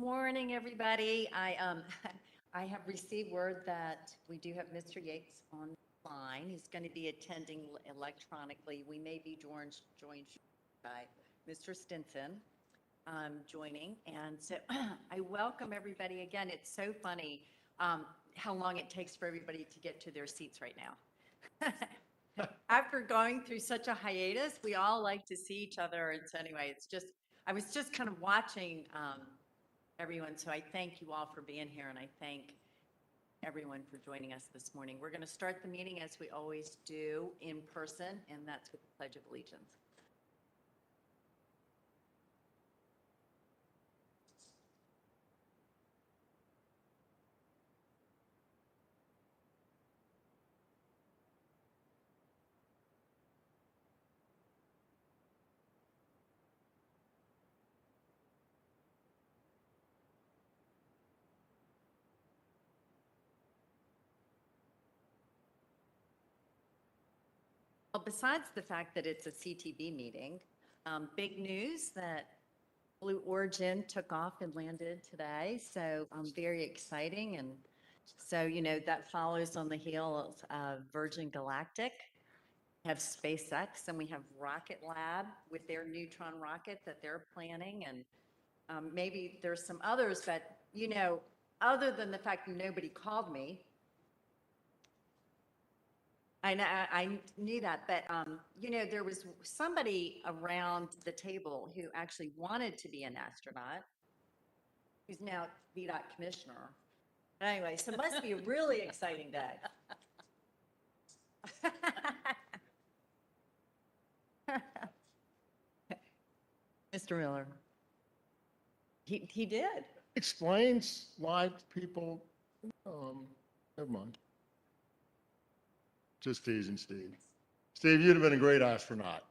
morning, everybody. I have received word that we do have Mr. Yates online. He's going to be attending electronically. We may be joined by Mr. Stinson joining. And so I welcome everybody again. It's so funny how long it takes for everybody to get to their seats right now. After going through such a hiatus, we all like to see each other. And so anyway, I was just kind of watching everyone. So I thank you all for being here, and I thank everyone for joining us this morning. We're going to start the meeting as we always do in person, and that's with the Pledge of Allegiance. Well, besides the fact that it's a CTB meeting, big news that Blue Origin took off and landed today. So very exciting. And so, that follows on the heels of Virgin Galactic. We have SpaceX, and we have Rocket Lab with their neutron rocket that they're planning. And maybe there's some others, but, other than the fact that nobody called me, I knew that, but, there was somebody around the table who actually wanted to be an astronaut, who's now Vdot commissioner. But anyway, so it must be a really exciting day. Mr. Miller. He did. Explains why people, never mind. Just teasing Steve. Steve, you'd have been a great astronaut.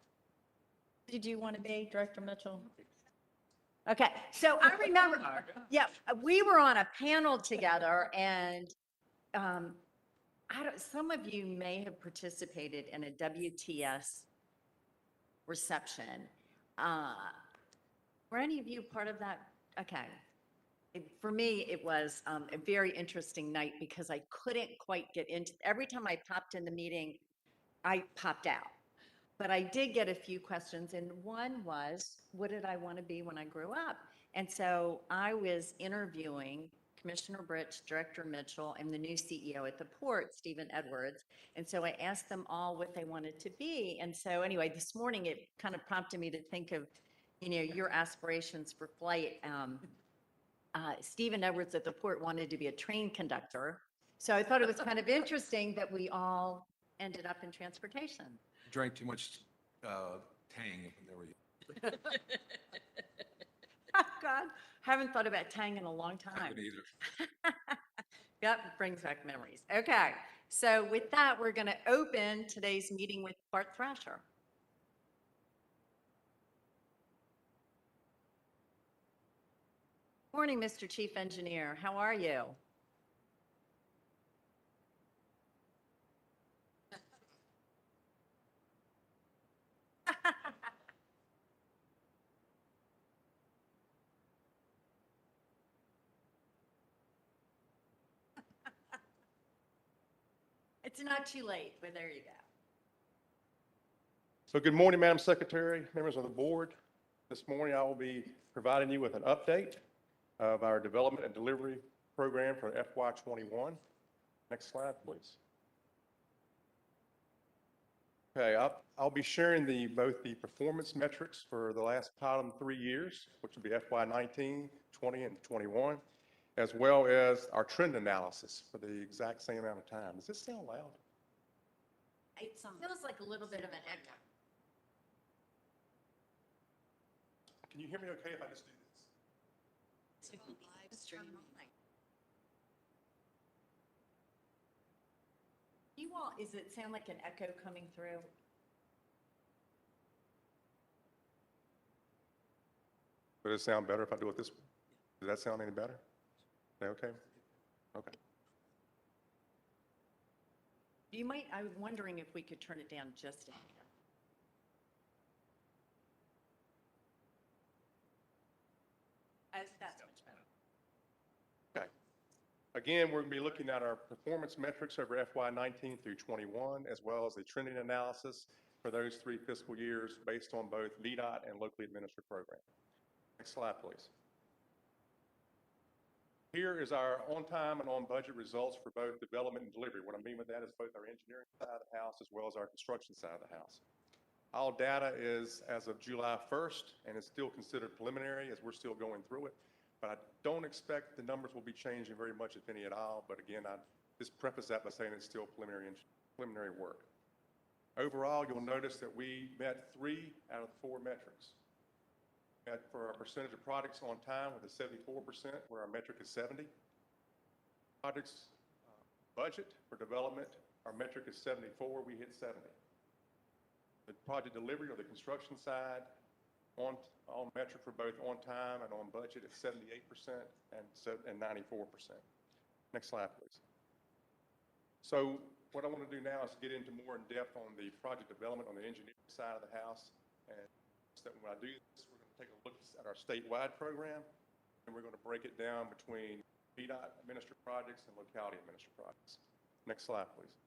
Did you want to be, Director Mitchell? Okay, so I remember, yeah, we were on a panel together, and some of you may have participated in a WTS reception. Were any of you part of that? Okay. For me, it was a very interesting night because I couldn't quite get into, every time I popped in the meeting, I popped out. But I did get a few questions, and one was, what did I want to be when I grew up? And so I was interviewing Commissioner Brich, Director Mitchell, and the new CEO at the port, Stephen Edwards. And so I asked them all what they wanted to be. And so anyway, this morning, it kind of prompted me to think of, your aspirations for flight. Stephen Edwards at the port wanted to be a train conductor. So I thought it was kind of interesting that we all ended up in transportation. Drank too much Tang. There we go. Oh, God. Haven't thought about Tang in a long time. I haven't either. Yep, brings back memories. Okay, so with that, we're going to open today's meeting with Bart Thrasher. Morning, Mr. Chief Engineer. How are you? It's not too late, but there you go. So good morning, Madam Secretary, members of the board. This morning I will be providing you with an update of our development and delivery program for FY21. Next slide, please. Okay, I'll be sharing both the performance metrics for the last column 3 years, which will be FY19, 20, and 21, as well as our trend analysis for the exact same amount of time. Does this sound loud? It feels like a little bit of an echo. Can you hear me okay if I just do this? You all, does it sound like an echo coming through? Would it sound better if I do it this way? Does that sound any better? Okay? Okay. I was wondering if we could turn it down just a hair. That's much better. Again, we're going to be looking at our performance metrics over FY19 through 21, as well as a trending analysis for those 3 fiscal years based on both Vdot and locally administered programs. Next slide, please. Here is our on-time and on-budget results for both development and delivery. What I mean with that is both our engineering side of the house as well as our construction side of the house. All data is as of July 1st, and it's still considered preliminary as we're still going through it. But I don't expect the numbers will be changing very much, if any at all. But again, I just preface that by saying it's still preliminary work. Overall, you'll notice that we met 3 out of 4 metrics. For our percentage of projects on time with a 74%, where our metric is 70. Projects budget for development, our metric is 74, we hit 70. The project delivery or the construction side, on metric for both on time and on budget at 78% and 94%. Next slide, please. So what I want to do now is get into more in depth on the project development on the engineering side of the house. And when I do this, we're going to take a look at our statewide program, and we're going to break it down between Vdot administered projects and locality administered projects. Next slide, please.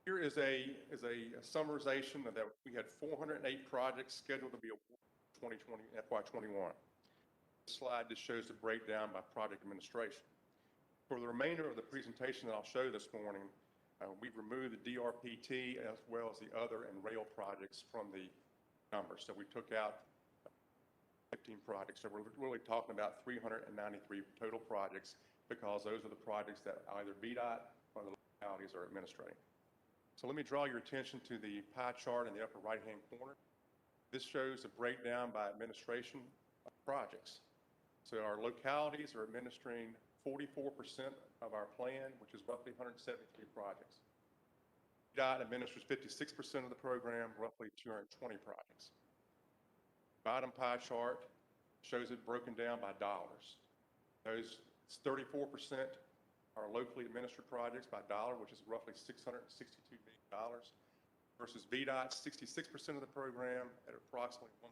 Here is a summarization of that. We had 408 projects scheduled to be awarded in FY21. This slide just shows the breakdown by project administration. For the remainder of the presentation that I'll show this morning, we've removed the Drpt as well as the other and rail projects from the numbers. So we took out 15 projects. So we're really talking about 393 total projects because those are the projects that either Vdot or the localities are administrating. So let me draw your attention to the pie chart in the upper right-hand corner. This shows the breakdown by administration of projects. So our localities are administering 44% of our plan, which is roughly 173 projects. Vdot administers 56% of the program, roughly 220 projects. Bottom pie chart shows it broken down by dollars. Those 34% are locally administered projects by dollar, which is roughly $662 million, versus Vdot, 66% of the program at approximately 1.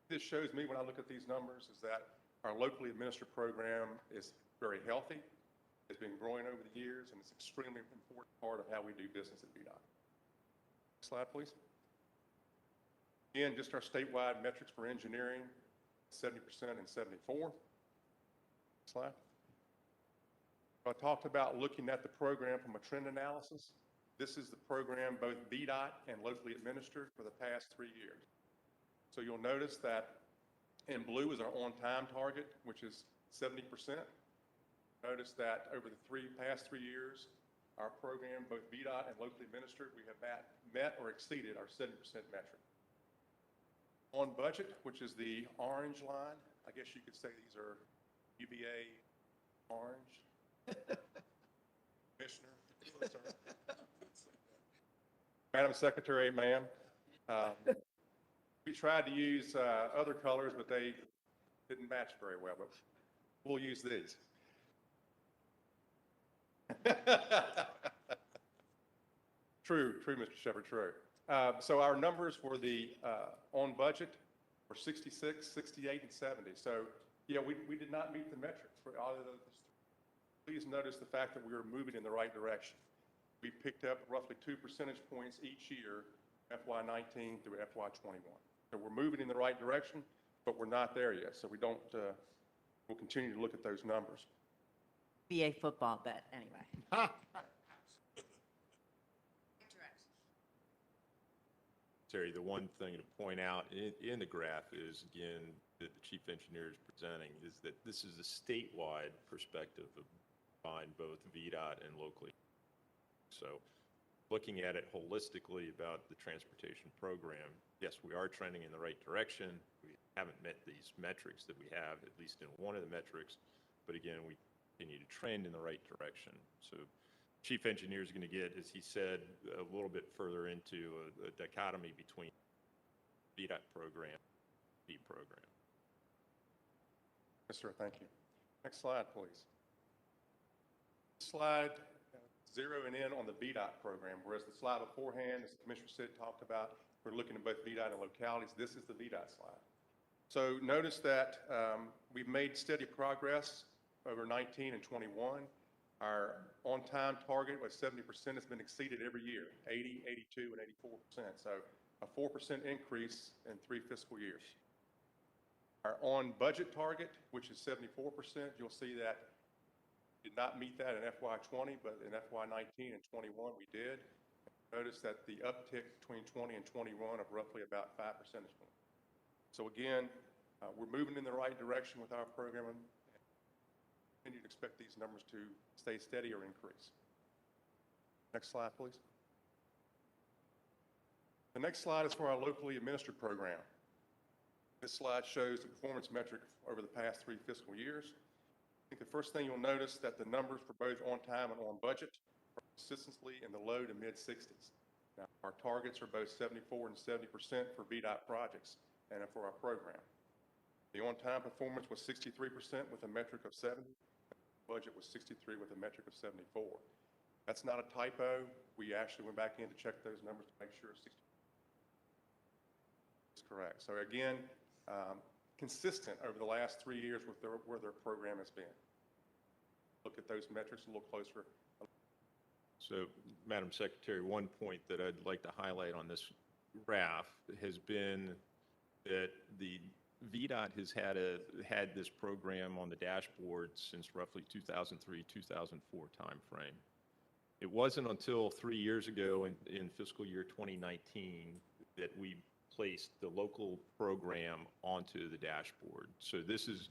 This shows me when I look at these numbers is that our locally administered program is very healthy. It's been growing over the years, and it's an extremely important part of how we do business at Vdot. Next slide, please. Again, just our statewide metrics for engineering, 70% and 74. Slide. I talked about looking at the program from a trend analysis. This is the program, both Vdot and locally administered, for the past 3 years. So you'll notice that in blue is our on-time target, which is 70%. Notice that over the past 3 years, our program, both Vdot and locally administered, we have met or exceeded our 70% metric. On budget, which is the orange line, I guess you could say these are UVA orange. Commissioner. Madam Secretary, ma'am. We tried to use other colors, but they didn't match very well, but we'll use these. True, Mr. Shepherd, true. So our numbers for the on budget were 66, 68, and 70. So yeah, we did not meet the metrics for all of those. Please notice the fact that we are moving in the right direction. We picked up roughly 2 percentage points each year, FY19 through FY21. So we're moving in the right direction, but we're not there yet. So we'll continue to look at those numbers. Be a football bet, anyway. Terry, the one thing to point out in the graph is, again, that the chief engineer is presenting, is that this is a statewide perspective of both Vdot and locally. So looking at it holistically about the transportation program, yes, we are trending in the right direction. We haven't met these metrics that we have, at least in one of the metrics, but again, we continue to trend in the right direction. So chief engineer is going to get, as he said, a little bit further into a dichotomy between Vdot program and V program. Yes, sir, thank you. Next slide, please. Slide zeroing in on the Vdot program, whereas the slide beforehand, as the Commissioner said, talked about, we're looking at both Vdot and localities. This is the Vdot slide. So notice that we've made steady progress over 19 and 21. Our on-time target was 70% has been exceeded every year, 80, 82, and 84%. So a 4% increase in 3 fiscal years. Our on-budget target, which is 74%, you'll see that did not meet that in FY20, but in FY19 and 21 we did. Notice that the uptick between 20 and 21 of roughly about 5 percentage points. So again, we're moving in the right direction with our program, and continue to expect these numbers to stay steady or increase. Next slide, please. The next slide is for our locally administered program. This slide shows the performance metric over the past 3 fiscal years. I think the first thing you'll notice that the numbers for both on time and on budget are consistently in the low to mid 60s. Now, our targets are both 74 and 70% for Vdot projects and for our program. The on-time performance was 63% with a metric of 70. The budget was 63 with a metric of 74. That's not a typo. We actually went back in to check those numbers to make sure 60 is correct. So again, consistent over the last 3 years with where their program has been. Look at those metrics a little closer. So, Madam Secretary, one point that I'd like to highlight on this graph has been that the Vdot has had this program on the dashboard since roughly 2003, 2004 timeframe. It wasn't until 3 years ago in fiscal year 2019 that we placed the local program onto the dashboard. So this is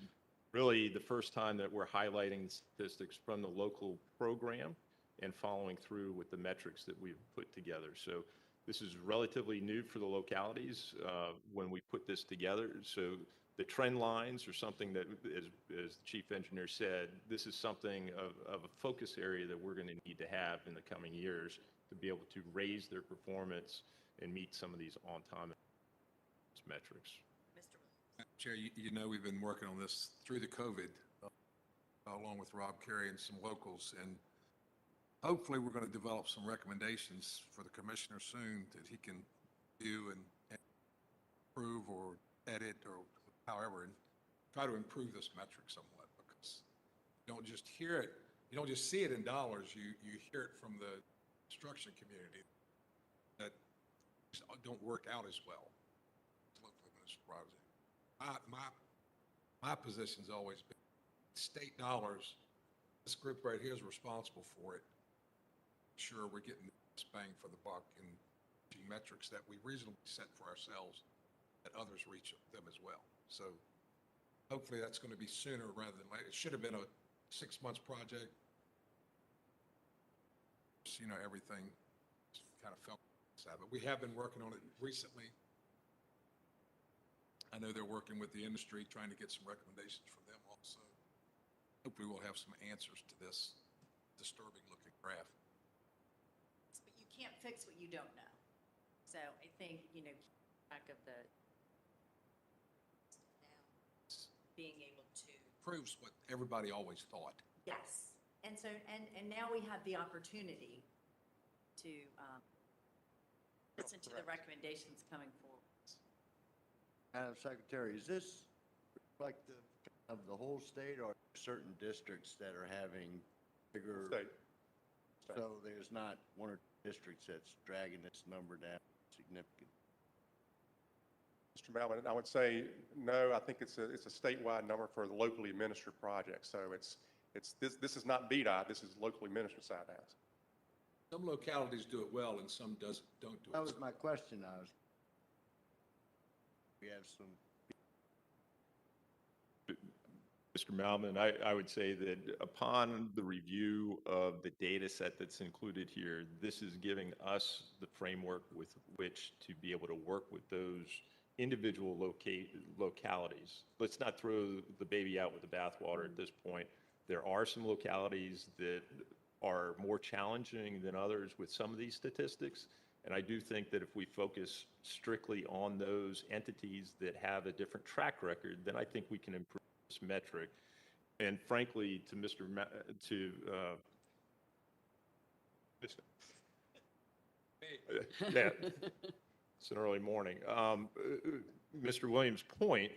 really the first time that we're highlighting statistics from the local program and following through with the metrics that we've put together. So this is relatively new for the localities when we put this together. So the trend lines are something that, as the chief engineer said, this is something of a focus area that we're going to need to have in the coming years to be able to raise their performance and meet some of these on-time metrics. Mr. Chair, you know we've been working on this through the COVID, along with Rob, Cary, and some locals, and hopefully we're going to develop some recommendations for the commissioner soon that he can do and approve or edit or however, and try to improve this metric somewhat, because you don't just hear it, you don't just see it in dollars, you hear it from the construction community that don't work out as well. My position's always been state dollars. This group right here is responsible for it. Sure, we're getting the best bang for the buck and metrics that we reasonably set for ourselves, that others reach them as well. So hopefully that's going to be sooner rather than later. It should have been a 6 months project. You know, everything kind of fell sad, but we have been working on it recently. I know they're working with the industry, trying to get some recommendations from them also. Hopefully we'll have some answers to this disturbing looking graph. But you can't fix what you don't know. So I think, you know, keep track of the being able to. Proves what everybody always thought. Yes. And so, and now we have the opportunity to listen to the recommendations coming forward. Madam Secretary, is this reflective of the whole state or certain districts that are having bigger? State. So there's not one or two districts that's dragging this number down significantly? Mr. Melvin, I would say no. I think it's a statewide number for the locally administered project. So this is not Vdot. This is locally administered side house. Some localities do it well and some don't do it. That was my question. We have some. Mr. Malman, I would say that upon the review of the data set that's included here, this is giving us the framework with which to be able to work with those individual localities. Let's not throw the baby out with the bathwater at this point. There are some localities that are more challenging than others with some of these statistics. And I do think that if we focus strictly on those entities that have a different track record, then I think we can improve this metric. And frankly, to yeah, it's an early morning. Mr. Williams' point,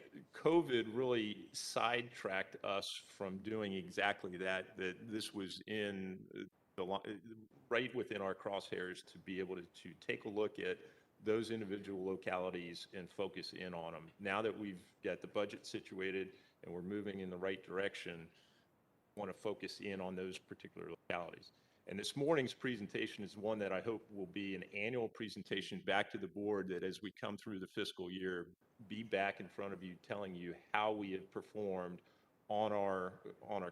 COVID really sidetracked us from doing exactly that, that this was in right within our crosshairs to be able to take a look at those individual localities and focus in on them. Now that we've got the budget situated and we're moving in the right direction, I want to focus in on those particular localities. And this morning's presentation is one that I hope will be an annual presentation back to the board, that as we come through the fiscal year, be back in front of you telling you how we have performed on our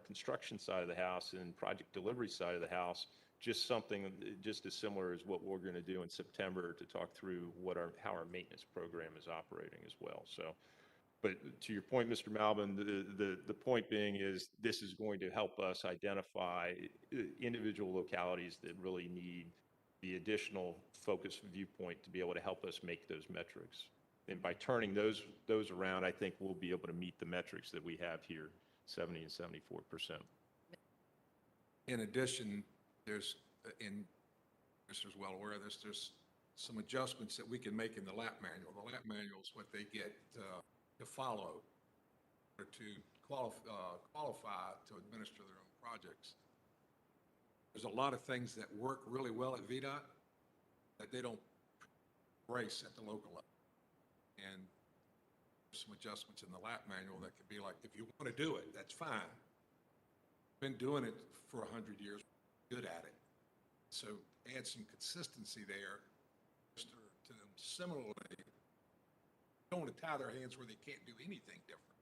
construction side of the house and project delivery side of the house. Just something just as similar as what we're going to do in September to talk through how our maintenance program is operating as well. So, but to your point, Mr. Malvin, the point being is this is going to help us identify individual localities that really need the additional focus viewpoint to be able to help us make those metrics. And by turning those around, I think we'll be able to meet the metrics that we have here, 70 and 74%. In addition, there's, and Mr. is well aware of this, there's some adjustments that we can make in the LAP manual. The LAP manual is what they get to follow or to qualify to administer their own projects. There's a lot of things that work really well at Vdot that they don't embrace at the local level. And there's some adjustments in the LAP manual that could be like, if you want to do it, that's fine. Been doing it for 100 years, good at it. So add some consistency there to them. Similarly, don't want to tie their hands where they can't do anything different.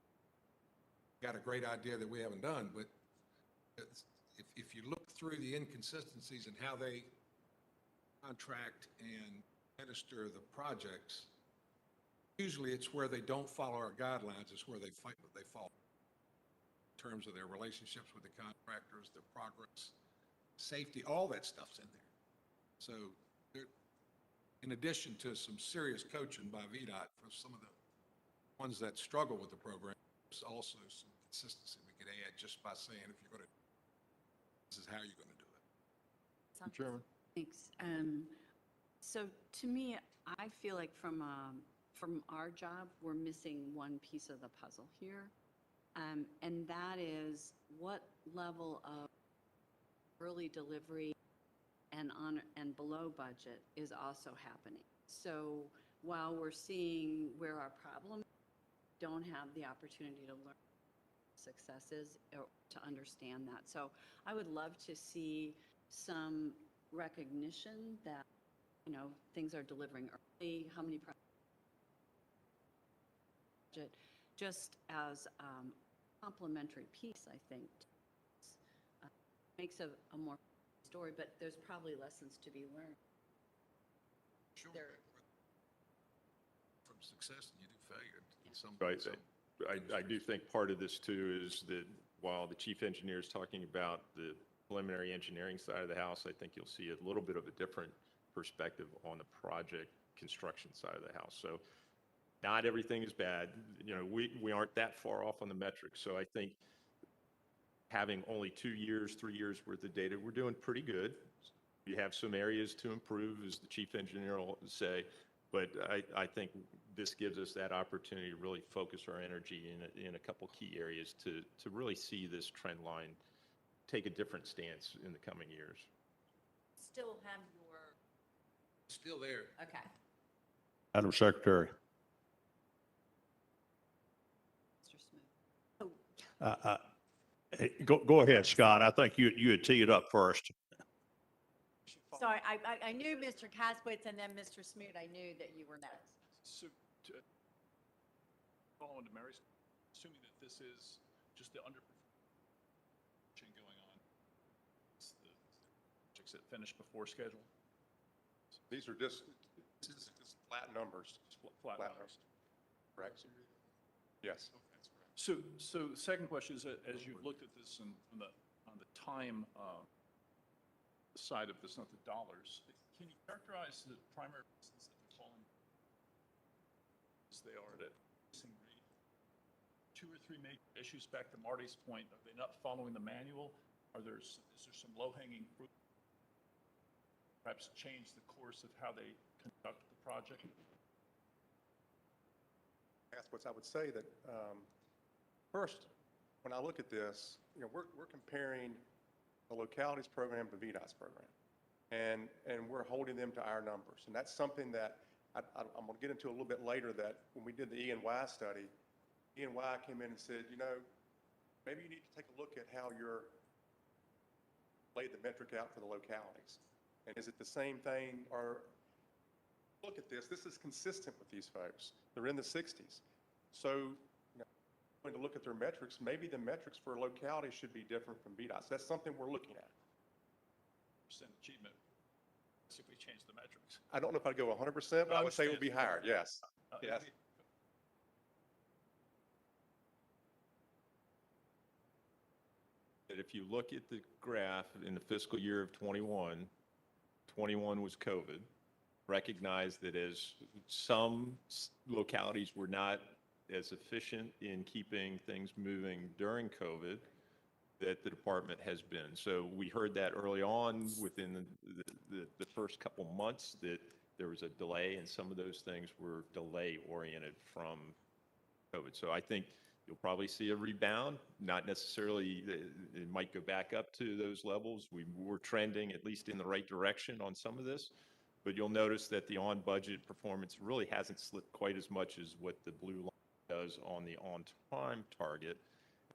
Got a great idea that we haven't done, but if you look through the inconsistencies in how they contract and administer the projects, usually it's where they don't follow our guidelines, it's where they fall in terms of their relationships with the contractors, their progress, safety, all that stuff's in there. So in addition to some serious coaching by Vdot for some of the ones that struggle with the program, there's also some consistency we could add just by saying, if you're going to, this is how you're going to do it. Mr. Chairman. Thanks. So to me, I feel like from our job, we're missing one piece of the puzzle here. And that is what level of early delivery and below budget is also happening. So while we're seeing where our problems, don't have the opportunity to learn successes or to understand that. So I would love to see some recognition that, you know, things are delivering early, how many budget, just as a complementary piece, I think, makes a more story, but there's probably lessons to be learned. Sure. From success, you do failure in some. Right. I do think part of this too is that while the chief engineer is talking about the preliminary engineering side of the house, I think you'll see a little bit of a different perspective on the project construction side of the house. So not everything is bad. You know, we aren't that far off on the metrics. So I think having only 2 years, 3 years worth of data, we're doing pretty good. You have some areas to improve, as the chief engineer will say, but I think this gives us that opportunity to really focus our energy in a couple key areas to really see this trend line take a different stance in the coming years. Still have your, Still there. okay. Madam Secretary. Mr. Smith. Go ahead, Scott. I think you had teed it up first. Sorry, I knew Mr. Kaspwitz and then Mr. Smoot, I knew that you were next. So, following to Mary's, assuming that this is just the underperformance going on, it's the projects that finished before schedule? These are just flat numbers. Flat numbers. numbers. Correct. Yes. So the second question is, as you looked at this on the time side of this, not the dollars, can you characterize the primary reasons that they're falling as they are at increasing rate? 2 or 3 major issues. Back to Marty's point, are they not following the manual? Is there some low-hanging fruit? Perhaps change the course of how they conduct the project? aspects, I would say that, first, when I look at this, we're comparing the localities program to VDOT's program. And we're holding them to our numbers. And that's something that I'm going to get into a little bit later, that when we did the E&Y study, E&Y came in and said, maybe you need to take a look at how you're laid the metric out for the localities. And is it the same thing? Or look at this. This is consistent with these folks. They're in the 60s. So going to look at their metrics, maybe the metrics for localities should be different from VDOT. So that's something we're looking at. Percent achievement, if we change the metrics. I don't know if I'd go 100%, but I would say it would be higher, yes. Yes. That if you look at the graph in the fiscal year of 21, 21 was COVID. Recognize that as some localities were not as efficient in keeping things moving during COVID, that the department has been. So we heard that early on within the first couple months that there was a delay, and some of those things were delay oriented from COVID. So I think you'll probably see a rebound, not necessarily, it might go back up to those levels. We were trending at least in the right direction on some of this, but you'll notice that the on-budget performance really hasn't slipped quite as much as what the blue line does on the on-time target.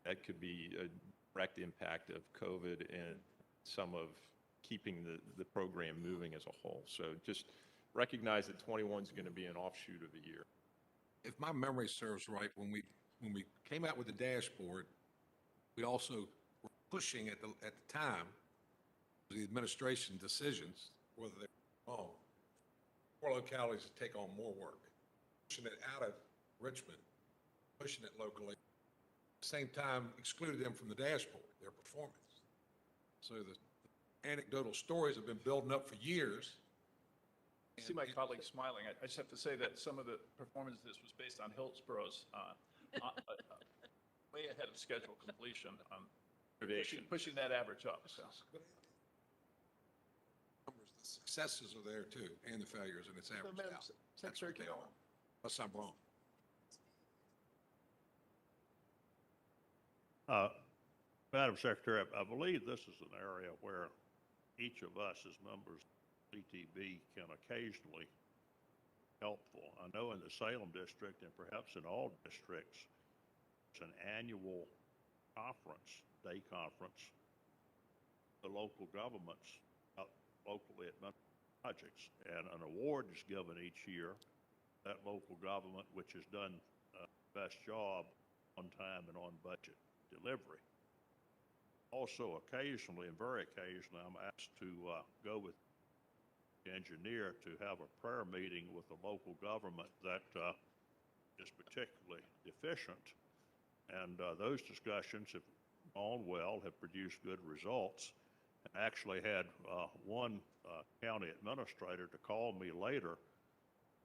That could be a direct impact of COVID and some of keeping the program moving as a whole. So just recognize that 21 is going to be an offshoot of a year. If my memory serves right, when we came out with the dashboard, we also were pushing at the time the administration decisions, whether they're wrong, for localities to take on more work, pushing it out of Richmond, pushing it locally. At the same time, excluded them from the dashboard, their performance. So the anecdotal stories have been building up for years. I see my colleague smiling. I just have to say that some of the performance of this was based on Hillsborough's way ahead of schedule completion, pushing that average up. So. The successes are there too, and the failures, and it's averaged out. That's what they are. Unless I'm wrong. Madam Secretary, I believe this is an area where each of us as members of CTB can occasionally helpful. I know in the Salem district and perhaps in all districts, it's an annual conference, day conference, the local governments locally administer projects, and an award is given each year. That local government, which has done the best job on time and on budget delivery. Also, occasionally, and very occasionally, I'm asked to go with the engineer to have a prayer meeting with a local government that is particularly deficient. And those discussions have gone well, have produced good results. And actually had one county administrator to call me later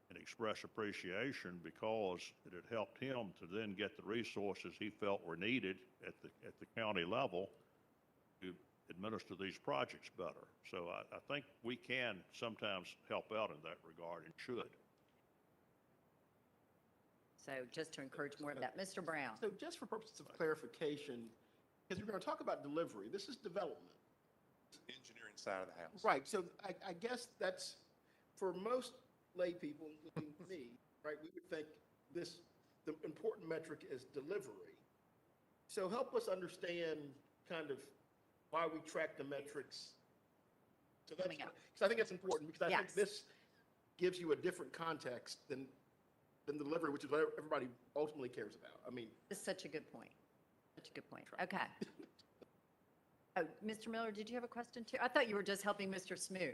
and express appreciation because it had helped him to then get the resources he felt were needed at the county level to administer these projects better. So I think we can sometimes help out in that regard and should. So just to encourage more of that. Mr. Brown. So just for purposes of clarification, because we're going to talk about delivery, this is development. Engineering side of the house. Right, so I guess that's, for most lay people, including me, right, we would think the important metric is delivery. So help us understand kind of why we track the metrics. So that's, because I think that's important, because I think this gives you a different context than delivery, which is what everybody ultimately cares about. I mean. This is such a good point. Such a good point. Okay. Oh, Mr. Miller, did you have a question too? I thought you were just helping Mr. Smoot.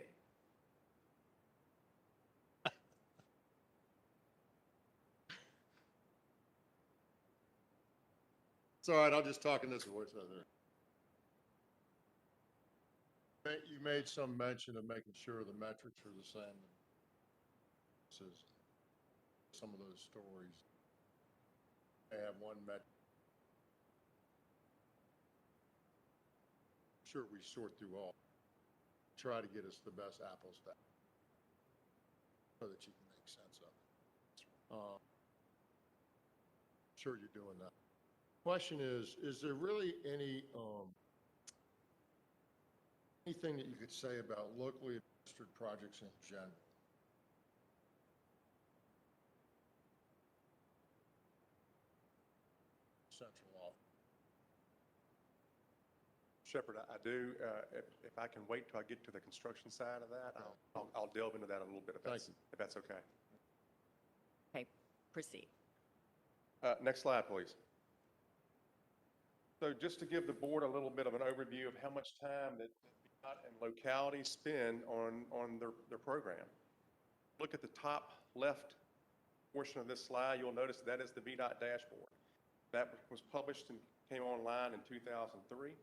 It's all right, I'll just talk in this voice out there. You made some mention of making sure the metrics are the same. This is some of those stories. They have one metric. Sure, we sort through all, try to get us the best apples to so that you can make sense of it. sure you're doing that. Question is there really anything that you could say about locally administered projects in general? Central office. Shepherd, I do, if I can wait till I get to the construction side of that, I'll delve into that a little bit Thank you. if that's okay. Okay, proceed. Next slide, please. So just to give the board a little bit of an overview of how much time that Vdot and localities spend on their program. Look at the top left portion of this slide. You'll notice that is the Vdot dashboard. That was published and came online in 2003.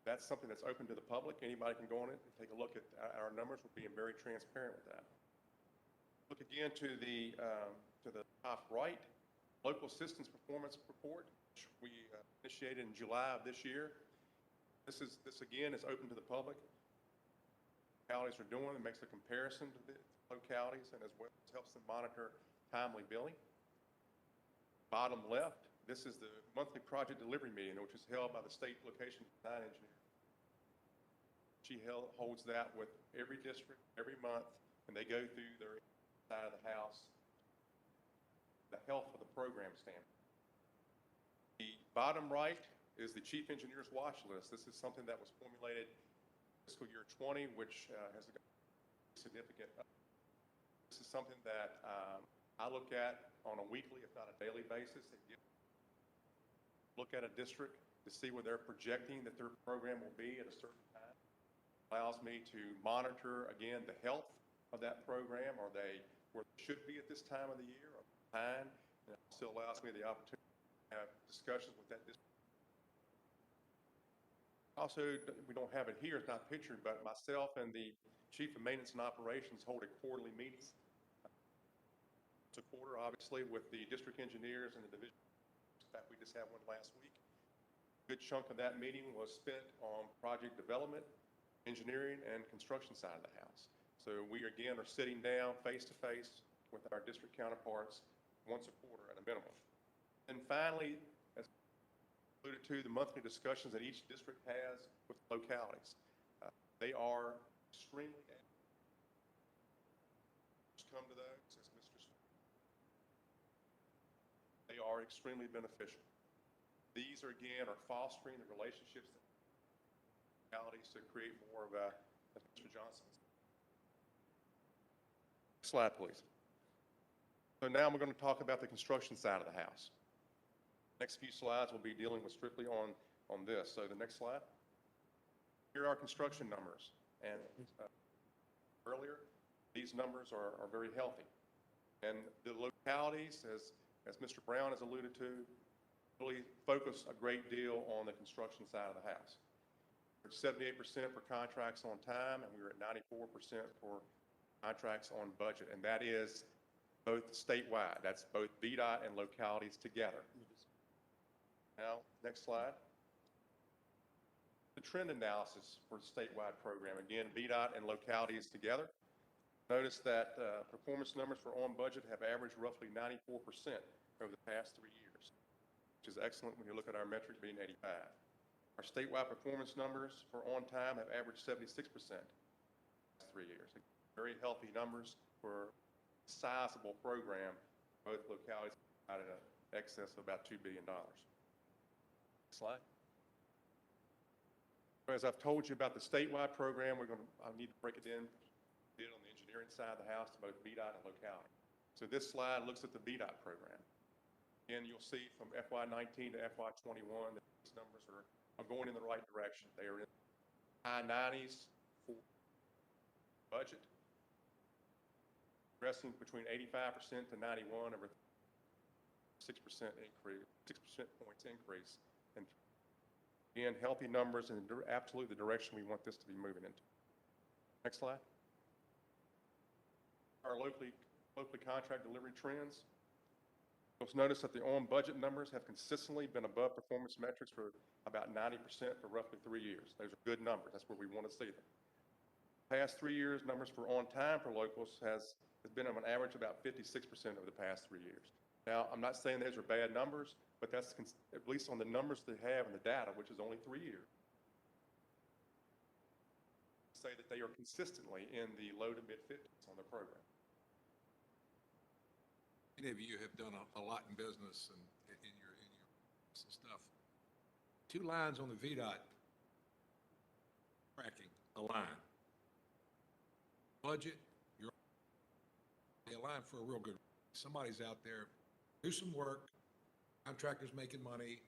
That's something that's open to the public. Anybody can go on it and take a look at our numbers. We're being very transparent with that. Look again to the top right, local assistance performance report, which we initiated in July of this year. This again is open to the public. Localities are doing, it makes a comparison to the localities and as well as helps them monitor timely billing. Bottom left, this is the monthly project delivery meeting, which is held by the state location design engineer. She holds that with every district, every month, and they go through their side of the house, the health of the program standard. The bottom right is the chief engineer's watch list. This is something that was formulated fiscal year 20, which has a significant. This is something that I look at on a weekly, if not a daily basis. Look at a district to see where they're projecting that their program will be at a certain time. Allows me to monitor, again, the health of that program. Are they where they should be at this time of the year or behind? And it also allows me the opportunity to have discussions with that district. Also, we don't have it here, it's not pictured, but myself and the chief of maintenance and operations hold a quarterly meeting. It's a quarter, obviously, with the district engineers and the division. In fact, we just had one last week. A good chunk of that meeting was spent on project development, engineering, and construction side of the house. So we, again, are sitting down face-to-face with our district counterparts once a quarter at a minimum. And finally, as alluded to, the monthly discussions that each district has with localities. They are extremely active. Come to those, as Mr. They are extremely beneficial. These are, again, are fostering the relationships that to create more of a Mr. Johnson's. Next slide, please. So now we're going to talk about the construction side of the house. Next few slides will be dealing with strictly on this. So the next slide. Here are our construction numbers. And earlier, these numbers are very healthy. And the localities, as Mr. Brown has alluded to, really focus a great deal on the construction side of the house. 78% for contracts on time, and we were at 94% for contracts on budget, and that is both statewide. That's both Vdot and localities together. Now, next slide. The trend analysis for the statewide program. Again, Vdot and localities together. Notice that performance numbers for on budget have averaged roughly 94% over the past 3 years, which is excellent when you look at our metric being 85. Our statewide performance numbers for on time have averaged 76% the last 3 years. Very healthy numbers for a sizable program. Both localities provided an excess of about $2 billion. Next slide. As I've told you about the statewide program, I need to break it in on the engineering side of the house to both Vdot and locality. So this slide looks at the Vdot program. Again, you'll see from FY19 to FY21 that these numbers are going in the right direction. They are in the high 90s for budget, progressing between 85% to 91 over 6% increase, 6% points increase. And again, healthy numbers and absolutely the direction we want this to be moving into. Next slide. Our locally contract delivery trends. You'll notice that the on-budget numbers have consistently been above performance metrics for about 90% for roughly 3 years. Those are good numbers. That's where we want to see them. Past 3 years, numbers for on time for locals has been on an average about 56% over the past 3 years. Now, I'm not saying those are bad numbers, but that's at least on the numbers they have in the data, which is only 3 years. Say that they are consistently in the low to mid 50s on the program. Many of you have done a lot in business and in your stuff. 2 lines on the Vdot tracking a line. Budget, they align for a real good. Somebody's out there, do some work, contractors making money,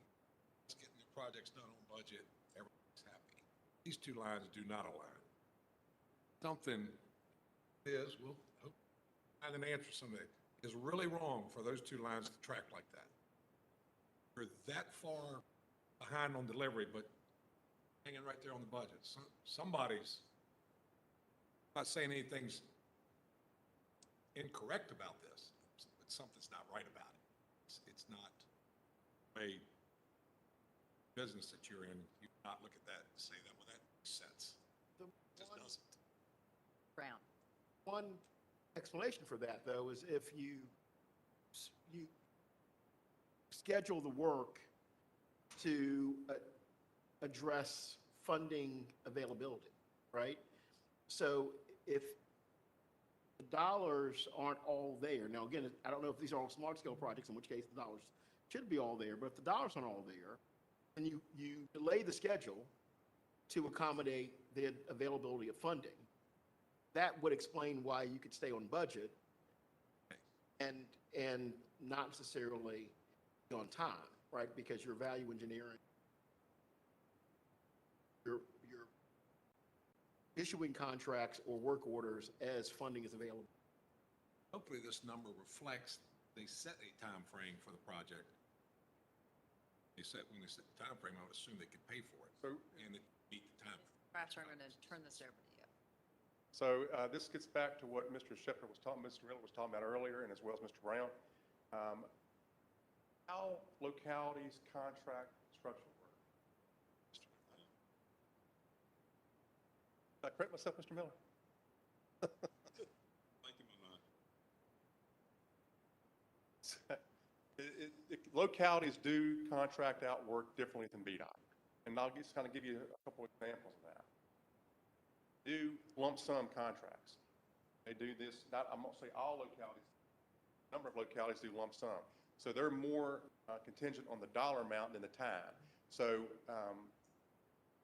it's getting the projects done on budget, everybody's happy. These 2 lines do not align. Something is, we'll hope find an answer someday, is really wrong for those 2 lines to track like that. We're that far behind on delivery, but hanging right there on the budget. Somebody's, I'm not saying anything's incorrect about this, but something's not right about it. It's not a business that you're in. You not look at that and say that, well, that makes sense. The It just doesn't. Brown. one explanation for that, though, is if you schedule the work to address funding availability, right? So if the dollars aren't all there, now again, I don't know if these are all small-scale projects, in which case the dollars should be all there, but if the dollars aren't all there, and you delay the schedule to accommodate the availability of funding, that would explain why you could stay on budget and not necessarily be on time, right? Because you're value engineering, you're issuing contracts or work orders as funding is available. Hopefully this number reflects, they set a time frame for the project. When they set the time frame, I would assume they could pay for it. And it meet the time. Thrasher, I'm going to turn this over to you. So this gets back to what Mr. Miller was talking about earlier, and as well as Mr. Brown. How localities contract construction work. Did I correct myself, Mr. Miller? Localities do contract out work differently than Vdot. And I'll just kind of give you a couple examples of that. Do lump sum contracts. They do this, I'm going to say all localities, a number of localities do lump sum. So they're more contingent on the dollar amount than the time. So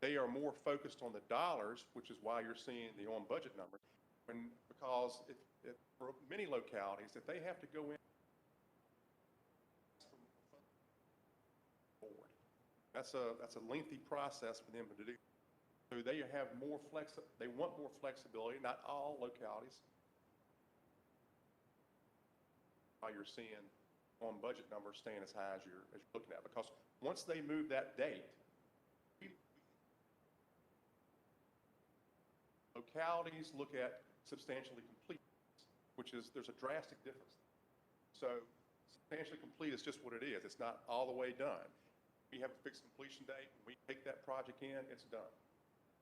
they are more focused on the dollars, which is why you're seeing the on-budget numbers. Because for many localities, if they have to go in, that's a lengthy process for them to do. So they have more they want more flexibility, not all localities. Why you're seeing on budget numbers staying as high as you're looking at, because once they move that date, localities look at substantially complete, which is, there's a drastic difference. So substantially complete is just what it is. It's not all the way done. We have a fixed completion date. We take that project in, it's done.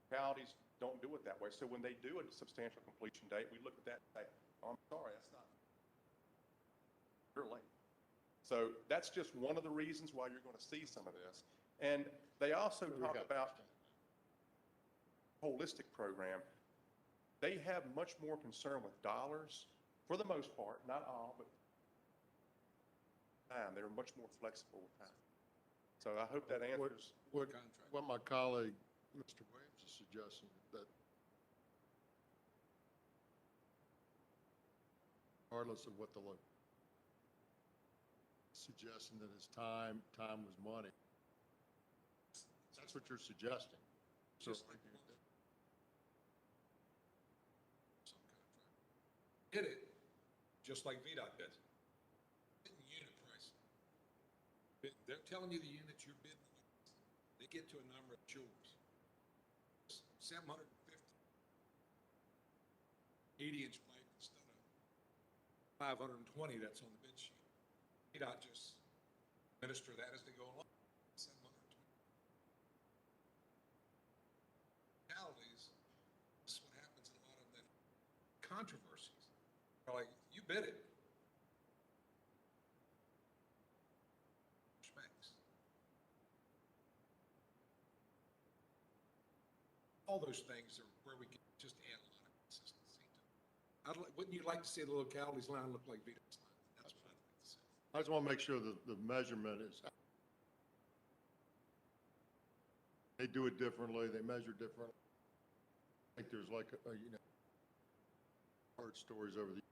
Localities don't do it that way. So when they do a substantial completion date, we look at that and say, oh, I'm sorry, that's not, you're late. So that's just one of the reasons why you're going to see some of this. And they also talk about holistic program. They have much more concern with dollars, for the most part, not all, but time. They're much more flexible with time. So I hope that answers. What my colleague, Mr. Williams, is suggesting, that regardless of what the suggesting that his time was money. That's what you're suggesting. So Did it, just like Vdot does. Unit price. They're telling you the units you're bidding. They get to a number, it's yours. 750. 80-inch pipe instead of 520 that's on the bid sheet. Vdot just administer that as they go along. 720. Realities, this is what happens in a lot of the controversies. They're like, you bid it. all those things are where we can just add a lot of consistency to. Wouldn't you like to see the localities line look like Vdot's line? That's what I'd like to see. I just want to make sure that the measurement is, they do it differently, they measure differently. I think there's like, heard stories over the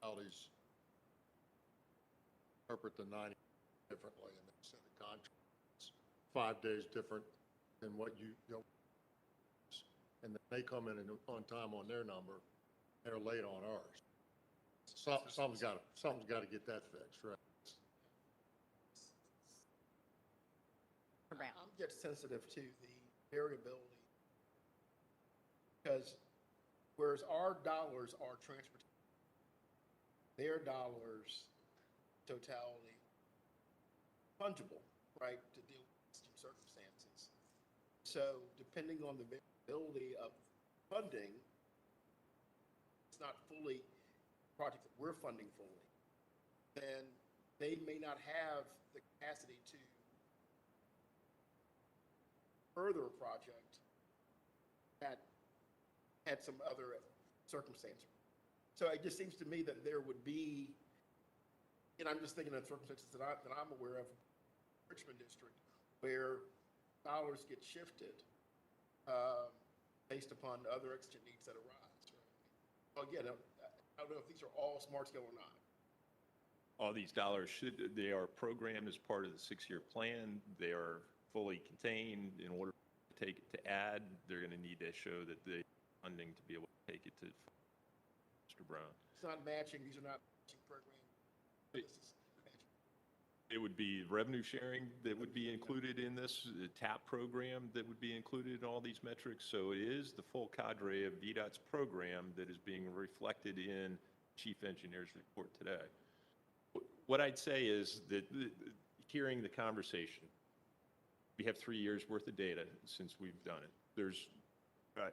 localities interpret the 90 differently, and they set a contract 5 days different than what you know. And then they come in and on time on their number, they're late on ours. Something's got to get that fixed, right? Brown. I'm just sensitive to the variability. Because whereas our dollars are transportation, their dollars, totality, fungible, right, to deal with some circumstances. So depending on the variability of funding, it's not fully project that we're funding fully, then they may not have the capacity to further a project that had some other circumstances. So it just seems to me that there would be, and I'm just thinking of circumstances that I'm aware of, Richmond District, where dollars get shifted based upon other exigent needs that arise. Right? Well, again, I don't know if these are all smart scale or not. All these dollars they are programmed as part of the 6-year plan. They are fully contained. In order to take it to add, they're going to need to show that the funding to be able to take it to Mr. Brown. It's not matching. These are not matching programs. This is matching. It would be revenue sharing that would be included in this, the TAP program that would be included in all these metrics. So it is the full cadre of VDOT's program that is being reflected in Chief Engineer's report today. What I'd say is that hearing the conversation, we have 3 years worth of data since we've done it.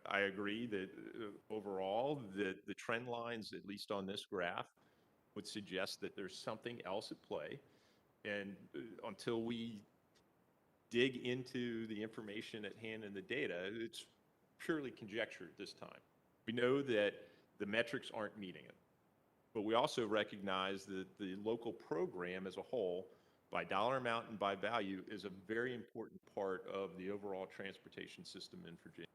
I agree that overall, the trend lines, at least on this graph, would suggest that there's something else at play. And until we dig into the information at hand in the data, it's purely conjecture at this time. We know that the metrics aren't meeting it, but we also recognize that the local program as a whole, by dollar amount and by value, is a very important part of the overall transportation system in Virginia.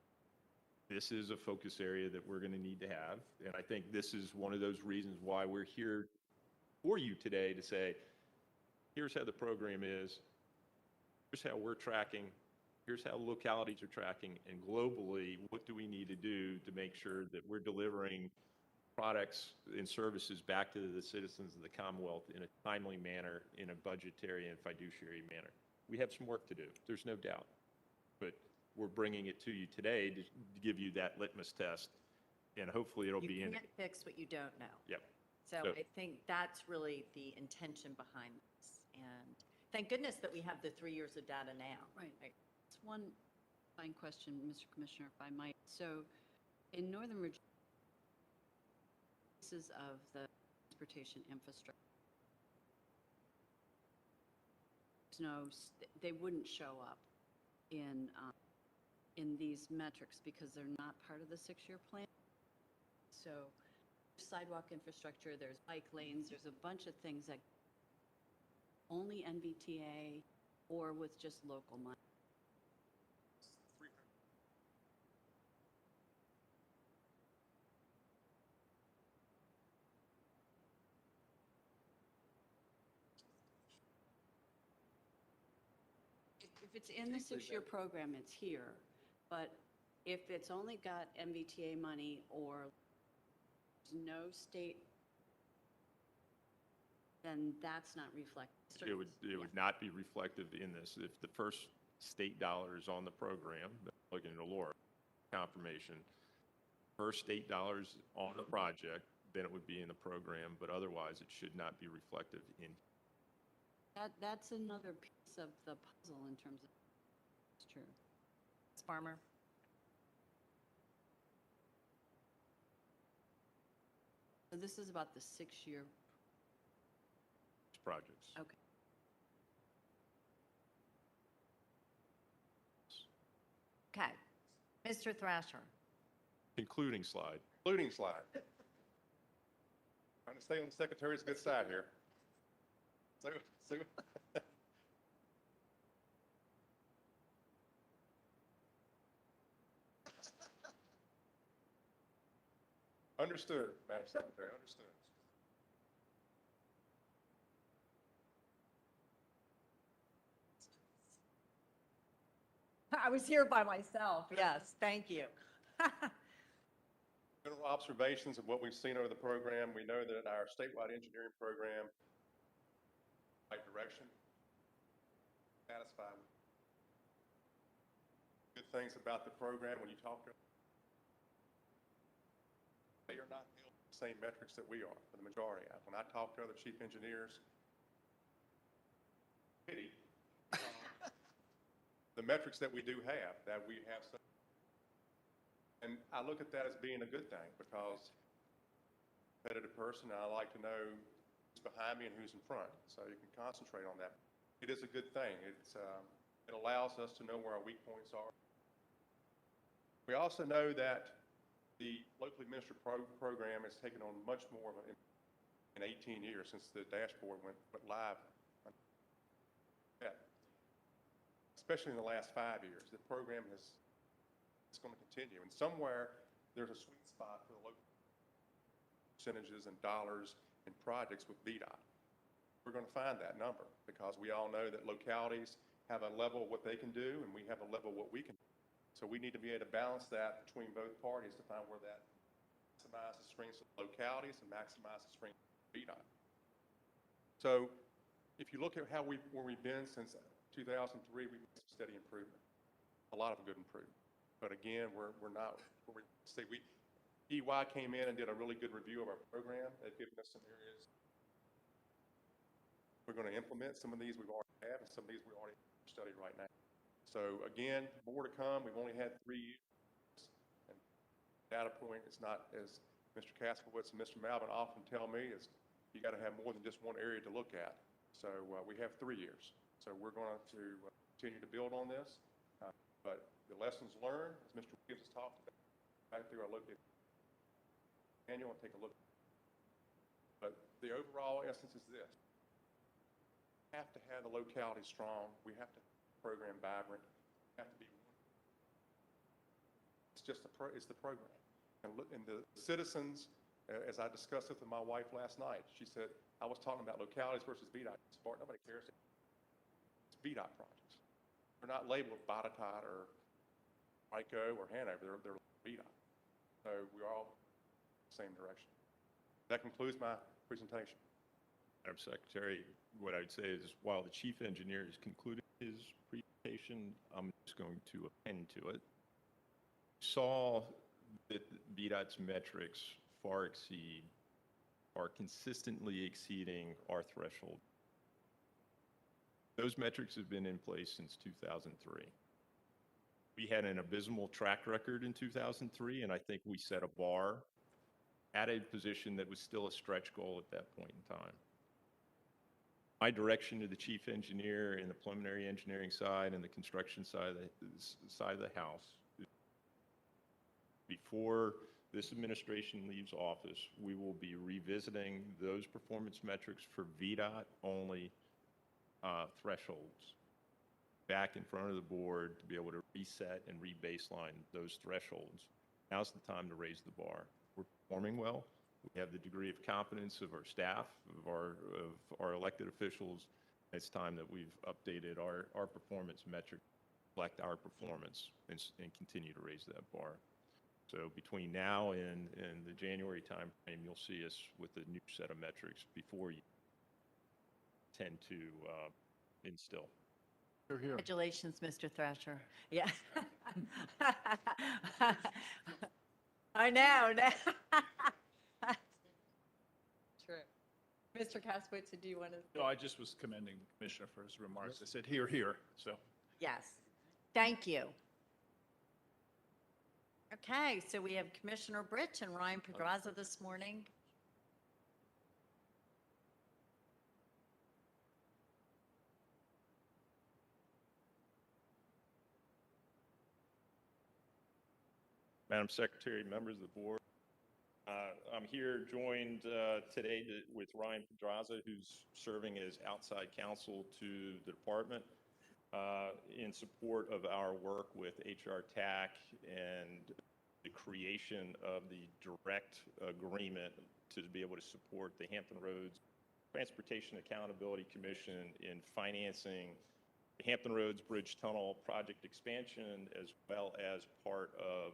This is a focus area that we're going to need to have, and I think this is one of those reasons why we're here for you today to say, here's how the program is, here's how we're tracking, here's how localities are tracking, and globally, what do we need to do to make sure that we're delivering products and services back to the citizens of the Commonwealth in a timely manner, in a budgetary and fiduciary manner. We have some work to do, there's no doubt, but we're bringing it to you today to give you that litmus test, and hopefully it'll be in. You can't fix what you don't know. Yep. So I think that's really the intention behind this. And thank goodness that we have the 3 years of data now. Right. It's one fine question, Mr. Commissioner, if I might. So in Northern Virginia, pieces of the transportation infrastructure, they wouldn't show up in these metrics because they're not part of the 6-year plan. So sidewalk infrastructure, there's bike lanes, there's a bunch of things that only NVTA or with just local money. If it's in the 6-year program, it's here. But if it's only got MVTA money or no state, then that's not reflected. It would not be reflective in this. If the first state dollar is on the program, looking at Laura, confirmation, first state dollars on the project, then it would be in the program, but otherwise it should not be reflective in. That's another piece of the puzzle in terms of, it's true. Ms. Farmer? So this is about the 6-year, Projects. okay. Okay. Mr. Thrasher. Concluding slide. Concluding slide. Trying to stay on the secretary's good side here. So, understood, Madam Secretary, understood. I was here by myself. Yes, thank you. General observations of what we've seen over the program. We know that our statewide engineering program, right direction, satisfied with good things about the program. When you talk to them, they are not held to the same metrics that we are for the majority. When I talk to other chief engineers, pity the metrics that we do have, that we have some. And I look at that as being a good thing because I'm a competitive person, and I like to know who's behind me and who's in front, so you can concentrate on that. It is a good thing. It allows us to know where our weak points are. We also know that the locally administered program has taken on much more of in 18 years since the dashboard went live. Especially in the last 5 years, the program it's going to continue. And somewhere there's a sweet spot for the local percentages and dollars and projects with Vdot. We're going to find that number because we all know that localities have a level of what they can do and we have a level of what we can do. So we need to be able to balance that between both parties to find where that maximizes the strengths of localities and maximizes the strengths of Vdot. So if you look at where we've been since 2003, we've made some steady improvement, a lot of good improvement. But again, we're not where we say EY came in and did a really good review of our program. They've given us some areas we're going to implement. Some of these we've already have, and some of these we're already studying right now. So again, more to come. We've only had 3 years. And data point is not, as Mr. Kaskowitz and Mr. Malvin often tell me, is you got to have more than just one area to look at. So we have 3 years. So we're going to continue to build on this. But the lessons learned, as Mr. Williams has talked about, back through our local manual and take a look. But the overall essence is this. We have to have the locality strong. We have to have the program vibrant. We have to be one. It's just it's the program. And the citizens, as I discussed it with my wife last night, she said, I was talking about localities versus Vdot. Bart, nobody cares. It's Vdot projects. They're not labeled Vdot or ICO or Hanover. They're Vdot. So we're all in the same direction. That concludes my presentation. Madam Secretary, what I would say is while the chief engineer has concluded his presentation, I'm just going to append to it. Saw that Vdot's metrics are consistently exceeding our threshold. Those metrics have been in place since 2003. We had an abysmal track record in 2003, and I think we set a bar at a position that was still a stretch goal at that point in time. My direction to the chief engineer in the preliminary engineering side and the construction side of the house, before this administration leaves office, we will be revisiting those performance metrics for Vdot only thresholds back in front of the board to be able to reset and re-baseline those thresholds. Now's the time to raise the bar. We're performing well. We have the degree of competence of our staff, of our elected officials. It's time that we've updated our performance metric, reflect our performance, and continue to raise that bar. So between now and the January timeframe, you'll see us with a new set of metrics before you tend to instill. Here, here. Congratulations, Mr. Thrasher. Yeah. I know. True. Mr. Kaskowitz, do you want to? No, I just was commending the commissioner for his remarks. I said, here, here, so. Yes. Thank you. Okay, so we have Commissioner Brich and Ryan Pedraza this morning. Madam Secretary, members of the board. I'm here joined today with Ryan Pedraza, who's serving as outside counsel to the department in support of our work with HR TAC and the creation of the direct agreement to be able to support the Hampton Roads Transportation Accountability Commission in financing the Hampton Roads Bridge Tunnel project expansion, as well as part of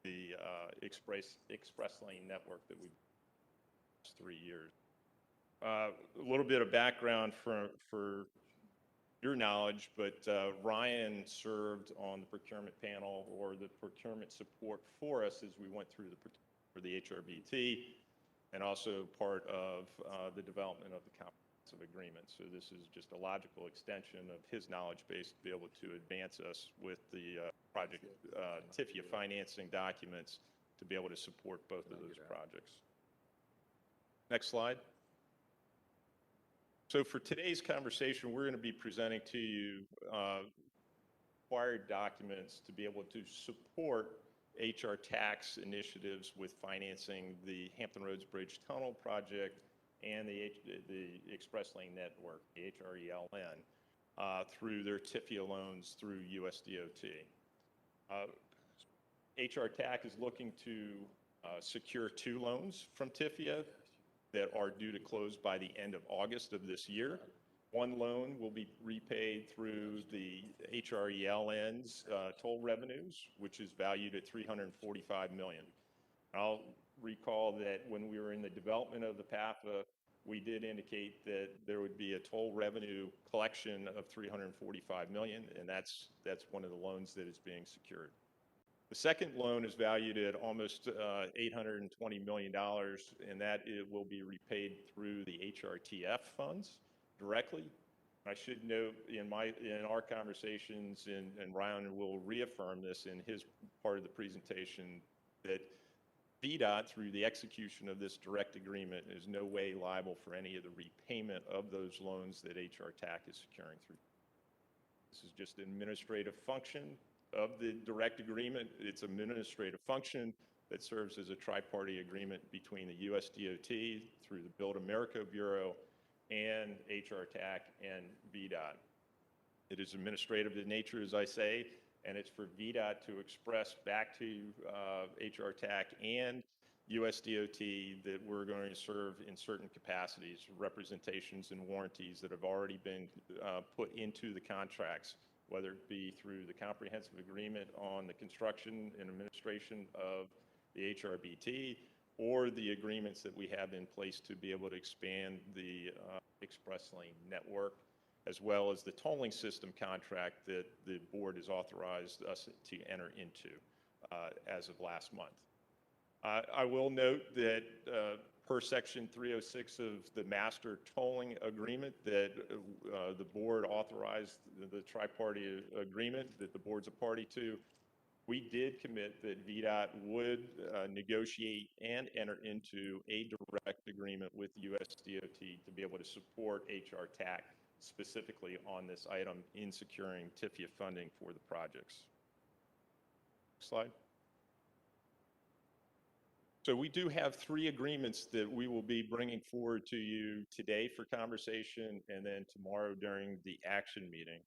the express lane network that we've last 3 years. A little bit of background for your knowledge, but Ryan served on the procurement panel or the procurement support for us as we went through for the Hrbt, and also part of the development of the comprehensive agreement. So this is just a logical extension of his knowledge base to be able to advance us with the project TIFIA financing documents to be able to support both of those projects. Next slide. So for today's conversation, we're going to be presenting to you required documents to be able to support HR tax initiatives with financing the Hampton Roads Bridge Tunnel project and the Express Lane Network, the HRELN, through their TIFIA loans through USDOT. HR TAC is looking to secure 2 loans from TIFIA that are due to close by the end of August of this year. One loan will be repaid through the HRELN's toll revenues, which is valued at $345 million. I'll recall that when we were in the development of the Pafa, we did indicate that there would be a toll revenue collection of $345 million, and that's one of the loans that is being secured. The second loan is valued at almost $820 million, and that it will be repaid through the HRTF funds directly. I should note in our conversations, and Ryan will reaffirm this in his part of the presentation, that Vdot, through the execution of this direct agreement, is no way liable for any of the repayment of those loans that HR TAC is securing through. This is just an administrative function of the direct agreement. It's an administrative function that serves as a tri-party agreement between the USDOT through the Build America Bureau and HR TAC and Vdot. It is administrative in nature, as I say, and it's for Vdot to express back to HR TAC and USDOT that we're going to serve in certain capacities, representations and warranties that have already been put into the contracts, whether it be through the comprehensive agreement on the construction and administration of the Hrbt, or the agreements that we have in place to be able to expand the express lane network, as well as the tolling system contract that the board has authorized us to enter into as of last month. I will note that per section 306 of the master tolling agreement that the board authorized the tri-party agreement that the board's a party to, we did commit that Vdot would negotiate and enter into a direct agreement with USDOT to be able to support HR TAC specifically on this item in securing TIFIA funding for the projects. Slide. So we do have 3 agreements that we will be bringing forward to you today for conversation, and then tomorrow during the action meeting.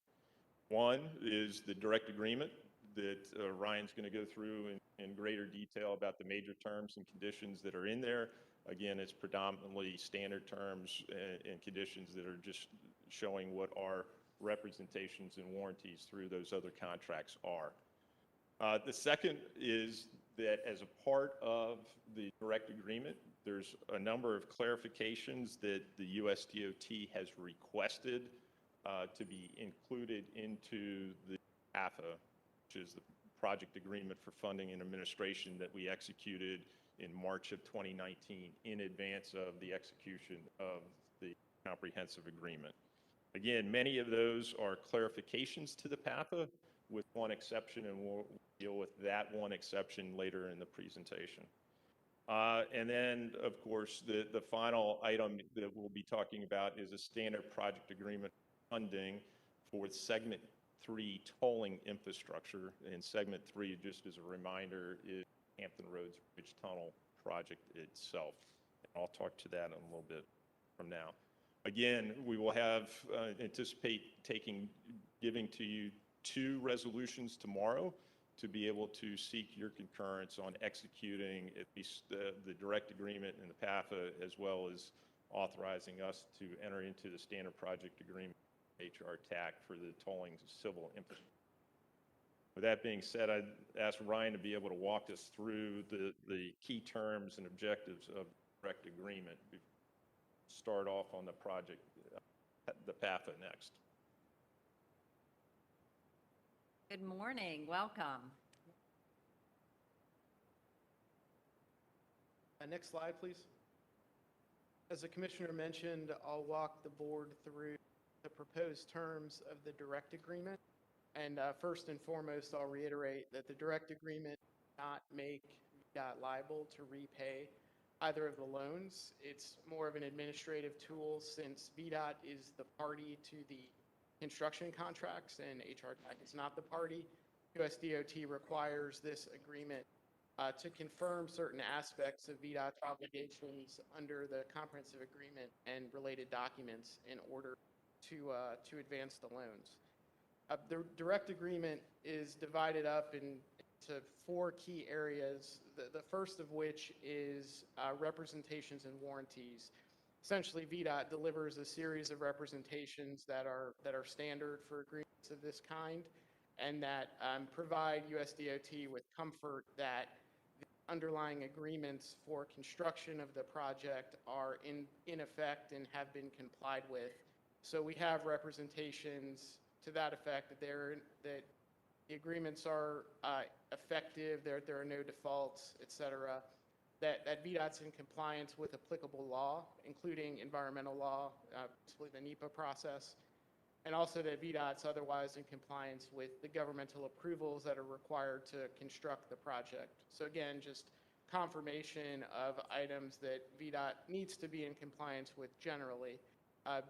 One is the direct agreement that Ryan's going to go through in greater detail about the major terms and conditions that are in there. Again, it's predominantly standard terms and conditions that are just showing what our representations and warranties through those other contracts are. The second is that as a part of the direct agreement, there's a number of clarifications that the USDOT has requested to be included into the Pafa, which is the project agreement for funding and administration that we executed in March of 2019 in advance of the execution of the comprehensive agreement. Again, many of those are clarifications to the Pafa with one exception, and we'll deal with that one exception later in the presentation. And then, of course, the final item that we'll be talking about is a standard project agreement funding for segment 3 tolling infrastructure. And segment 3, just as a reminder, is Hampton Roads Bridge Tunnel project itself. And I'll talk to that in a little bit from now. Again, we will have, anticipate giving to you 2 resolutions tomorrow to be able to seek your concurrence on executing at least the direct agreement and the Pafa, as well as authorizing us to enter into the standard project agreement with HR TAC for the tolling civil infrastructure. With that being said, I'd ask Ryan to be able to walk us through the key terms and objectives of direct agreement. Start off on the project, the Pafa next. Good morning, welcome. Next slide, please. As the commissioner mentioned, I'll walk the board through the proposed terms of the direct agreement. And first and foremost, I'll reiterate that the direct agreement does not make Vdot liable to repay either of the loans. It's more of an administrative tool since Vdot is the party to the construction contracts and HR TAC is not the party. USDOT requires this agreement to confirm certain aspects of Vdot's obligations under the comprehensive agreement and related documents in order to advance the loans. The direct agreement is divided up into 4 key areas, the first of which is representations and warranties. Essentially, Vdot delivers a series of representations that are standard for agreements of this kind and that provide USDOT with comfort that the underlying agreements for construction of the project are in effect and have been complied with. So we have representations to that effect that the agreements are effective, there are no defaults, et cetera, that Vdot's in compliance with applicable law, including environmental law, particularly the NEPA process, and also that Vdot's otherwise in compliance with the governmental approvals that are required to construct the project. So again, just confirmation of items that Vdot needs to be in compliance with generally,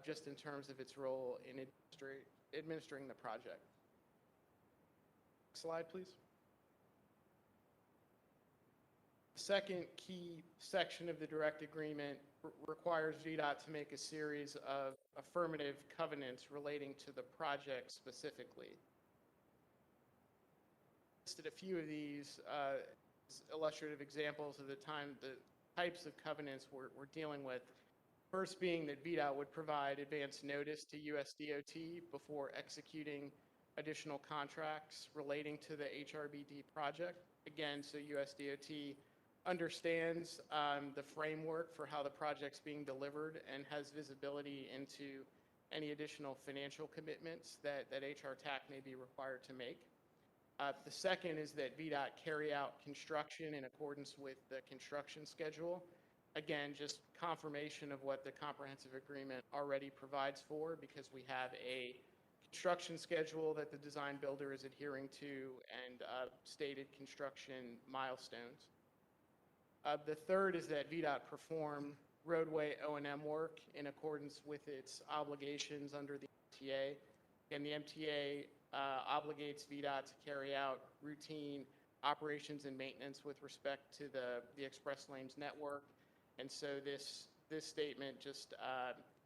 just in terms of its role in administering the project. Next slide, please. The second key section of the direct agreement requires Vdot to make a series of affirmative covenants relating to the project specifically. Listed a few of these as illustrative examples of the types of covenants we're dealing with. First being that Vdot would provide advance notice to USDOT before executing additional contracts relating to the Hrbt project. Again, so USDOT understands the framework for how the project's being delivered and has visibility into any additional financial commitments that HR TAC may be required to make. The second is that Vdot carry out construction in accordance with the construction schedule. Again, just confirmation of what the comprehensive agreement already provides for, because we have a construction schedule that the design builder is adhering to and stated construction milestones. The third is that Vdot perform roadway O&M work in accordance with its obligations under the MTA. And the MTA obligates Vdot to carry out routine operations and maintenance with respect to the express lanes network. And so this statement just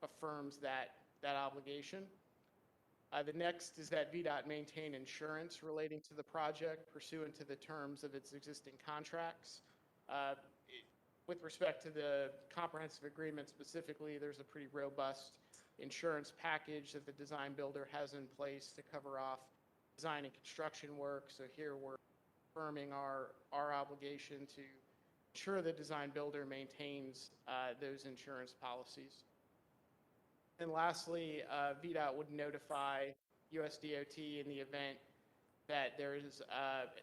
affirms that obligation. The next is that Vdot maintain insurance relating to the project pursuant to the terms of its existing contracts. With respect to the comprehensive agreement specifically, there's a pretty robust insurance package that the design builder has in place to cover off design and construction work. So here we're affirming our obligation to ensure the design builder maintains those insurance policies. And lastly, Vdot would notify USDOT in the event that there is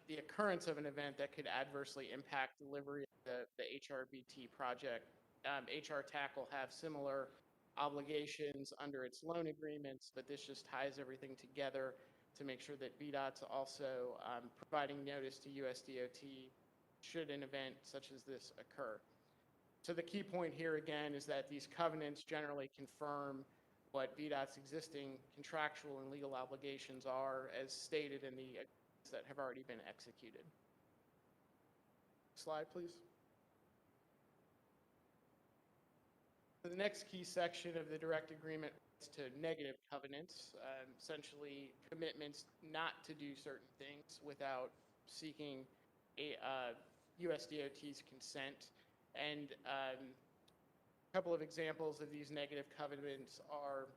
the occurrence of an event that could adversely impact delivery of the Hrbt project. HR TAC will have similar obligations under its loan agreements, but this just ties everything together to make sure that Vdot's also providing notice to USDOT should an event such as this occur. So the key point here again is that these covenants generally confirm what VDOT's existing contractual and legal obligations are as stated in the agreements that have already been executed. Slide, please. The next key section of the direct agreement is to negative covenants, essentially commitments not to do certain things without seeking a USDOT's consent. And a couple of examples of these negative covenants are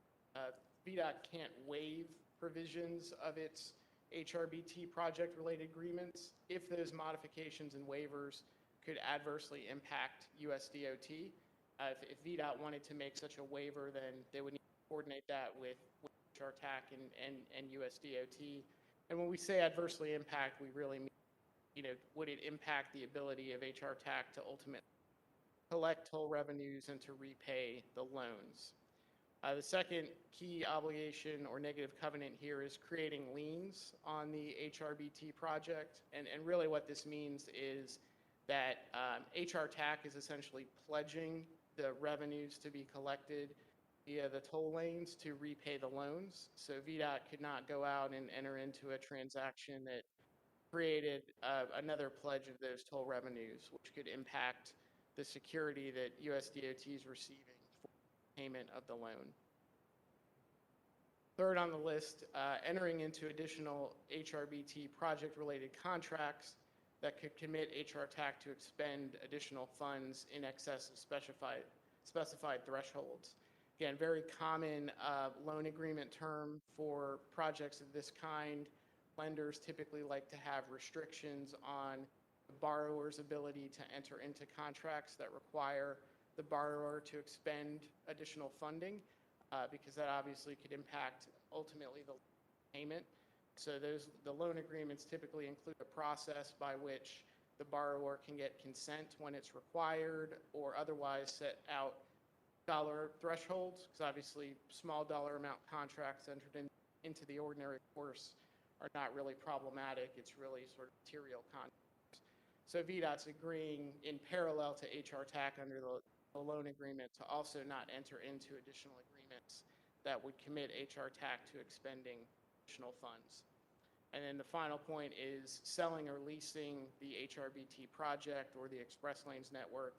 VDOT can't waive provisions of its Hrbt project-related agreements if those modifications and waivers could adversely impact USDOT. If VDOT wanted to make such a waiver, then they would need to coordinate that with HRTAC and USDOT. And when we say adversely impact, we really mean, would it impact the ability of HRTAC to ultimately collect toll revenues and to repay the loans? The second key obligation or negative covenant here is creating liens on the Hrbt project. And really what this means is that HRTAC is essentially pledging the revenues to be collected via the toll lanes to repay the loans. So VDOT could not go out and enter into a transaction that created another pledge of those toll revenues, which could impact the security that USDOT is receiving for payment of the loan. Third on the list, entering into additional Hrbt project-related contracts that could commit HRTAC to expend additional funds in excess of specified thresholds. Again, very common loan agreement term for projects of this kind. Lenders typically like to have restrictions on the borrower's ability to enter into contracts that require the borrower to expend additional funding because that obviously could impact ultimately the payment. So the loan agreements typically include a process by which the borrower can get consent when it's required or otherwise set out dollar thresholds, because obviously small dollar amount contracts entered into the ordinary course are not really problematic. It's really sort of material contracts. So VDOT's agreeing in parallel to HRTAC under the loan agreement to also not enter into additional agreements that would commit HRTAC to expending additional funds. And then the final point is selling or leasing the Hrbt project or the express lanes network.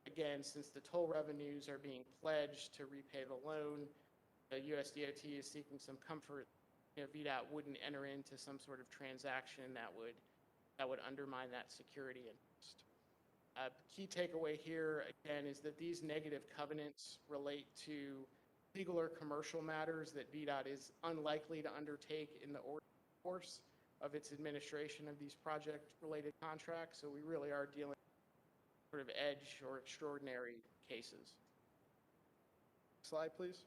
Again, since the toll revenues are being pledged to repay the loan, the USDOT is seeking some comfort. VDOT wouldn't enter into some sort of transaction that would undermine that security interest. Key takeaway here, again, is that these negative covenants relate to legal or commercial matters that VDOT is unlikely to undertake in the course of its administration of these project-related contracts. So we really are dealing with sort of edge or extraordinary cases. Slide, please.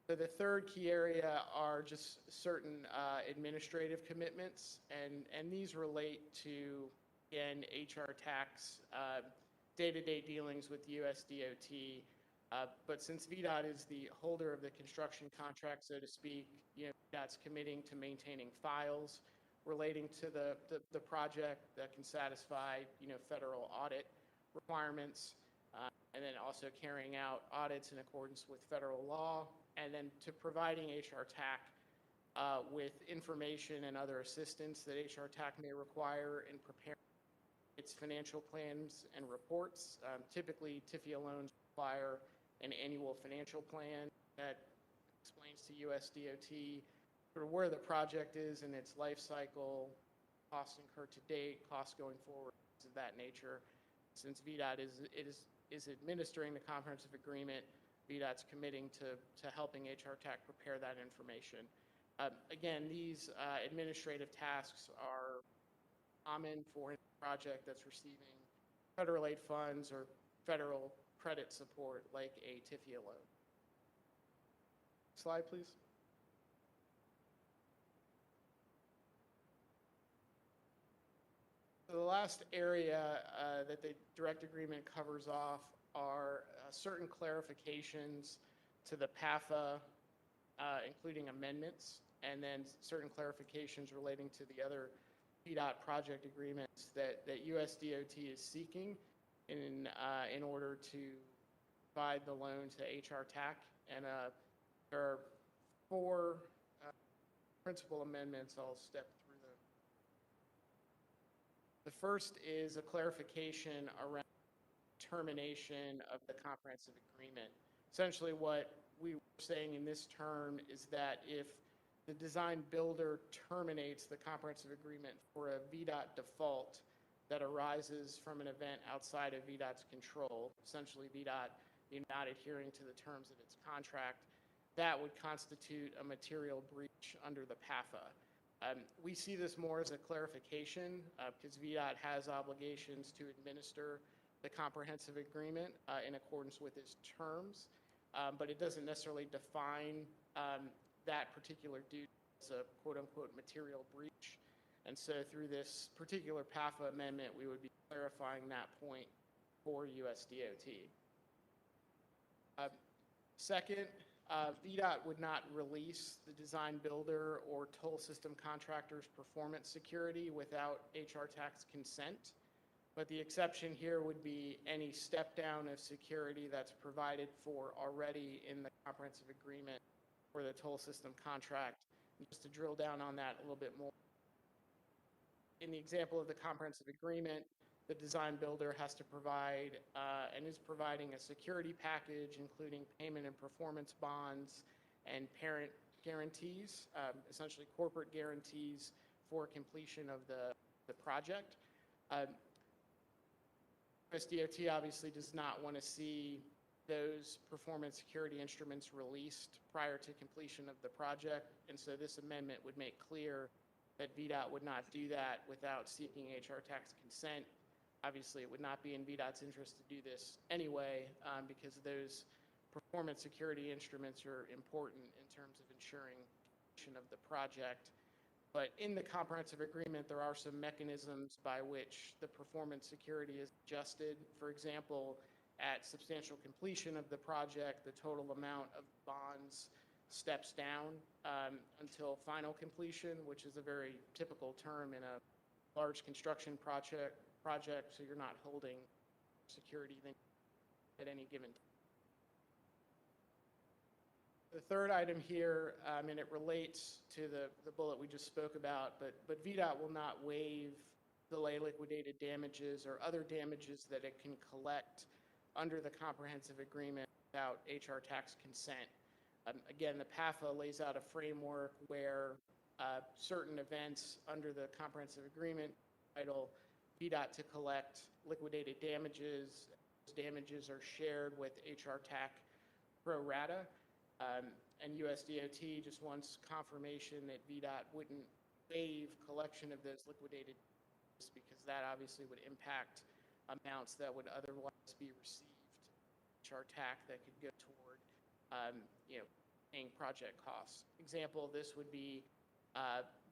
So the third key area are just certain administrative commitments, and these relate to, again, HRTAC's day-to-day dealings with USDOT. But since VDOT is the holder of the construction contract, so to speak, VDOT's committing to maintaining files relating to the project that can satisfy, federal audit requirements, and then also carrying out audits in accordance with federal law, and then to providing HRTAC with information and other assistance that HRTAC may require in preparing its financial plans and reports. Typically, TIFIA loans require an annual financial plan that explains to USDOT sort of where the project is in its life cycle, costs incurred to date, costs going forward, things of that nature. Since VDOT is administering the comprehensive agreement, VDOT's committing to helping HRTAC prepare that information. Again, these administrative tasks are common for a project that's receiving federal aid funds or federal credit support like a TIFIA loan. Slide, please. So the last area that the direct agreement covers off are certain clarifications to the Pafa, including amendments, and then certain clarifications relating to the other Vdot project agreements that USDOT is seeking in order to provide the loan to HR TAC. And there are four principal amendments. I'll step through them. The first is a clarification around termination of the comprehensive agreement. Essentially, what we were saying in this term is that if the design builder terminates the comprehensive agreement for a Vdot default that arises from an event outside of Vdot's control, essentially Vdot not adhering to the terms of its contract, that would constitute a material breach under the Pafa. We see this more as a clarification because Vdot has obligations to administer the comprehensive agreement in accordance with its terms, but it doesn't necessarily define that particular duty as a quote-unquote material breach. And so through this particular PAFA amendment, we would be clarifying that point for USDOT. Second, Vdot would not release the design builder or toll system contractor's performance security without HR TAC's consent. But the exception here would be any step down of security that's provided for already in the comprehensive agreement for the toll system contract. And just to drill down on that a little bit more, in the example of the comprehensive agreement, the design builder has to provide and is providing a security package, including payment and performance bonds and parent guarantees, essentially corporate guarantees for completion of the project. USDOT obviously does not want to see those performance security instruments released prior to completion of the project, and so this amendment would make clear that Vdot would not do that without seeking HR TAC's consent. Obviously, it would not be in Vdot's interest to do this anyway, because those performance security instruments are important in terms of ensuring completion of the project. But in the comprehensive agreement, there are some mechanisms by which the performance security is adjusted. For example, at substantial completion of the project, the total amount of bonds steps down until final completion, which is a very typical term in a large construction project, so you're not holding security at any given time. The third item here, and it relates to the bullet we just spoke about, but Vdot will not waive delay liquidated damages or other damages that it can collect under the comprehensive agreement without HR TAC's consent. Again, the PAFA lays out a framework where certain events under the comprehensive agreement entitle Vdot to collect liquidated damages. Those damages are shared with HR TAC pro rata. And USDOT just wants confirmation that Vdot wouldn't waive collection of those liquidated damages because that obviously would impact amounts that would otherwise be received HR TAC that could go toward paying project costs. Example, this would be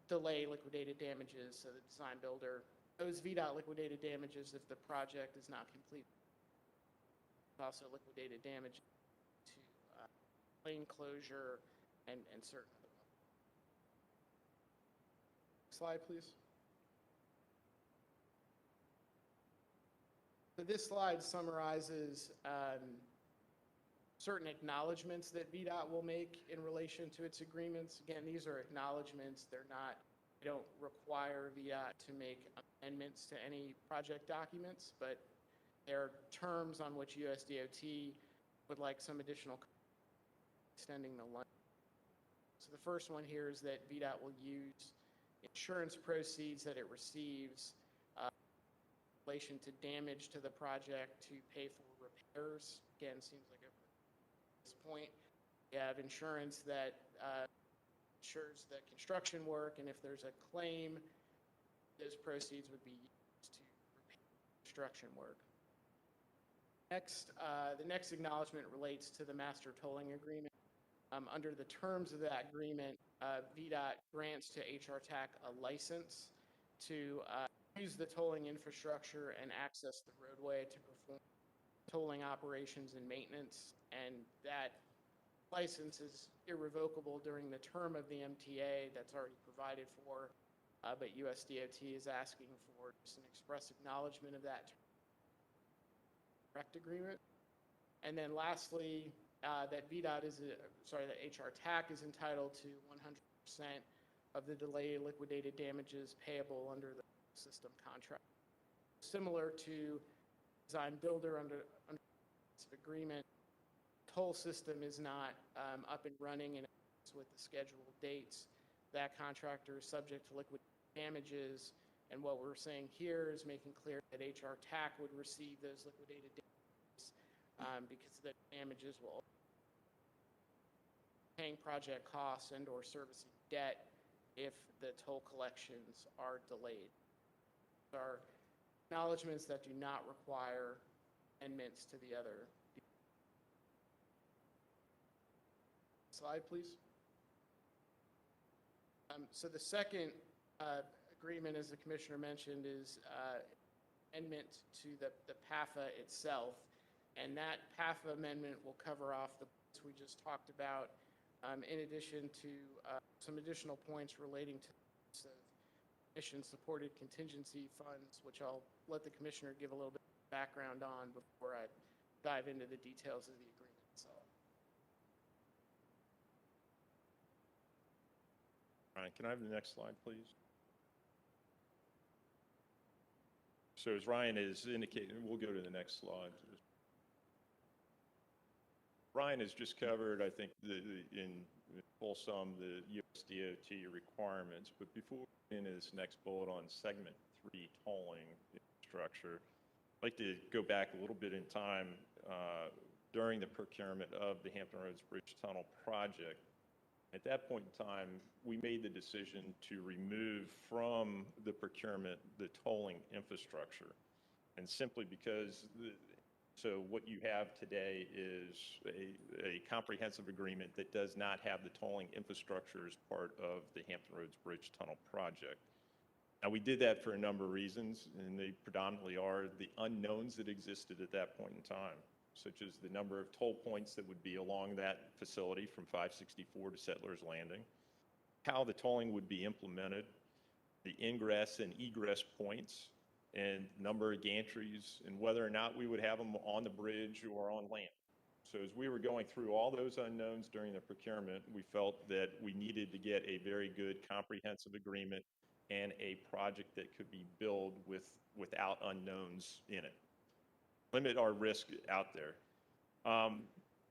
delay liquidated damages, so the design builder owes Vdot liquidated damages if the project is not complete. Also liquidated damage to lane closure and certain other. Slide, please. So this slide summarizes certain acknowledgments that Vdot will make in relation to its agreements. Again, these are acknowledgments. They don't require Vdot to make amendments to any project documents, but there are terms on which USDOT would like some additional extending the line. So the first one here is that Vdot will use insurance proceeds that it receives in relation to damage to the project to pay for repairs. Again, seems like at this point, you have insurance that insures the construction work, and if there's a claim, those proceeds would be used to repair construction work. Next, the next acknowledgement relates to the master tolling agreement. Under the terms of that agreement, Vdot grants to HR TAC a license to use the tolling infrastructure and access the roadway to perform tolling operations and maintenance, and that license is irrevocable during the term of the MTA that's already provided for, but USDOT is asking for just an express acknowledgement of that direct agreement. And then lastly, that Vdot is, that HR TAC is entitled to 100% of the delay liquidated damages payable under the system contract. Similar to design builder under this agreement, toll system is not up and running and with the scheduled dates. That contractor is subject to liquidated damages. And what we're saying here is making clear that HR TAC would receive those liquidated damages because the damages will paying project costs and or servicing debt if the toll collections are delayed. There are acknowledgements that do not require amendments to the other. Slide, please. So the second agreement, as the commissioner mentioned, is amendment to the Pafa itself. And that Pafa amendment will cover off the points we just talked about, in addition to some additional points relating to mission-supported contingency funds, which I'll let the commissioner give a little bit of background on before I dive into the details of the agreement itself. Ryan, can I have the next slide, please? So as Ryan is indicating, we'll go to the next slide. Ryan has just covered, I think, in full sum, the USDOT requirements. But before we get into this next bullet on segment 3 tolling infrastructure, I'd like to go back a little bit in time during the procurement of the Hampton Roads Bridge Tunnel project. At that point in time, we made the decision to remove from the procurement the tolling infrastructure. And simply because so what you have today is a comprehensive agreement that does not have the tolling infrastructure as part of the Hampton Roads Bridge Tunnel project. Now, we did that for a number of reasons, and they predominantly are the unknowns that existed at that point in time, such as the number of toll points that would be along that facility from 564 to Settler's Landing, how the tolling would be implemented, the ingress and egress points, and number of gantries, and whether or not we would have them on the bridge or on land. So as we were going through all those unknowns during the procurement, we felt that we needed to get a very good comprehensive agreement and a project that could be built without unknowns in it. Limit our risk out there.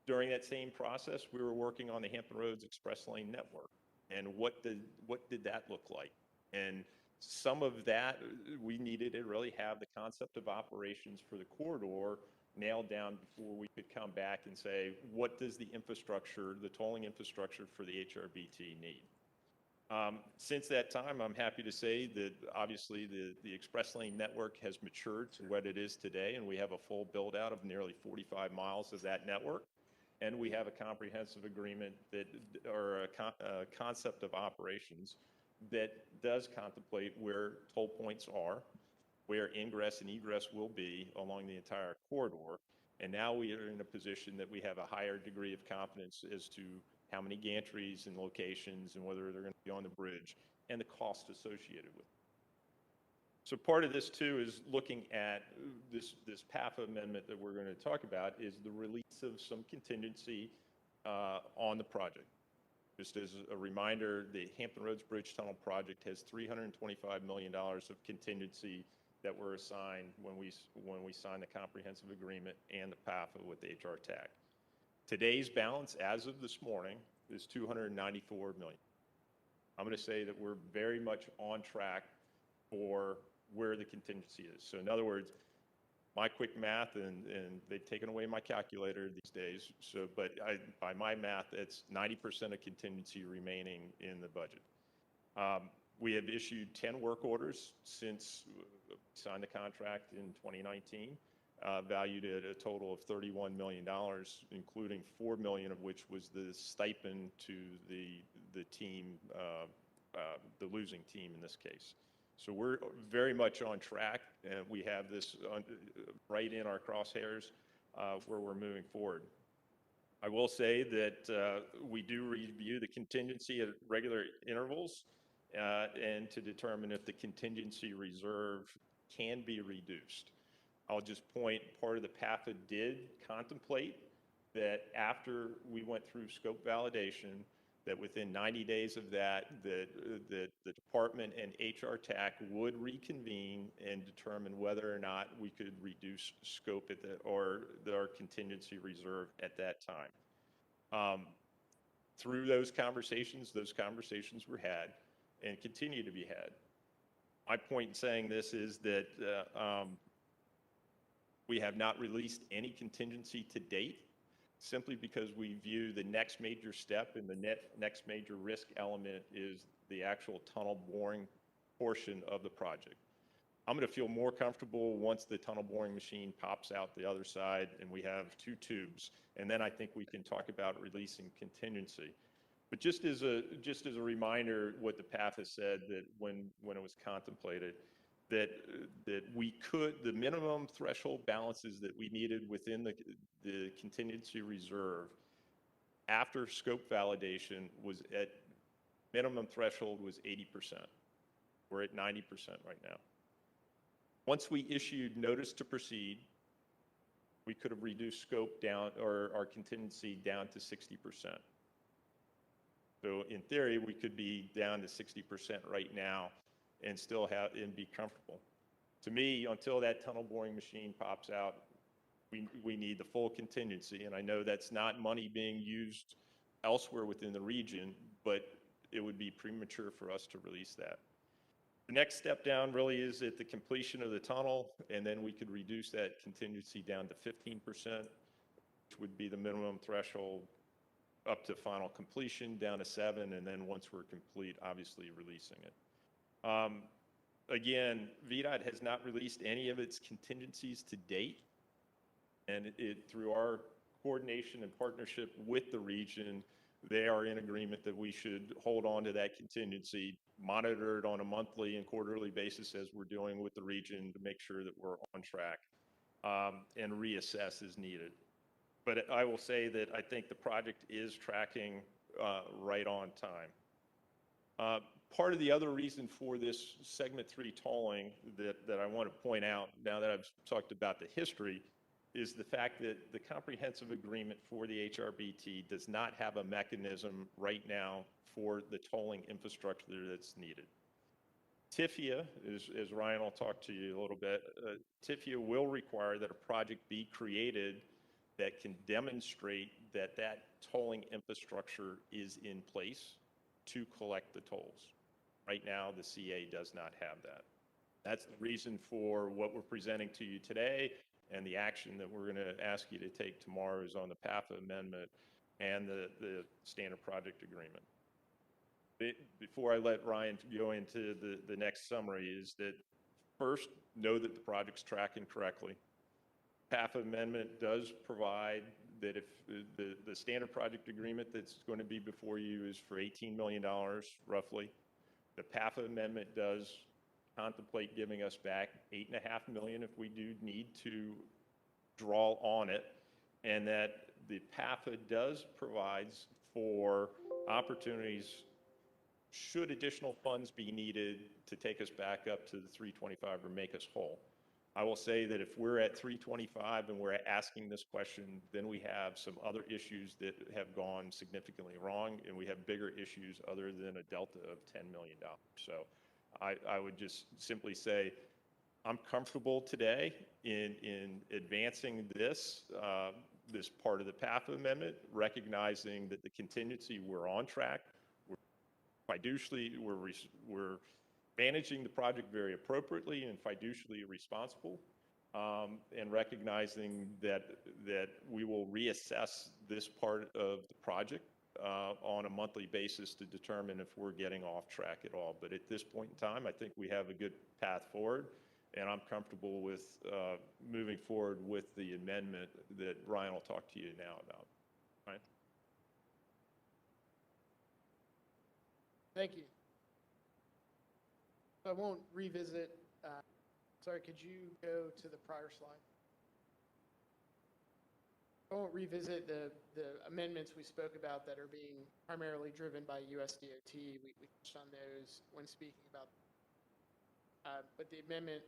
During that same process, we were working on the Hampton Roads Express Lane network. And what did that look like? And some of that, we needed to really have the concept of operations for the corridor nailed down before we could come back and say, what does the infrastructure, the tolling infrastructure for the Hrbt need? Since that time, I'm happy to say that obviously the Express Lane network has matured to what it is today, and we have a full build out of nearly 45 miles of that network. And we have a comprehensive agreement that, or a concept of operations that does contemplate where toll points are, where ingress and egress will be along the entire corridor. And now we are in a position that we have a higher degree of confidence as to how many gantries and locations and whether they're going to be on the bridge and the cost associated with it. So part of this too is looking at this Pafa amendment that we're going to talk about is the release of some contingency on the project. Just as a reminder, the Hampton Roads Bridge Tunnel project has $325 million of contingency that were assigned when we signed the comprehensive agreement and the Pafa with the HR TAC. Today's balance, as of this morning, is $294 million. I'm going to say that we're very much on track for where the contingency is. So in other words, my quick math, and they've taken away my calculator these days, so, but by my math, it's 90% of contingency remaining in the budget. We have issued 10 work orders since we signed the contract in 2019, valued at a total of $31 million, including $4 million of which was the stipend to the team, the losing team in this case. So we're very much on track, and we have this right in our crosshairs where we're moving forward. I will say that we do review the contingency at regular intervals and to determine if the contingency reserve can be reduced. I'll just point, part of the PAFA did contemplate that after we went through scope validation, that within 90 days of that, the department and HR TAC would reconvene and determine whether or not we could reduce scope at or our contingency reserve at that time. Through those conversations were had and continue to be had. My point in saying this is that we have not released any contingency to date, simply because we view the next major step and the next major risk element is the actual tunnel boring portion of the project. I'm going to feel more comfortable once the tunnel boring machine pops out the other side and we have 2 tubes, and then I think we can talk about releasing contingency. But just as a reminder, what the PAFA said that when it was contemplated, that we could, the minimum threshold balances that we needed within the contingency reserve after scope validation was at minimum threshold was 80%. We're at 90% right now. Once we issued notice to proceed, we could have reduced scope down, or our contingency down to 60%. So in theory, we could be down to 60% right now and still and be comfortable. To me, until that tunnel boring machine pops out, we need the full contingency. And I know that's not money being used elsewhere within the region, but it would be premature for us to release that. The next step down really is at the completion of the tunnel, and then we could reduce that contingency down to 15%, which would be the minimum threshold, up to final completion, down to 7%, and then once we're complete, obviously releasing it. Again, Vdot has not released any of its contingencies to date, and through our coordination and partnership with the region, they are in agreement that we should hold on to that contingency, monitor it on a monthly and quarterly basis as we're doing with the region to make sure that we're on track, and reassess as needed. But I will say that I think the project is tracking right on time. Part of the other reason for this segment 3 tolling that I want to point out, now that I've talked about the history, is the fact that the comprehensive agreement for the Hrbt does not have a mechanism right now for the tolling infrastructure that's needed. TIFIA, as Ryan will talk to you a little bit, TIFIA will require that a project be created that can demonstrate that that tolling infrastructure is in place to collect the tolls. Right now, the CA does not have that. That's the reason for what we're presenting to you today, and the action that we're going to ask you to take tomorrow is on the PAFA amendment and the standard project agreement. Before I let Ryan go into the next summary, is that first, know that the project's tracking correctly. PAFA amendment does provide that if the standard project agreement that's going to be before you is for $18 million, roughly. The PAFA amendment does contemplate giving us back $8.5 million if we do need to draw on it, and that the PAFA does provides for opportunities should additional funds be needed to take us back up to the 325 or make us whole. I will say that if we're at 325 and we're asking this question, then we have some other issues that have gone significantly wrong, and we have bigger issues other than a delta of $10 million. So I would just simply say, I'm comfortable today in advancing this part of the PAFA amendment, recognizing that the contingency, we're on track. Fiducially, we're managing the project very appropriately and fiducially responsible, and recognizing that we will reassess this part of the project on a monthly basis to determine if we're getting off track at all. But at this point in time, I think we have a good path forward, and I'm comfortable with moving forward with the amendment that Ryan will talk to you now about. Ryan? Thank you. I won't revisit, sorry, could you go to the prior slide? I won't revisit the amendments we spoke about that are being primarily driven by USDOT. We touched on those when speaking about, but the amendment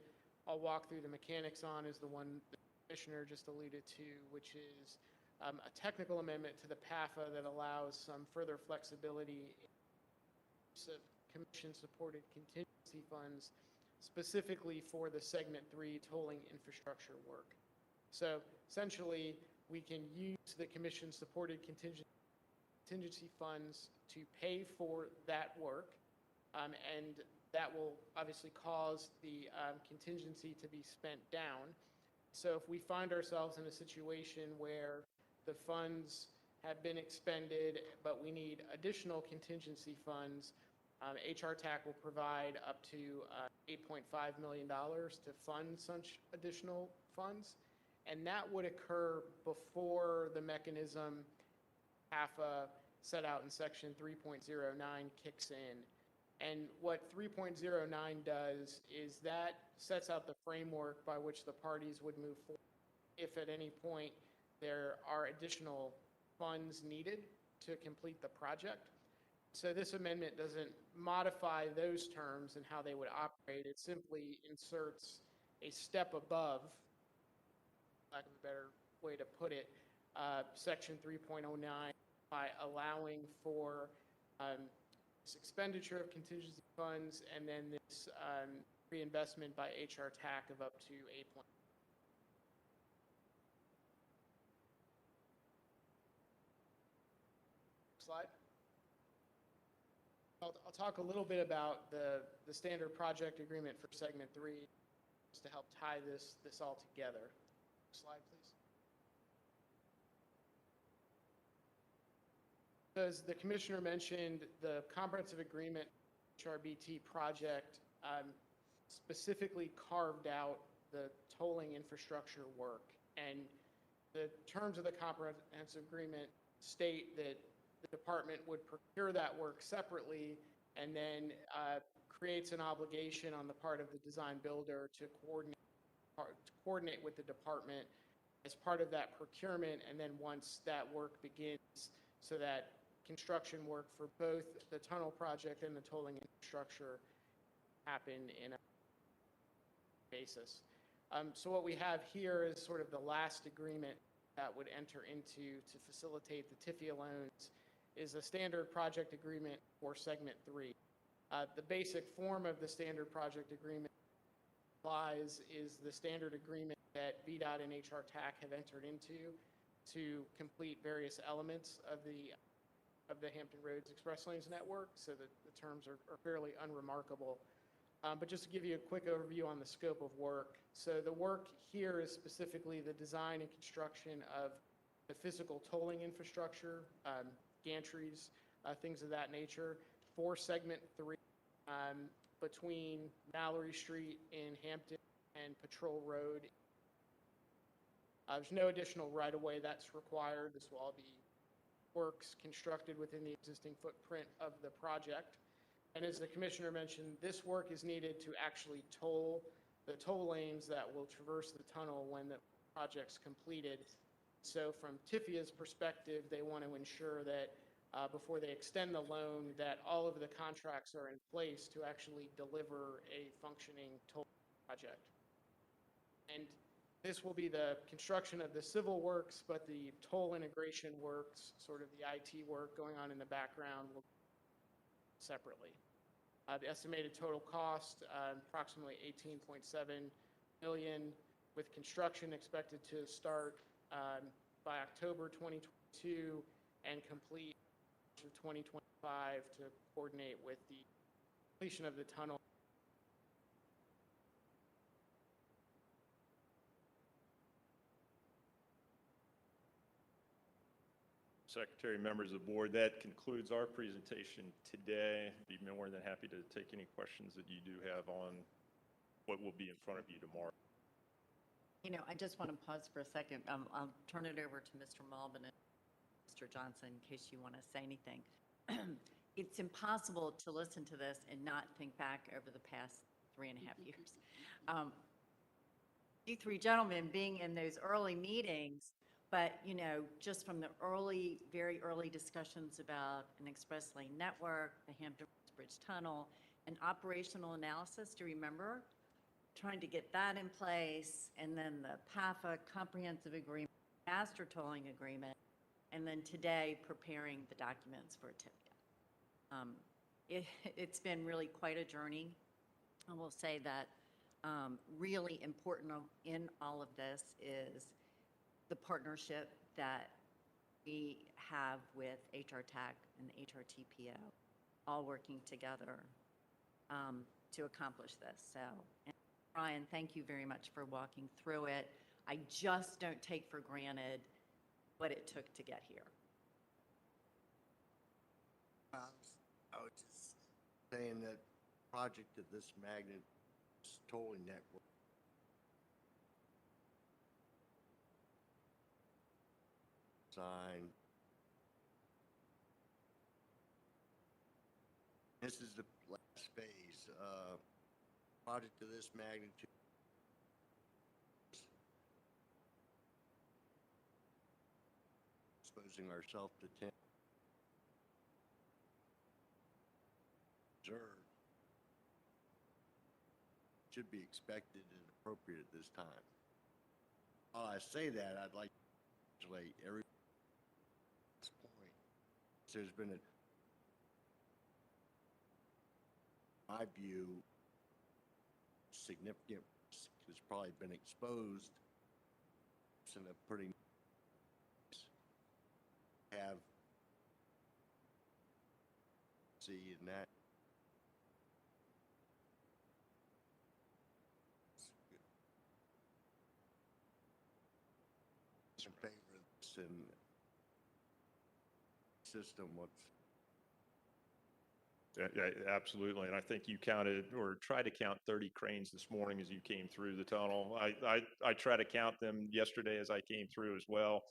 I'll walk through the mechanics on is the one the commissioner just alluded to, which is a technical amendment to the Pafa that allows some further flexibility in use of commission-supported contingency funds, specifically for the Segment 3 tolling infrastructure work. So essentially, we can use the commission-supported contingency funds to pay for that work, and that will obviously cause the contingency to be spent down. So if we find ourselves in a situation where the funds have been expended, but we need additional contingency funds, Hrbt will provide up to $8.5 million to fund such additional funds. And that would occur before the mechanism Pafa set out in section 3.09 kicks in. And what 3.09 does is that sets out the framework by which the parties would move forward if at any point there are additional funds needed to complete the project. So this amendment doesn't modify those terms and how they would operate. It simply inserts a step above, lack of a better way to put it, section 3.09 by allowing for this expenditure of contingency funds and then this reinvestment by Hrbt of up to 8. Slide. I'll talk a little bit about the standard project agreement for segment 3 just to help tie this all together. Slide, please. As the commissioner mentioned, the comprehensive agreement Hrbt project specifically carved out the tolling infrastructure work, and the terms of the comprehensive agreement state that the department would procure that work separately and then creates an obligation on the part of the design builder to coordinate with the department as part of that procurement, and then once that work begins, so that construction work for both the tunnel project and the tolling infrastructure happen in a basis. So what we have here is sort of the last agreement that would enter into to facilitate the TIFIA loans is a standard project agreement for segment 3. The basic form of the standard project agreement is the standard agreement that Vdot and Hrbt have entered into to complete various elements of the Hampton Roads Express Lanes network, so that the terms are fairly unremarkable. But just to give you a quick overview on the scope of work. So the work here is specifically the design and construction of the physical tolling infrastructure, gantries, things of that nature for segment 3 between Mallory Street in Hampton and Patrol Road. There's no additional right-of-way that's required. This will all be works constructed within the existing footprint of the project. And as the commissioner mentioned, this work is needed to actually toll the toll lanes that will traverse the tunnel when the project's completed. So from TIFIA's perspective, they want to ensure that before they extend the loan, that all of the contracts are in place to actually deliver a functioning toll project. And this will be the construction of the civil works, but the toll integration works, sort of the IT work going on in the background, will separately. The estimated total cost, approximately $18.7 million, with construction expected to start by October 2022 and complete to 2025 to coordinate with the completion of the tunnel. Secretary, members of the board, that concludes our presentation today. Be more than happy to take any questions that you do have on what will be in front of you tomorrow. You know, I just want to pause for a second. I'll turn it over to Mr. Malvin and Mr. Johnson in case you want to say anything. It's impossible to listen to this and not think back over the past 3.5 years. You three gentlemen being in those early meetings, but, you know, just from the very early discussions about an express lane network, the Hampton Roads Bridge Tunnel, and operational analysis, do you remember? trying to get that in place, and then the Pafa comprehensive agreement, master tolling agreement, and then today preparing the documents for TIFIA. It's been really quite a journey. I will say that really important in all of this is the partnership that we have with HR TAC and HRTPO, all working together to accomplish this. So, and Brian, thank you very much for walking through it. I just don't take for granted what it took to get here. I was just saying that project of this magnitude is totally network. Sign. This is the last phase. Project of this magnitude. Exposing ourselves to 10. Observed. Should be expected and appropriate at this time. While I say that, I'd like to congratulate every point. There's been my view, significant risk has probably been exposed in a pretty have see in that. In favor of this and system, what's Yeah, absolutely. And I think you counted or tried to count 30 cranes this morning as you came through the tunnel. I try to count them yesterday as I came through as well.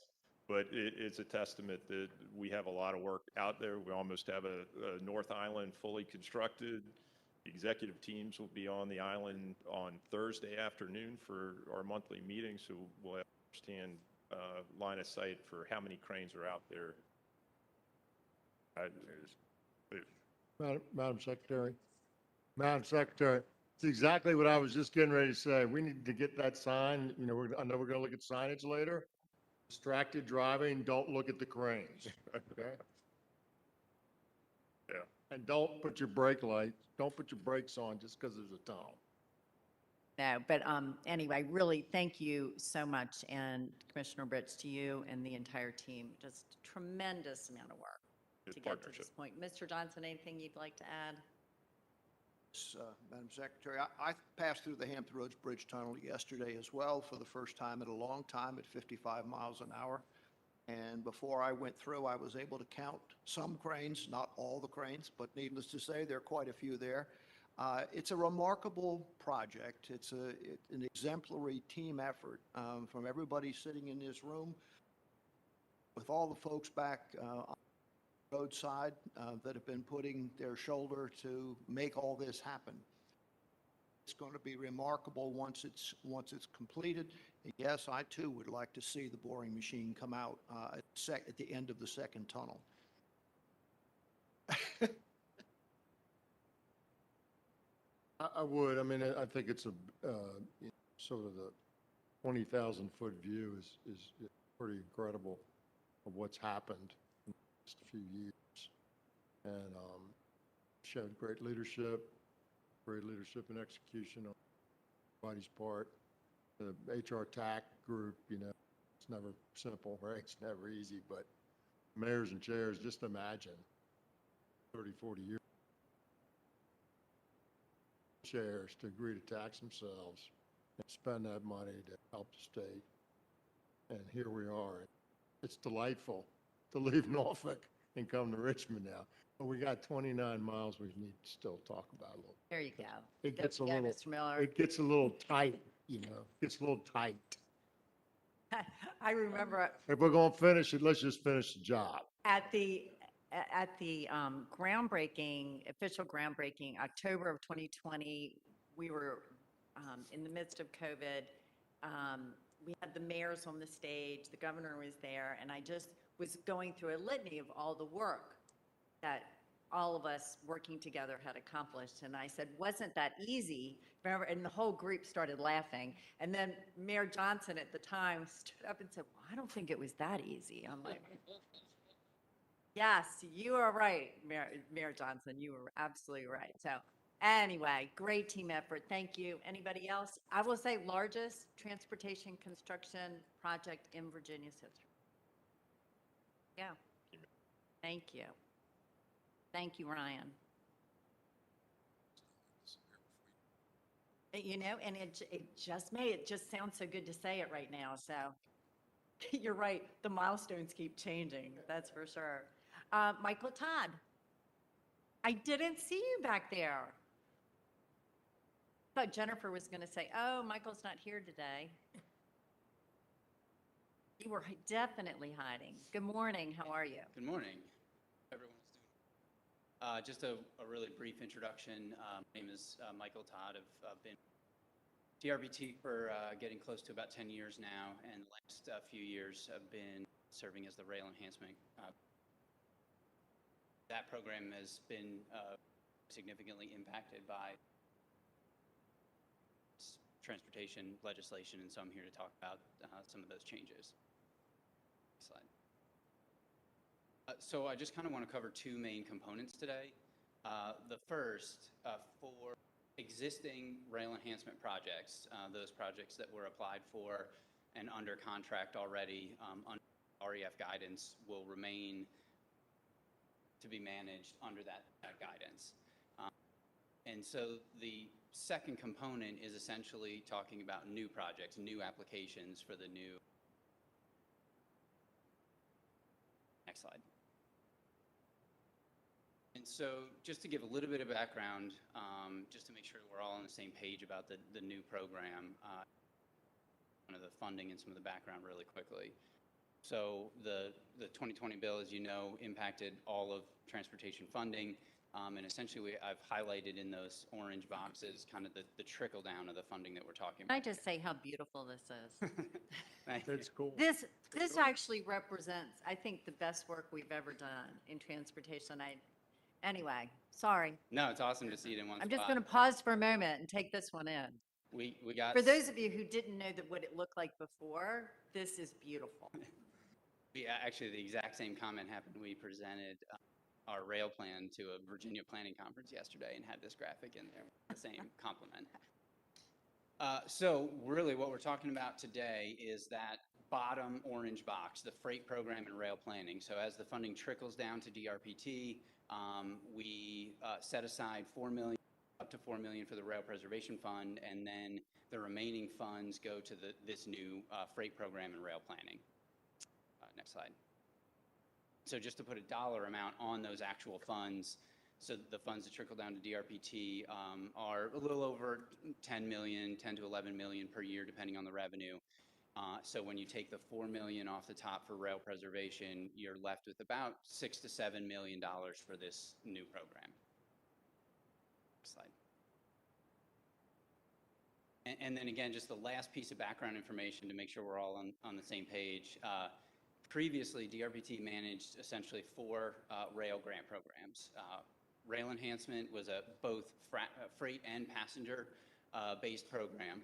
But it's a testament that we have a lot of work out there. We almost have a North Island fully constructed. Executive teams will be on the island on Thursday afternoon for our monthly meeting. So we'll have firsthand line of sight for how many cranes are out there. Madam Secretary, it's exactly what I was just getting ready to say. We need to get that sign, you know, I know we're gonna look at signage later. Distracted driving, don't look at the cranes, okay? Yeah. And don't put your brakes on just because there's a tunnel. No, but anyway, really, thank you so much, and Commissioner Brich, to you and the entire team, just tremendous amount of work Good to get to partnership. this point. Mr. Johnson, anything you'd like to add? Madam Secretary, I passed through the Hampton Roads Bridge Tunnel yesterday as well for the first time in a long time at 55 miles an hour. And before I went through, I was able to count some cranes, not all the cranes, but needless to say, there are quite a few there. It's a remarkable project. It's an exemplary team effort from everybody sitting in this room, with all the folks back on the roadside that have been putting their shoulder to make all this happen. It's going to be remarkable once it's completed. And yes, I too would like to see the boring machine come out at the end of the second tunnel. I would, I mean, I think it's a, sort of the 20,000 foot view is pretty incredible of what's happened in just a few years. And showed great leadership and execution on everybody's part. The HR TAC group, you know, it's never simple, right? It's never easy, but mayors and chairs, just imagine 30, 40 years. Chairs to agree to tax themselves and spend that money to help the state. And here we are. It's delightful to leave Norfolk and come to Richmond now. But we got 29 miles we need to still talk about a little. There you go. It There gets a you go, little, Mr. Miller. it gets a little tight, you know, it gets a little tight. I remember If we're going to finish it, let's just finish the job. at the groundbreaking, official groundbreaking, October of 2020, we were in the midst of COVID. We had the mayors on the stage, the governor was there, and I just was going through a litany of all the work that all of us working together had accomplished. And I said, wasn't that easy? Remember, and the whole group started laughing. And then Mayor Johnson at the time stood up and said, well, I don't think it was that easy. I'm like, yes, you are right, Mayor Johnson. You were absolutely right. So anyway, great team effort. Thank you. Anybody else? I will say largest transportation construction project in Virginia's history. Yeah. Thank you. Thank you, Ryan. You know, and it just sounds so good to say it right now. So you're right. The milestones keep changing. That's for sure. Michael Todd. I didn't see you back there. Thought Jennifer was going to say, oh, Michael's not here today. You were definitely hiding. Good morning. How are you? Good morning. Everyone's doing. Just a really brief introduction. My name is Michael Todd. I've been Drpt for getting close to about 10 years now, and the last few years I've been serving as the rail enhancement. That program has been significantly impacted by transportation legislation, and so I'm here to talk about some of those changes. Next slide. So I just kind of want to cover two main components today. The first, for existing rail enhancement projects, those projects that were applied for and under contract already under REF guidance will remain to be managed under that guidance. And so the second component is essentially talking about new projects, new applications for the new. Next slide. And so just to give a little bit of background, just to make sure we're all on the same page about the new program, kind of the funding and some of the background really quickly. So the 2020 bill, as you know, impacted all of transportation funding. And essentially, I've highlighted in those orange boxes kind of the trickle down of the funding that we're talking Can I about. just say how beautiful this is? Thank you. It's cool. This actually represents, I think, the best work we've ever done in transportation. Anyway, sorry. No, it's awesome to see it in one I'm spot. just going to pause for a moment and take this one in. We got. For those of you who didn't know what it looked like before, this is beautiful. Actually, the exact same comment happened. We presented our rail plan to a Virginia planning conference yesterday and had this graphic in there, the same compliment. So really what we're talking about today is that bottom orange box, the freight program and rail planning. So as the funding trickles down to DRPT, we set aside up to $4 million for the Rail Preservation Fund, and then the remaining funds go to this new freight program and rail planning. Next slide. So just to put a dollar amount on those actual funds, so the funds that trickle down to DRPT are a little over 10 to 11 million per year, depending on the revenue. So when you take the 4 million off the top for rail preservation, you're left with about $6 to $7 million for this new program. Next slide. And then again, just the last piece of background information to make sure we're all on the same page. Previously, DRPT managed essentially 4 rail grant programs. Rail Enhancement was a both freight and passenger based program.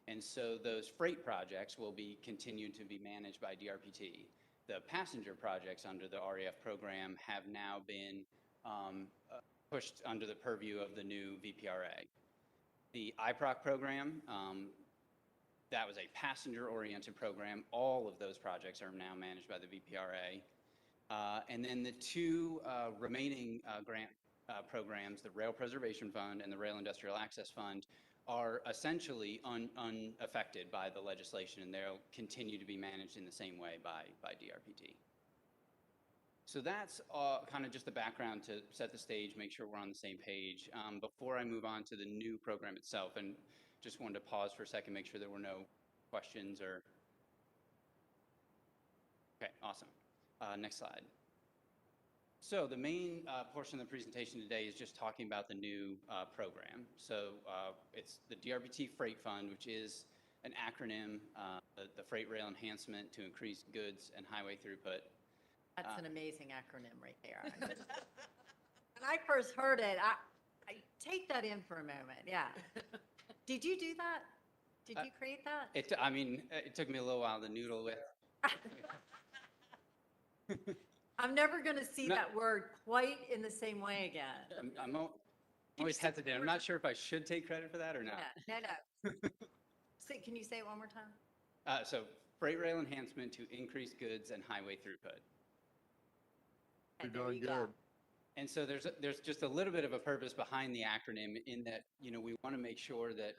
And so those freight projects will be continued to be managed by DRPT. The passenger projects under the REF program have now been pushed under the purview of the new VPRA. The IPROC program, that was a passenger-oriented program. All of those projects are now managed by the VPRA. And then the 2 remaining grant programs, the Rail Preservation Fund and the Rail Industrial Access Fund, are essentially unaffected by the legislation, and they'll continue to be managed in the same way by DRPT. So that's kind of just the background to set the stage, make sure we're on the same page. Before I move on to the new program itself, and just wanted to pause for a second, make sure there were no questions or. Okay, awesome. Next slide. So the main portion of the presentation today is just talking about the new program. So it's the DRPT Freight Fund, which is an acronym, the Freight Rail Enhancement to increase goods and highway throughput. That's an amazing acronym right there. When I first heard it, I take that in for a moment, yeah. Did you do that? Did you create that? I mean, it took me a little while to noodle with. I'm never going to see No. that word quite in the same way again. I'm always hesitant. I'm not sure if I should take credit for that or not. Yeah, no. Can you say it one more time? So freight rail enhancement to increase goods and highway throughput. You're There doing you go. good. And so there's just a little bit of a purpose behind the acronym in that, we want to make sure that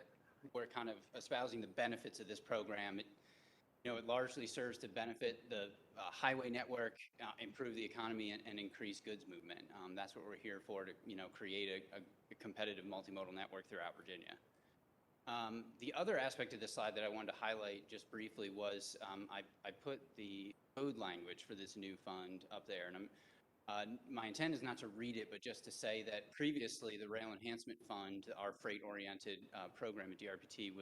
we're kind of espousing the benefits of this program. It largely serves to benefit the highway network, improve the economy, and increase goods movement. That's what we're here for, to create a competitive multimodal network throughout Virginia. The other aspect of this slide that I wanted to highlight just briefly was I put the code language for this new fund up there, and my intent is not to read it, but just to say that previously the Rail Enhancement Fund, our freight-oriented program at DRPT,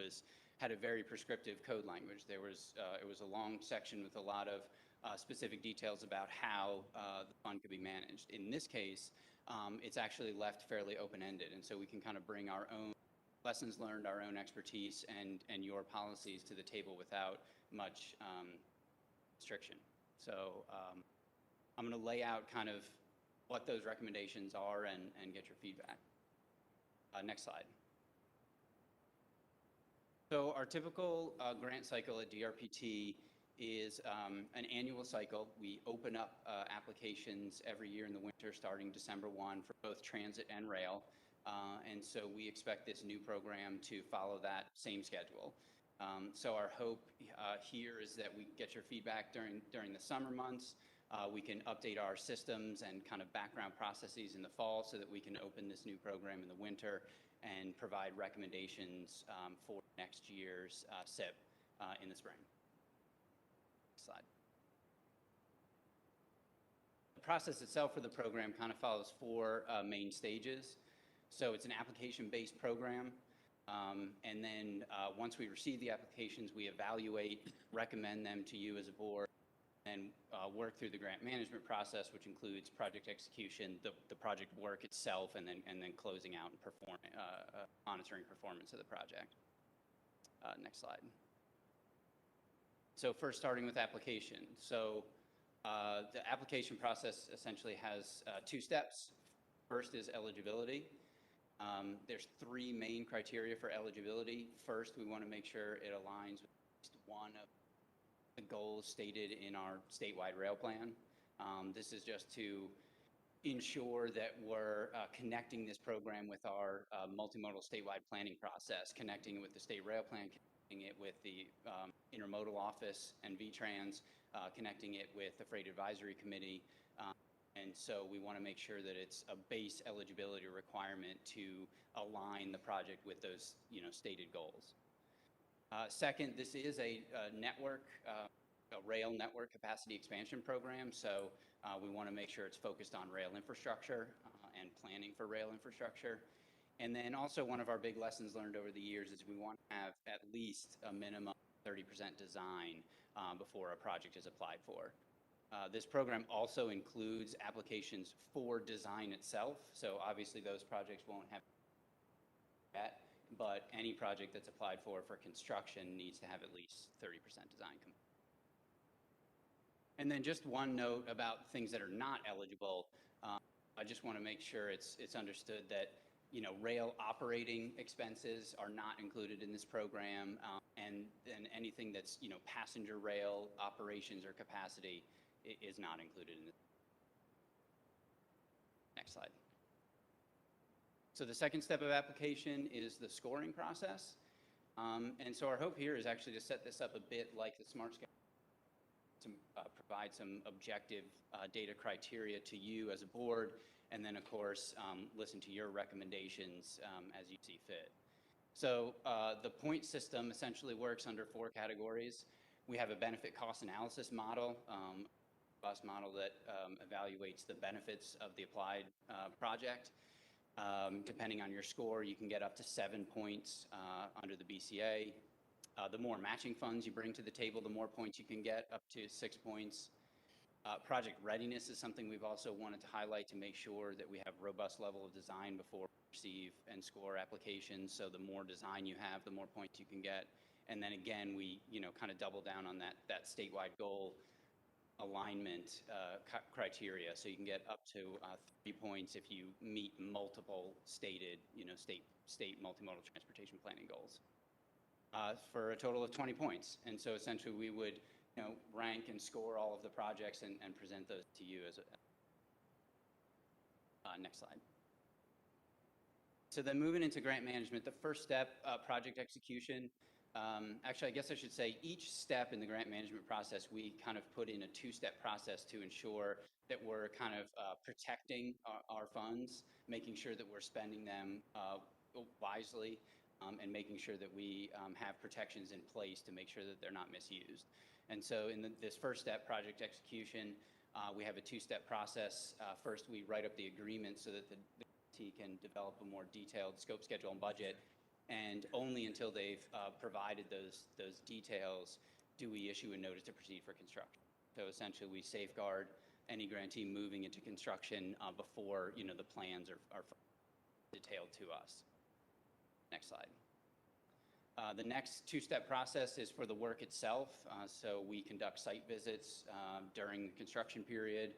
had a very prescriptive code language. It was a long section with a lot of specific details about how the fund could be managed. In this case, it's actually left fairly open-ended, and so we can kind of bring our own lessons learned, our own expertise, and your policies to the table without much restriction. So I'm going to lay out kind of what those recommendations are and get your feedback. Next slide. So our typical grant cycle at DRPT is an annual cycle. We open up applications every year in the winter starting December 1 for both transit and rail. And so we expect this new program to follow that same schedule. So our hope here is that we get your feedback during the summer months. We can update our systems and kind of background processes in the fall so that we can open this new program in the winter and provide recommendations for next year's SIP in the spring. Next slide. The process itself for the program kind of follows four main stages. So it's an application-based program. And then once we receive the applications, we evaluate, recommend them to you as a board, and work through the grant management process, which includes project execution, the project work itself, and then closing out and monitoring performance of the project. Next slide. So first, starting with application. So the application process essentially has two steps. First is eligibility. There's three main criteria for eligibility. First, we want to make sure it aligns with at least one of the goals stated in our statewide rail plan. This is just to ensure that we're connecting this program with our multimodal statewide planning process, connecting it with the state rail plan, connecting it with the intermodal office and VTrans, connecting it with the freight advisory committee. And so we want to make sure that it's a base eligibility requirement to align the project with those stated goals. Second, this is a rail network capacity expansion program, so we want to make sure it's focused on rail infrastructure and planning for rail infrastructure. And then also one of our big lessons learned over the years is we want to have at least a minimum 30% design before a project is applied for. This program also includes applications for design itself, so obviously those projects won't have that. But any project that's applied for construction needs to have at least 30% design. And then just one note about things that are not eligible. I just want to make sure it's understood that rail operating expenses are not included in this program, and anything that's passenger rail operations or capacity is not included in this. Next slide. So the second step of application is the scoring process. And so our hope here is actually to set this up a bit like the SMART Scale, to provide some objective data criteria to you as a board, and then of course listen to your recommendations as you see fit. So the point system essentially works under four categories. We have a benefit cost analysis model, a model that evaluates the benefits of the applied project. Depending on your score, you can get up to 7 points under the BCA. The more matching funds you bring to the table, the more points you can get, up to 6 points. Project readiness is something we've also wanted to highlight to make sure that we have robust level of design before we receive and score applications. So the more design you have, the more points you can get. And then again, we, kind of double down on that statewide goal alignment criteria. So you can get up to 3 points if you meet multiple stated, state multimodal transportation planning goals for a total of 20 points. And so essentially we would, rank and score all of the projects and present those to you as a, next slide. So then moving into grant management, the first step, project execution. Actually, I guess I should say each step in the grant management process, we kind of put in a 2-step process to ensure that we're kind of protecting our funds, making sure that we're spending them wisely, and making sure that we have protections in place to make sure that they're not misused. And so in this first step, project execution, we have a 2-step process. First, we write up the agreement so that the grantee can develop a more detailed scope, schedule, and budget. And only until they've provided those details do we issue a notice to proceed for construction. So essentially, we safeguard any grantee moving into construction before the plans are detailed to us. Next slide. The next 2-step process is for the work itself. So we conduct site visits during the construction period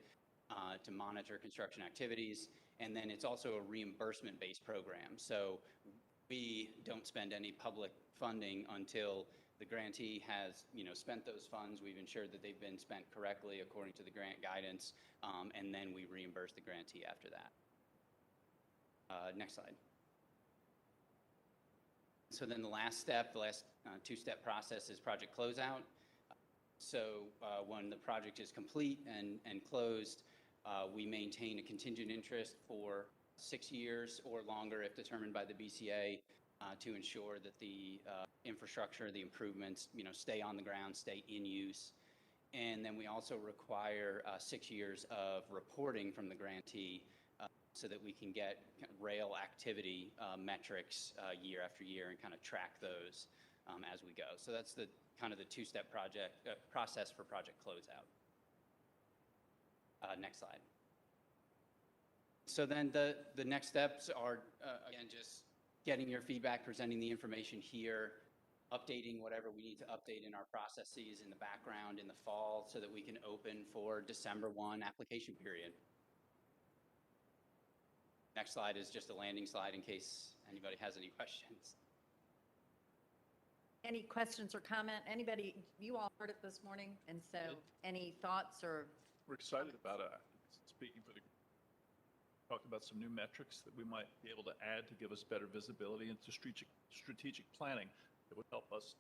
to monitor construction activities. And then it's also a reimbursement-based program. So we don't spend any public funding until the grantee has, spent those funds. We've ensured that they've been spent correctly according to the grant guidance, and then we reimburse the grantee after that. Next slide. So then the last step, the last 2-step process is project closeout. So when the project is complete and closed, we maintain a contingent interest for 6 years or longer if determined by the BCA to ensure that the infrastructure, the improvements, stay on the ground, stay in use. And then we also require 6 years of reporting from the grantee so that we can get rail activity metrics year after year and kind of track those as we go. So that's the kind of the 2-step project process for project closeout. Next slide. So then the next steps are, again, just getting your feedback, presenting the information here, updating whatever we need to update in our processes in the background in the fall so that we can open for December 1 application period. Next slide is just a landing slide in case anybody has any questions. Any questions or comment? Anybody, you all heard it this morning, and so any thoughts or? We're excited about it. Speaking for the, talked about some new metrics that we might be able to add to give us better visibility into strategic planning that would help us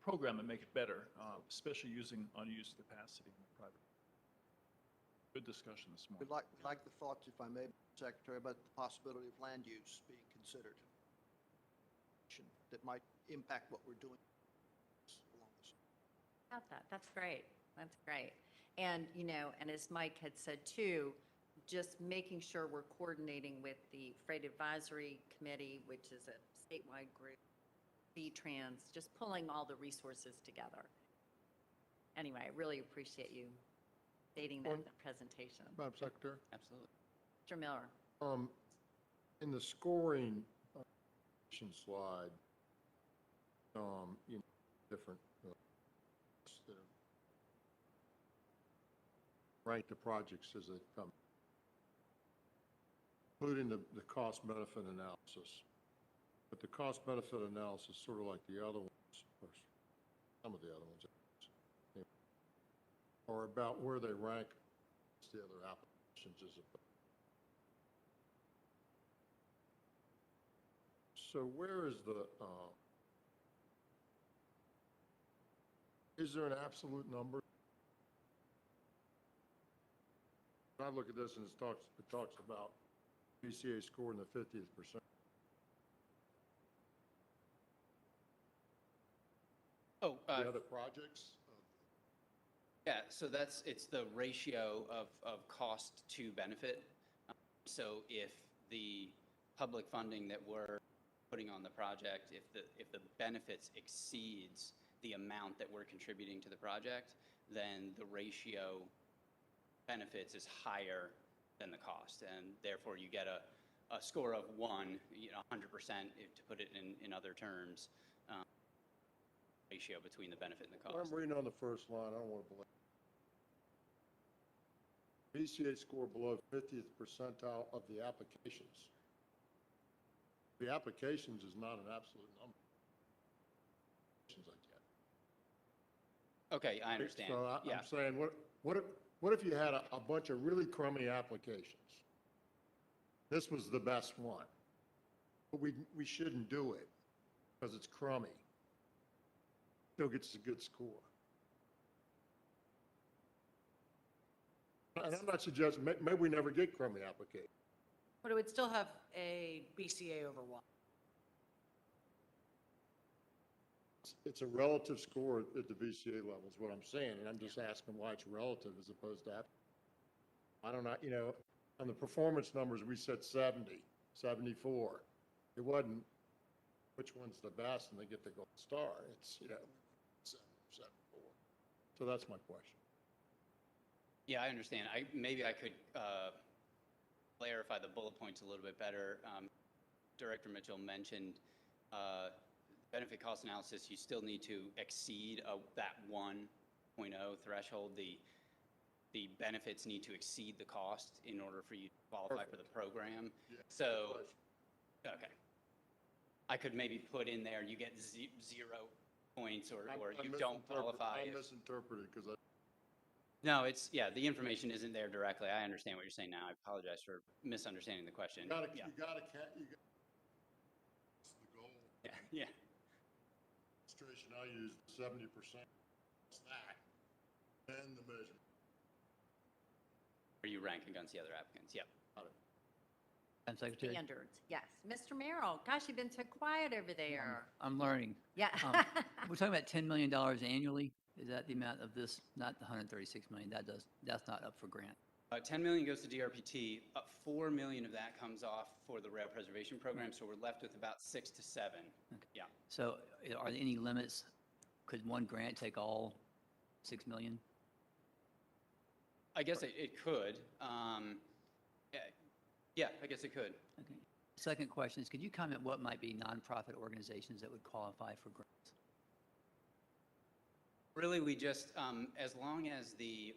program and make it better, especially using unused capacity in the private. Good discussion this morning. We'd like the thoughts, if I may, Secretary, about the possibility of land use being considered that might impact what we're doing along this. About that. That's great. That's great. And, and as Mike had said too, just making sure we're coordinating with the Freight Advisory Committee, which is a statewide group, V-Trans, just pulling all the resources together. Anyway, I really appreciate you stating that in the presentation. Madam Secretary? Absolutely. Mr. Miller. In the scoring slide, different rank the projects as they come, including the cost-benefit analysis. But the cost-benefit analysis, sort of like the other ones, or some of the other ones, are about where they rank the other applications as a. So where is the, is there an absolute number? When I look at this and it talks about BCA scoring the 50th percent. Oh, The other projects? yeah, so it's the ratio of cost to benefit. So if the public funding that we're putting on the project, if the benefits exceeds the amount that we're contributing to the project, then the ratio benefits is higher than the cost. And therefore, you get a score of 1, 100%, to put it in other terms, ratio between the benefit and the What cost. I'm reading on the first line, I don't want to believe. BCA score below 50th percentile of the applications. The applications is not an absolute number. Okay, I understand. So Yeah. I'm saying, what if you had a bunch of really crummy applications? This was the best one. But we shouldn't do it because it's crummy. Still gets a good score. And I'm not suggesting, maybe we never get crummy applications. But it would still have a BCA over 1. It's a relative score at the VCA level is what I'm saying, and I'm just asking why it's relative as opposed to, I don't know, on the performance numbers, we said 70, 74. It wasn't which one's the best and they get the gold star. It's, 74. So that's my question. Yeah, I understand. Maybe I could clarify the bullet points a little bit better. Director Mitchell mentioned benefit cost analysis. You still need to exceed that 1.0 threshold. The benefits need to exceed the cost in order for you to qualify for the program. Yeah. So, okay. I could maybe put in there, you get 0 points or you don't qualify. I misinterpreted because No, the information isn't there directly. I understand what you're saying now. I apologize for misunderstanding the question. you got Yeah. it's the goal. Yeah. Illustration I used, 70%. It's that. And the measure. Where you rank against the other applicants. Yep. Madam Secretary, Standards, yes. Mr. Merrill, gosh, you've been so quiet over there. I'm learning. Yeah. We're talking about $10 million annually. Is that the amount of this? Not the $136 million. That's not up for grant. 10 million goes to DRPT. 4 million of that comes off for the rail preservation program. So we're left with about 6 to 7. Okay. Yeah. So are there any limits? Could one grant take all $6 million? I guess it could. Yeah, I guess it could. Okay. Second question is, could you comment what might be nonprofit organizations that would qualify for grants? Really, we just, as long as the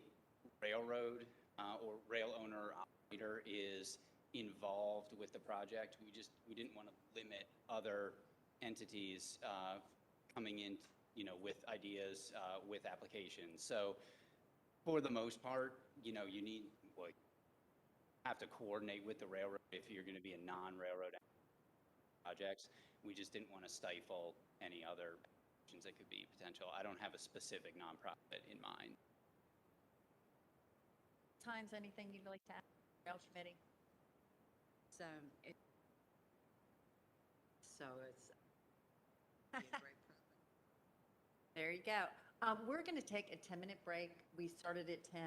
railroad or rail owner operator is involved with the project, we didn't want to limit other entities coming in, with ideas, with applications. So for the most part, you need, have to coordinate with the railroad if you're going to be a non-railroad projects. We just didn't want to stifle any other options that could be potential. I don't have a specific nonprofit in mind. Times, anything you'd like to add, Rail Committee? So it's There you go. We're going to take a 10-minute break. We started at 10,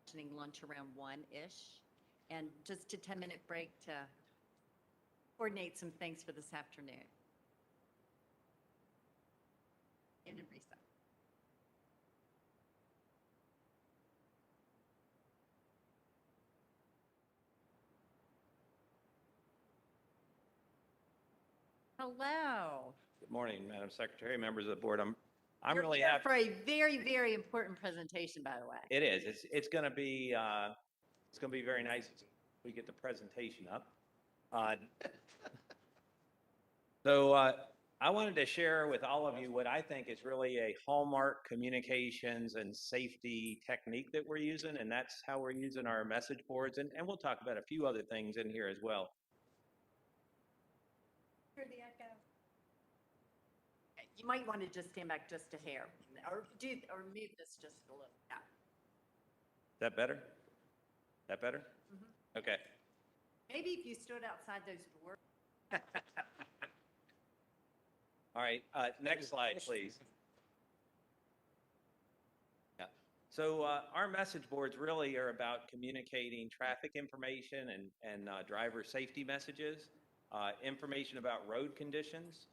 mentioning lunch around 1-ish. And just a 10-minute break to coordinate some things for this afternoon. And a recess. Hello. Good morning, Madam Secretary, members of the board. I'm You're really here happy. for a very, very important presentation, by the way. It is. It's going to be very nice if we get the presentation up. So I wanted to share with all of you what I think is really a hallmark communications and safety technique that we're using, and that's how we're using our message boards. And we'll talk about a few other things in here as well. Hear the echo? You might want to just stand back just a hair, or move this just a little. Yeah. Is that better? That better? Mm-hmm. Okay. Maybe if you stood outside those doors. All right, next slide, please. Yeah. So our message boards really are about communicating traffic information and driver safety messages, information about road conditions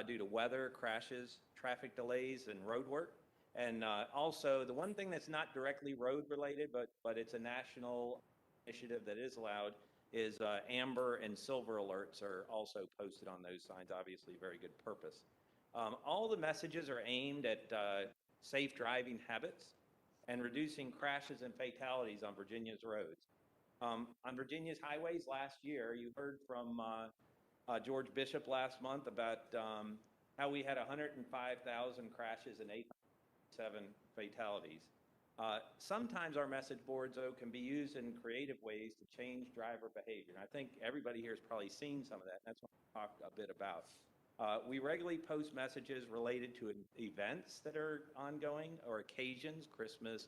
due to weather, crashes, traffic delays, and road work, And also, the one thing that's not directly road related, but it's a national initiative that is allowed, is amber and silver alerts are also posted on those signs, obviously very good purpose. All the messages are aimed at safe driving habits and reducing crashes and fatalities on Virginia's roads. On Virginia's highways last year, you heard from George Bishop last month about how we had 105,000 crashes and 807 fatalities. Sometimes our message boards, though, can be used in creative ways to change driver behavior. And I think everybody here has probably seen some of that. And that's what I'll talk a bit about. We regularly post messages related to events that are ongoing or occasions, Christmas,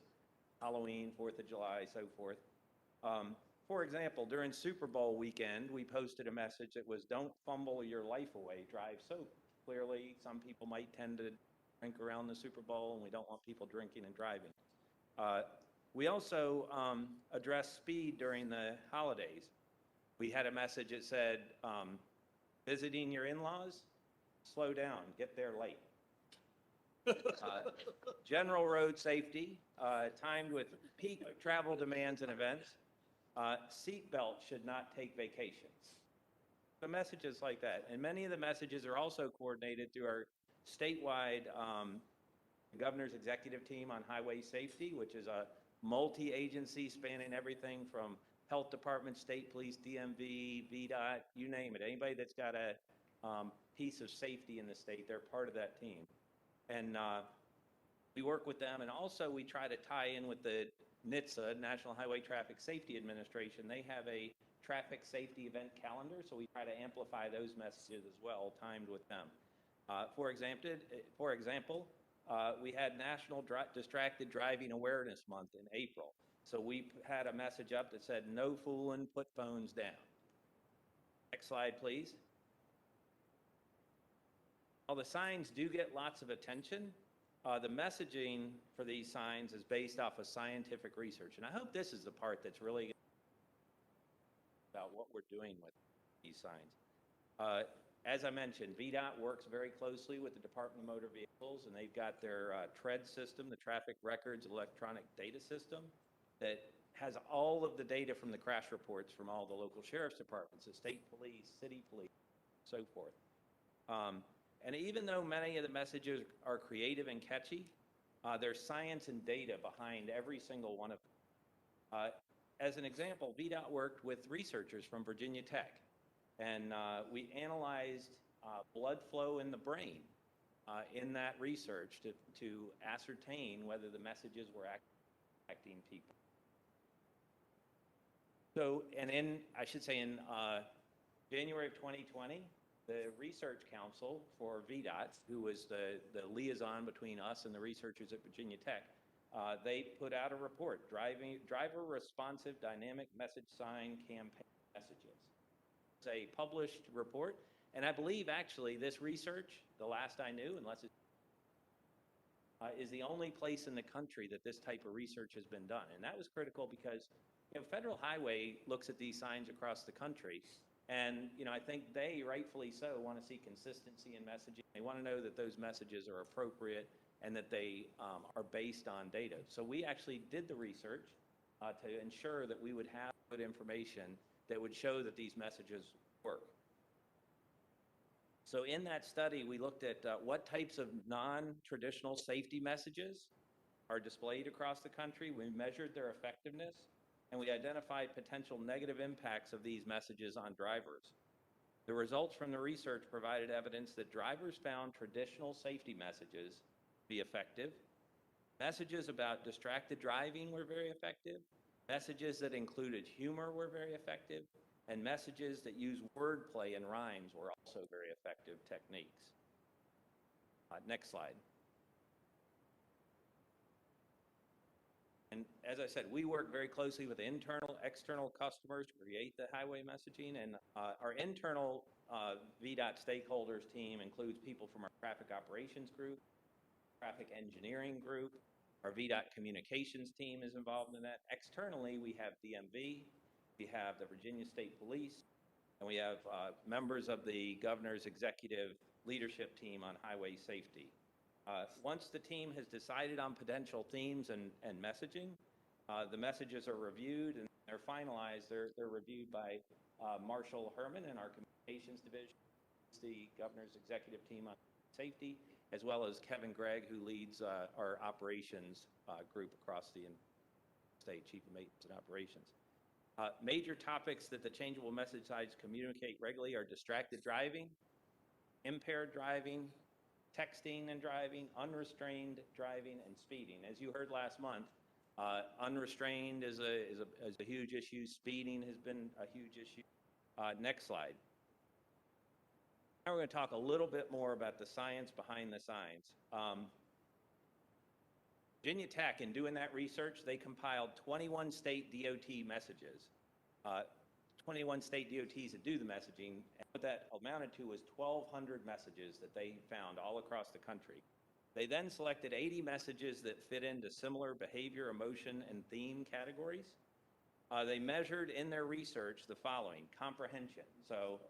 Halloween, 4th of July, so forth. For example, during Super Bowl weekend, we posted a message that was, "Don't fumble your life away, drive sober." Clearly, some people might tend to drink around the Super Bowl, and we don't want people drinking and driving. We also addressed speed during the holidays. We had a message that said, visiting your in-laws, slow down, get there late. General road safety, timed with peak travel demands and events. Seat belts should not take vacations. The messages like that. And many of the messages are also coordinated through our statewide governor's executive team on highway safety, which is a multi-agency spanning everything from health department, state police, DMV, Vdot, you name it. Anybody that's got a piece of safety in the state, they're part of that team. And we work with them, and also we try to tie in with the NHTSA, National Highway Traffic Safety Administration. They have a traffic safety event calendar, so we try to amplify those messages as well, timed with them. For example, we had National Distracted Driving Awareness Month in April. So we had a message up that said, "No fooling, put phones down." Next slide, please. While the signs do get lots of attention, the messaging for these signs is based off of scientific research. And I hope this is the part that's really about what we're doing with these signs. As I mentioned, Vdot works very closely with the Department of Motor Vehicles, and they've got their TRED system, the Traffic Records Electronic Data System, that has all of the data from the crash reports from all the local sheriff's departments, the state police, city police, so forth. And even though many of the messages are creative and catchy, there's science and data behind every single one of them. As an example, Vdot worked with researchers from Virginia Tech, and we analyzed blood flow in the brain in that research to ascertain whether the messages were affecting people. So, and in January of 2020, the Research Council for Vdot, who was the liaison between us and the researchers at Virginia Tech, they put out a report, Driver Responsive Dynamic Message Sign Campaign Messages. It's a published report, and I believe actually this research, the last I knew, unless it's is the only place in the country that this type of research has been done. And that was critical because, you know, Federal Highway looks at these signs across the country, and, you know, I think they, rightfully so, want to see consistency in messaging. They want to know that those messages are appropriate and that they are based on data. So we actually did the research to ensure that we would have good information that would show that these messages work. So in that study, we looked at what types of non-traditional safety messages are displayed across the country. We measured their effectiveness, and we identified potential negative impacts of these messages on drivers. The results from the research provided evidence that drivers found traditional safety messages to be effective. Messages about distracted driving were very effective. Messages that included humor were very effective. And messages that use wordplay and rhymes were also very effective techniques. Next slide. And as I said, we work very closely with internal, external customers to create the highway messaging. And our internal Vdot stakeholders team includes people from our traffic operations group, traffic engineering group. Our Vdot communications team is involved in that. Externally, we have DMV. We have the Virginia State Police, and we have members of the governor's executive leadership team on highway safety. Once the team has decided on potential themes and messaging, the messages are reviewed and they're finalized. They're reviewed by Marshall Herman in our communications division, the governor's executive team on safety, as well as Kevin Gregg, who leads our operations group across the state, chief of maintenance and operations. Major topics that the changeable message sites communicate regularly are distracted driving, impaired driving, texting and driving, unrestrained driving, and speeding. As you heard last month, unrestrained is a huge issue. Speeding has been a huge issue. Next slide. Now we're going to talk a little bit more about the science behind the signs. Virginia Tech, in doing that research, they compiled 21 state DOT messages. 21 state DOTs that do the messaging, and what that amounted to was 1,200 messages that they found all across the country. They then selected 80 messages that fit into similar behavior, emotion, and theme categories. They measured in their research the following: comprehension. So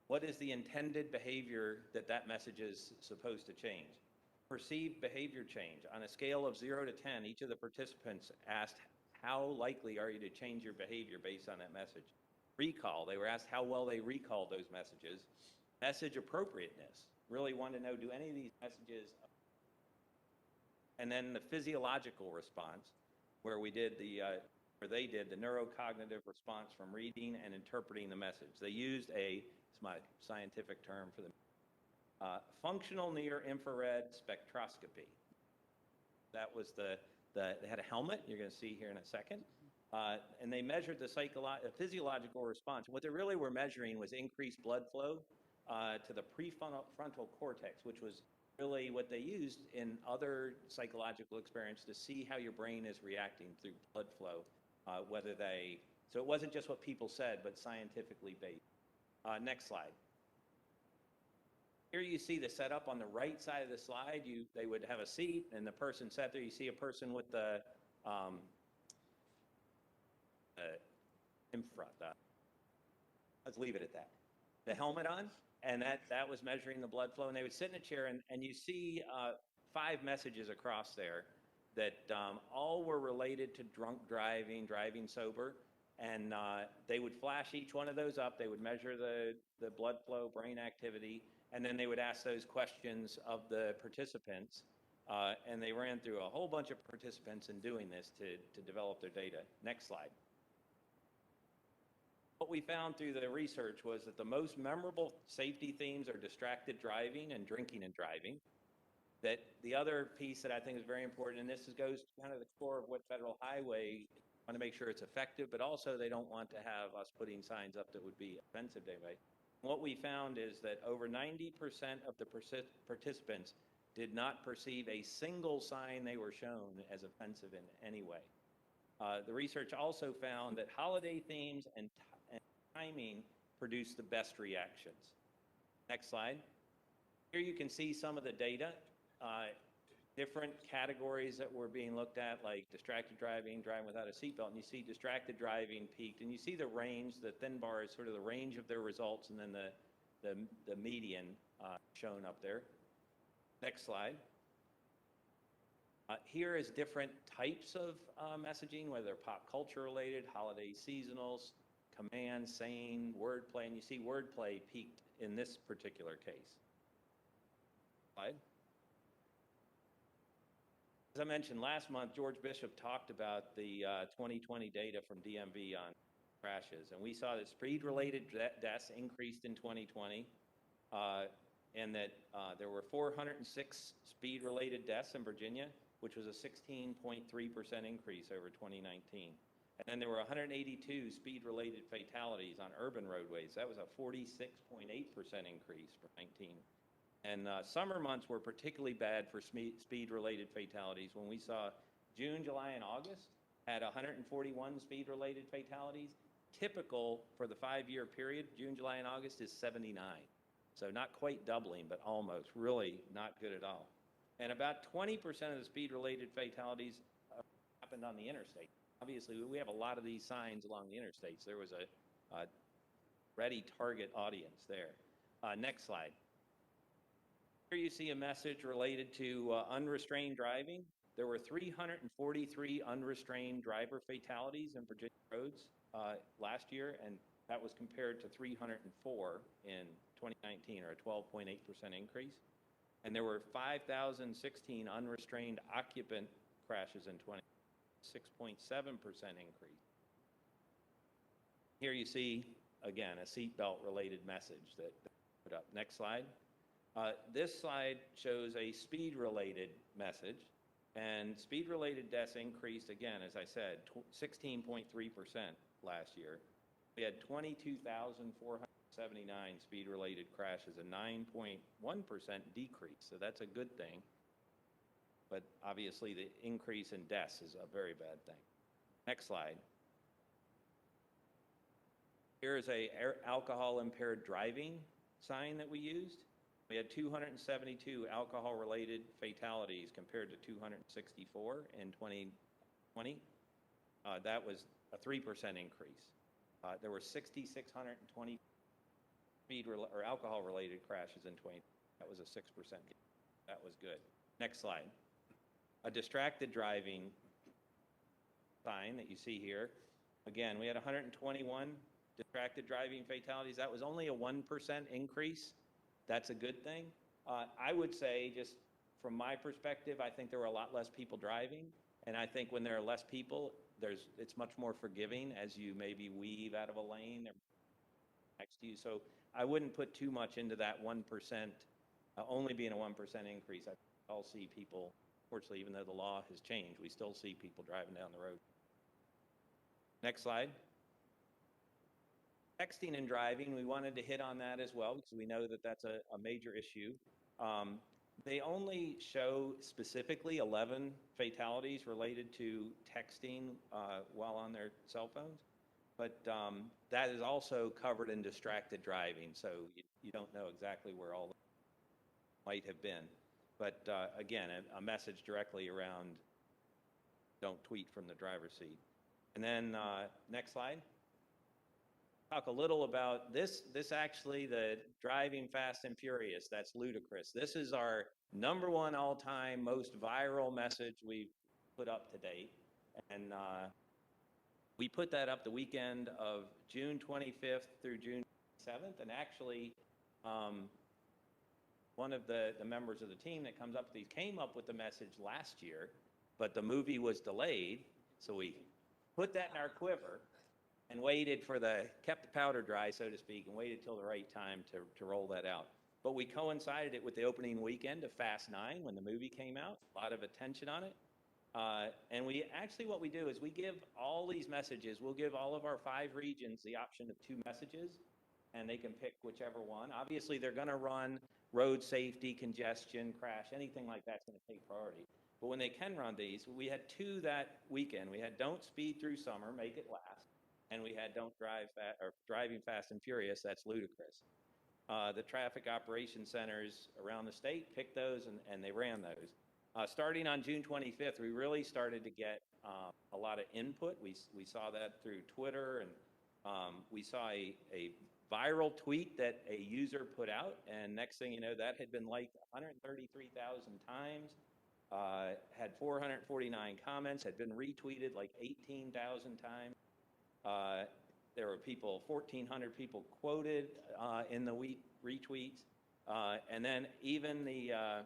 what is the intended behavior that message is supposed to change? Perceived behavior change. On a scale of 0 to 10, each of the participants asked, how likely are you to change your behavior based on that message? Recall. They were asked how well they recalled those messages. Message appropriateness. Really wanted to know, do any of these messages? And then the physiological response, where they did the neurocognitive response from reading and interpreting the message. They used it's my scientific term for the functional near infrared spectroscopy. That was they had a helmet, you're going to see here in a second, and they measured the physiological response. What they really were measuring was increased blood flow to the prefrontal cortex, which was really what they used in other psychological experiments to see how your brain is reacting through blood flow, so it wasn't just what people said, but scientifically based. Next slide. Here you see the setup on the right side of the slide. They would have a seat, and the person sat there. You see a person with the let's leave it at that. The helmet on, and that was measuring the blood flow. And they would sit in a chair, and you see 5 messages across there that all were related to drunk driving, driving sober. And they would flash each one of those up. They would measure the blood flow, brain activity, and then they would ask those questions of the participants. And they ran through a whole bunch of participants in doing this to develop their data. Next slide. What we found through the research was that the most memorable safety themes are distracted driving and drinking and driving. That the other piece that I think is very important, and this goes to kind of the core of what Federal Highway want to make sure it's effective, but also they don't want to have us putting signs up that would be offensive to anybody. What we found is that over 90% of the participants did not perceive a single sign they were shown as offensive in any way. The research also found that holiday themes and timing produce the best reactions. Next slide. Here you can see some of the data. Different categories that were being looked at, like distracted driving, driving without a seatbelt, and you see distracted driving peaked, and you see the range. The thin bar is sort of the range of their results, and then the median shown up there. Next slide. Here is different types of messaging, whether they're pop culture related, holiday seasonals, command, saying, wordplay, and you see wordplay peaked in this particular case. Slide. As I mentioned last month, George Bishop talked about the 2020 data from DMV on crashes, and we saw that speed-related deaths increased in 2020, and that there were 406 speed-related deaths in Virginia, which was a 16.3% increase over 2019. And then there were 182 speed-related fatalities on urban roadways. That was a 46.8% increase for 19. And summer months were particularly bad for speed-related fatalities when we saw June, July, and August had 141 speed-related fatalities. Typical for the 5-year period, June, July, and August, is 79. So not quite doubling, but almost. Really not good at all. And about 20% of the speed-related fatalities happened on the interstate. Obviously, we have a lot of these signs along the interstates. There was a ready target audience there. Next slide. Here you see a message related to unrestrained driving. There were 343 unrestrained driver fatalities in Virginia roads last year, and that was compared to 304 in 2019, or a 12.8% increase. And there were 5,016 unrestrained occupant crashes in 20, 6.7% increase. Here you see, again, a seatbelt related message that put up. Next slide. This slide shows a speed related message, and speed related deaths increased again, as I said, 16.3% last year. We had 22,479 speed related crashes, a 9.1% decrease. So that's a good thing. But obviously the increase in deaths is a very bad thing. Next slide. Here's a alcohol impaired driving sign that we used. We had 272 alcohol-related fatalities compared to 264 in 2020. That was a 3% increase. There were 6,620 speed or alcohol-related crashes in 2020. That was a 6%. That was good. Next slide. A distracted driving sign that you see here. Again, we had 121 distracted driving fatalities. That was only a 1% increase. That's a good thing. I would say, just from my perspective, I think there were a lot less people driving. And I think when there are less people, it's much more forgiving as you maybe weave out of a lane next to you. So I wouldn't put too much into that 1%, only being a 1% increase. I'll see people, fortunately, even though the law has changed, we still see people driving down the road. Next slide. Texting and driving, we wanted to hit on that as well because we know that that's a major issue. They only show specifically 11 fatalities related to texting while on their cell phones, but that is also covered in distracted driving, so you don't know exactly where all might have been. But again, a message directly around don't tweet from the driver's seat. And then next slide. Talk a little about this actually, the driving fast and furious. That's ludicrous. This is our #1 all-time most viral message we've put up to date. And we put that up the weekend of June 25th through June 7th. And actually, one of the members of the team that comes up with these came up with the message last year, but the movie was delayed. So we put that in our quiver and kept the powder dry, so to speak, and waited till the right time to roll that out. But we coincided it with the opening weekend of Fast 9 when the movie came out, a lot of attention on it. And what we do is we give all these messages, we'll give all of our 5 regions the option of 2 messages, and they can pick whichever one. Obviously, they're gonna run road safety, congestion, crash, anything like that's gonna take priority. But when they can run these, we had 2 that weekend. We had Don't Speed Through Summer, Make It Last. And we had Don't Drive Fast, or Driving Fast and Furious, that's ludicrous. The traffic operations centers around the state picked those and they ran those. Starting on June 25th, we really started to get a lot of input. We saw that through Twitter, and we saw a viral tweet that a user put out, and next thing you know, that had been liked 133,000 times, had 449 comments, had been retweeted like 18,000 times. There were 1,400 people quoted in the retweets. And then even the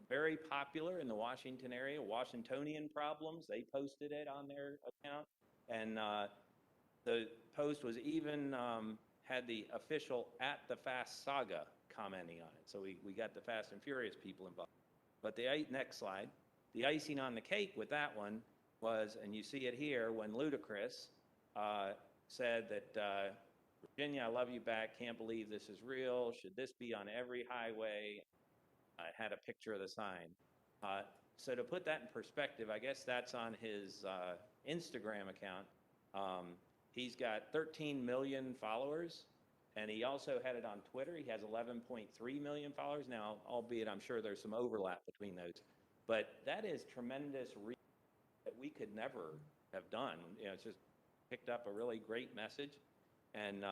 very popular in the Washington area, Washingtonian Problems, they posted it on their account. And the post was even had the official @TheFastSaga Saga commenting on it. So we got the Fast and Furious people involved. But next slide, the icing on the cake with that one was, and you see it here, when Ludacris said that, Virginia, I love you back, can't believe this is real, should this be on every highway? I had a picture of the sign. So to put that in perspective, I guess that's on his Instagram account. He's got 13 million followers, and he also had it on Twitter. He has 11.3 million followers now, albeit I'm sure there's some overlap between those. But that is tremendous reach that we could never have done. It's just picked up a really great message. And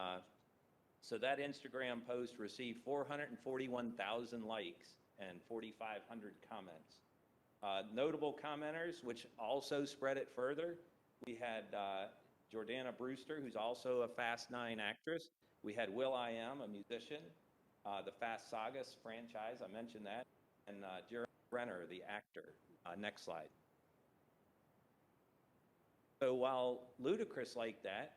so that Instagram post received 441,000 likes and 4,500 comments. Notable commenters, which also spread it further, we had Jordana Brewster, who's also a Fast 9 actress. We had will.i.am, a musician, the Fast Sagas franchise, I mentioned that, and Jeremy Renner, the actor. Next slide. So while ludicrous like that,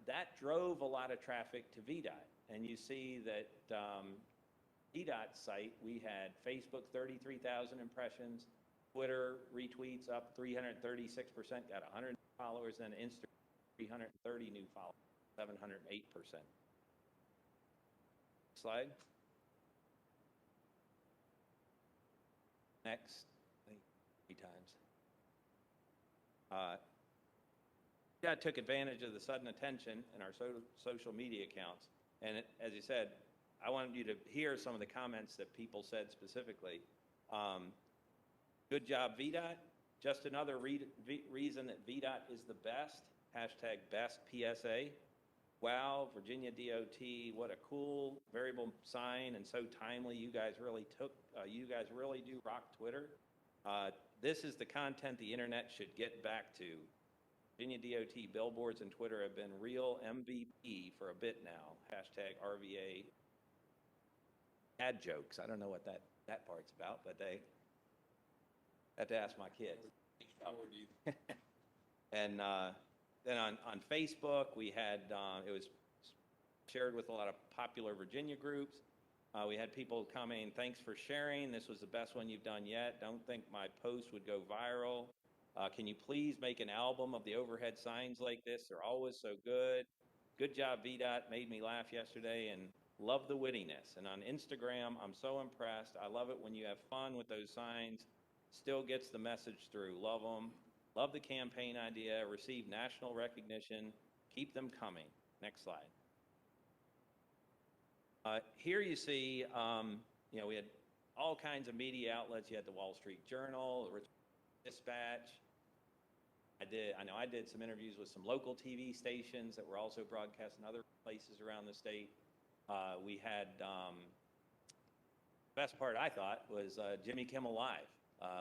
that drove a lot of traffic to Vdot. And you see that Vdot's site, we had Facebook 33,000 impressions, Twitter retweets up 336%, got 100 followers, and Instagram 330 new followers, 708%. Slide. Next. I think 3 times. Vdot took advantage of the sudden attention in our social media accounts. And as you said, I wanted you to hear some of the comments that people said specifically. Good job, Vdot. Just another reason that Vdot is the best. Hashtag best PSA. Wow, Virginia DOT, what a cool variable sign and so timely. You guys really do rock Twitter. This is the content the internet should get back to. Virginia DOT billboards and Twitter have been real MVP for a bit now. Hashtag RVA ad jokes. I don't know what that part's about, but they had to ask my kids. And then on Facebook, we had, it was shared with a lot of popular Virginia groups. We had people commenting, thanks for sharing. This was the best one you've done yet. Don't think my post would go viral. Can you please make an album of the overhead signs like this? They're always so good. Good job, Vdot. Made me laugh yesterday and love the wittiness. And on Instagram, I'm so impressed. I love it when you have fun with those signs. Still gets the message through. Love them. Love the campaign idea. Receive national recognition. Keep them coming. Next slide. Here you see, we had all kinds of media outlets. You had the Wall Street Journal, the Richmond Dispatch. I did some interviews with some local TV stations that were also broadcast in other places around the state. We had, the best part I thought was Jimmy Kimmel Live.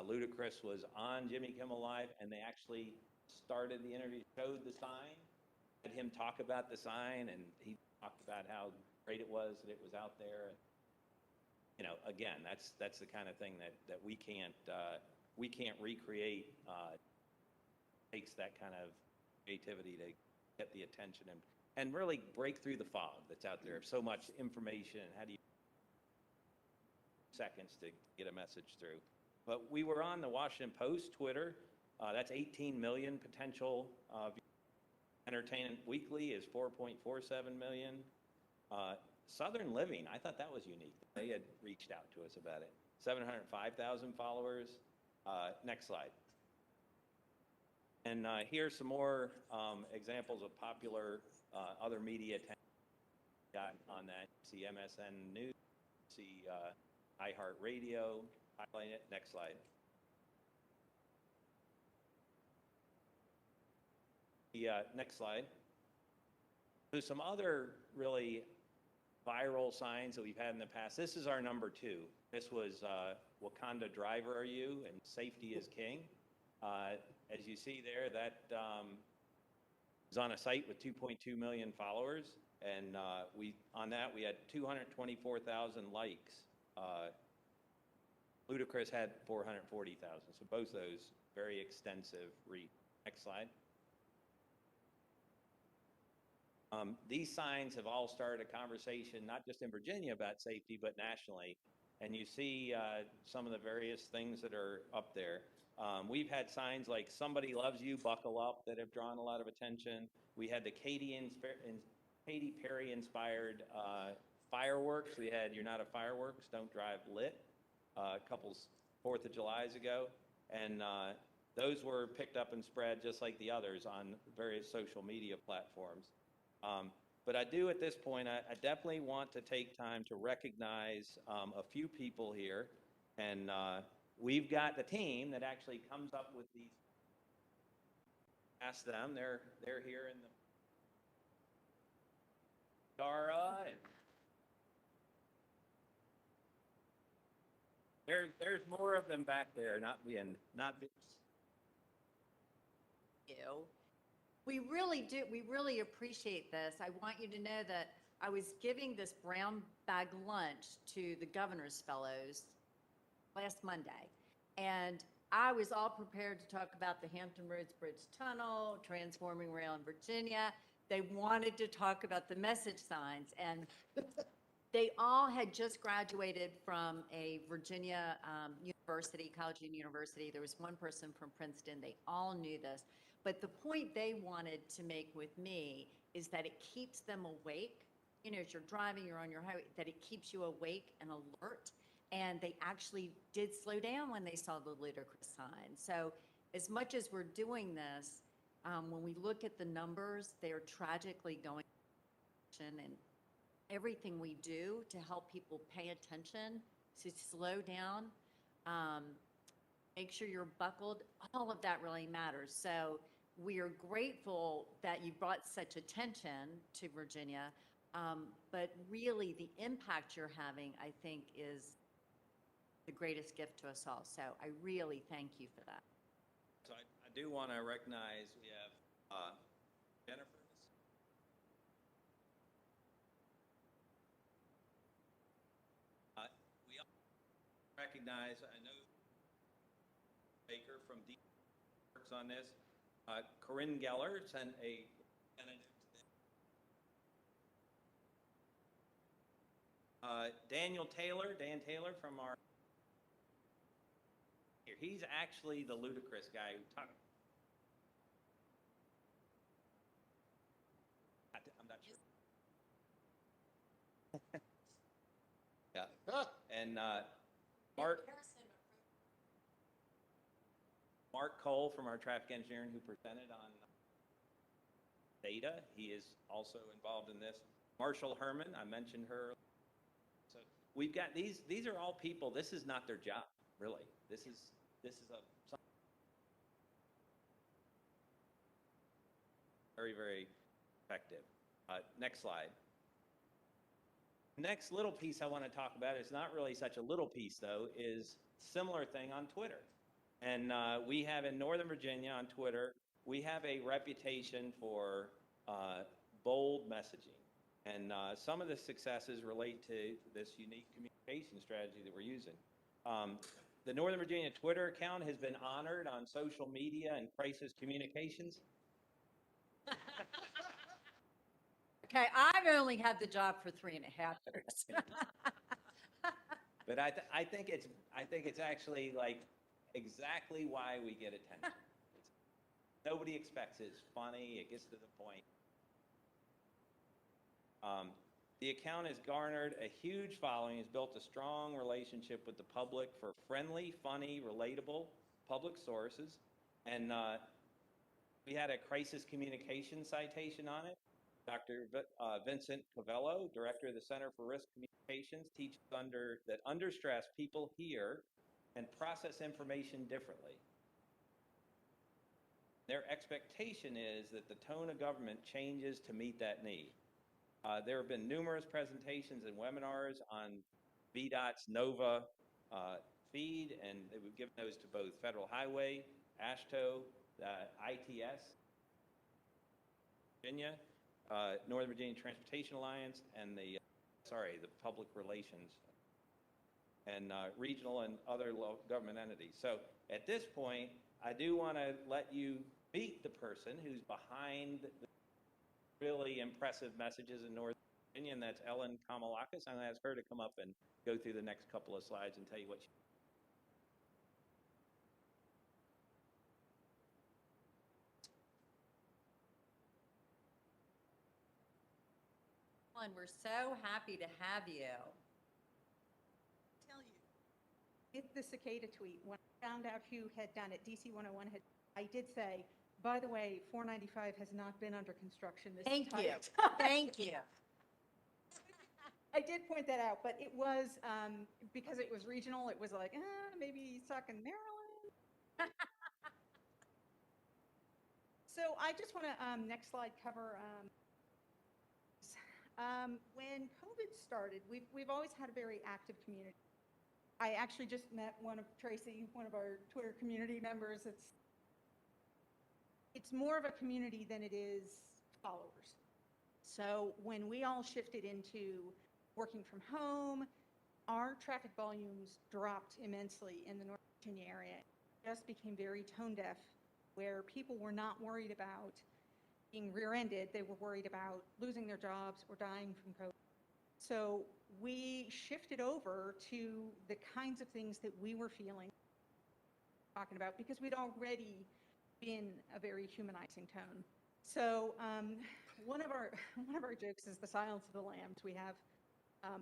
Ludacris was on Jimmy Kimmel Live, and they actually started the interview, showed the sign, had him talk about the sign, and he talked about how great it was that it was out there. And, again, that's the kind of thing that we can't recreate. Takes that kind of creativity to get the attention and really break through the fog that's out there. So much information. How do you seconds to get a message through? But we were on the Washington Post Twitter. That's 18 million potential. Entertainment Weekly is 4.47 million. Southern Living, I thought that was unique. They had reached out to us about it. 705,000 followers. Next slide. And here's some more examples of popular other media got on that. You see MSN News, you see iHeartRadio, highlight it. Next slide. The next slide. There's some other really viral signs that we've had in the past. This is our number 2. This was Wakanda Driver Are You and Safety is King. As you see there, that is on a site with 2.2 million followers, and on that we had 224,000 likes. Ludacris had 440,000, so both those very extensive reach. Next slide. These signs have all started a conversation, not just in Virginia about safety, but nationally. And you see some of the various things that are up there. We've had signs like "Somebody Loves You, Buckle Up" that have drawn a lot of attention. We had the Katy Perry inspired fireworks. We had "You're Not a Fireworks, Don't Drive Lit" a couple 4th of Julys ago. And those were picked up and spread just like the others on various social media platforms. But I do at this point, I definitely want to take time to recognize a few people here. And we've got the team that actually comes up with these. Ask them, they're here in the Dara and there's more of them back there, not being. You. We really do, we really appreciate this. I want you to know that I was giving this brown bag lunch to the governor's fellows last Monday. And I was all prepared to talk about the Hampton Roads Bridge Tunnel, transforming rail in Virginia. They wanted to talk about the message signs, and they all had just graduated from a Virginia university, College Union University. There was one person from Princeton. They all knew this. But the point they wanted to make with me is that it keeps them awake. You know, as you're driving, you're on your highway, that it keeps you awake and alert. And they actually did slow down when they saw the ludicrous sign. So as much as we're doing this, when we look at the numbers, they are tragically going and everything we do to help people pay attention, to slow down, make sure you're buckled, all of that really matters. So we are grateful that you brought such attention to Virginia, but really the impact you're having, I think, is the greatest gift to us all. So I really thank you for that. So I do want to recognize we have Jennifer. We also recognize, I know Baker from D works on this. Corinne Geller sent a representative today. Dan Taylor from our here. He's actually the ludicrous guy who talked. I'm not sure. Yeah. And Mark Cole from our traffic engineering who presented on data. He is also involved in this. Marshall Herman, I mentioned her. So we've got these are all people, this is not their job, really. This is very, very effective. Next slide. Next little piece I want to talk about is not really such a little piece, though, is similar thing on Twitter. And we have in Northern Virginia on Twitter, we have a reputation for bold messaging. And some of the successes relate to this unique communication strategy that we're using. The Northern Virginia Twitter account has been honored on social media and crisis communications. Okay, I've only had the job for 3.5 years. But I think it's actually like exactly why we get attention. Nobody expects it. It's funny. It gets to the point. The account has garnered a huge following, has built a strong relationship with the public for friendly, funny, relatable public sources. And we had a crisis communication citation on it. Dr. Vincent Covello, director of the Center for Risk Communications, teaches that under stress, people hear and process information differently. Their expectation is that the tone of government changes to meet that need. There have been numerous presentations and webinars on Vdot's NOVA feed, and we've given those to both Federal Highway, AASHTO, ITS, Virginia, Northern Virginia Transportation Alliance, and the Public Relations, and regional and other government entities. So at this point, I do want to let you meet the person who's behind the really impressive messages in Northern Virginia, and that's Ellen Kamalakis. I'm going to ask her to come up and go through the next couple of slides and tell you what she. Ellen, we're so happy to have you. Tell you, the cicada tweet, when I found out who had done it, DC 101 I did say, by the way, 495 has not been under construction this Thank entire you. Thank you. I did point that out, but it was, because it was regional, it was like, maybe talking Maryland. So I just want to, next slide, cover, when COVID started, we've always had a very active community. I actually just met Tracy, one of our Twitter community members. It's more of a community than it is followers. So when we all shifted into working from home, our traffic volumes dropped immensely in the North Virginia area. It just became very tone deaf, where people were not worried about being rear-ended. They were worried about losing their jobs or dying from COVID. So we shifted over to the kinds of things that we were feeling, talking about, because we'd already been a very humanizing tone. So one of our jokes is the silence of the lambs. We have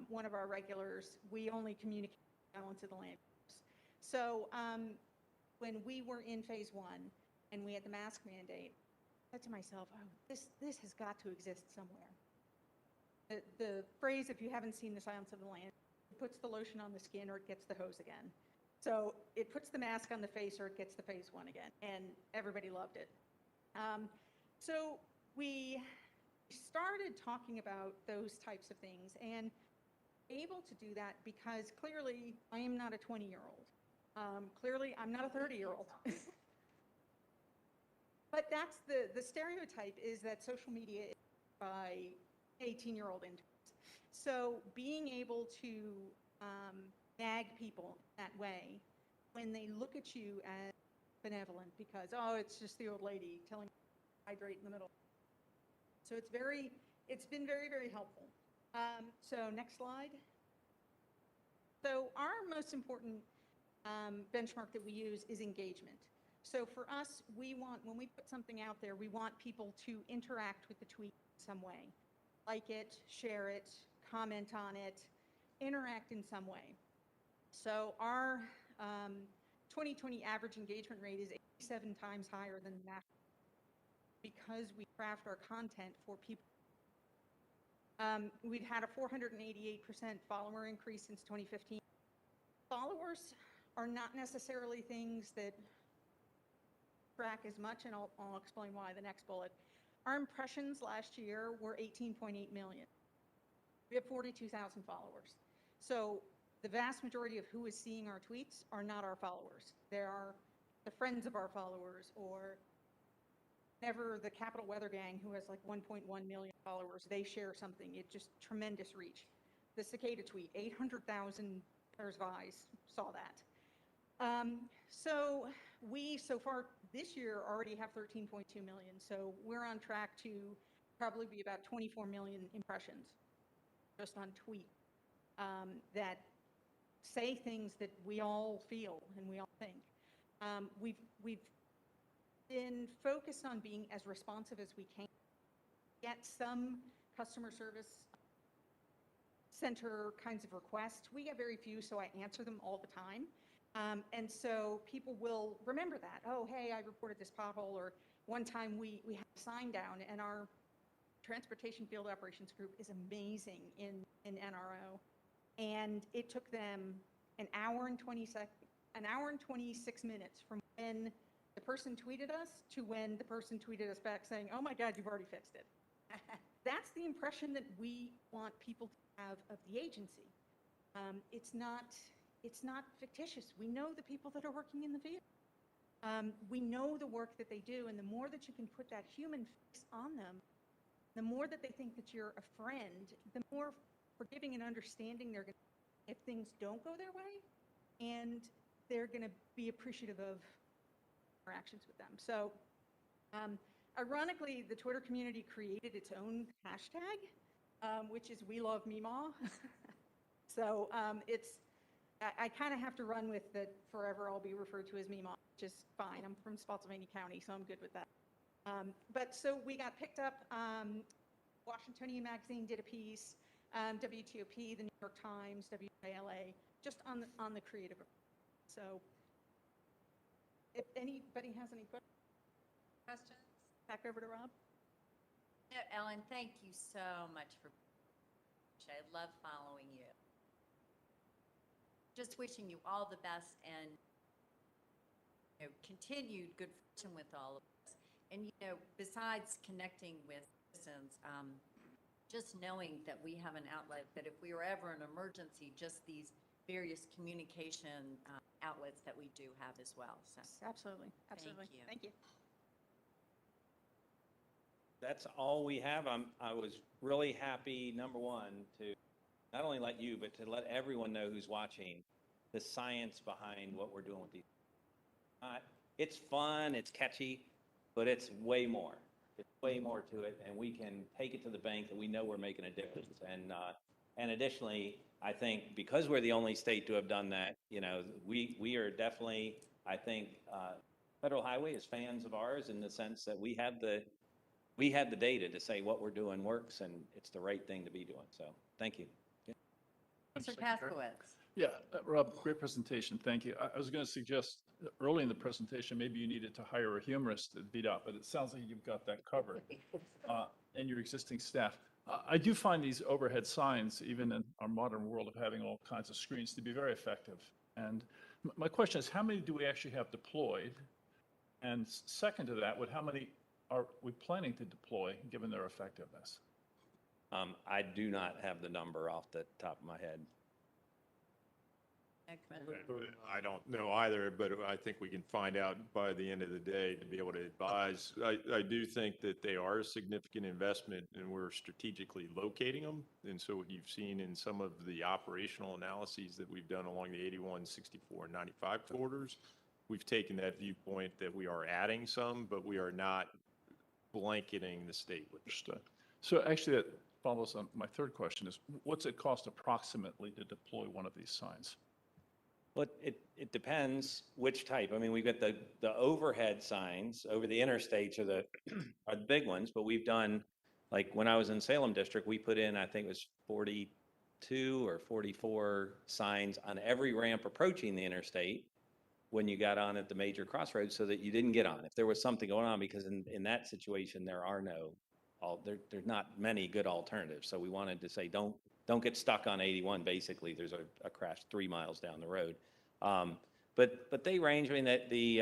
one of our regulars, we only communicate the silence of the lambs. So when we were in phase 1 and we had the mask mandate, I said to myself, oh, this has got to exist somewhere. The phrase, if you haven't seen the silence of the lambs, it puts the lotion on the skin or it gets the hose again. So it puts the mask on the face or it gets the phase 1 again, and everybody loved it. So we started talking about those types of things, and able to do that because clearly I am not a 20-year-old. Clearly I'm not a 30-year-old. But that's the stereotype, is that social media is by 18-year-old interns. So being able to nag people that way when they look at you as benevolent because, oh, it's just the old lady telling you to hydrate in the middle. So it's been very, very helpful. So next slide. So our most important benchmark that we use is engagement. So for us, when we put something out there, we want people to interact with the tweet in some way. Like it, share it, comment on it, interact in some way. So our 2020 average engagement rate is 87 times higher than the national, because we craft our content for people. We've had a 488% follower increase since 2015. Followers are not necessarily things that track as much, and I'll explain why the next bullet. Our impressions last year were 18.8 million. We have 42,000 followers. So the vast majority of who is seeing our tweets are not our followers. They are the friends of our followers, or never the Capital Weather Gang, who has like 1.1 million followers. They share something. It's just tremendous reach. The cicada tweet, 800,000 pairs of eyes saw that. So we, so far this year, already have 13.2 million. So we're on track to probably be about 24 million impressions just on tweet that say things that we all feel and we all think. We've been focused on being as responsive as we can, get some customer service center kinds of requests. We get very few, so I answer them all the time. And so people will remember that. Oh, hey, I reported this pothole, or one time we had a sign down, and our transportation field operations group is amazing in NRO. And it took them an hour and 26 minutes from when the person tweeted us to when the person tweeted us back saying, oh my God, you've already fixed it. That's the impression that we want people to have of the agency. It's not fictitious. We know the people that are working in the field. We know the work that they do, and the more that you can put that human face on them, the more that they think that you're a friend, the more forgiving and understanding they're going to be if things don't go their way, and they're going to be appreciative of interactions with them. So ironically, the Twitter community created its own hashtag, which is We Love Meemaw. So I kind of have to run with that forever. I'll be referred to as Meemaw, which is fine. I'm from Spotsylvania County, so I'm good with that. But so we got picked up. Washingtonian Magazine did a piece. WTOP, the New York Times, WJLA, just on the creative. So if anybody has any questions, back over to Rob. No, Ellen, thank you so much for. I love following you. Just wishing you all the best and continued good fortune with all of us. And besides connecting with citizens, just knowing that we have an outlet, that if we were ever in an emergency, just these various communication outlets that we do have as well, so. Absolutely, absolutely. you. Thank you. That's all we have. I was really happy, number one, to not only let you, but to let everyone know who's watching the science behind what we're doing with these. It's fun, it's catchy, but it's way more. It's way more to it, and we can take it to the bank, and we know we're making a difference. And additionally, I think because we're the only state to have done that, you know, we are definitely, I think, Federal Highway is fans of ours in the sense that we have the data to say what we're doing works, and it's the right thing to be doing. So, thank you. Mr. Kaskowitz. Yeah, Rob, great presentation. Thank you. I was going to suggest early in the presentation, maybe you needed to hire a humorist at Vdot, but it sounds like you've got that covered and your existing staff. I do find these overhead signs, even in our modern world of having all kinds of screens, to be very effective. And my question is, how many do we actually have deployed? And second to that, how many are we planning to deploy, given their effectiveness? I do not have the number off the top of my head. I don't know either, but I think we can find out by the end of the day to be able to advise. I do think that they are a significant investment, and we're strategically locating them. And so what you've seen in some of the operational analyses that we've done along the 81, 64, and 95 corridors, we've taken that viewpoint that we are adding some, but we are not blanketing the state with it. Understood. So actually, that follows on my third question is, what's it cost approximately to deploy one of these signs? Well, it depends which type. I mean, we've got the overhead signs over the interstates are the big ones, but we've done, like when I was in Salem District, we put in, I think it was 42 or 44 signs on every ramp approaching the interstate when you got on at the major crossroads so that you didn't get on if there was something going on, because in that situation, there are there's not many good alternatives. So we wanted to say, don't get stuck on 81. Basically, there's a crash 3 miles down the road. But they range. I mean, that the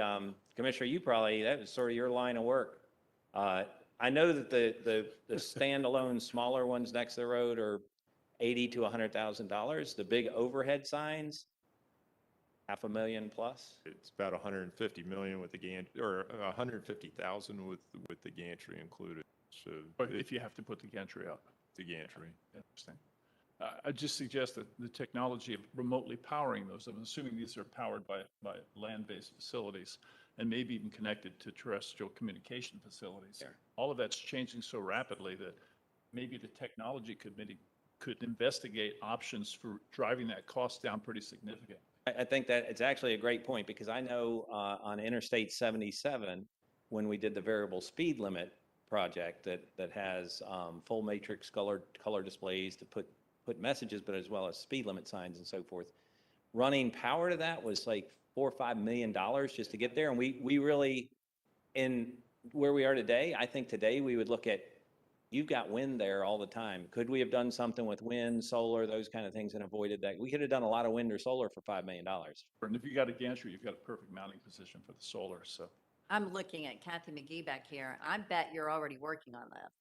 Commissioner, that was sort of your line of work. I know that the standalone smaller ones next to the road are $80,000 to $100,000. The big overhead signs, $500,000 plus. It's about 150 million with the gantry, or 150,000 with the gantry included. So But if you have to put the gantry up. the gantry. Interesting. I just suggest that the technology of remotely powering those, I'm assuming these are powered by land-based facilities and maybe even connected to terrestrial communication facilities. Sure. All of that's changing so rapidly that maybe the technology committee could investigate options for driving that cost down pretty significant. I think that it's actually a great point, because I know on Interstate 77, when we did the variable speed limit project that has full matrix color displays to put messages, but as well as speed limit signs and so forth. Running power to that was like $4 or $5 million just to get there. And we really, in where we are today, I think today we would look at, you've got wind there all the time. Could we have done something with wind, solar, those kind of things, and avoided that? We could have done a lot of wind or solar for $5 million. And if you got a gantry, you've got a perfect mounting position for the solar, so. I'm looking at Kathy McGee back here. I bet you're already working on that.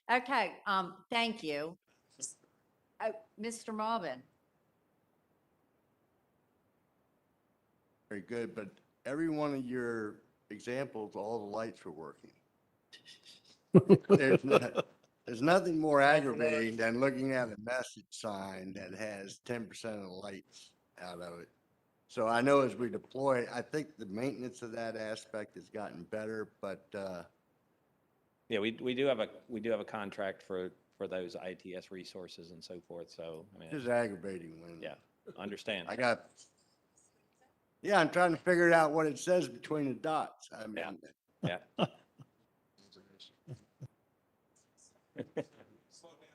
Okay, thank you. Mr. Marvin. Very good, but every one of your examples, all the lights were working. There's nothing more aggravating than looking at a message sign that has 10% of the lights out of it. So I know as we deploy, I think the maintenance of that aspect has gotten better, but Yeah, we do have a contract for those ITS resources and so forth. So I mean, it's aggravating when. yeah, understand. Yeah, I'm trying to figure out what it says between the dots. I mean. Yeah.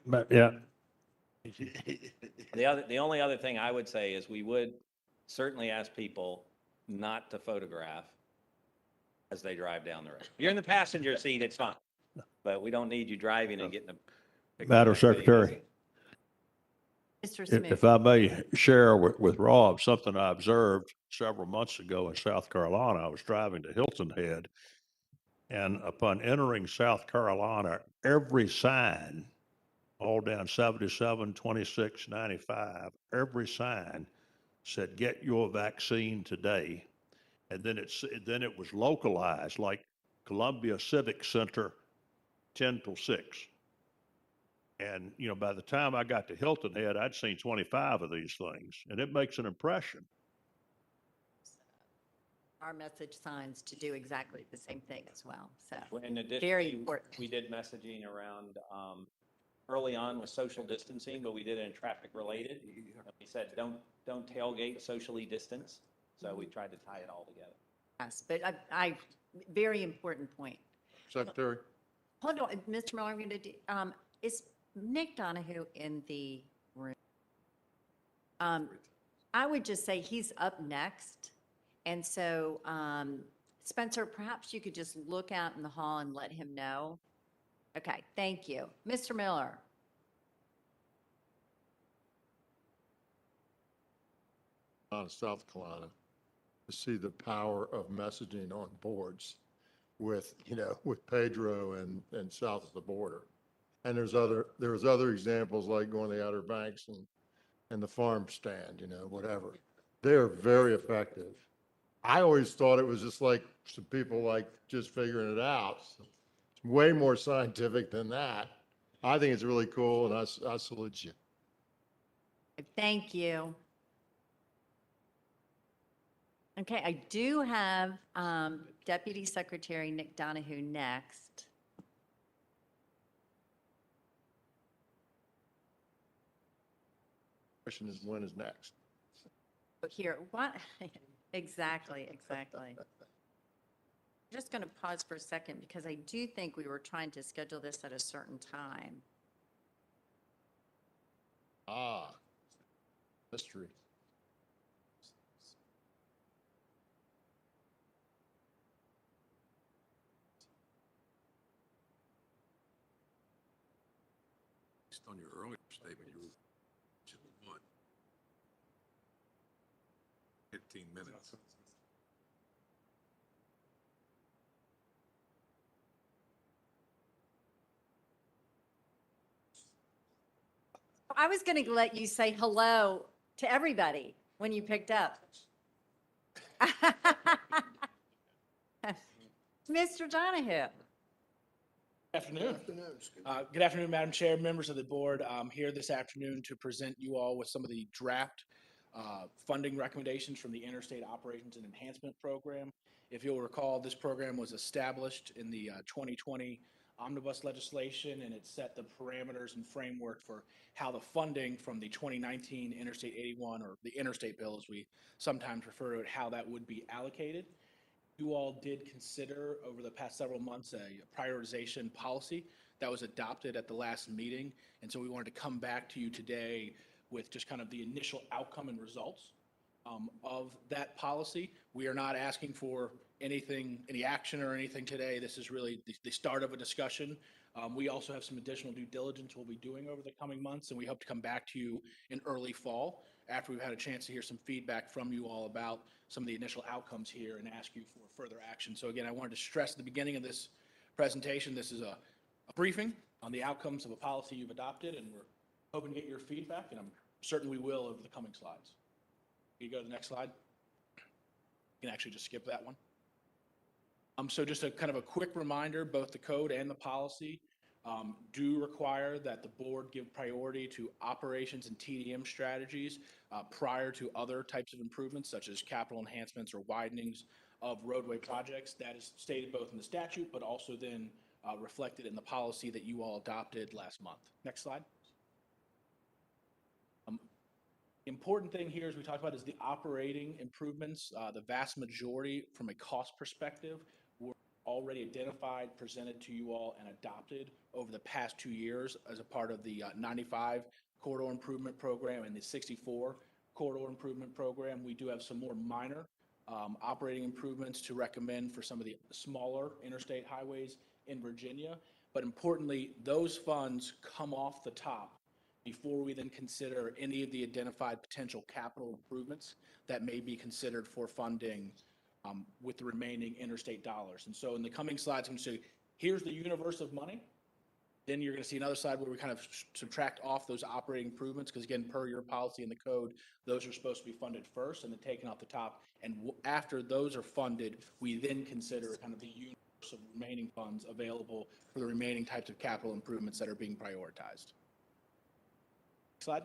But, yeah. The only other thing I would say is we would certainly ask people not to photograph as they drive down the road. If you're in the passenger seat, it's fine, but we don't need you driving and getting a. Madam Secretary, Mr. Smith. if I may share with Rob something I observed several months ago in South Carolina. I was driving to Hilton Head, and upon entering South Carolina, every sign all down 77, 26, 95, every sign said, "Get your vaccine today." And then then it was localized, like Columbia Civic Center, 10 till 6. And, you know, by the time I got to Hilton Head, I'd seen 25 of these things, and it makes an impression. Our message signs to do exactly the same thing as well, so. In addition, Very important. we did messaging around, early on with social distancing, but we did it in traffic related. We said, don't tailgate, socially distance. So we tried to tie it all together. Yes, but very important point. Secretary? Hold on, Mr. Miller, I'm going to do, is Nick Donohue in the room? I would just say he's up next. And so, Spencer, perhaps you could just look out in the hall and let him know. Okay, thank you. Mr. Miller? Out of South Carolina, to see the power of messaging on boards with, you know, with Pedro and south of the border. And there's other examples like going to the Outer Banks and the farm stand, you know, whatever. They're very effective. I always thought it was just like some people like just figuring it out. It's way more scientific than that. I think it's really cool, and I salute you. Thank you. Okay, I do have Deputy Secretary Nick Donohue next. Question is, when is next? Here, what? Exactly. I'm just going to pause for a second because I do think we were trying to schedule this at a certain time. Mystery. Based on your earlier statement, you were 15 minutes. I was going to let you say hello to everybody when you picked up. Mr. Donohue. Afternoon. Good afternoon, Madam Chair, members of the board. I'm here this afternoon to present you all with some of the draft funding recommendations from the Interstate Operations and Enhancement Program. If you'll recall, this program was established in the 2020 omnibus legislation, and it set the parameters and framework for how the funding from the 2019 Interstate 81, or the Interstate bill as we sometimes refer to it, how that would be allocated. You all did consider over the past several months a prioritization policy that was adopted at the last meeting. And so we wanted to come back to you today with just kind of the initial outcome and results of that policy. We are not asking for anything, any action or anything today. This is really the start of a discussion. We also have some additional due diligence we'll be doing over the coming months, and we hope to come back to you in early fall after we've had a chance to hear some feedback from you all about some of the initial outcomes here and ask you for further action. So again, I wanted to stress at the beginning of this presentation, this is a briefing on the outcomes of a policy you've adopted, and we're hoping to get your feedback, and I'm certain we will over the coming slides. Can you go to the next slide? You can actually just skip that one. So just a kind of a quick reminder, both the code and the policy do require that the board give priority to operations and TDM strategies prior to other types of improvements, such as capital enhancements or widenings of roadway projects. That is stated both in the statute, but also then reflected in the policy that you all adopted last month. Next slide. Important thing here, as we talked about, is the operating improvements. The vast majority from a cost perspective were already identified, presented to you all, and adopted over the past 2 years as a part of the 95 corridor improvement program and the 64 corridor improvement program. We do have some more minor operating improvements to recommend for some of the smaller interstate highways in Virginia. But importantly, those funds come off the top before we then consider any of the identified potential capital improvements that may be considered for funding with the remaining interstate dollars. And so in the coming slides, I'm going to show you, here's the universe of money Then you're going to see another side where we kind of subtract off those operating improvements, because again, per your policy in the code, those are supposed to be funded first and then taken off the top. And after those are funded, we then consider kind of the universe of remaining funds available for the remaining types of capital improvements that are being prioritized. Slide.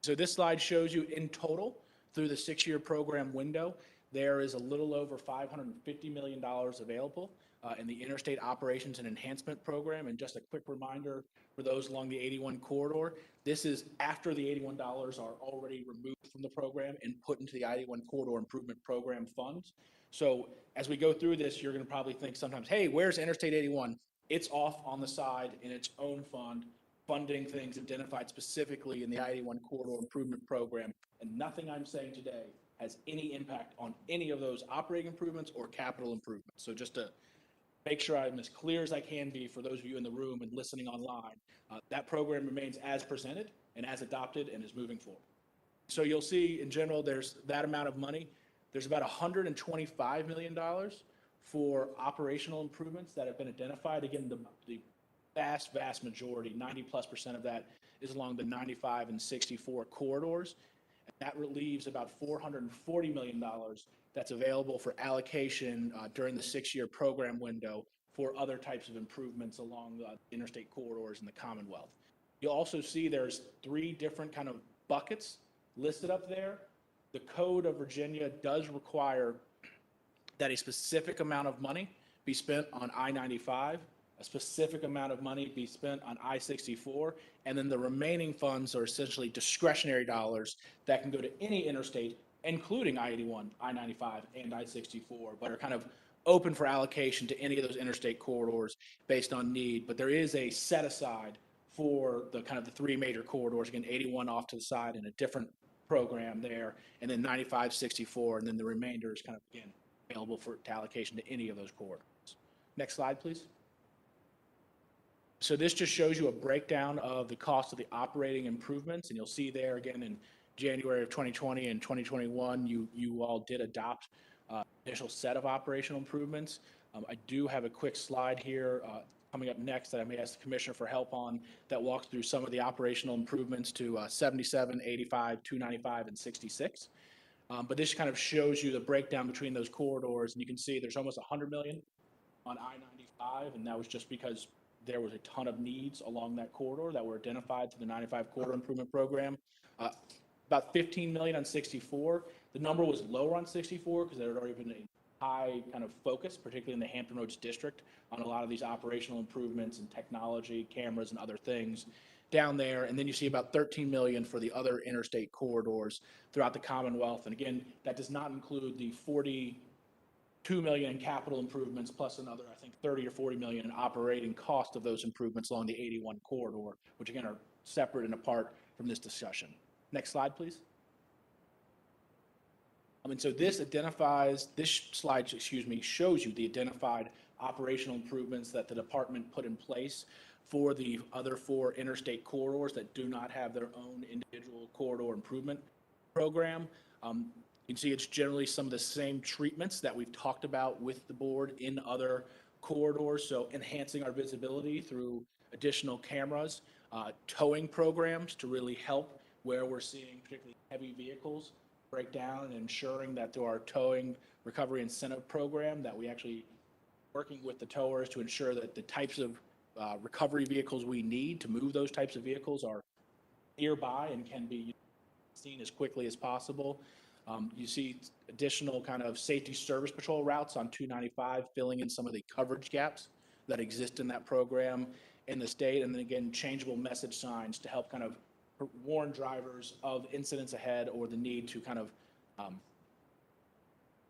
So this slide shows you in total, through the 6-year program window, there is a little over $550 million available in the Interstate Operations and Enhancement Program. And just a quick reminder for those along the 81 corridor, this is after the $81 are already removed from the program and put into the 81 Corridor Improvement Program funds. So as we go through this, you're going to probably think sometimes, hey, where's Interstate 81? It's off on the side in its own fund, funding things identified specifically in the I-81 Corridor Improvement Program. And nothing I'm saying today has any impact on any of those operating improvements or capital improvements. So just to make sure I'm as clear as I can be for those of you in the room and listening online, that program remains as presented and as adopted and is moving forward. So you'll see in general, there's that amount of money. There's about $125 million for operational improvements that have been identified. Again, the vast majority, 90+% of that is along the 95 and 64 corridors. And that relieves about $440 million that's available for allocation during the 6-year program window for other types of improvements along the interstate corridors in the Commonwealth. You'll also see there's 3 different kind of buckets listed up there. The Code of Virginia does require that a specific amount of money be spent on I-95, a specific amount of money be spent on I-64, and then the remaining funds are essentially discretionary dollars that can go to any interstate, including I-81, I-95, and I-64, but are kind of open for allocation to any of those interstate corridors based on need. But there is a set aside for the kind of the 3 major corridors, again, 81 off to the side in a different program there, and then 95, 64, and then the remainder is kind of, again, available for allocation to any of those corridors. Next slide, please. So this just shows you a breakdown of the cost of the operating improvements, and you'll see there again in January of 2020 and 2021, you all did adopt initial set of operational improvements. I do have a quick slide here coming up next that I may ask the commissioner for help on that walks through some of the operational improvements to 77, 85, 295, and 66. But this kind of shows you the breakdown between those corridors, and you can see there's almost $100 million on I-95, and that was just because there was a ton of needs along that corridor that were identified through the 95 Corridor Improvement Program. About $15 million on 64. The number was lower on 64 because there had already been a high kind of focus, particularly in the Hampton Roads District, on a lot of these operational improvements and technology, cameras and other things down there. And then you see about $13 million for the other interstate corridors throughout the Commonwealth. And again, that does not include the $42 million in capital improvements, plus another, I think, 30 or 40 million in operating cost of those improvements along the 81 corridor, which again are separate and apart from this discussion. Next slide, please. And so this slide, shows you the identified operational improvements that the department put in place for the other 4 interstate corridors that do not have their own individual corridor improvement program. You can see it's generally some of the same treatments that we've talked about with the board in other corridors. So enhancing our visibility through additional cameras, towing programs to really help where we're seeing particularly heavy vehicles break down, and ensuring that through our towing recovery incentive program that we actually working with the towers to ensure that the types of recovery vehicles we need to move those types of vehicles are nearby and can be seen as quickly as possible. You see additional kind of safety service patrol routes on 295, filling in some of the coverage gaps that exist in that program in the state. And then again, changeable message signs to help kind of warn drivers of incidents ahead or the need to kind of,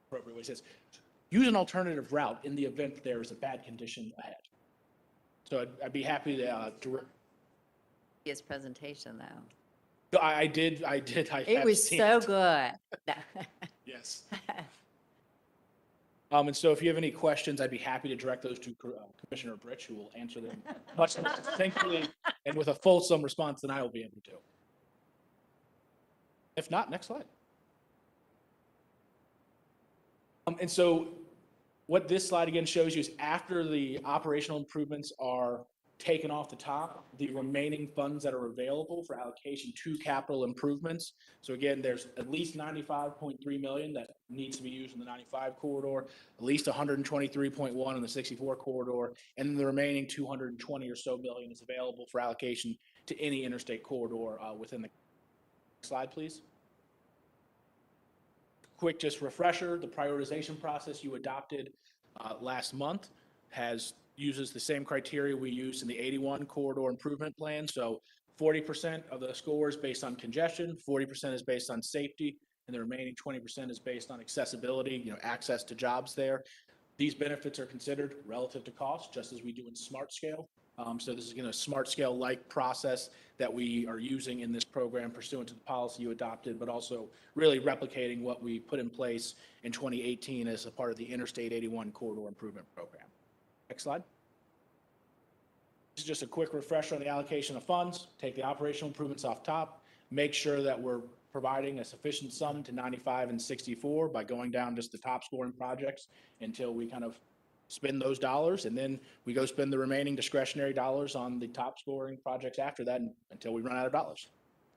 appropriately says, use an alternative route in the event that there is a bad condition ahead. So I'd be happy to direct. His presentation, though. I did. It was so good. Yes. And so if you have any questions, I'd be happy to direct those to Commissioner Brich, who will answer them much more succinctly and with a fulsome response than I will be able to. If not, next slide. And so What this slide again shows you is after the operational improvements are taken off the top, the remaining funds that are available for allocation to capital improvements. So again, there's at least 95.3 million that needs to be used in the 95 corridor, at least 123.1 in the 64 corridor, and then the remaining 220 or so million is available for allocation to any interstate corridor within the slide, please. Quick just refresher, the prioritization process you adopted last month uses the same criteria we used in the 81 corridor improvement plan. So 40% of the score is based on congestion, 40% is based on safety, and the remaining 20% is based on accessibility, access to jobs there. These benefits are considered relative to cost, just as we do in Smart Scale. So this is a Smart Scale-like process that we are using in this program pursuant to the policy you adopted, but also really replicating what we put in place in 2018 as a part of the Interstate 81 Corridor Improvement Program. Next slide. This is just a quick refresher on the allocation of funds. Take the operational improvements off top, make sure that we're providing a sufficient sum to 95 and 64 by going down just the top scoring projects until we kind of spend those dollars, and then we go spend the remaining discretionary dollars on the top scoring projects after that until we run out of dollars.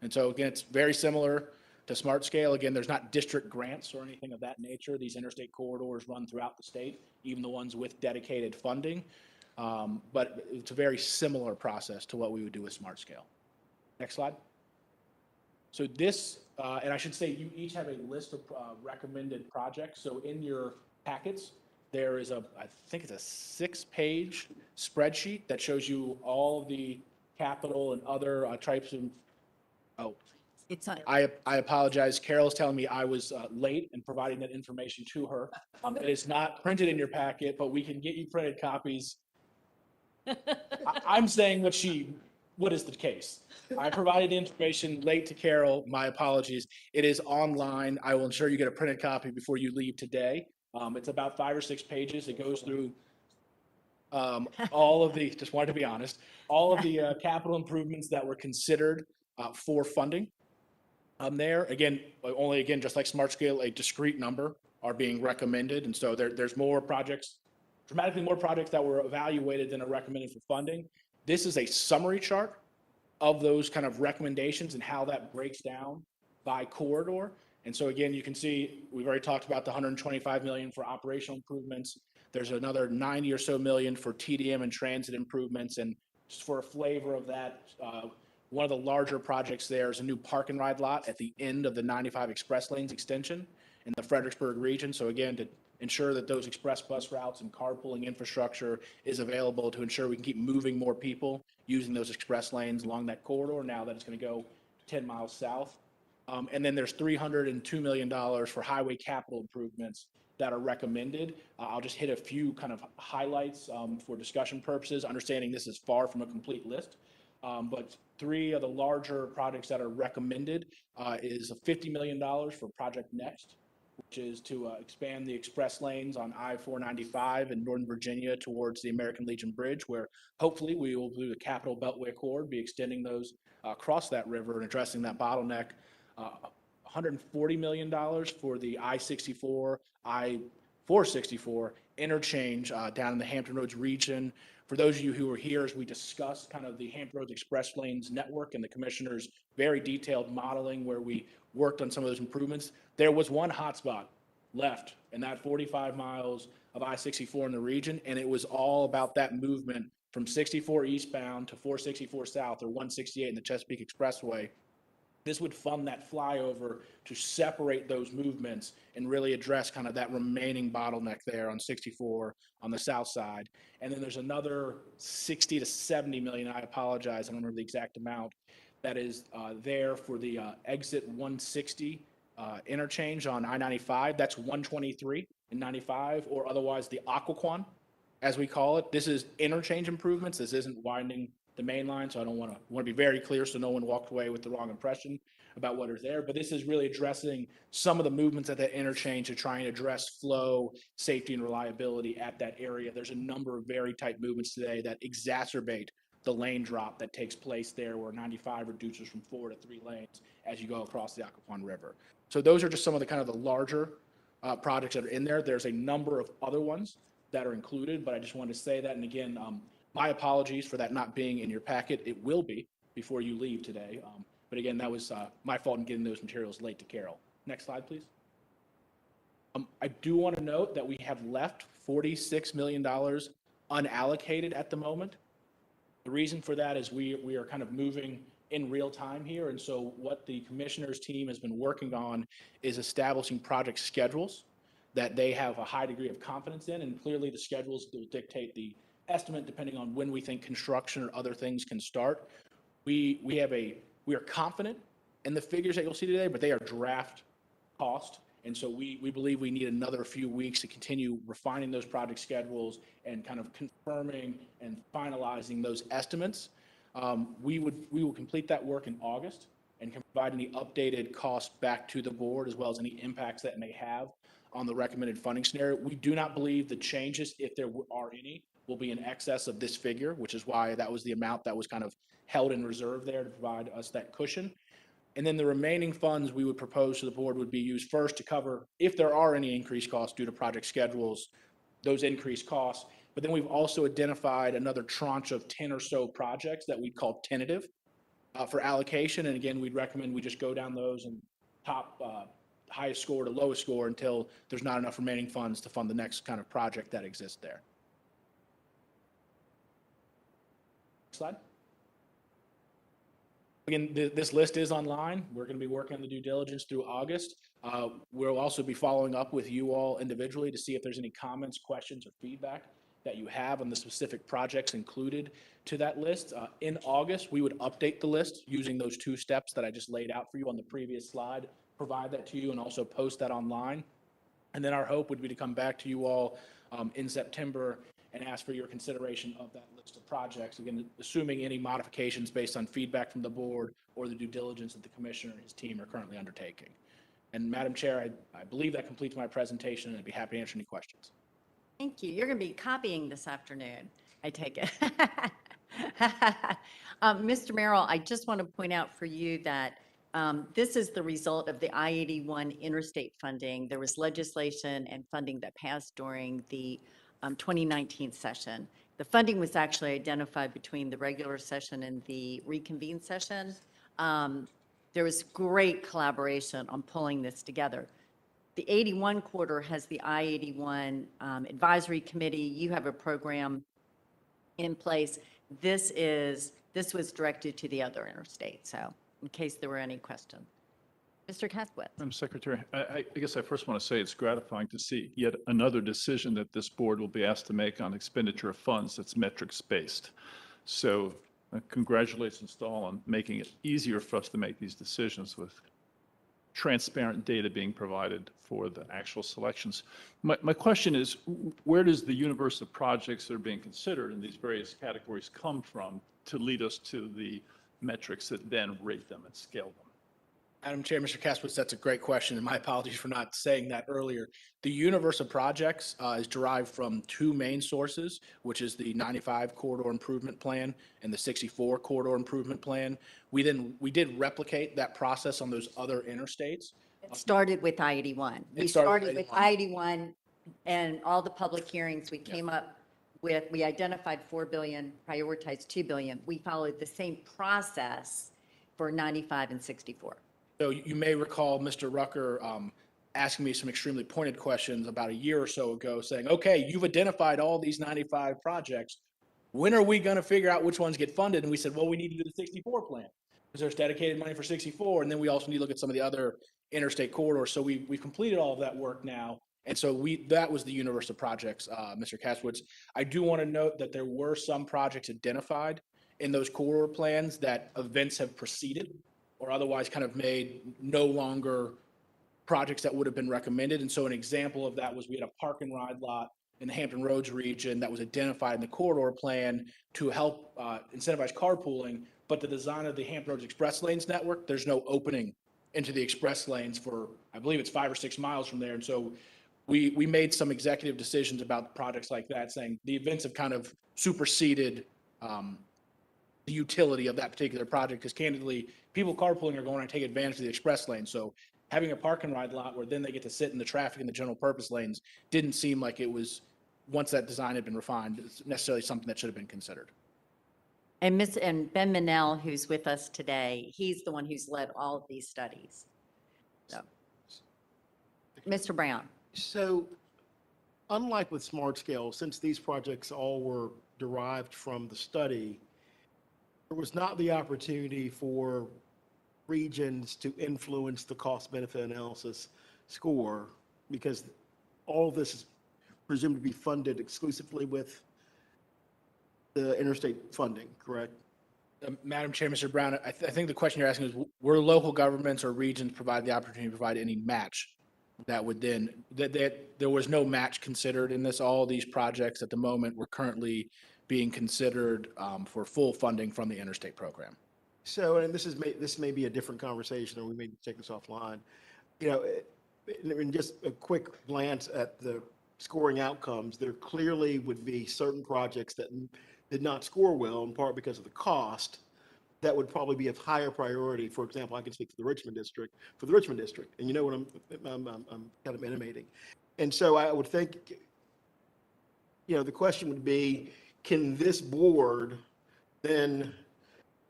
And so again, it's very similar to Smart Scale. Again, there's not district grants or anything of that nature. These interstate corridors run throughout the state, even the ones with dedicated funding. But it's a very similar process to what we would do with Smart Scale. Next slide. So this, and I should say you each have a list of recommended projects. So in your packets, there is I think it's a 6-page spreadsheet that shows you all of the capital and other types of, It's on. I apologize. Carol's telling me I was late in providing that information to her. It is not printed in your packet, but we can get you printed copies. I'm saying what is the case? I provided information late to Carol. My apologies. It is online. I will ensure you get a printed copy before you leave today. It's about 5 or 6 pages. It goes through all of the, just wanted to be honest, all of the capital improvements that were considered for funding. There, again, just like Smart Scale, a discrete number are being recommended. And so there's more projects, dramatically more projects that were evaluated than are recommended for funding. This is a summary chart of those kind of recommendations and how that breaks down by corridor. And so again, you can see, we've already talked about the 125 million for operational improvements. There's another 90 or so million for TDM and transit improvements. And just for a flavor of that, one of the larger projects there is a new park and ride lot at the end of the 95 express lanes extension in the Fredericksburg region. So again, to ensure that those express bus routes and carpooling infrastructure is available to ensure we can keep moving more people using those express lanes along that corridor now that it's going to go 10 miles south. And then there's $302 million for highway capital improvements that are recommended. I'll just hit a few kind of highlights for discussion purposes, understanding this is far from a complete list. But 3 of the larger projects that are recommended is a $50 million for Project Next, which is to expand the express lanes on I-495 in Northern Virginia towards the American Legion Bridge, where hopefully we will, through the Capital Beltway Accord, be extending those across that river and addressing that bottleneck. $140 million for the I-64, I-464 interchange down in the Hampton Roads region. For those of you who were here as we discussed kind of the Hampton Roads Express Lanes network and the commissioner's very detailed modeling where we worked on some of those improvements, there was one hotspot left in that 45 miles of I-64 in the region, and it was all about that movement from 64 eastbound to 464 south or 168 in the Chesapeake Expressway. This would fund that flyover to separate those movements and really address kind of that remaining bottleneck there on 64 on the south side. And then there's another 60 to 70 million, I apologize, I don't remember the exact amount, that is there for the exit 160 interchange on I-95. That's 123 and 95, or otherwise the Occoquan, as we call it. This is interchange improvements. This isn't widening the main line, so I want to be very clear so no one walked away with the wrong impression about what is there. But this is really addressing some of the movements at that interchange to try and address flow, safety, and reliability at that area. There's a number of very tight movements today that exacerbate the lane drop that takes place there, where 95 reduces from 4 to 3 lanes as you go across the Occoquan River. So those are just some of the kind of the larger projects that are in there. There's a number of other ones that are included, but I just wanted to say that. And again, my apologies for that not being in your packet. It will be before you leave today. But again, that was my fault in getting those materials late to Carol. Next slide, please. I do want to note that we have left $46 million unallocated at the moment. The reason for that is we are kind of moving in real time here. And so what the commissioner's team has been working on is establishing project schedules that they have a high degree of confidence in. And clearly the schedules will dictate the estimate depending on when we think construction or other things can start. We are confident in the figures that you'll see today, but they are draft cost. And so we believe we need another few weeks to continue refining those project schedules and kind of confirming and finalizing those estimates. We will complete that work in August and can provide any updated costs back to the board, as well as any impacts that may have on the recommended funding scenario. We do not believe the changes, if there are any, will be in excess of this figure, which is why that was the amount that was kind of held in reserve there to provide us that cushion. And then the remaining funds we would propose to the board would be used first to cover, if there are any increased costs due to project schedules, those increased costs. But then we've also identified another tranche of 10 or so projects that we call tentative for allocation. And again, we'd recommend we just go down those and top highest score to lowest score until there's not enough remaining funds to fund the next kind of project that exists there. Slide. Again, this list is online. We're going to be working on the due diligence through August. We'll also be following up with you all individually to see if there's any comments, questions, or feedback that you have on the specific projects included to that list. In August, we would update the list using those two steps that I just laid out for you on the previous slide, provide that to you, and also post that online. And then our hope would be to come back to you all in September and ask for your consideration of that list of projects, again, assuming any modifications based on feedback from the board or the due diligence that the commissioner and his team are currently undertaking. And Madam Chair, I believe that completes my presentation, and I'd be happy to answer any questions. Thank you. You're going to be copying this afternoon, I take it. Mr. Merrill, I just want to point out for you that this is the result of the I-81 interstate funding. There was legislation and funding that passed during the 2019 session. The funding was actually identified between the regular session and the reconvened session. There was great collaboration on pulling this together. The 81 quarter has the I-81 advisory committee. You have a program in place. This was directed to the other interstate. So in case there were any questions. Mr. Cathwitz. Madam Secretary, I guess I first want to say it's gratifying to see yet another decision that this board will be asked to make on expenditure of funds that's metrics-based. So congratulations to all on making it easier for us to make these decisions with transparent data being provided for the actual selections. My question is, where does the universe of projects that are being considered in these various categories come from to lead us to the metrics that then rate them and scale them? Madam Chair, Mr. Kaspowitz, that's a great question, and my apologies for not saying that earlier. The universe of projects is derived from two main sources, which is the 95 Corridor Improvement Plan and the 64 Corridor Improvement Plan. We did replicate that process on those other interstates. It started with I-81. We started with I-81 and all the public hearings we came up with. We identified 4 billion, prioritized 2 billion. We followed the same process for 95 and 64. So you may recall Mr. Rucker asking me some extremely pointed questions about a year or so ago saying, okay, you've identified all these 95 projects. When are we going to figure out which ones get funded? And we said, well, we need to do the 64 plan because there's dedicated money for 64. And then we also need to look at some of the other interstate corridors. So we've completed all of that work now. And so that was the universe of projects, Mr. Kaspowitz. I do want to note that there were some projects identified in those corridor plans that events have preceded or otherwise kind of made no longer projects that would have been recommended. And so an example of that was we had a park and ride lot in the Hampton Roads region that was identified in the corridor plan to help incentivize carpooling, but the design of the Hampton Roads Express Lanes network, there's no opening into the express lanes for, I believe it's 5 or 6 miles from there. And so we made some executive decisions about projects like that, saying the events have kind of superseded the utility of that particular project, because candidly, people carpooling are going to take advantage of the express lane. So Having a park and ride lot where then they get to sit in the traffic in the general purpose lanes didn't seem like it was, once that design had been refined, it's necessarily something that should have been considered. And Ben Manel, who's with us today, he's the one who's led all of these studies. So, Mr. Brown. So unlike with Smart Scale, since these projects all were derived from the study, there was not the opportunity for regions to influence the cost benefit analysis score because all of this is presumed to be funded exclusively with the interstate funding, correct? Madam Chair, Mr. Brown, I think the question you're asking is, were local governments or regions provided the opportunity to provide any match that would then, that there was no match considered in this? All these projects at the moment were currently being considered for full funding from the interstate program. So, and this may be a different conversation, or we may take this offline. You know, in just a quick glance at the scoring outcomes, there clearly would be certain projects that did not score well, in part because of the cost, that would probably be of higher priority. For example, I can speak for the Richmond district, and you know what I'm kind of intimating. And so I would think, you know, the question would be, can this board then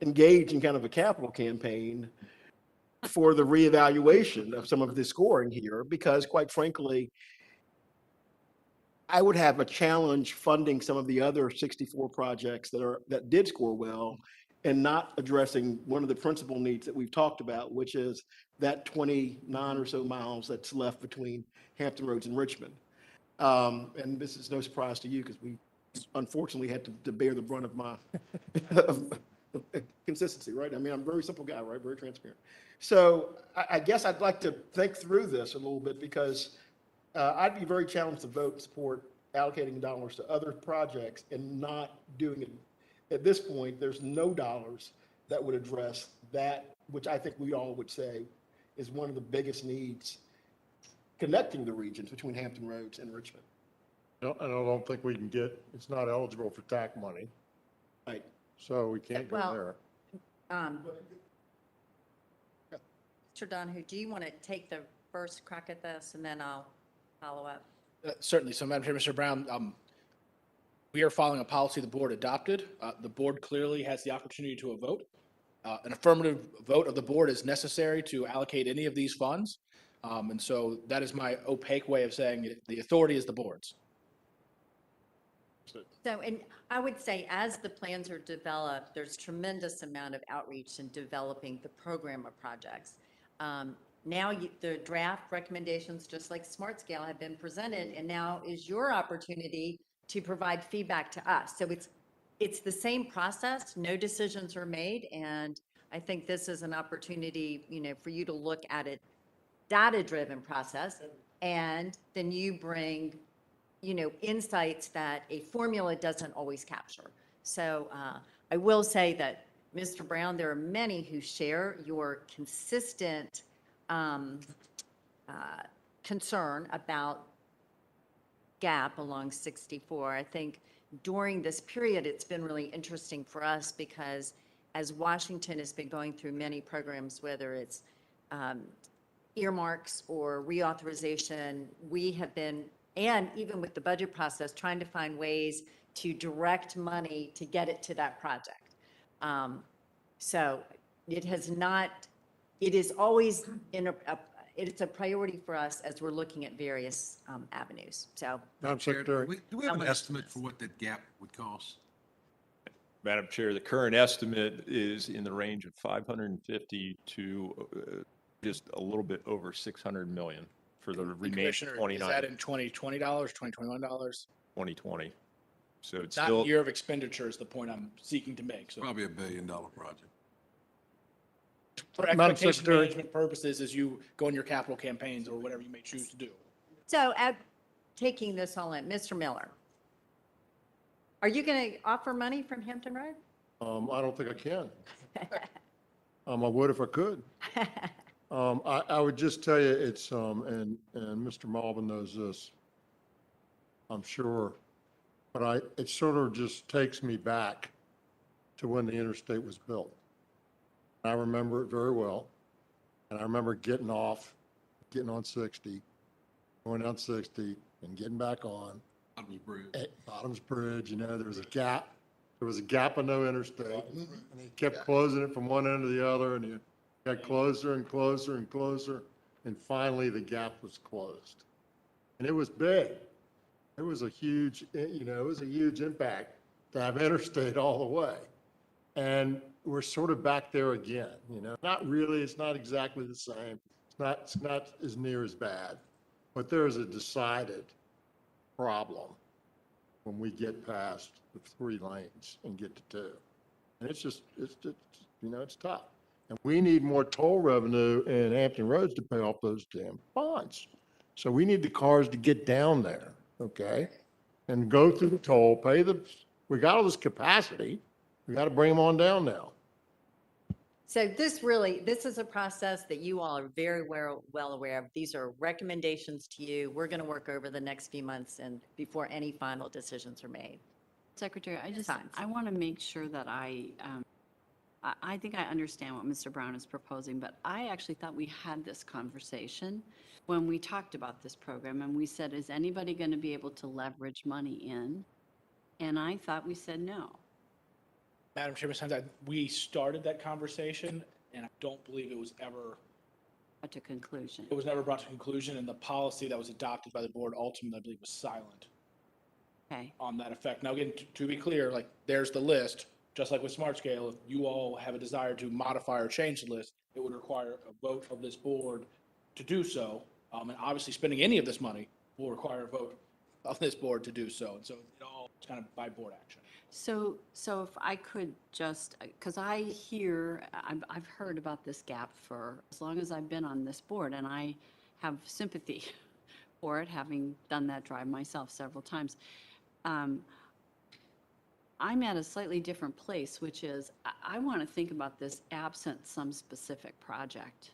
engage in kind of a capital campaign for the reevaluation of some of the scoring here? Because quite frankly, I would have a challenge funding some of the other 64 projects that did score well and not addressing one of the principal needs that we've talked about, which is that 29 or so miles that's left between Hampton Roads and Richmond. And this is no surprise to you because we unfortunately had to bear the brunt of my consistency, right? I mean, I'm a very simple guy, right? Very transparent. So I guess I'd like to think through this a little bit because I'd be very challenged to vote and support allocating dollars to other projects and not doing it. At this point, there's no dollars that would address that, which I think we all would say is one of the biggest needs connecting the regions between Hampton Roads and Richmond. And I don't think we can get, it's not eligible for TAC money, Right. so we can't go Well, there. Mr. Donohue, do you want to take the first crack at this and then I'll follow up? Certainly. So, Madam Chair, Mr. Brown, we are following a policy the board adopted. The board clearly has the opportunity to a vote. An affirmative vote of the board is necessary to allocate any of these funds. And so that is my opaque way of saying the authority is the board's. So, and I would say as the plans are developed, there's tremendous amount of outreach in developing the program of projects. Now the draft recommendations, just like Smart Scale, have been presented, and now is your opportunity to provide feedback to us. So it's the same process, no decisions are made, and I think this is an opportunity, you know, for you to look at it, data-driven process, and then you bring, you know, insights that a formula doesn't always capture. So I will say that, Mr. Brown, there are many who share your consistent concern about gap along 64. I think during this period, it's been really interesting for us because as Washington has been going through many programs, whether it's earmarks or reauthorization, we have been, and even with the budget process, trying to find ways to direct money to get it to that project. So it has not, it is always it's a priority for us as we're looking at various avenues. So, Madam Secretary. Do we have an estimate for what that gap would cost? Madam Chair, the current estimate is in the range of 550 to just a little bit over 600 million for the remaining Commissioner, 29. Is that in $2020, $2021? 2020. So it's Not still, year of expenditure is the point I'm seeking to make. So Probably $1 billion project. for Madam expectation Secretary. management purposes, as you go in your capital campaigns or whatever you may choose to do. so at taking this all in, Mr. Miller, are you going to offer money from Hampton Road? I don't think I can. I would if I could. I would just tell you it's, and Mr. Malvin knows this, I'm sure, but it sort of just takes me back to when the interstate was built. I remember it very well, and I remember getting off getting on 60, going down 60 and getting back on. Bottom's Bridge. At Bottoms Bridge, you know, there was a gap. There was a gap on no interstate. And they kept closing it from one end to the other, and you got closer and closer and closer. And finally, the gap was closed. And it was big. It was a huge, you know, it was a huge impact to have interstate all the way. And we're sort of back there again, you know, not really, it's not exactly the same. It's not as near as bad, but there is a decided problem when we get past the 3 lanes and get to 2. And it's just, you know, it's tough. And we need more toll revenue in Hampton Roads to pay off those damn bonds. So we need the cars to get down there, okay? And go through the toll, we got all this capacity. We got to bring them on down now. So this is a process that you all are very well aware of. These are recommendations to you. We're going to work over the next few months and before any final decisions are made. Secretary, Times. I want to make sure that I think I understand what Mr. Brown is proposing, but I actually thought we had this conversation when we talked about this program, and we said, is anybody going to be able to leverage money in? And I thought we said no. Madam Chairman, sometimes we started that conversation, and I don't believe it was ever, To conclusion. it was never brought to conclusion, and the policy that was adopted by the board ultimately, I believe, was silent Okay. on that effect. Now, again, to be clear, like, there's the list, just like with Smart Scale, if you all have a desire to modify or change the list, it would require a vote of this board to do so. And obviously, spending any of this money will require a vote of this board to do so. And so it all is kind of by board action. So if I could just, because I've heard about this gap for as long as I've been on this board, and I have sympathy for it, having done that drive myself several times. I'm at a slightly different place, which is I want to think about this absent some specific project.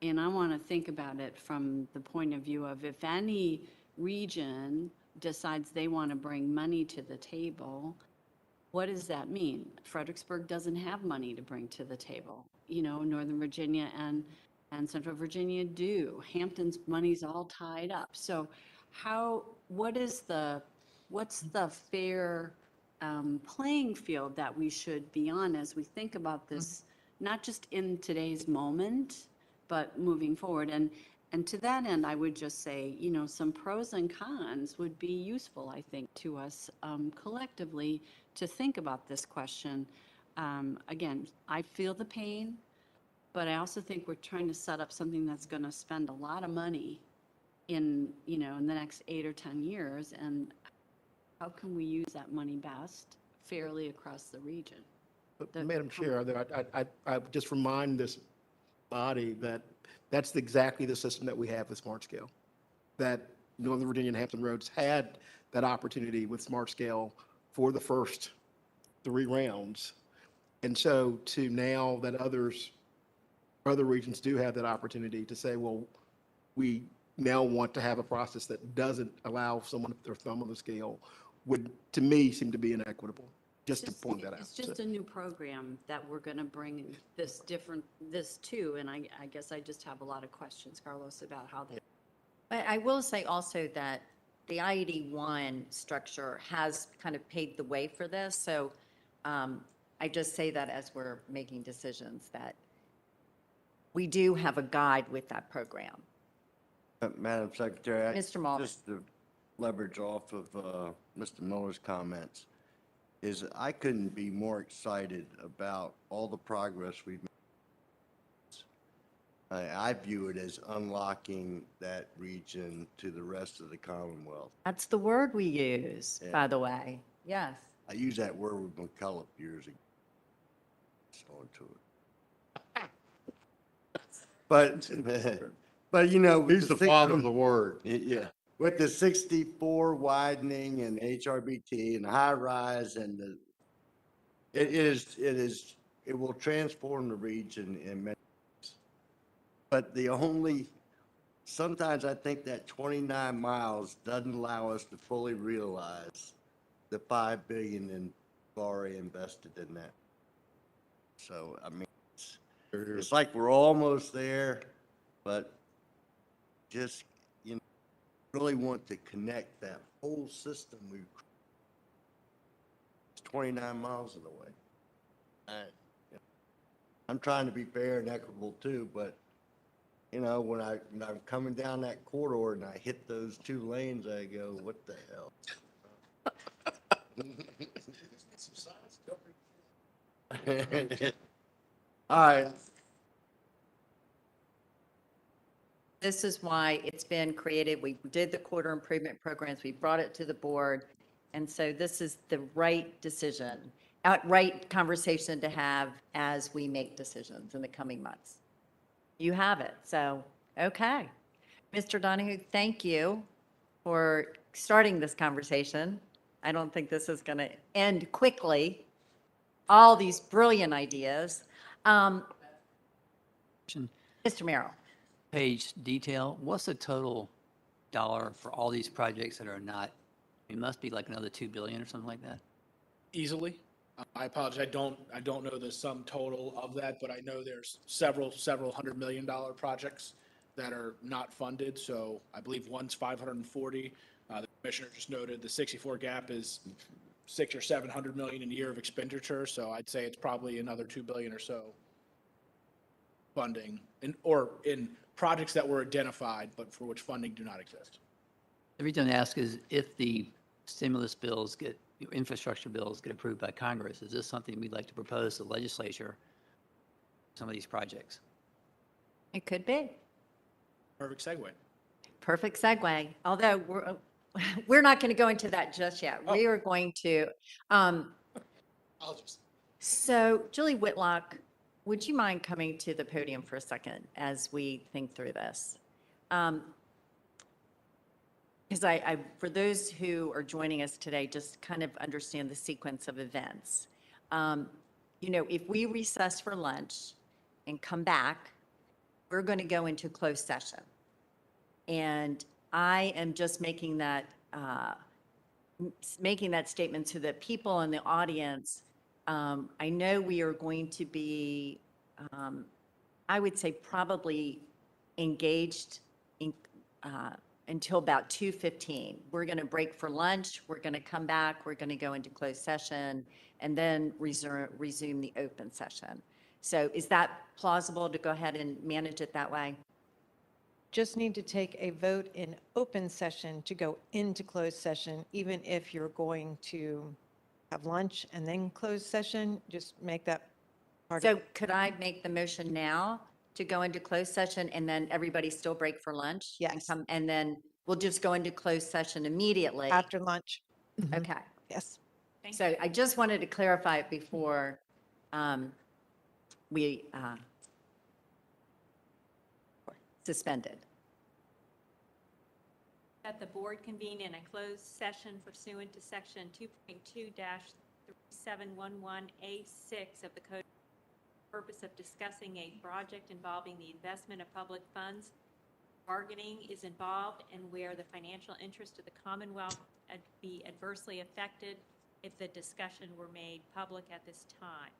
And I want to think about it from the point of view of if any region decides they want to bring money to the table, what does that mean? Fredericksburg doesn't have money to bring to the table. You know, Northern Virginia and Central Virginia do. Hampton's money's all tied up. So what's the fair playing field that we should be on as we think about this, not just in today's moment, but moving forward? And to that end, I would just say, you know, some pros and cons would be useful, I think, to us collectively to think about this question. Again, I feel the pain, but I also think we're trying to set up something that's going to spend a lot of money in the next 8 or 10 years. And how can we use that money best fairly across the region? Madam Chair, I would just remind this body that that's exactly the system that we have with Smart Scale. That Northern Virginia and Hampton Roads had that opportunity with Smart Scale for the first 3 rounds. And so to now that other regions do have that opportunity to say, well, we now want to have a process that doesn't allow someone to put their thumb on the scale would, to me, seem to be inequitable, just to point that out. It's just a new program that we're going to bring this to, and I guess I just have a lot of questions, Carlos, about how they. But I will say also that the IED1 structure has kind of paved the way for this. So I just say that as we're making decisions that we do have a guide with that program. Madam Secretary. Mr. Mulvey. Just to leverage off of Mr. Miller's comments, is I couldn't be more excited about all the progress we've made. I view it as unlocking that region to the rest of the Commonwealth. That's the word we use, Yeah. by the way. Yes. I used that word with McCullough years ago. So into it. But you know. He's the father of the word. Yeah. With the 64 widening and Hrbt and high rise and it will transform the region in many ways. But sometimes I think that 29 miles doesn't allow us to fully realize the $5 billion in already invested in that. So, I mean, it's like we're almost there, but just, you know, really want to connect that whole system. It's 29 miles of the way. I'm trying to be fair and equitable too, but you know, when I'm coming down that corridor and I hit those two lanes, I go, what the hell? All right. This is why it's been created. We did the quarter improvement programs. We brought it to the board. And so this is the right decision, right conversation to have as we make decisions in the coming months. You have it. So, okay. Mr. Donohue, thank you for starting this conversation. I don't think this is going to end quickly. All these brilliant ideas. Mr. Merrill. Page detail, what's the total dollar for all these projects that are not, it must be like another 2 billion or something like that? Easily. I apologize. I don't know the sum total of that, but I know there's several $100 million projects that are not funded. So I believe one's 540. The commissioner just noted the 64 gap is 600 or 700 million in a year of expenditure. So I'd say it's probably another 2 billion or so funding in projects that were identified, but for which funding do not exist. The reason I ask is if the stimulus bills infrastructure bills get approved by Congress, is this something we'd like to propose to the legislature, some of these projects? It could be. Perfect segue. Perfect segue. Although we're not going to go into that just yet. We are going to. So Julie Whitlock, would you mind coming to the podium for a second as we think through this? Because for those who are joining us today, just kind of understand the sequence of events. You know, if we recess for lunch and come back, we're going to go into closed session. And I am just making that statement to the people in the audience. I know we are going to be, I would say, probably engaged until about 2:15. We're going to break for lunch. We're going to come back. We're going to go into closed session and then resume the open session. So is that plausible to go ahead and manage it that way? Just need to take a vote in open session to go into closed session, even if you're going to have lunch and then closed session, just make that part. So could I make the motion now to go into closed session and then everybody still break for lunch? Yes. And then we'll just go into closed session immediately? After lunch. Okay. Yes. So I just wanted to clarify it before we suspended. That the board convene in a closed session pursuant to section 2.2-3711A6 of the Code for the purpose of discussing a project involving the investment of public funds. Bargaining is involved and where the financial interest of the Commonwealth would be adversely affected if the discussion were made public at this time.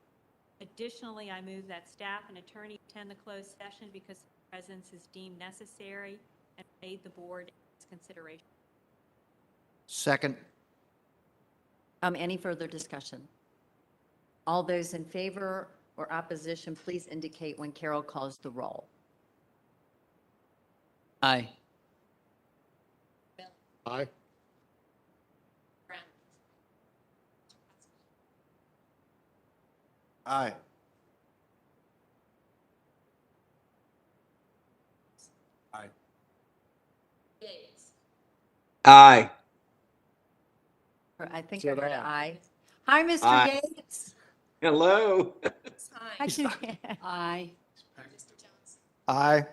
Additionally, I move that staff and attorney attend the closed session because presence is deemed necessary and aid the board in its consideration. Second. Any further discussion? All those in favor or opposition, please indicate when Carol calls the roll. Aye. Aye. Aye. Aye. Aye. I think I Said heard aye. aye. Hi, Mr. Aye. Hello. Yates. Hi. Aye. Aye.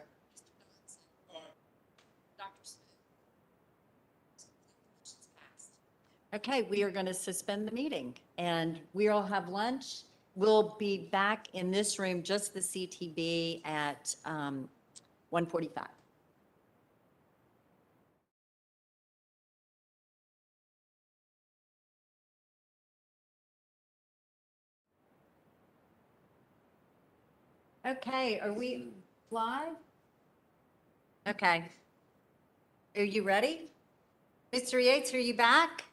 Okay, we are going to suspend the meeting and we'll have lunch. We'll be back in this room, just the CTB, at 1:45. Okay, are we live? Okay. Are you ready? Mr. Yates, are you back?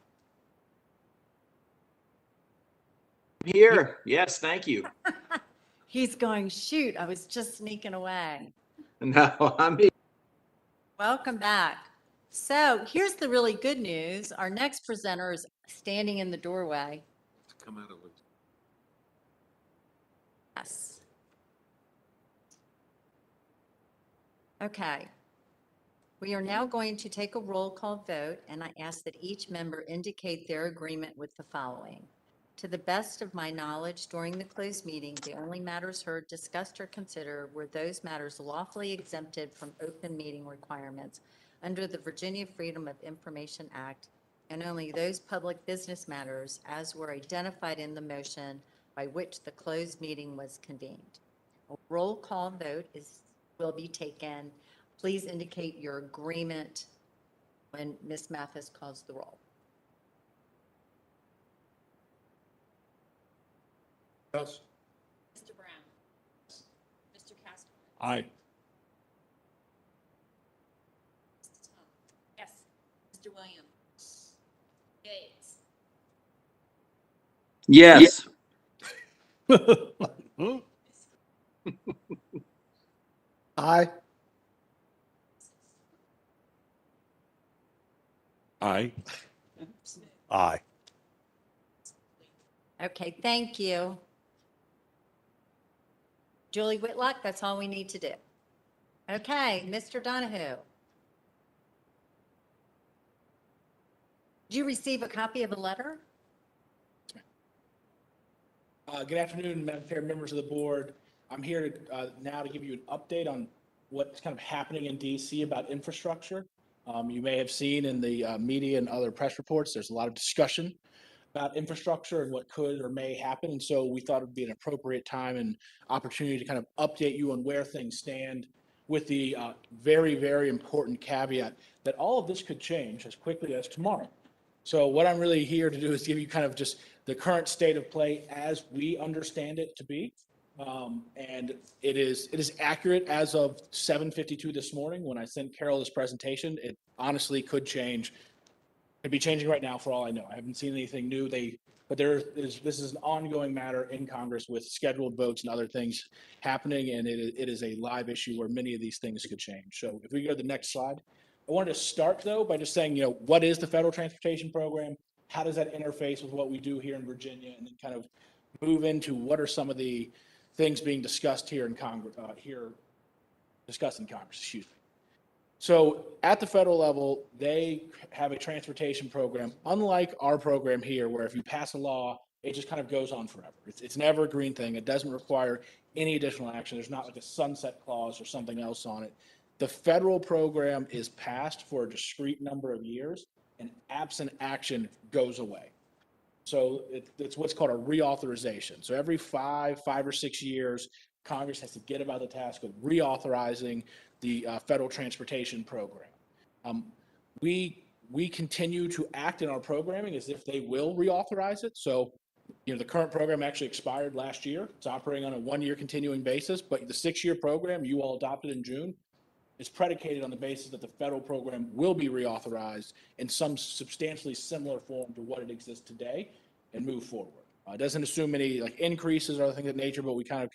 Here. Yes, thank you. He's going, shoot, I was just sneaking away. No, I'm here. Welcome back. So here's the really good news. Our next presenter is standing in the doorway. Come out of it. Yes. Okay. We are now going to take a roll call vote, and I ask that each member indicate their agreement with the following. To the best of my knowledge, during the closed meeting, the only matters heard, discussed, or considered were those matters lawfully exempted from open meeting requirements under the Virginia Freedom of Information Act, and only those public business matters as were identified in the motion by which the closed meeting was convened. A roll call vote will be taken. Please indicate your agreement when Ms. Mathis calls the roll. Yes. Mr. Brown? Mr. Castleman? Aye. Mrs. Tom? Yes. Mr. Williams? Yates? Yes. Aye. Aye. Aye. Okay, thank you. Julie Whitlock, that's all we need to do. Okay, Mr. Donohue. Did you receive a copy of a letter? Good afternoon, Madam Chair, members of the board. I'm here now to give you an update on what's kind of happening in DC about infrastructure. You may have seen in the media and other press reports, there's a lot of discussion about infrastructure and what could or may happen. And so we thought it would be an appropriate time and opportunity to kind of update you on where things stand with the very, very important caveat that all of this could change as quickly as tomorrow. So what I'm really here to do is give you kind of just the current state of play as we understand it to be. And it is accurate as of 7:52 this morning when I sent Carol this presentation. It honestly could change. It'd be changing right now for all I know. I haven't seen anything new. But this is an ongoing matter in Congress with scheduled votes and other things happening, and it is a live issue where many of these things could change. So if we go to the next slide. I wanted to start, though, by just saying, what is the Federal Transportation Program? How does that interface with what we do here in Virginia? And then kind of move into what are some of the things being discussed here in Congress, excuse me. So at the federal level, they have a transportation program, unlike our program here, where if you pass a law, it just kind of goes on forever. It's an evergreen thing. It doesn't require any additional action. There's not like a sunset clause or something else on it. The federal program is passed for a discrete number of years, and absent action goes away. So it's what's called a reauthorization. So every 5 or 6 years, Congress has to get about the task of reauthorizing the federal transportation program. We continue to act in our programming as if they will reauthorize it. So, the current program actually expired last year. It's operating on a 1-year continuing basis, but the 6-year program you all adopted in June is predicated on the basis that the federal program will be reauthorized in some substantially similar form to what it exists today and move forward. It doesn't assume any increases or other things of that nature, but we kind of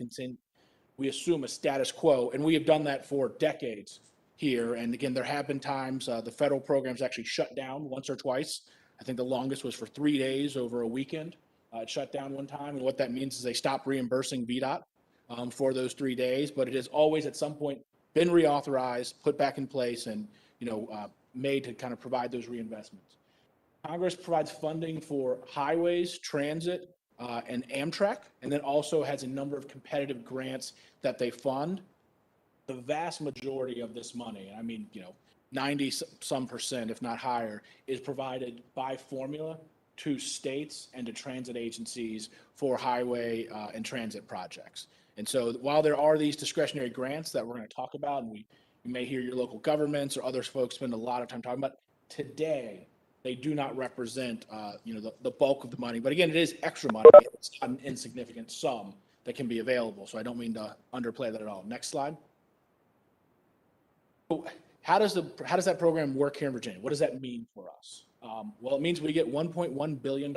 we assume a status quo, and we have done that for decades here. And again, there have been times the federal programs actually shut down once or twice. I think the longest was for 3 days over a weekend. It shut down one time, and what that means is they stopped reimbursing Vdot for those 3 days, but it has always at some point been reauthorized, put back in place, and made to kind of provide those reinvestments. Congress provides funding for highways, transit, and Amtrak, and then also has a number of competitive grants that they fund. The vast majority of this money, I mean, 90% if not higher, is provided by formula to states and to transit agencies for highway and transit projects. And so while there are these discretionary grants that we're going to talk about, and you may hear your local governments or other folks spend a lot of time talking about, today they do not represent the bulk of the money. But again, it is extra money. It's not an insignificant sum that can be available. So I don't mean to underplay that at all. Next slide. So how does that program work here in Virginia? What does that mean for us? Well, it means we get $1.1 billion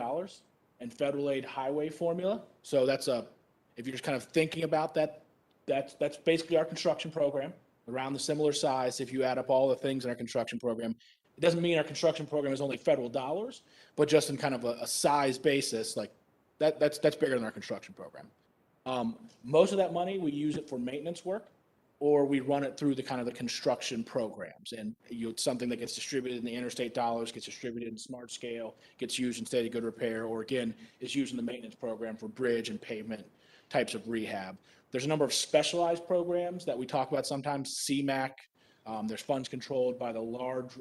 in federal aid highway formula. So if you're just kind of thinking about that, that's basically our construction program, around the similar size if you add up all the things in our construction program. It doesn't mean our construction program is only federal dollars, but just in kind of a size basis, like that's bigger than our construction program. Most of that money, we use it for maintenance work, or we run it through the kind of the construction programs. And it's something that gets distributed in the interstate dollars, gets distributed in smart scale, gets used in steady good repair, or again, is used in the maintenance program for bridge and pavement types of rehab. There's a number of specialized programs that we talk about sometimes, CMAC. There's funds controlled by the large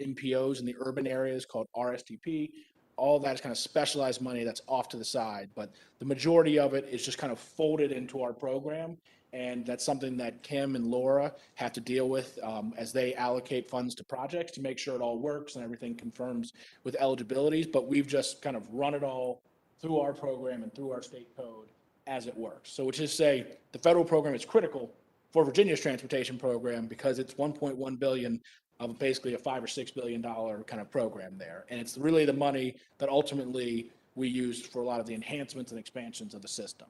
MPOs in the urban areas called RSTP. All of that is kind of specialized money that's off to the side, but the majority of it is just kind of folded into our program. And that's something that Kim and Laura have to deal with as they allocate funds to projects to make sure it all works and everything confirms with eligibilities. But we've just kind of run it all through our program and through our state code as it works. So which is say the federal program is critical for Virginia's transportation program because it's 1.1 billion of basically a $5 or $6 billion kind of program there. And it's really the money that ultimately we use for a lot of the enhancements and expansions of the system.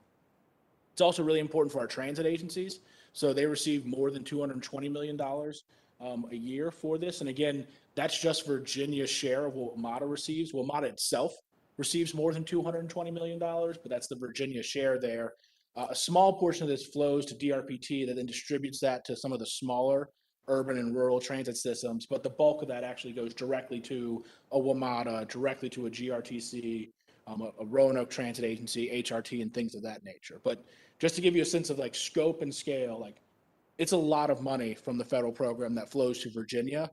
It's also really important for our transit agencies. So they receive more than $220 million a year for this. And again, that's just Virginia's share of what WMATA receives. WMATA itself receives more than $220 million, but that's the Virginia share there. A small portion of this flows to DRPT that then distributes that to some of the smaller urban and rural transit systems, but the bulk of that actually goes directly to a WMATA, directly to a GRTC, a Roanoke Transit Agency, HRT, and things of that nature. But just to give you a sense of like scope and scale, like it's a lot of money from the federal program that flows to Virginia.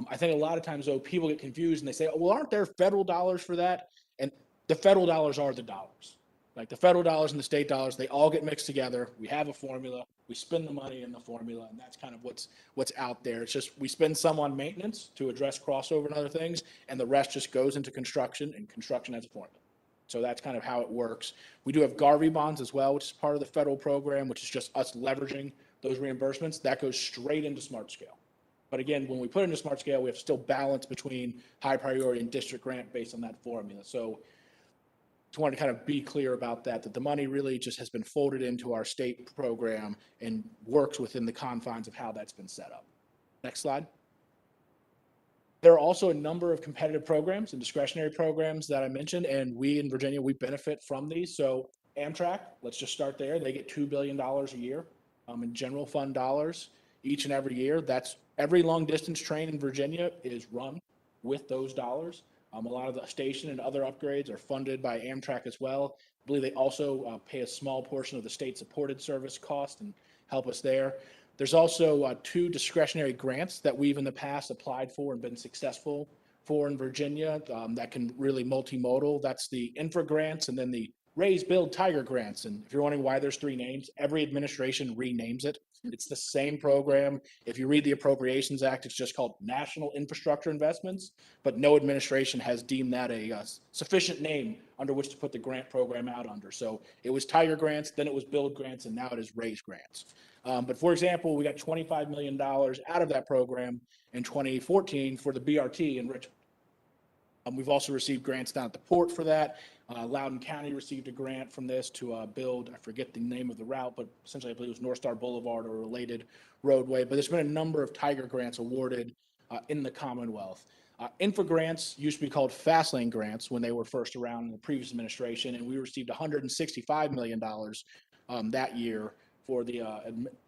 I think a lot of times though, people get confused and they say, oh, well, aren't there federal dollars for that? And the federal dollars are the dollars. Like the federal dollars and the state dollars, they all get mixed together. We have a formula, we spend the money in the formula, and that's kind of what's out there. It's just we spend some on maintenance to address crossover and other things, and the rest just goes into construction, and construction has a formula. So that's kind of how it works. We do have Garvey bonds as well, which is part of the federal program, which is just us leveraging those reimbursements. That goes straight into smart scale. But again, when we put it into smart scale, we have to still balance between high priority and district grant based on that formula. So just wanted to kind of be clear about that the money really just has been folded into our state program and works within the confines of how that's been set up. Next slide. There are also a number of competitive programs and discretionary programs that I mentioned, and we in Virginia, we benefit from these. So Amtrak, let's just start there. They get $2 billion a year in general fund dollars each and every year. That's every long distance train in Virginia is run with those dollars. A lot of the station and other upgrades are funded by Amtrak as well. I believe they also pay a small portion of the state-supported service cost and help us there. There's also 2 discretionary grants that we've in the past applied for and been successful for in Virginia that can really multimodal. That's the infra grants and then the Raise, Build, Tiger grants. And if you're wondering why there's 3 names, every administration renames it. It's the same program. If you read the Appropriations Act, it's just called National Infrastructure Investments, but no administration has deemed that a sufficient name under which to put the grant program out under. So it was Tiger grants, then it was Build grants, and now it is Raise grants. But for example, we got $25 million out of that program in 2014 for the BRT in Richmond. We've also received grants down at the port for that. Loudoun County received a grant from this to build, I forget the name of the route, but essentially I believe it was North Star Boulevard or a related roadway. But there's been a number of Tiger grants awarded in the Commonwealth. Infra grants used to be called fast lane grants when they were first around in the previous administration, and we received $165 million that year for the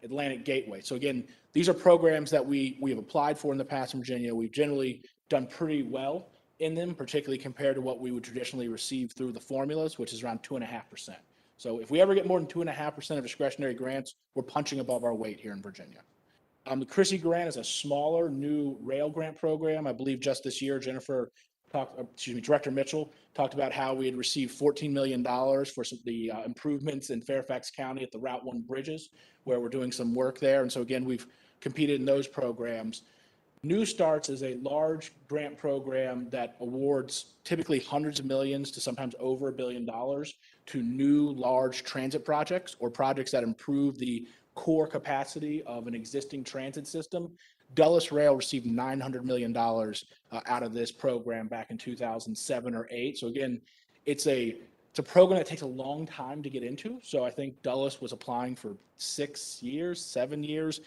Atlantic Gateway. So again, these are programs that we have applied for in the past in Virginia. We've generally done pretty well in them, particularly compared to what we would traditionally receive through the formulas, which is around 2.5%. So if we ever get more than 2.5% of discretionary grants, we're punching above our weight here in Virginia. The Chrissy grant is a smaller new rail grant program. I believe just this year, Director Mitchell talked about how we had received $14 million for the improvements in Fairfax County at the Route 1 bridges, where we're doing some work there. And so again, we've competed in those programs. New Starts is a large grant program that awards typically hundreds of millions to sometimes over $1 billion to new large transit projects or projects that improve the core capacity of an existing transit system. Dulles Rail received $900 million out of this program back in 2007 or 8. So again, it's a program that takes a long time to get into. So I think Dulles was applying for 6 years, 7 years.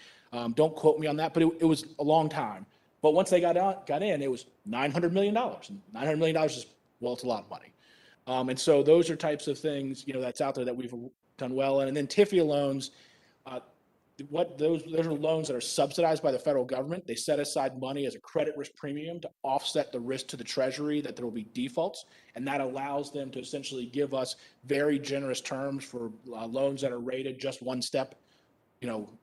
Don't quote me on that, but it was a long time. But once they got in, it was $900 million. And $900 million is, well, it's a lot of money. And so those are types of things, that's out there that we've done well in. And then TIFIA loans, those are loans that are subsidized by the federal government. They set aside money as a credit risk premium to offset the risk to the Treasury that there will be defaults, and that allows them to essentially give us very generous terms for loans that are rated just one step,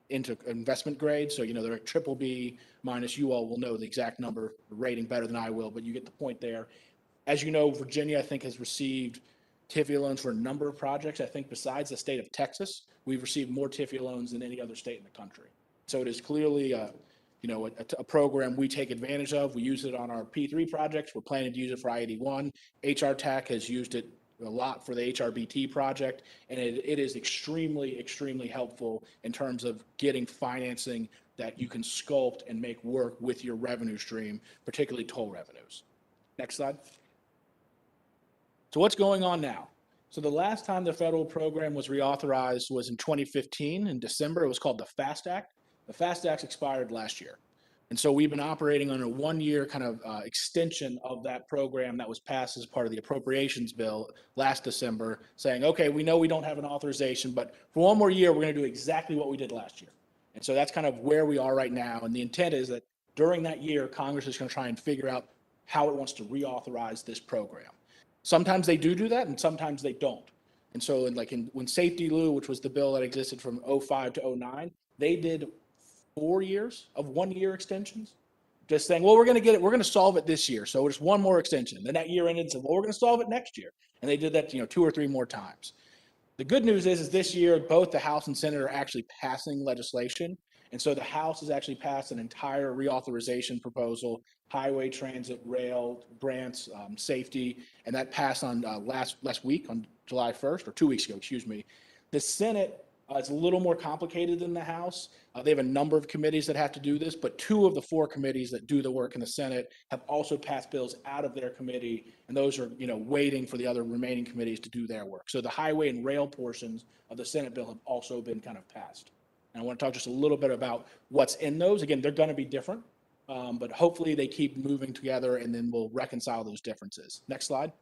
into investment grade. So they're a BBB minus. You all will know the exact number rating better than I will, but you get the point there. As you know, Virginia, I think, has received TIFIA loans for a number of projects. I think besides the state of Texas, we've received more TIFIA loans than any other state in the country. So it is clearly a program we take advantage of. We use it on our P3 projects. We're planning to use it for I-81. HR TAC has used it a lot for the Hrbt project, and it is extremely, extremely helpful in terms of getting financing that you can sculpt and make work with your revenue stream, particularly toll revenues. Next slide. So what's going on now? So the last time the federal program was reauthorized was in 2015 in December. It was called the FAST Act. The FAST Act expired last year. And so we've been operating on a 1-year kind of extension of that program that was passed as part of the appropriations bill last December, saying, okay, we know we don't have an authorization, but for 1 more year, we're going to do exactly what we did last year. And so that's kind of where we are right now. And the intent is that during that year, Congress is going to try and figure out how it wants to reauthorize this program. Sometimes they do that, and sometimes they don't. And so when Safety Lou, which was the bill that existed from 05 to 09, they did 4 years of 1-year extensions, just saying, well, we're going to solve it this year. So just 1 more extension. Then that year ended and said, well, we're going to solve it next year. And they did that, 2 or 3 more times. The good news is this year, both the House and Senate are actually passing legislation. And so the House has actually passed an entire reauthorization proposal, highway, transit, rail, grants, safety, and that passed on last week on July 1st, or 2 weeks ago, excuse me. The Senate is a little more complicated than the House. They have a number of committees that have to do this, but 2 of the 4 committees that do the work in the Senate have also passed bills out of their committee, and those are, waiting for the other remaining committees to do their work. So the highway and rail portions of the Senate bill have also been kind of passed. And I want to talk just a little bit about what's in those. Again, they're going to be different, but hopefully they keep moving together, and then we'll reconcile those differences. Next slide.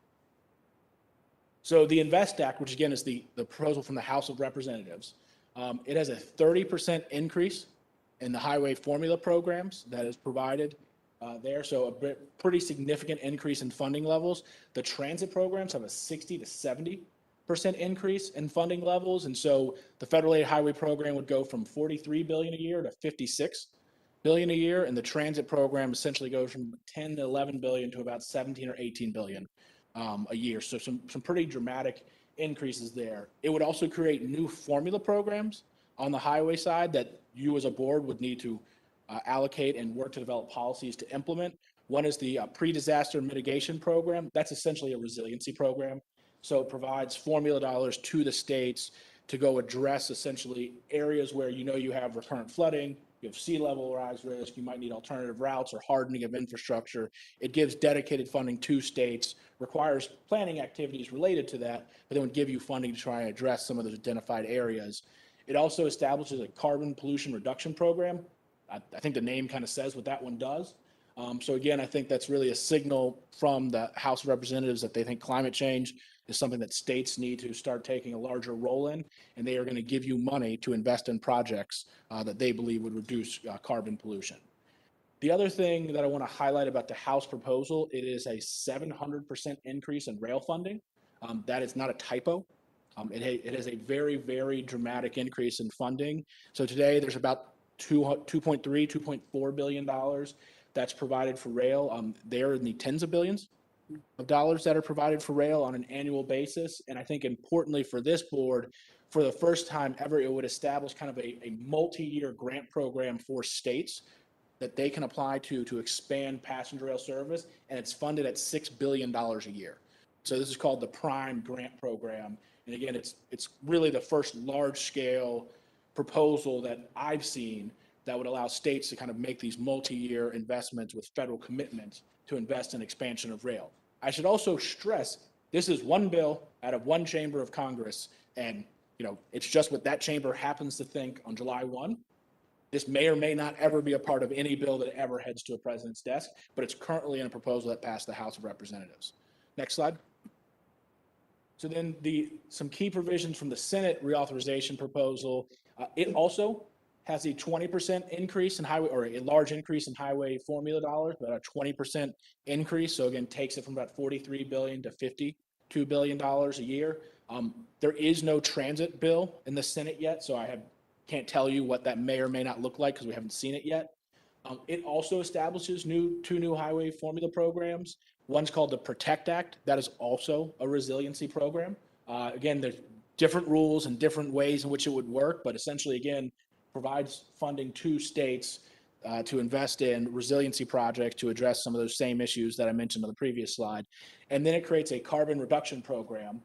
So the INVEST Act, which again is the proposal from the House of Representatives, it has a 30% increase in the highway formula programs that is provided there. So a pretty significant increase in funding levels. The transit programs have a 60 to 70% increase in funding levels. And so the federal aid highway program would go from $43 billion a year to $56 billion a year. And the transit program essentially goes from 10 to 11 billion to about 17 or 18 billion a year. So some pretty dramatic increases there. It would also create new formula programs on the highway side that you as a board would need to allocate and work to develop policies to implement. One is the pre-disaster mitigation program. That's essentially a resiliency program. So it provides formula dollars to the states to go address essentially areas where you have recurrent flooding, you have sea level rise risk, you might need alternative routes or hardening of infrastructure. It gives dedicated funding to states, requires planning activities related to that, but then would give you funding to try and address some of those identified areas. It also establishes a carbon pollution reduction program. I think the name kind of says what that one does. So again, I think that's really a signal from the House of Representatives that they think climate change is something that states need to start taking a larger role in, and they are going to give you money to invest in projects that they believe would reduce carbon pollution. The other thing that I want to highlight about the House proposal, it is a 700% increase in rail funding. That is not a typo. It is a very, very dramatic increase in funding. So today there's about $2.3, $2.4 billion that's provided for rail. They're in the tens of billions of dollars that are provided for rail on an annual basis. And I think importantly for this board, for the first time ever, it would establish kind of a multi-year grant program for states that they can apply to expand passenger rail service, and it's funded at $6 billion a year. So this is called the Prime Grant Program. And again, it's really the first large-scale proposal that I've seen that would allow states to kind of make these multi-year investments with federal commitments to invest in expansion of rail. I should also stress, this is one bill out of one chamber of Congress, and it's just what that chamber happens to think on July 1. This may or may not ever be a part of any bill that ever heads to a president's desk, but it's currently in a proposal that passed the House of Representatives. Next slide. So then some key provisions from the Senate reauthorization proposal. It also has a 20% increase in highway, or a large increase in highway formula dollars, but a 20% increase. So again, takes it from about $43 billion to $52 billion a year. There is no transit bill in the Senate yet, so can't tell you what that may or may not look like because we haven't seen it yet. It also establishes two new highway formula programs. One's called the PROTECT Act. That is also a resiliency program. Again, there's different rules and different ways in which it would work, but essentially, again, provides funding to states to invest in resiliency projects to address some of those same issues that I mentioned on the previous slide. And then it creates a carbon reduction program,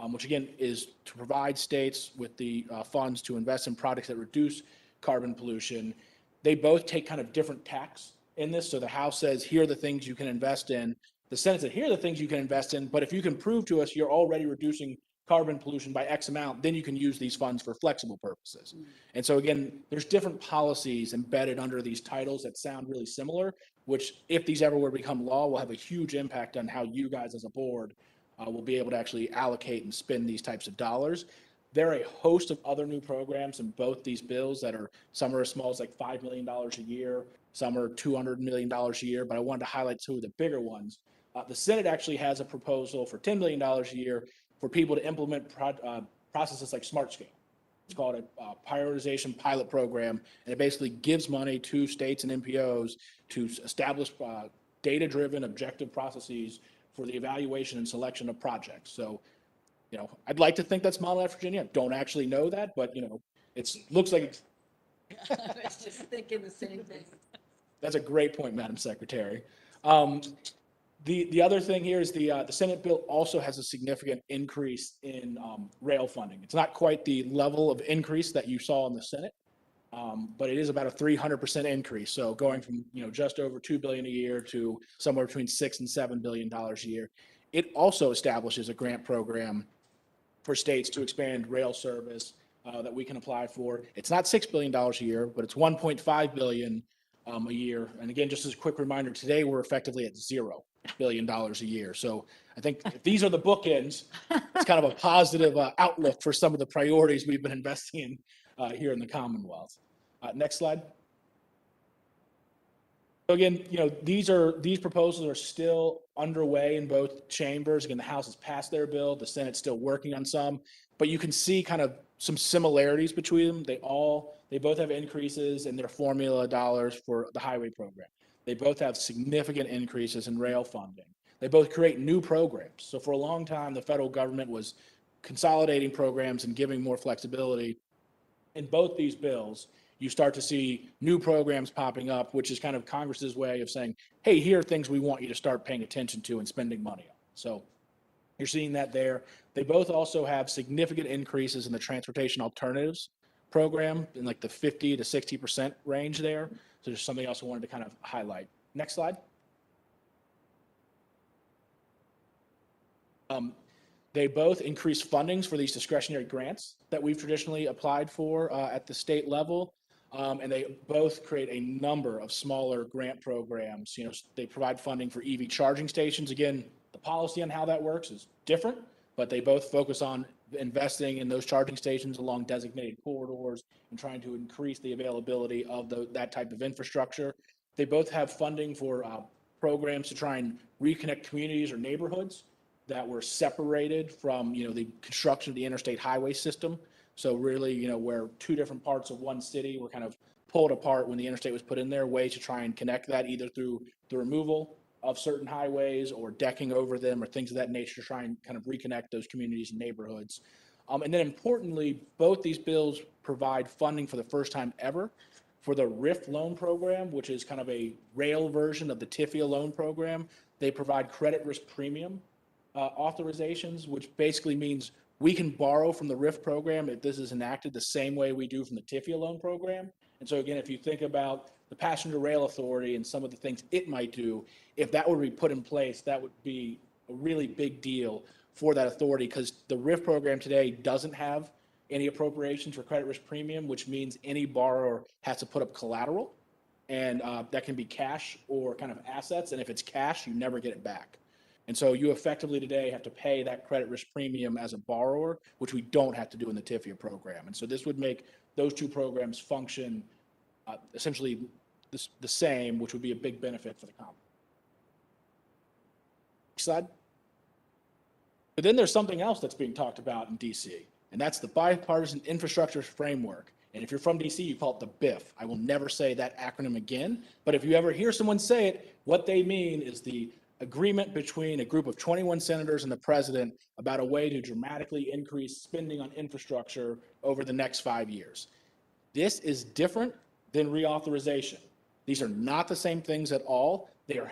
which again is to provide states with the funds to invest in projects that reduce carbon pollution. They both take kind of different tacks in this. So the House says, here are the things you can invest in. The Senate said, here are the things you can invest in, but if you can prove to us you're already reducing carbon pollution by X amount, then you can use these funds for flexible purposes. And so again, there's different policies embedded under these titles that sound really similar, which if these ever were to become law, will have a huge impact on how you guys as a board will be able to actually allocate and spend these types of dollars. There are a host of other new programs in both these bills that are, some are as small as like $5 million a year, some are $200 million a year, but I wanted to highlight two of the bigger ones. The Senate actually has a proposal for $10 million a year for people to implement processes like SmartScale. It's called a prioritization pilot program, and it basically gives money to states and MPOs to establish data-driven, objective processes for the evaluation and selection of projects. So, I'd like to think that's Model F Virginia. I don't actually know that, but, it looks like it's. I was just thinking the same thing. That's a great point, Madam Secretary. The other thing here is the Senate bill also has a significant increase in rail funding. It's not quite the level of increase that you saw in the Senate, but it is about a 300% increase. So going from just over $2 billion a year to somewhere between $6 and $7 billion a year. It also establishes a grant program for states to expand rail service that we can apply for. It's not $6 billion a year, but it's $1.5 billion a year. And again, just as a quick reminder, today we're effectively at $0 billion a year. So I think if these are the bookends, it's kind of a positive outlook for some of the priorities we've been investing in here in the Commonwealth. Next slide. So again, these proposals are still underway in both chambers. Again, the House has passed their bill, the Senate's still working on some, but you can see kind of some similarities between them. They both have increases in their formula dollars for the highway program. They both have significant increases in rail funding. They both create new programs. So for a long time, the federal government was consolidating programs and giving more flexibility. In both these bills, you start to see new programs popping up, which is kind of Congress's way of saying, hey, here are things we want you to start paying attention to and spending money on. So you're seeing that there. They both also have significant increases in the transportation alternatives program in like the 50 to 60% range there. So there's something else I wanted to kind of highlight. Next slide. They both increase fundings for these discretionary grants that we've traditionally applied for at the state level. And they both create a number of smaller grant programs. They provide funding for EV charging stations. Again, the policy on how that works is different, but they both focus on investing in those charging stations along designated corridors and trying to increase the availability of that type of infrastructure. They both have funding for programs to try and reconnect communities or neighborhoods that were separated from, the construction of the interstate highway system. So really, where two different parts of one city were kind of pulled apart when the interstate was put in there, ways to try and connect that either through the removal of certain highways or decking over them or things of that nature to try and kind of reconnect those communities and neighborhoods. And then importantly, both these bills provide funding for the first time ever for the RIF loan program, which is kind of a rail version of the TIFIA loan program. They provide credit risk premium authorizations, which basically means we can borrow from the RIF program if this is enacted the same way we do from the TIFIA loan program. And so again, if you think about the Passenger Rail Authority and some of the things it might do, if that were to be put in place, that would be a really big deal for that authority, because the RIF program today doesn't have any appropriations for credit risk premium, which means any borrower has to put up collateral, and that can be cash or kind of assets. And if it's cash, you never get it back. And so you effectively today have to pay that credit risk premium as a borrower, which we don't have to do in the TIFIA program. And so this would make those two programs function essentially the same, which would be a big benefit for the Commonwealth. Next slide. But then there's something else that's being talked about in DC, and that's the Bipartisan Infrastructure Framework. And if you're from DC, you call it the BIF. I will never say that acronym again, but if you ever hear someone say it, what they mean is the agreement between a group of 21 senators and the president about a way to dramatically increase spending on infrastructure over the next 5 years. This is different than reauthorization. These are not the same things at all. They are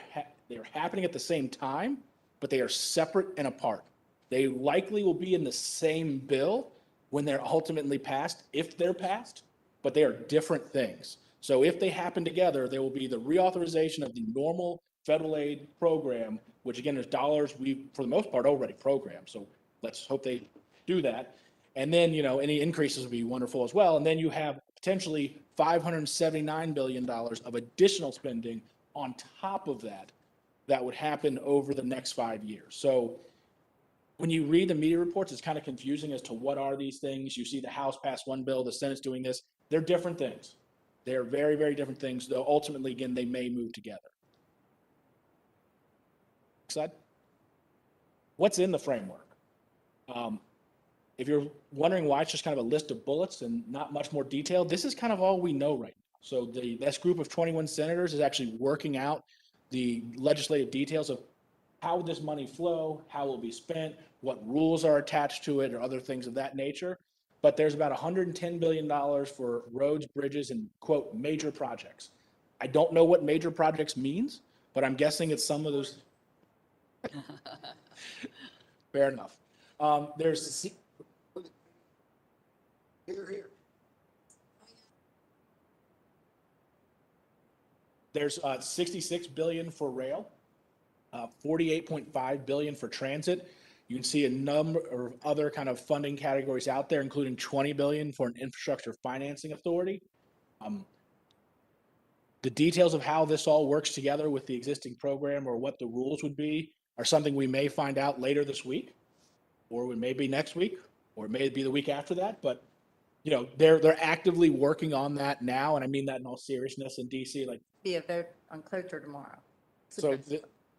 happening at the same time, but they are separate and apart. They likely will be in the same bill when they're ultimately passed, if they're passed, but they are different things. So if they happen together, there will be the reauthorization of the normal federal aid program, which again is dollars we, for the most part, already programmed. So let's hope they do that. And then, any increases would be wonderful as well. And then you have potentially $579 billion of additional spending on top of that would happen over the next 5 years. So when you read the media reports, it's kind of confusing as to what are these things. You see the House passed one bill, the Senate's doing this. They're different things. They're very, very different things, though ultimately, again, they may move together. Next slide. What's in the framework? If you're wondering why it's just kind of a list of bullets and not much more detail, this is kind of all we know right now. So this group of 21 senators is actually working out the legislative details of how would this money flow, how will it be spent, what rules are attached to it, or other things of that nature. But there's about $110 billion for roads, bridges, and, quote, major projects. I don't know what major projects means, but I'm guessing it's some of those. Fair enough. There's Here. There's $66 billion for rail, $48.5 billion for transit. You can see a number of other kind of funding categories out there, including $20 billion for an infrastructure financing authority. The details of how this all works together with the existing program or what the rules would be are something we may find out later this week, or it may be next week, or it may be the week after that. But they're actively working on that now, and I mean that in all seriousness in DC. Be a vote on cloture tomorrow. So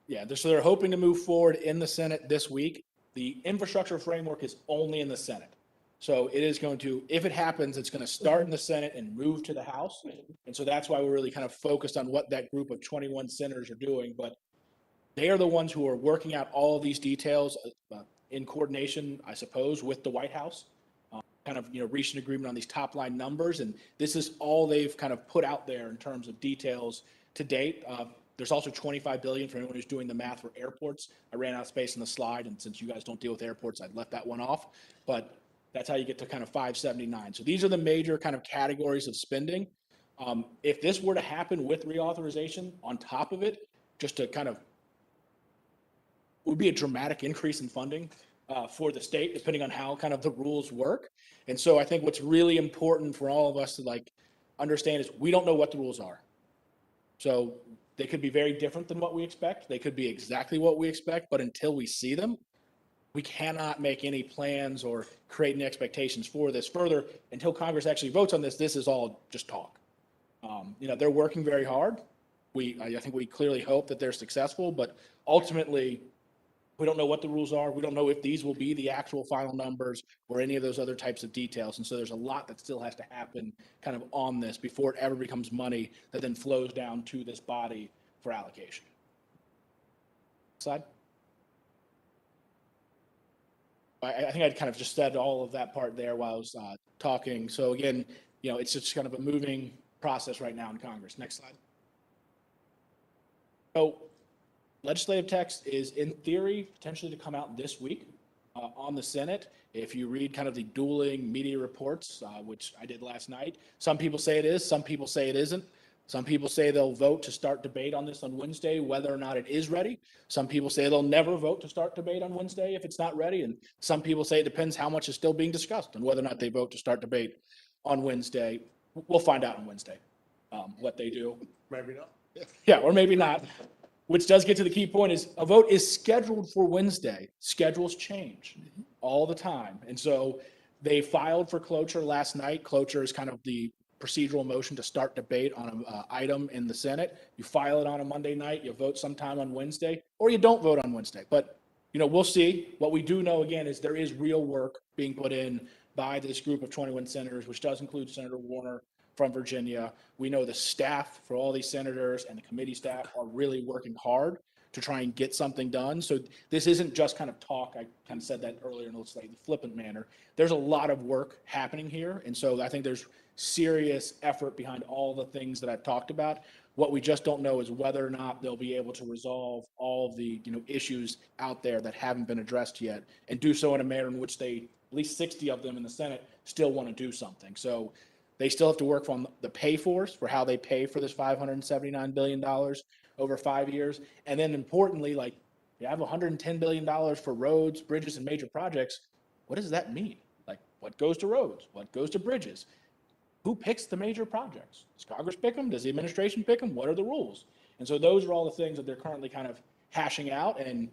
they're hoping to move forward in the Senate this week. The infrastructure framework is only in the Senate. So it is going to, if it happens, it's going to start in the Senate and move to the House. And so that's why we're really kind of focused on what that group of 21 senators are doing. But they are the ones who are working out all of these details in coordination, I suppose, with the White House. Kind of, reached an agreement on these top line numbers. And this is all they've kind of put out there in terms of details to date. There's also $25 billion for anyone who's doing the math for airports. I ran out of space in the slide, and since you guys don't deal with airports, I left that one off. But that's how you get to kind of 579. So these are the major kind of categories of spending. If this were to happen with reauthorization on top of it, just to kind of, would be a dramatic increase in funding for the state, depending on how kind of the rules work. And so I think what's really important for all of us to understand is we don't know what the rules are. So they could be very different than what we expect. They could be exactly what we expect, but until we see them, we cannot make any plans or create any expectations for this further. Until Congress actually votes on this, this is all just talk. They're working very hard. I think we clearly hope that they're successful, but ultimately, we don't know what the rules are. We don't know if these will be the actual final numbers or any of those other types of details. And so there's a lot that still has to happen kind of on this before it ever becomes money that then flows down to this body for allocation. Slide. I think I kind of just said all of that part there while I was talking. So again, it's just kind of a moving process right now in Congress. Next slide. So legislative text is in theory potentially to come out this week. on the Senate. If you read kind of the dueling media reports, which I did last night, some people say it is, some people say it isn't. Some people say they'll vote to start debate on this on Wednesday, whether or not it is ready. Some people say they'll never vote to start debate on Wednesday if it's not ready. And some people say it depends how much is still being discussed and whether or not they vote to start debate on Wednesday. We'll find out on Wednesday what they do. Maybe not. Yeah, or maybe not. Which does get to the key point is a vote is scheduled for Wednesday. Schedules change all the time. And so they filed for cloture last night. Cloture is kind of the procedural motion to start debate on an item in the Senate. You file it on a Monday night, you vote sometime on Wednesday, or you don't vote on Wednesday. But, we'll see. What we do know, again, is there is real work being put in by this group of 21 senators, which does include Senator Warner from Virginia. We know the staff for all these senators and the committee staff are really working hard to try and get something done. So this isn't just kind of talk. I kind of said that earlier in a slightly flippant manner. There's a lot of work happening here. And so I think there's serious effort behind all the things that I've talked about. What we just don't know is whether or not they'll be able to resolve all of the issues out there that haven't been addressed yet and do so in a manner in which they, at least 60 of them in the Senate, still want to do something. So they still have to work on the pay-fors for how they pay for this $579 billion over 5 years. And then importantly, you have $110 billion for roads, bridges, and major projects. What does that mean? What goes to roads? What goes to bridges? Who picks the major projects? Does Congress pick them? Does the administration pick them? What are the rules? And so those are all the things that they're currently kind of hashing out. And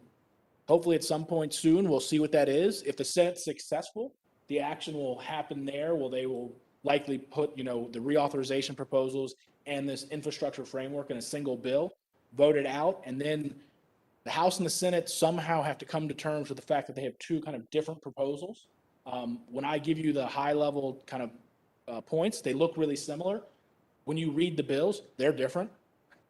hopefully at some point soon, we'll see what that is. If the Senate's successful, the action will happen there. They will likely put, the reauthorization proposals and this infrastructure framework in a single bill, vote it out, and then the House and the Senate somehow have to come to terms with the fact that they have two kind of different proposals. When I give you the high level kind of points, they look really similar. When you read the bills, they're different.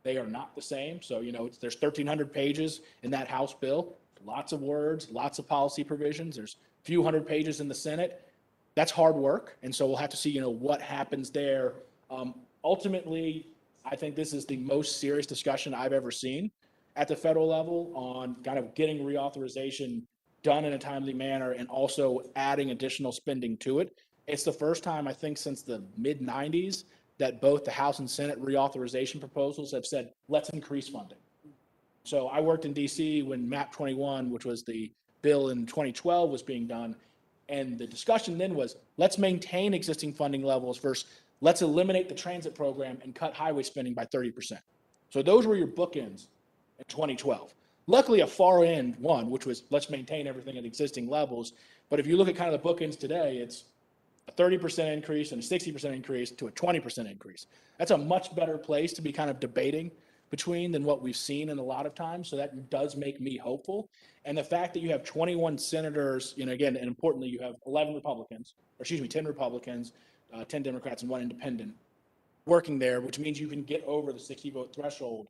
They are not the same. So, there's 1,300 pages in that House bill, lots of words, lots of policy provisions. There's a few hundred pages in the Senate. That's hard work. And so we'll have to see, what happens there. Ultimately, I think this is the most serious discussion I've ever seen at the federal level on kind of getting reauthorization done in a timely manner and also adding additional spending to it. It's the first time, I think, since the mid-90s that both the House and Senate reauthorization proposals have said, let's increase funding. So I worked in DC when MAP 21, which was the bill in 2012, was being done. And the discussion then was, let's maintain existing funding levels versus let's eliminate the transit program and cut highway spending by 30%. So those were your bookends in 2012. Luckily, a far end one, which was let's maintain everything at existing levels. But if you look at kind of the bookends today, it's a 30% increase and a 60% increase to a 20% increase. That's a much better place to be kind of debating between than what we've seen in a lot of times. So that does make me hopeful. And the fact that you have 21 senators, again, and importantly, you have 10 Republicans, 10 Democrats and 1 independent working there, which means you can get over the 60 vote threshold.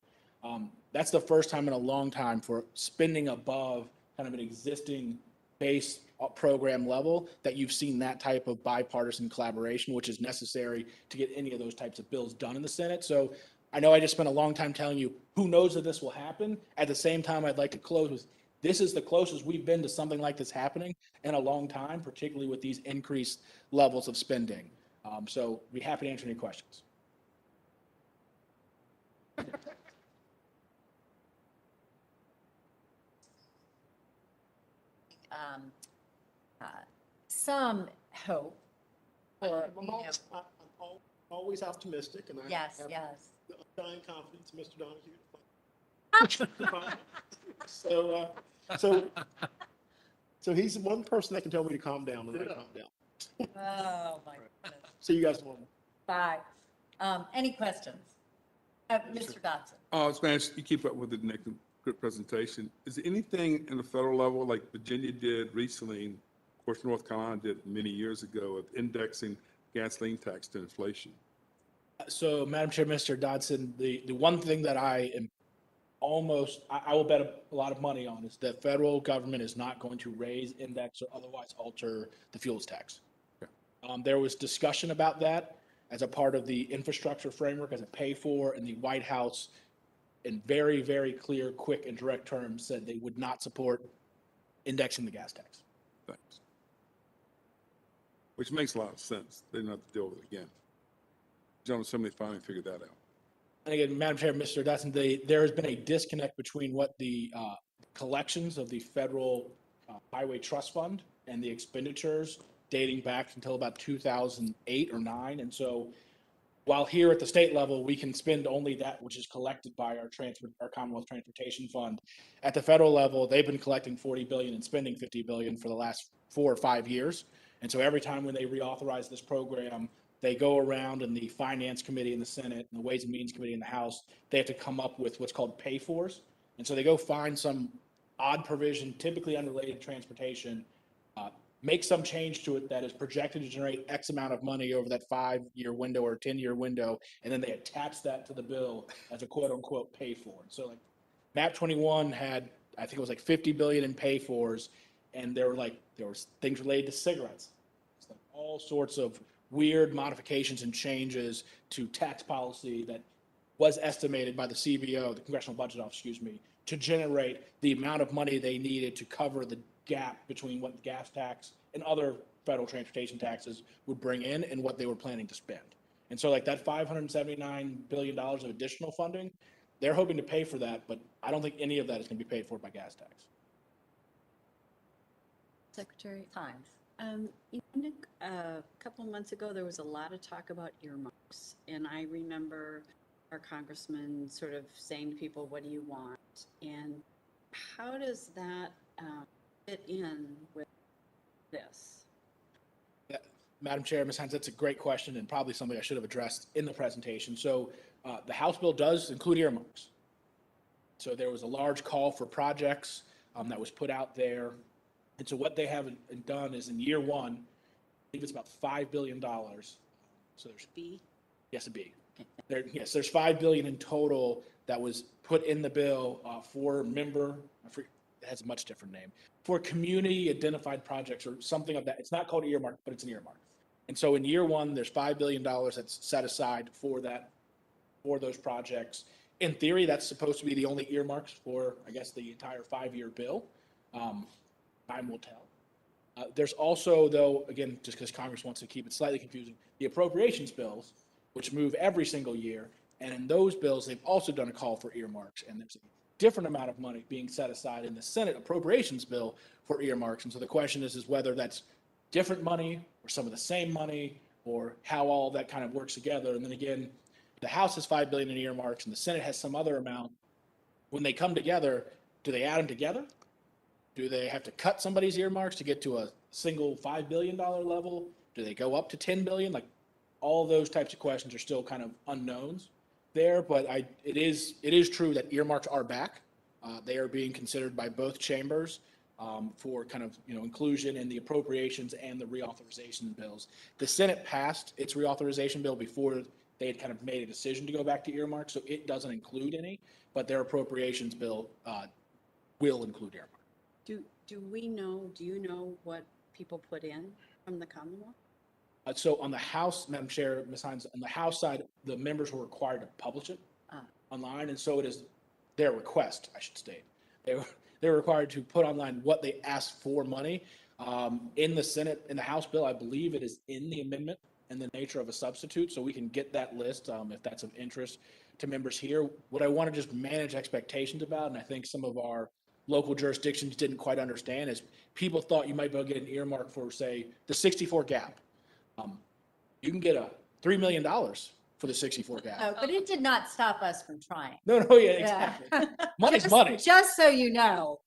That's the first time in a long time for spending above kind of an existing base program level that you've seen that type of bipartisan collaboration, which is necessary to get any of those types of bills done in the Senate. So I know I just spent a long time telling you who knows that this will happen. At the same time, I'd like to close with this is the closest we've been to something like this happening in a long time, particularly with these increased levels of spending. So be happy to answer any questions. Some hope for, I'm always optimistic, and I yes, have yes. giant confidence in Mr. Donohue. So he's one person that can tell me to calm down, and I calm down. Oh, my goodness. See you guys tomorrow. Bye. Any questions? Mr. Dotson? Oh, Spanish, you keep up with it, Nick. Good presentation. Is there anything in the federal level like Virginia did recently, and of course, North Carolina did many years ago, of indexing gasoline tax to inflation? So, Madam Chair, Mr. Dodson, the one thing that I am I will bet a lot of money on is that federal government is not going to raise, index, or otherwise alter the fuels tax. Okay. There was discussion about that as a part of the infrastructure framework as a pay for, and the White House in very, very clear, quick, and direct terms said they would not support indexing the gas tax. Thanks. Which makes a lot of sense. They don't have to deal with it again. General Assembly finally figured that out. And again, Madam Chair, Mr. Dustin, there has been a disconnect between what the collections of the Federal Highway Trust Fund and the expenditures dating back until about 2008 or 9. And so while here at the state level, we can spend only that which is collected by our Commonwealth Transportation Fund, at the federal level, they've been collecting 40 billion and spending 50 billion for the last 4 or 5 years. And so every time when they reauthorize this program, they go around in the Finance Committee in the Senate and the Ways and Means Committee in the House, they have to come up with what's called pay-fors. And so they go find some odd provision, typically unrelated to transportation, make some change to it that is projected to generate X amount of money over that 5-year window or 10-year window, and then they attach that to the bill as a quote-unquote pay-for. So like MAP 21 had, I think it was like 50 billion in pay-fors, and there was things related to cigarettes. It's like all sorts of weird modifications and changes to tax policy that was estimated by the CBO, the Congressional Budget Office, to generate the amount of money they needed to cover the gap between what the gas tax and other federal transportation taxes would bring in and what they were planning to spend. And so like that $579 billion of additional funding, they're hoping to pay for that, but I don't think any of that is going to be paid for by gas tax. Secretary, Times. A couple of months ago, there was a lot of talk about earmarks. And I remember our congressman sort of saying to people, what do you want? And how does that fit in with this? Yeah, Madam Chair, Ms. Hines, that's a great question and probably something I should have addressed in the presentation. So the House bill does include earmarks. So there was a large call for projects that was put out there. And so what they haven't done is in year one, I think it's about $5 billion. So there's B? Yes, a B. Yes, there's $5 billion in total that was put in the bill for member, it has a much different name, for community identified projects or something of that. It's not called earmark, but it's an earmark. And so in year one, there's $5 billion that's set aside for that, for those projects. In theory, that's supposed to be the only earmarks for, I guess, the entire 5-year bill. Time will tell. There's also, though, again, just because Congress wants to keep it slightly confusing, the appropriations bills, which move every single year. And in those bills, they've also done a call for earmarks. And there's a different amount of money being set aside in the Senate appropriations bill for earmarks. And so the question is whether that's different money or some of the same money or how all that kind of works together. And then again, the House has $5 billion in earmarks and the Senate has some other amount. When they come together, do they add them together? Do they have to cut somebody's earmarks to get to a single $5 billion level? Do they go up to 10 billion? Like all those types of questions are still kind of unknowns there, but it is true that earmarks are back. They are being considered by both chambers for kind of, inclusion in the appropriations and the reauthorization bills. The Senate passed its reauthorization bill before they had kind of made a decision to go back to earmarks, so it doesn't include any, but their appropriations bill will include earmarks. Do you know what people put in from the Commonwealth? So on the House, Madam Chair, Ms. Hines, on the House side, the members were required to publish it online, and so it is their request, I should state. They're required to put online what they asked for money. In the Senate, in the House bill, I believe it is in the amendment and the nature of a substitute, so we can get that list if that's of interest to members here. What I want to just manage expectations about, and I think some of our local jurisdictions didn't quite understand, is people thought you might be able to get an earmark for, say, the 64 gap. You can get $3 million for the 64 gap. Oh, but it did not stop us from trying. No, yeah, exactly. Money's money. Just so you know.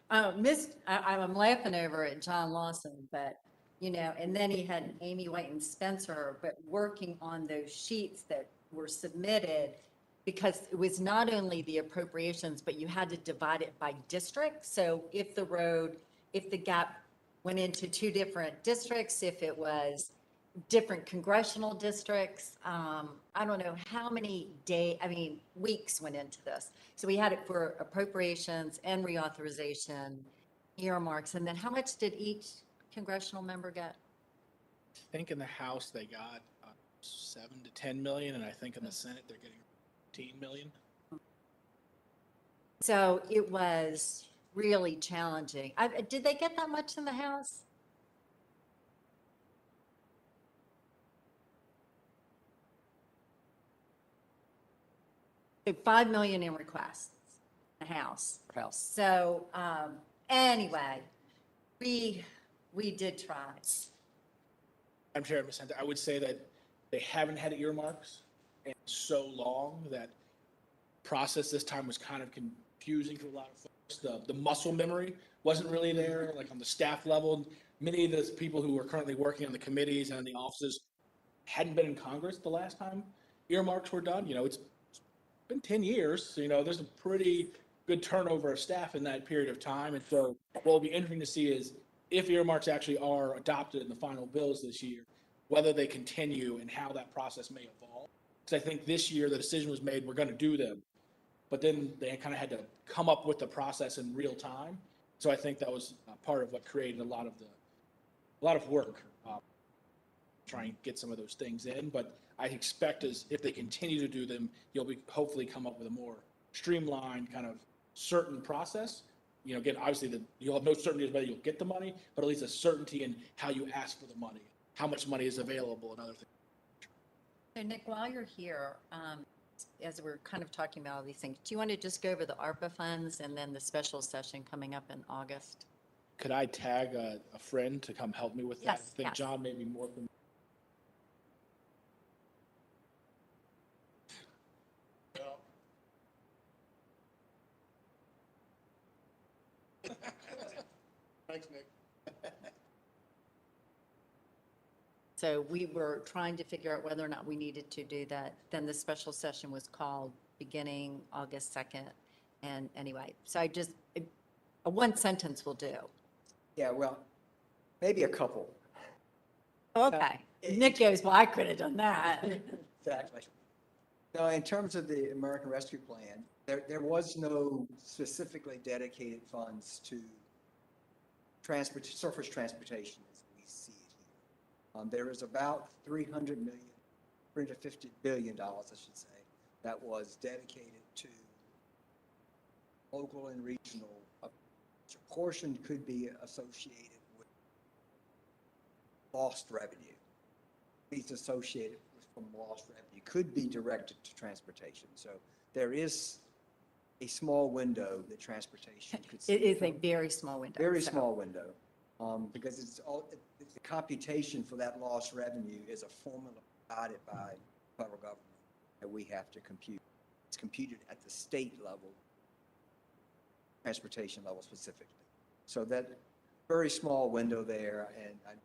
I'm laughing over at John Lawson, but, and then he had Amy White and Spencer, but working on those sheets that were submitted, because it was not only the appropriations, but you had to divide it by district. So if the gap went into 2 different districts, if it was different congressional districts, I don't know how many weeks went into this. So we had it for appropriations and reauthorization, earmarks. And then how much did each congressional member get? I think in the House, they got 7 to 10 million, and I think in the Senate, they're getting 15 million. So it was really challenging. Did they get that much in the House? So 5 million in requests, in the House. So, anyway, we did try. Madam Chair, Ms. Hunter, I would say that they haven't had earmarks in so long that process this time was kind of confusing to a lot of folks. The muscle memory wasn't really there, like on the staff level. Many of the people who were currently working on the committees and the offices hadn't been in Congress the last time earmarks were done. You know, it's been 10 years, so, you know, there's a pretty good turnover of staff in that period of time. And so what will be interesting to see is if earmarks actually are adopted in the final bills this year, whether they continue and how that process may evolve. Because I think this year the decision was made, we're going to do them, but then they kind of had to come up with the process in real time. So I think that was part of what created a lot of work trying to get some of those things in. But I expect as if they continue to do them, you'll be hopefully come up with a more streamlined kind of certain process. You know, again, obviously you'll have no certainty as whether you'll get the money, but at least a certainty in how you ask for the money, how much money is available and other things. So Nick, while you're here, as we're kind of talking about all these things, do you want to just go over the ARPA funds and then the special session coming up in August? Could I tag a friend to come help me with that? Yes, I think yes. John may be more familiar. Thanks, Nick. So we were trying to figure out whether or not we needed to do that. Then the special session was called beginning August 2nd. And anyway, so a one sentence will do. Yeah, well, maybe a couple. Okay. Nick goes, well, I could have done that. Exactly. No, in terms of the American Rescue Plan, there was no specifically dedicated funds to surface transportation as we see it here. There is about $350 billion, I should say, that was dedicated to local and regional. A portion could be associated with lost revenue. It's associated with from lost revenue, could be directed to transportation. So there is a small window that transportation could see. It is a very small window. Very so- small window, because the computation for that lost revenue is a formula provided by the federal government that we have to compute. It's computed at the state level, transportation level specifically. So that very small window there, and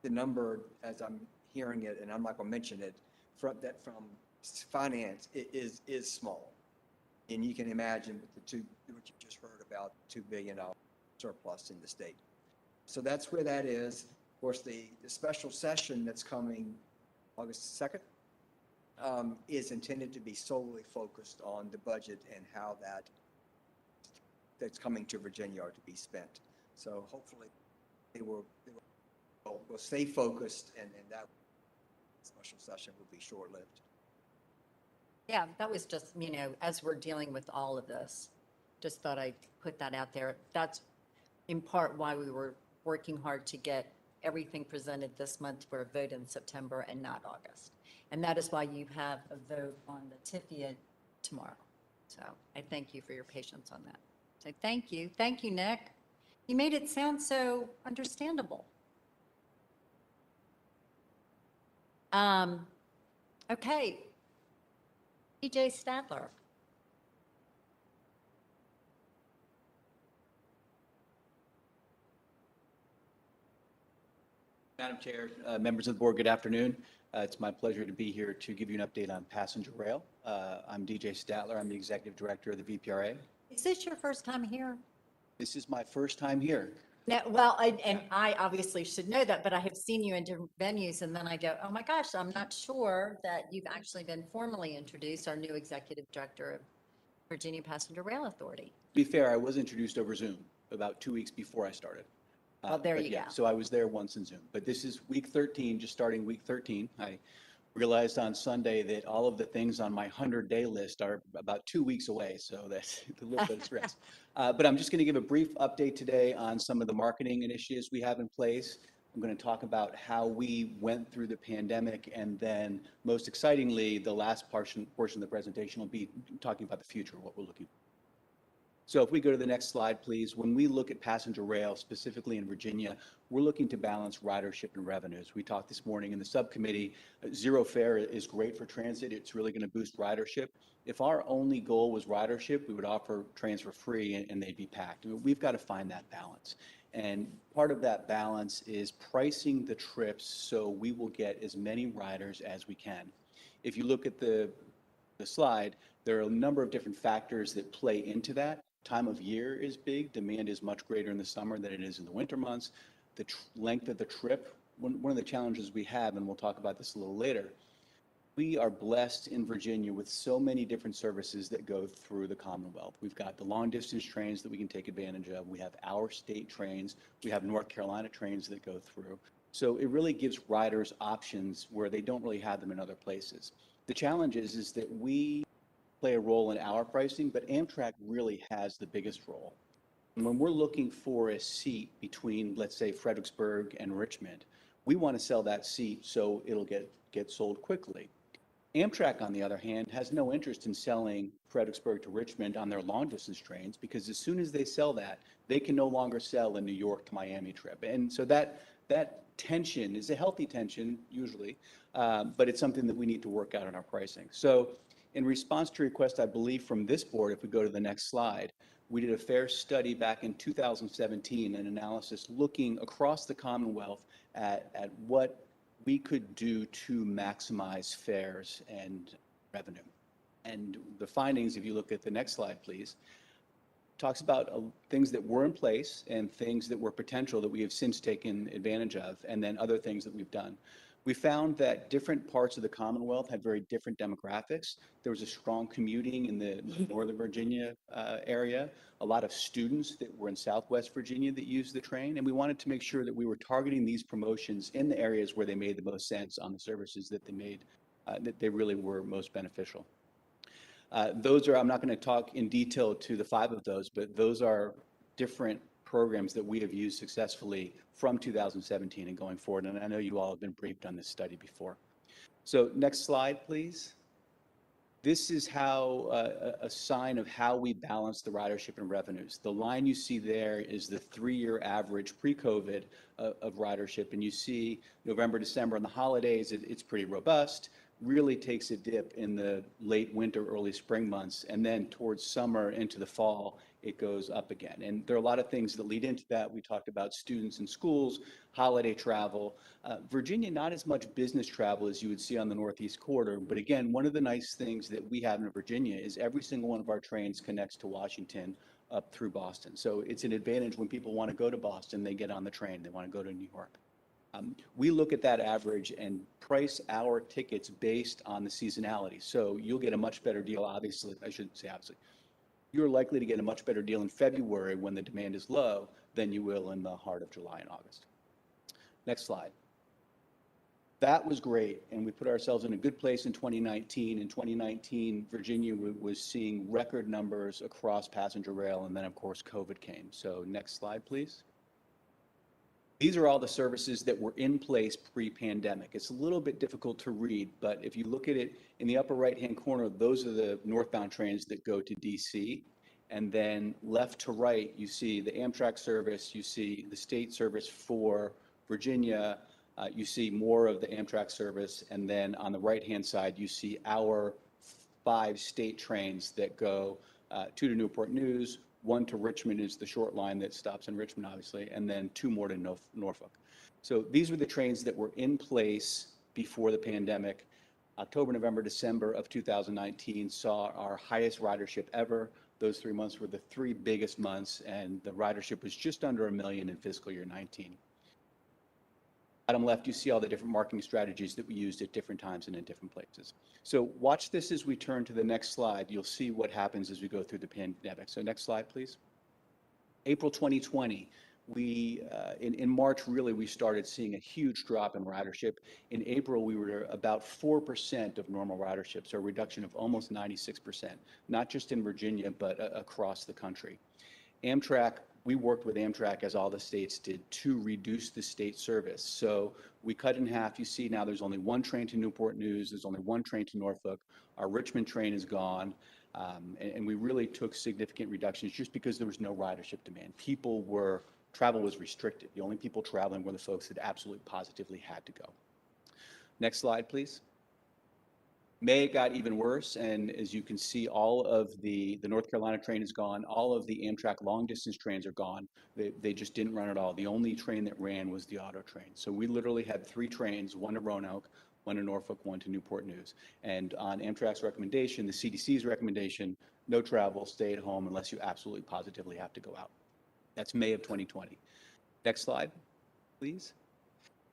the number, as I'm hearing it, and I'm not going to mention it, from finance is small. And you can imagine what you just heard about, $2 billion surplus in the state. So that's where that is. Of course, the special session that's coming August 2nd is intended to be solely focused on the budget and how that's coming to Virginia are to be spent. So hopefully they will stay focused, and that special session will be short-lived. Yeah, that was just, as we're dealing with all of this, just thought I'd put that out there. That's in part why we were working hard to get everything presented this month for a vote in September and not August. And that is why you have a vote on the TIFIA tomorrow. So I thank you for your patience on that. So thank you. Thank you, Nick. You made it sound so understandable. Okay. DJ Stadtler. Madam Chair, members of the board, good afternoon. It's my pleasure to be here to give you an update on passenger rail. I'm DJ Stadtler. I'm the executive director of the VPRA. Is this your first time here? This is my first time here. No, well, I obviously should know that, but I have seen you in different venues, and then I go, oh my gosh, I'm not sure that you've actually been formally introduced, our new executive director of Virginia Passenger Rail Authority. To be fair, I was introduced over Zoom about 2 weeks before I started. Well, there But you yeah, go. So I was there once in Zoom, but this is week 13, just starting week 13. Realized on Sunday that all of the things on my 100-day list are about 2 weeks away, so that's a little bit of stress. But I'm just going to give a brief update today on some of the marketing initiatives we have in place. I'm going to talk about how we went through the pandemic, and then most excitingly, the last portion of the presentation will be talking about the future, what we're looking for. So if we go to the next slide, please. When we look at passenger rail, specifically in Virginia, we're looking to balance ridership and revenues. We talked this morning in the subcommittee, zero fare is great for transit. It's really going to boost ridership. If our only goal was ridership, we would offer trains for free and they'd be packed. I mean, we've got to find that balance. And part of that balance is pricing the trips so we will get as many riders as we can. If you look at the slide, there are a number of different factors that play into that. Time of year is big. Demand is much greater in the summer than it is in the winter months. The length of the trip, one of the challenges we have, and we'll talk about this a little later, we are blessed in Virginia with so many different services that go through the Commonwealth. We've got the long distance trains that we can take advantage of. We have our state trains. We have North Carolina trains that go through. So it really gives riders options where they don't really have them in other places. The challenge is that we play a role in our pricing, but Amtrak really has the biggest role. And when we're looking for a seat between, let's say, Fredericksburg and Richmond, we want to sell that seat so it'll get sold quickly. Amtrak, on the other hand, has no interest in selling Fredericksburg to Richmond on their long-distance trains, because as soon as they sell that, they can no longer sell a New York to Miami trip. And so that tension is a healthy tension, usually, but it's something that we need to work out in our pricing. So in response to request, I believe, from this board, if we go to the next slide, we did a fare study back in 2017, an analysis looking across the Commonwealth at what we could do to maximize fares and revenue. And the findings, if you look at the next slide, please, talks about things that were in place and things that were potential that we have since taken advantage of, and then other things that we've done. We found that different parts of the Commonwealth had very different demographics. There was a strong commuting in the Northern Virginia area, a lot of students that were in Southwest Virginia that used the train, and we wanted to make sure that we were targeting these promotions in the areas where they made the most sense on the services that they made, that they really were most beneficial. Those are, I'm not going to talk in detail to the 5 of those, but those are different programs that we have used successfully from 2017 and going forward. And I know you all have been briefed on this study before. So next slide, please. This is how a sign of how we balance the ridership and revenues. The line you see there is the 3-year average pre-COVID of ridership. And you see November, December, and the holidays, it's pretty robust. Really takes a dip in the late winter, early spring months, and then towards summer into the fall, it goes up again. And there are a lot of things that lead into that. We talked about students and schools, holiday travel. Virginia, not as much business travel as you would see on the Northeast Corridor, but again, one of the nice things that we have in Virginia is every single one of our trains connects to Washington up through Boston. So it's an advantage when people want to go to Boston, they get on the train, they want to go to New York. We look at that average and price our tickets based on the seasonality. So you'll get a much better deal, obviously, I shouldn't say obviously. You're likely to get a much better deal in February when the demand is low than you will in the heart of July and August. Next slide. That was great, and we put ourselves in a good place in 2019. In 2019, Virginia was seeing record numbers across passenger rail, and then, of course, COVID came. So next slide, please. These are all the services that were in place pre-pandemic. It's a little bit difficult to read, but if you look at it in the upper right-hand corner, those are the northbound trains that go to DC. And then left to right, you see the Amtrak service, you see the state service for Virginia, you see more of the Amtrak service, and then on the right-hand side, you see our 5 state trains that go 2 to Newport News, 1 to Richmond is the short line that stops in Richmond, obviously, and then 2 more to Norfolk. So these were the trains that were in place before the pandemic. October, November, December of 2019 saw our highest ridership ever. Those 3 months were the 3 biggest months, and the ridership was just under 1 million in fiscal year 19. Bottom left, you see all the different marketing strategies that we used at different times and in different places. So watch this as we turn to the next slide. You'll see what happens as we go through the pandemic. So next slide, please. April 2020, In March, really, we started seeing a huge drop in ridership. In April, we were about 4% of normal ridership, so a reduction of almost 96%, not just in Virginia, but across the country. Amtrak, we worked with Amtrak, as all the states did, to reduce the state service. So we cut in half. You see now there's only one train to Newport News. There's only one train to Norfolk. Our Richmond train is gone. And we really took significant reductions just because there was no ridership demand. Travel was restricted. The only people traveling were the folks that absolutely positively had to go. Next slide, please. May it got even worse, and as you can see, all of the North Carolina train is gone. All of the Amtrak long-distance trains are gone. They just didn't run at all. The only train that ran was the auto train. So we literally had 3 trains, one to Roanoke, one to Norfolk, one to Newport News. And on Amtrak's recommendation, the CDC's recommendation, no travel, stay at home unless you absolutely positively have to go out. That's May of 2020. Next slide, please.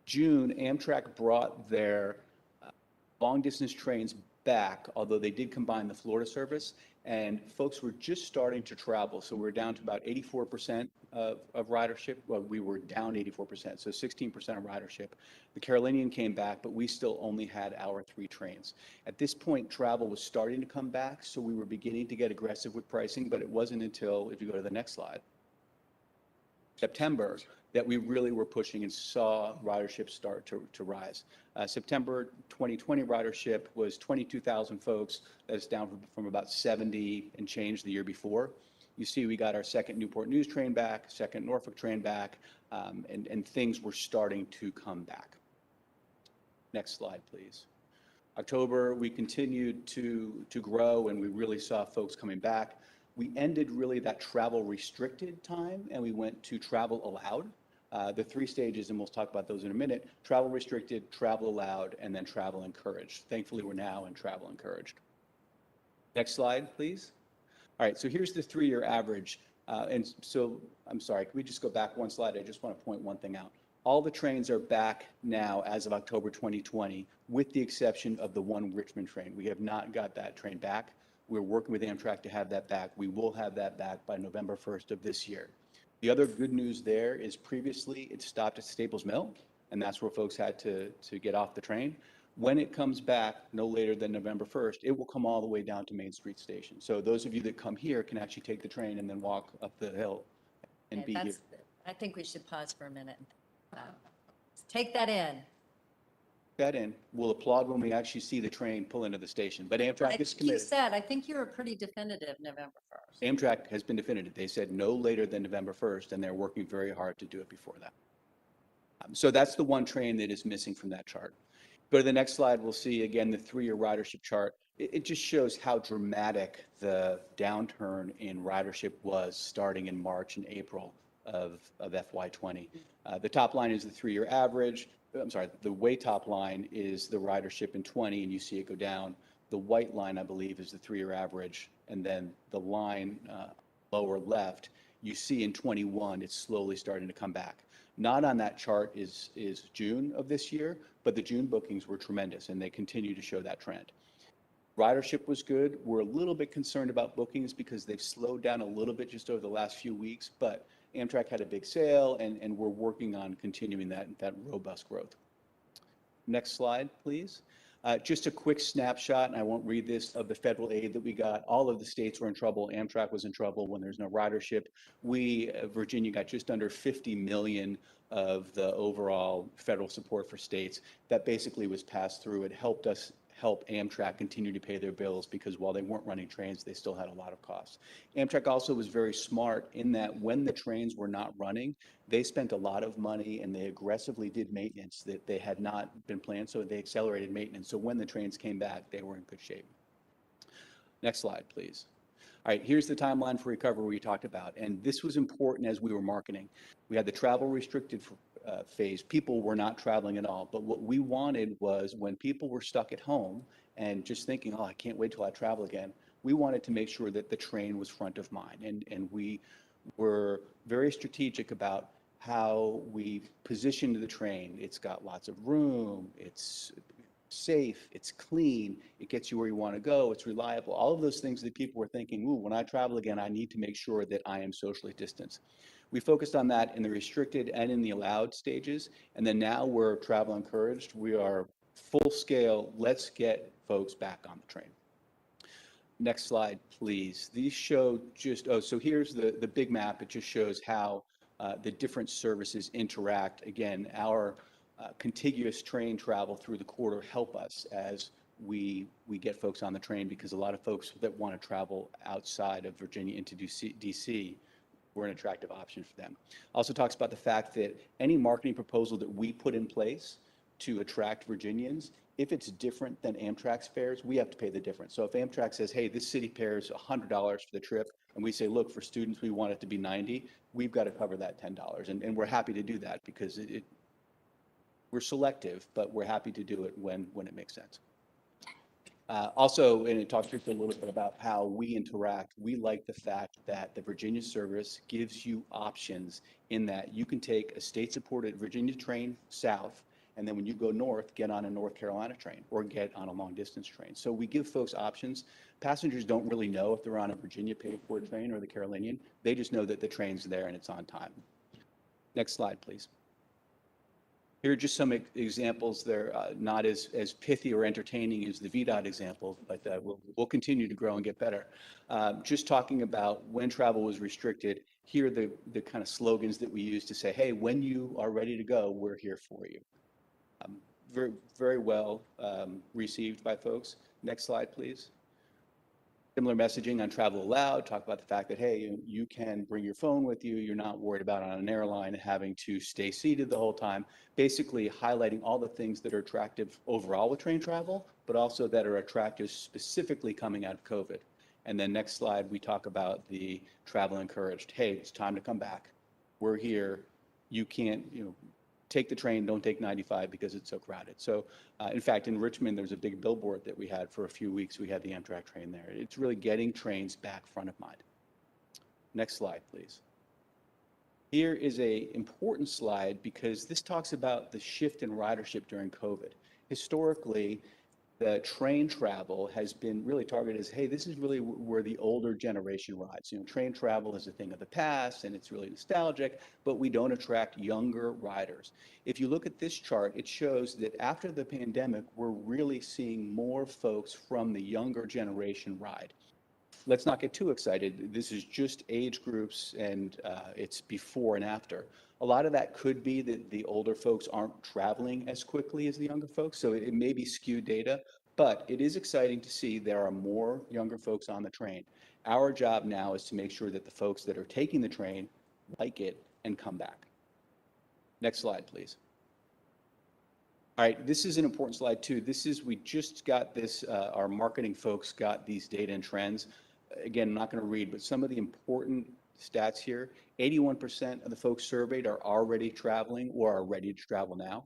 June, Amtrak brought their long-distance trains back, although they did combine the Florida service, and folks were just starting to travel. So we're down to about 84% of ridership. Well, we were down 84%, so 16% of ridership. The Carolinian came back, but we still only had our 3 trains. At this point, travel was starting to come back, so we were beginning to get aggressive with pricing, but it wasn't until, if you go to the next slide, September, that we really were pushing and saw ridership start to rise. September 2020 ridership was 22,000 folks. That's down from about 70 and change the year before. You see we got our second Newport News train back, second Norfolk train back, and things were starting to come back. Next slide, please. October, we continued to grow, and we really saw folks coming back. We ended really that travel restricted time, and we went to travel allowed. The 3 stages, and we'll talk about those in a minute: travel restricted, travel allowed, and then travel encouraged. Thankfully, we're now in travel encouraged. Next slide, please. All right, so here's the 3-year average. And so, I'm sorry, can we just go back one slide? I just want to point one thing out. All the trains are back now as of October 2020, with the exception of the one Richmond train. We have not got that train back. We're working with Amtrak to have that back. We will have that back by November 1st of this year. The other good news there is previously it stopped at Staples Mill, and that's where folks had to get off the train. When it comes back, no later than November 1st, it will come all the way down to Main Street Station. So those of you that come here can actually take the train and then walk up the hill and be here. I think we should pause for a minute. Take that in. That in. We'll applaud when we actually see the train pull into the station. But Amtrak is committed. You said, I think you were pretty definitive November 1st. Amtrak has been definitive. They said no later than November 1st, and they're working very hard to do it before that. So that's the one train that is missing from that chart. Go to the next slide. We'll see again the 3-year ridership chart. It just shows how dramatic the downturn in ridership was starting in March and April of FY20. The top line is the 3-year average. I'm sorry, the way top line is the ridership in 20, and you see it go down. The white line, I believe, is the 3-year average, and then the line lower left, you see in 21, it's slowly starting to come back. Not on that chart is June of this year, but the June bookings were tremendous, and they continue to show that trend. Ridership was good. We're a little bit concerned about bookings because they've slowed down a little bit just over the last few weeks, but Amtrak had a big sale, and we're working on continuing that robust growth. Next slide, please. Just a quick snapshot, and I won't read this, of the federal aid that we got. All of the states were in trouble. Amtrak was in trouble when there's no ridership. We, Virginia, got just under $50 million of the overall federal support for states. That basically was passed through. It helped us help Amtrak continue to pay their bills because while they weren't running trains, they still had a lot of costs. Amtrak also was very smart in that when the trains were not running, they spent a lot of money and they aggressively did maintenance that they had not been planned, so they accelerated maintenance. So when the trains came back, they were in good shape. Next slide, please. All right, here's the timeline for recovery we talked about, and this was important as we were marketing. We had the travel restricted phase. People were not traveling at all, but what we wanted was when people were stuck at home and just thinking, oh, I can't wait till I travel again, we wanted to make sure that the train was front of mind, and we were very strategic about how we positioned the train. It's got lots of room, it's safe, it's clean, it gets you where you want to go, it's reliable. All of those things that people were thinking, ooh, when I travel again, I need to make sure that I am socially distanced. We focused on that in the restricted and in the allowed stages. And then now we're travel encouraged. We are full scale. Let's get folks back on the train. Next slide, please. These show just, so here's the big map. It just shows how the different services interact. Again, our contiguous train travel through the corridor help us as we get folks on the train, because a lot of folks that want to travel outside of Virginia into DC, we're an attractive option for them. Also talks about the fact that any marketing proposal that we put in place to attract Virginians, if it's different than Amtrak's fares, we have to pay the difference. So if Amtrak says, hey, this city pays $100 for the trip, and we say, look, for students, we want it to be 90, we've got to cover that $10. And we're happy to do that because we're selective, but we're happy to do it when it makes sense. Also, and it talks just a little bit about how we interact. We like the fact that the Virginia service gives you options in that you can take a state-supported Virginia train south, and then when you go north, get on a North Carolina train or get on a long-distance train. So we give folks options. Passengers don't really know if they're on a Virginia paid-for train or the Carolinian. They just know that the train's there and it's on time. Next slide, please. Here are just some examples. They're not as pithy or entertaining as the Vdot example, but we'll continue to grow and get better. Just talking about when travel was restricted, here are the kind of slogans that we use to say, hey, when you are ready to go, we're here for you. Very, very well received by folks. Next slide, please. Similar messaging on travel allowed, talk about the fact that, hey, you can bring your phone with you. You're not worried about on an airline having to stay seated the whole time. Basically highlighting all the things that are attractive overall with train travel, but also that are attractive specifically coming out of COVID. And then next slide, we talk about the travel encouraged. Hey, it's time to come back. We're here. You can't, take the train, don't take 95 because it's so crowded. So in fact, in Richmond, there's a big billboard that we had for a few weeks. We had the Amtrak train there. It's really getting trains back front of mind. Next slide, please. Here is an important slide because this talks about the shift in ridership during COVID. Historically, the train travel has been really targeted as, hey, this is really where the older generation rides. Train travel is a thing of the past and it's really nostalgic, but we don't attract younger riders. If you look at this chart, it shows that after the pandemic, we're really seeing more folks from the younger generation ride. Let's not get too excited. This is just age groups and it's before and after. A lot of that could be that the older folks aren't traveling as quickly as the younger folks, so it may be skewed data, but it is exciting to see there are more younger folks on the train. Our job now is to make sure that the folks that are taking the train like it and come back. Next slide, please. All right, this is an important slide too. We just got this, our marketing folks got these data and trends. Again, I'm not going to read, but some of the important stats here, 81% of the folks surveyed are already traveling or are ready to travel now.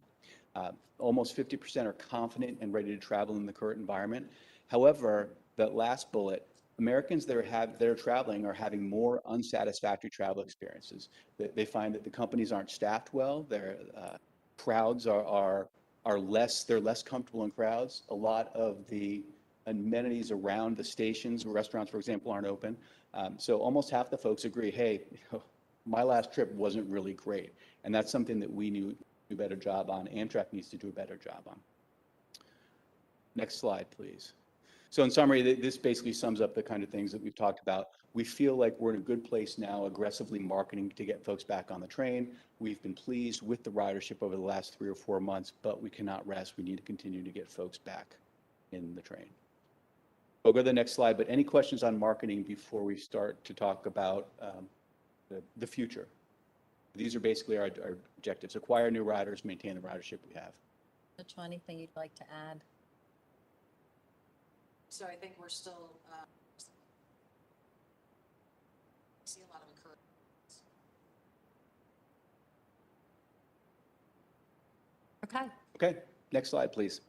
Almost 50% are confident and ready to travel in the current environment. However, that last bullet, Americans that are traveling are having more unsatisfactory travel experiences. They find that the companies aren't staffed well, their crowds are less, they're less comfortable in crowds. A lot of the amenities around the stations, restaurants, for example, aren't open. So almost half the folks agree, hey, my last trip wasn't really great. And that's something that we need to do a better job on. Amtrak needs to do a better job on. Next slide, please. So in summary, this basically sums up the kind of things that we've talked about. We feel like we're in a good place now, aggressively marketing to get folks back on the train. We've been pleased with the ridership over the last 3 or 4 months, but we cannot rest. We need to continue to get folks back in the train. We'll go to the next slide, but any questions on marketing before we start to talk about the future? These are basically our objectives: acquire new riders, maintain the ridership we have. Mitch, anything you'd like to add? So I think we're still see a lot of encouragement. Okay. Okay, next slide, please.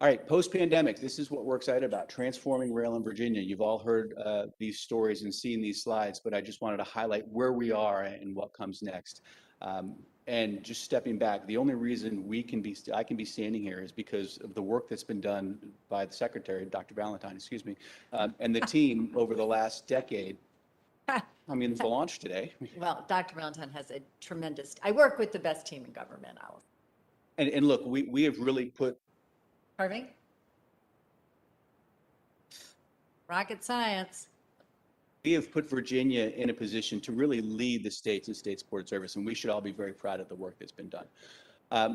All right, post-pandemic, this is what we're excited about, transforming rail in Virginia. You've all heard these stories and seen these slides, but I just wanted to highlight where we are and what comes next. And just stepping back, the only reason I can be standing here is because of the work that's been done by the secretary, Dr. Valentine, excuse me, and the team over the last decade. I mean, the launch today. Well, Dr. Valentine has a tremendous, I work with the best team in government, I will. And look, we have really put. Pardon me? Rocket science. We have put Virginia in a position to really lead the states and state support service, and we should all be very proud of the work that's been done.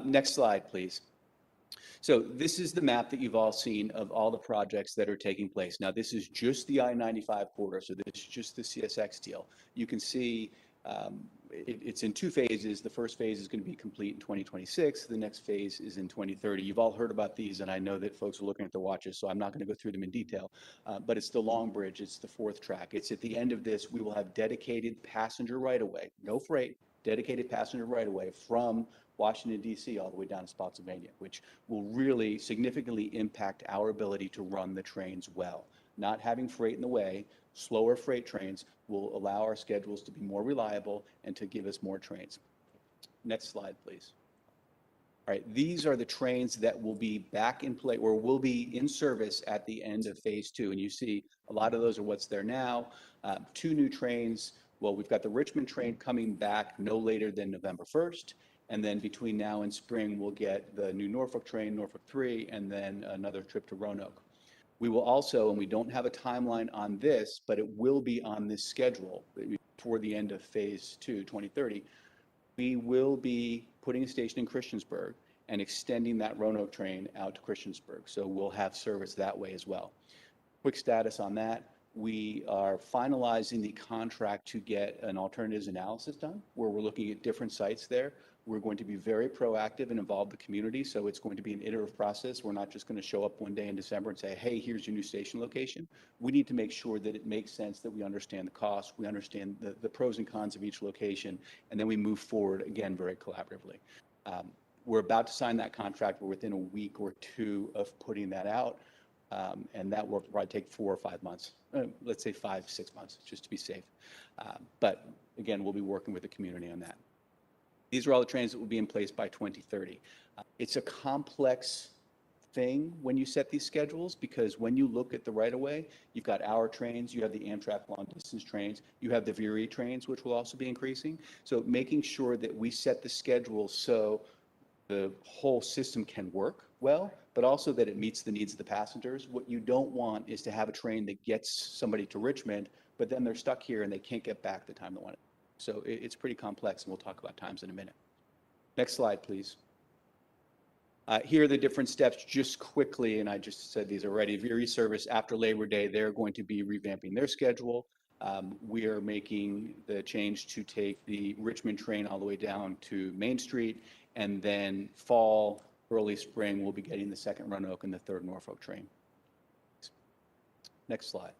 Next slide, please. So this is the map that you've all seen of all the projects that are taking place. Now, this is just the I-95 corridor, so this is just the CSX deal. You can see it's in two phases. The first phase is going to be complete in 2026. The next phase is in 2030. You've all heard about these, and I know that folks are looking at their watches, so I'm not going to go through them in detail. But it's the Long Bridge. It's the fourth track. It's at the end of this. We will have dedicated passenger right-of-way, no freight, dedicated passenger right-of-way from Washington, D.C. all the way down to Spotsylvania, which will really significantly impact our ability to run the trains well. Not having freight in the way, slower freight trains will allow our schedules to be more reliable and to give us more trains. Next slide, please. All right, these are the trains that will be back in play or will be in service at the end of phase two. And you see a lot of those are what's there now. 2 new trains. Well, we've got the Richmond train coming back no later than November 1st. And then between now and spring, we'll get the new Norfolk train, Norfolk 3, and then another trip to Roanoke. We will also, and we don't have a timeline on this, but it will be on this schedule toward the end of phase 2, 2030. We will be putting a station in Christiansburg and extending that Roanoke train out to Christiansburg. So we'll have service that way as well. Quick status on that. We are finalizing the contract to get an alternatives analysis done, where we're looking at different sites there. We're going to be very proactive and involve the community, so it's going to be an iterative process. We're not just going to show up one day in December and say, hey, here's your new station location. We need to make sure that it makes sense, that we understand the cost, we understand the pros and cons of each location, and then we move forward, again, very collaboratively. We're about to sign that contract. We're within a week or 2 of putting that out, and that work will probably take 4 or 5 months. Let's say 5-6 months, just to be safe. But again, we'll be working with the community on that. These are all the trains that will be in place by 2030. It's a complex thing when you set these schedules, because when you look at the right-of-way, you've got our trains, you have the Amtrak long-distance trains, you have the VRE trains, which will also be increasing. So making sure that we set the schedule so the whole system can work well, but also that it meets the needs of the passengers. What you don't want is to have a train that gets somebody to Richmond, but then they're stuck here and they can't get back the time they want it. So it's pretty complex, and we'll talk about times in a minute. Next slide, please. Here are the different steps just quickly, and I just said these already. VRE service after Labor Day, they're going to be revamping their schedule. We are making the change to take the Richmond train all the way down to Main Street, and then fall, early spring, we'll be getting the second Roanoke and the third Norfolk train. Next slide.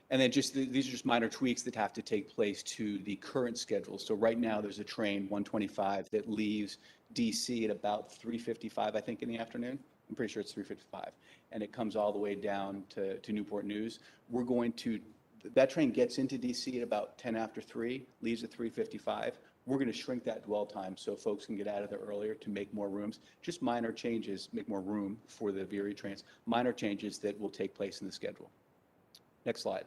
And then these are just minor tweaks that have to take place to the current schedule. So right now there's a train 125 that leaves DC at about 3:55, I think, in the afternoon. I'm pretty sure it's 3:55. And it comes all the way down to Newport News. That train gets into DC at about 10 after 3, leaves at 3:55. We're going to shrink that dwell time so folks can get out of there earlier to make more rooms. Just minor changes, make more room for the VRE trains. Minor changes that will take place in the schedule. Next slide.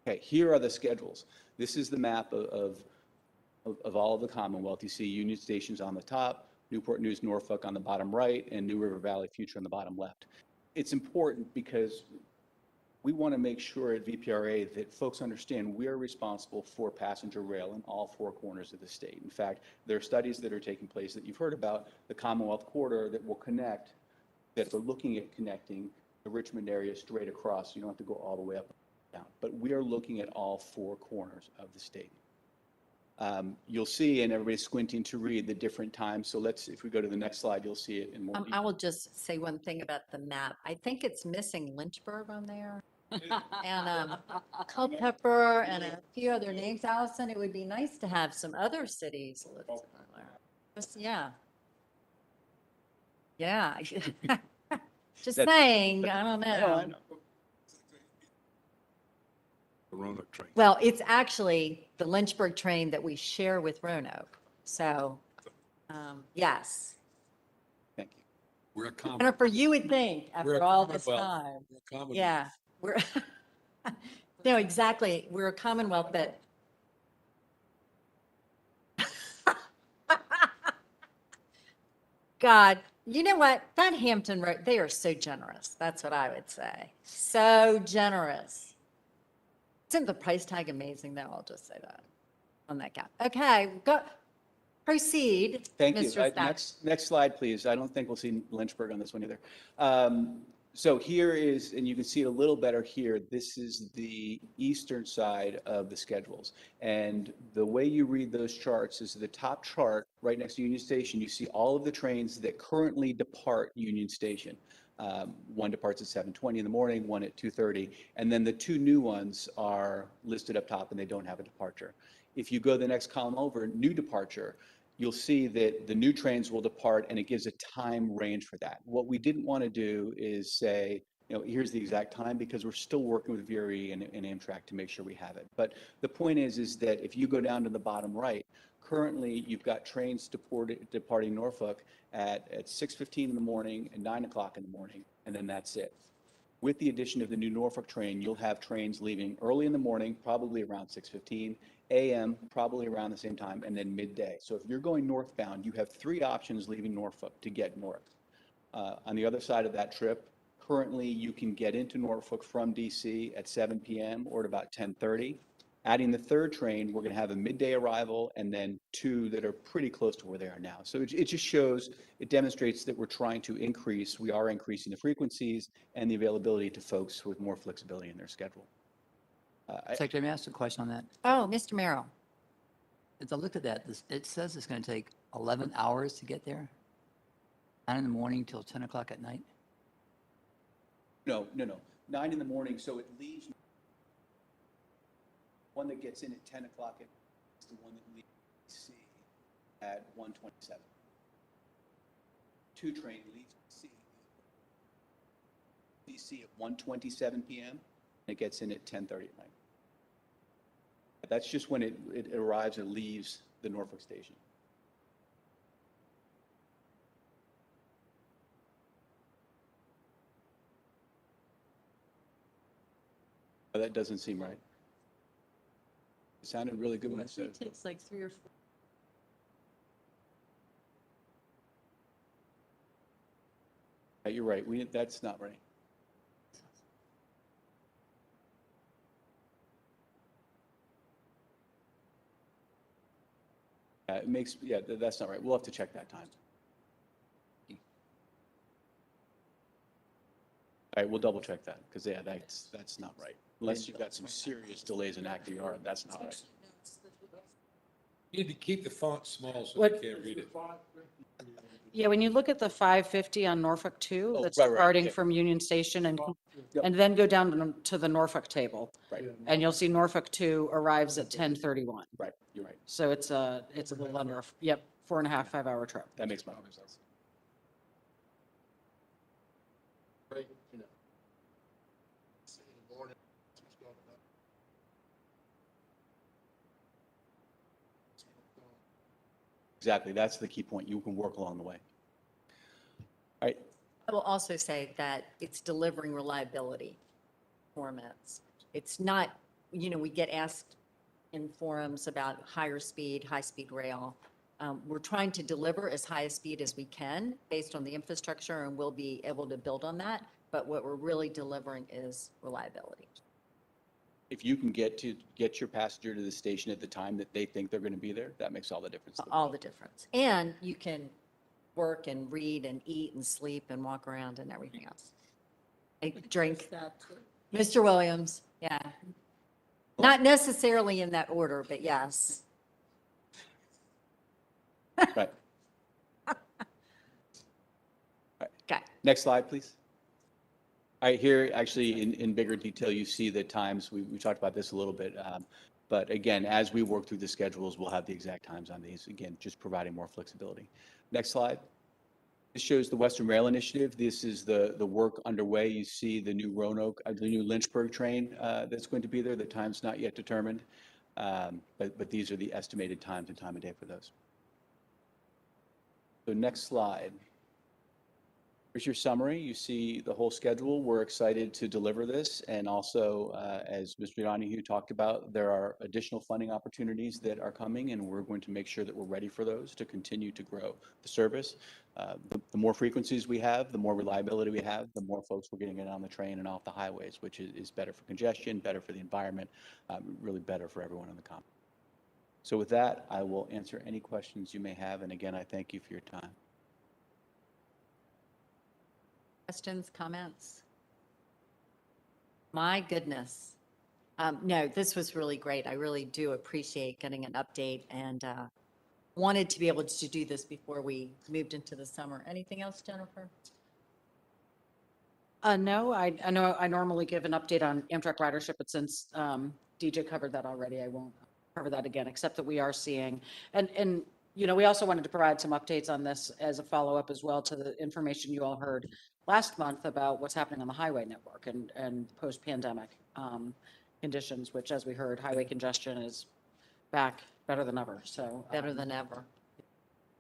Okay, here are the schedules. This is the map of all of the Commonwealth. You see Union Station's on the top, Newport News, Norfolk on the bottom right, and New River Valley Future on the bottom left. It's important because we want to make sure at VPRA that folks understand we are responsible for passenger rail in all 4 corners of the state. In fact, there are studies that are taking place that you've heard about, the Commonwealth corridor that will connect, that are looking at connecting the Richmond area straight across. You don't have to go all the way up and down. But we are looking at all 4 corners of the state. You'll see, and everybody's squinting to read the different times. So if we go to the next slide, you'll see it in more detail. I will just say one thing about the map. I think it's missing Lynchburg on there. And Culpeper and a few other names, Allison. It would be nice to have some other cities listed on there. Just, yeah. Yeah. Just saying, I don't know. Roanoke train. Well, it's actually the Lynchburg train that we share with Roanoke. So, yes. We're a Jennifer, you would think We're after a all this Commonwealth. time. We're a Commonwealth. Yeah, we're, no, exactly. We're a Commonwealth that. God, you know what? That Hampton Road, they are so generous. That's what I would say. So generous. Isn't the price tag amazing though? I'll just say that on that gap. Okay, go, proceed. Thank you. Mr. Stack. Next slide, please. I don't think we'll see Lynchburg on this one either. So here is, and you can see it a little better here, this is the eastern side of the schedules. And the way you read those charts is the top chart right next to Union Station, you see all of the trains that currently depart Union Station. One departs at 7:20 in the morning, one at 2:30, and then the two new ones are listed up top and they don't have a departure. If you go the next column over, new departure, you'll see that the new trains will depart and it gives a time range for that. What we didn't want to do is say, here's the exact time, because we're still working with VRE and Amtrak to make sure we have it. But the point is that if you go down to the bottom right, currently you've got trains departing Norfolk at 6:15 in the morning and 9 o'clock in the morning, and then that's it. With the addition of the new Norfolk train, you'll have trains leaving early in the morning, probably around 6:15, AM, probably around the same time, and then midday. So if you're going northbound, you have three options leaving Norfolk to get north. On the other side of that trip, currently you can get into Norfolk from DC at 7 p.m. or at about 10:30. Adding the third train, we're going to have a midday arrival and then two that are pretty close to where they are now. So it just shows, it demonstrates that we're trying to increase, we are increasing the frequencies and the availability to folks with more flexibility in their schedule. Secretary, may I ask a question on that? Oh, Mr. Merrill. As I looked at that, it says it's going to take 11 hours to get there, 9 in the morning till 10 o'clock at night. No. 9 in the morning, so it leaves, one that gets in at 10 o'clock is the one that leaves DC at 1:27. Two train leaves DC at 1:27 p.m. and it gets in at 10:30 at night. That's just when it arrives and leaves the Norfolk station. That doesn't seem right. It sounded really good when I said it. It takes like 3 or 4. You're right. That's not right. That's not right. We'll have to check that time. All right, we'll double check that, because that's not right. Unless you've got some serious delays in active yard, that's not right. You need to keep the font small so they can't read it. Yeah, when you look at the 550 on Norfolk 2, Oh, that's right, departing okay. from Union Station Yep. and then go down to the Norfolk table. Right, And you'll see Norfolk 2 arrives at 10:31. right, you're right. So it's a little under, 4.5, 5 hour trip. That makes more sense. Right, you know. See in the morning, what's going on. Exactly, that's the key point. You can work along the way. All right, I will also say that it's delivering reliability performance. It's not, we get asked in forums about high-speed rail. We're trying to deliver as high a speed as we can based on the infrastructure, and we'll be able to build on that. But what we're really delivering is reliability. if you can get your passenger to the station at the time that they think they're going to be there, that makes all the difference. All the difference. And you can work and read and eat and sleep and walk around and everything else. Drink. Mr. Williams, yeah. Not necessarily in that order, but yes. Right. Okay. Next slide, please. All right, here, actually, in bigger detail, you see the times. We talked about this a little bit. But again, as we work through the schedules, we'll have the exact times on these. Again, just providing more flexibility. Next slide. This shows the Western Rail Initiative. This is the work underway. You see the new Roanoke, the new Lynchburg train that's going to be there. The time's not yet determined, but these are the estimated times and time of day for those. So next slide. Here's your summary. You see the whole schedule. We're excited to deliver this. And also, as Mr. Donohue talked about, there are additional funding opportunities that are coming, and we're going to make sure that we're ready for those to continue to grow the service. The more frequencies we have, the more reliability we have, the more folks we're getting in on the train and off the highways, which is better for congestion, better for the environment, really better for everyone in the common. So with that, I will answer any questions you may have. And again, I thank you for your time. Questions, comments? My goodness. No, this was really great. I really do appreciate getting an update and wanted to be able to do this before we moved into the summer. Anything else, Jennifer? No, I know I normally give an update on Amtrak ridership, but since DJ covered that already, I won't cover that again, except that we are seeing, and you know, we also wanted to provide some updates on this as a follow-up as well to the information you all heard last month about what's happening on the highway network and post-pandemic conditions, which, as we heard, highway congestion is back better than ever. So Better than ever.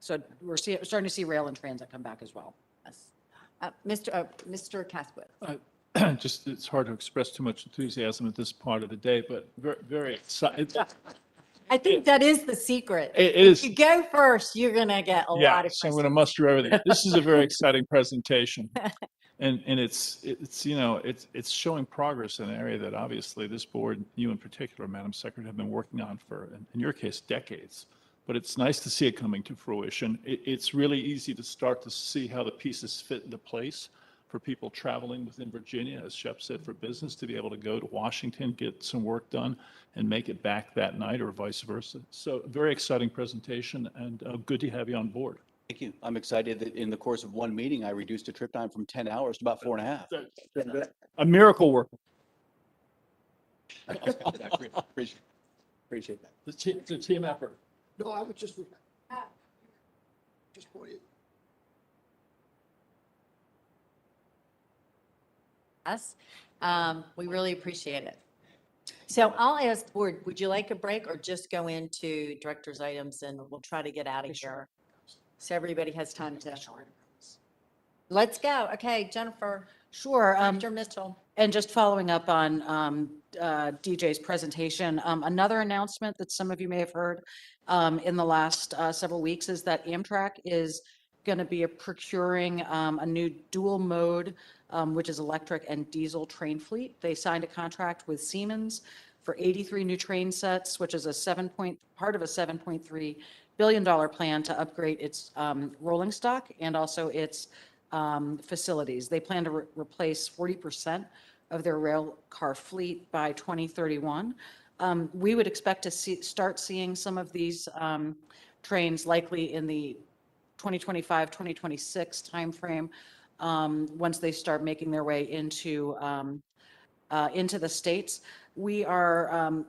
So we're starting to see rail and transit come back as well. Yes. Mr. Casquith. Just, it's hard to express too much enthusiasm at this part of the day, but very, very excited. I think that is the secret. It If is. you go first, you're going to get a lot of So I'm going to muster everything. This is a very exciting presentation. And it's, you know, it's showing progress in an area that obviously this board, you in particular, Madam Secretary, have been working on for, in your case, decades. But it's nice to see it coming to fruition. It's really easy to start to see how the pieces fit into place for people traveling within Virginia, as Shep said, for business, to be able to go to Washington, get some work done, and make it back that night or vice versa. So very exciting presentation, and good to have you on board. Thank you. I'm excited that in the course of one meeting, I reduced a trip time from 10 hours to about 4.5. A miracle work. Appreciate that. It's a team effort. No, I would just pointed. us. We really appreciate it. So I'll ask the board, would you like a break or just go into director's items and we'll try to get out of here? So everybody has time to. Let's go. Okay, Jennifer. Sure. Dr. Mitchell. And just following up on DJ's presentation, another announcement that some of you may have heard in the last several weeks is that Amtrak is going to be procuring a new dual mode, which is electric and diesel train fleet. They signed a contract with Siemens for 83 new train sets, which is part of a $7.3 billion plan to upgrade its rolling stock and also its facilities. They plan to replace 40% of their rail car fleet by 2031. We would expect to start seeing some of these trains likely in the 2025, 2026 timeframe once they start making their way into the states. We are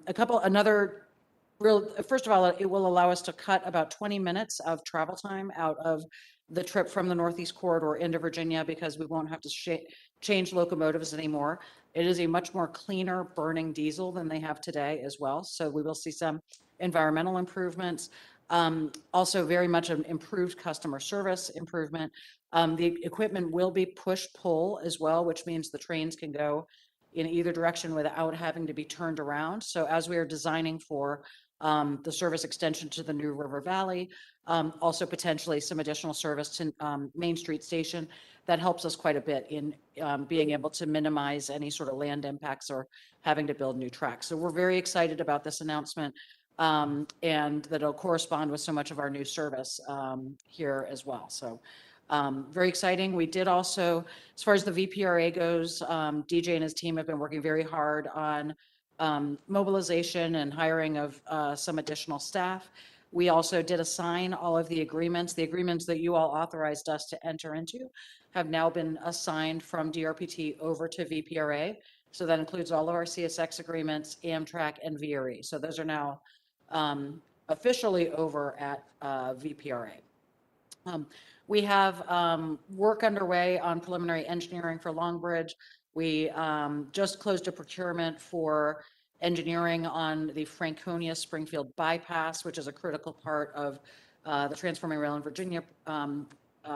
first of all, it will allow us to cut about 20 minutes of travel time out of the trip from the Northeast Corridor into Virginia because we won't have to change locomotives anymore. It is a much more cleaner burning diesel than they have today as well. So we will see some environmental improvements. Also very much an improved customer service improvement. The equipment will be push-pull as well, which means the trains can go in either direction without having to be turned around. So as we are designing for the service extension to the New River Valley, also potentially some additional service to Main Street Station, that helps us quite a bit in being able to minimize any sort of land impacts or having to build new tracks. So we're very excited about this announcement and that it'll correspond with so much of our new service here as well. So very exciting. We did also, as far as the VPRA goes, DJ and his team have been working very hard on mobilization and hiring of some additional staff. We also did assign all of the agreements. The agreements that you all authorized us to enter into have now been assigned from Drpt over to VPRA. So that includes all of our CSX agreements, Amtrak, and VRE. So those are now officially over at VPRA. We have work underway on preliminary engineering for Long Bridge. We just closed a procurement for engineering on the Franconia Springfield bypass, which is a critical part of the Transforming Rail in Virginia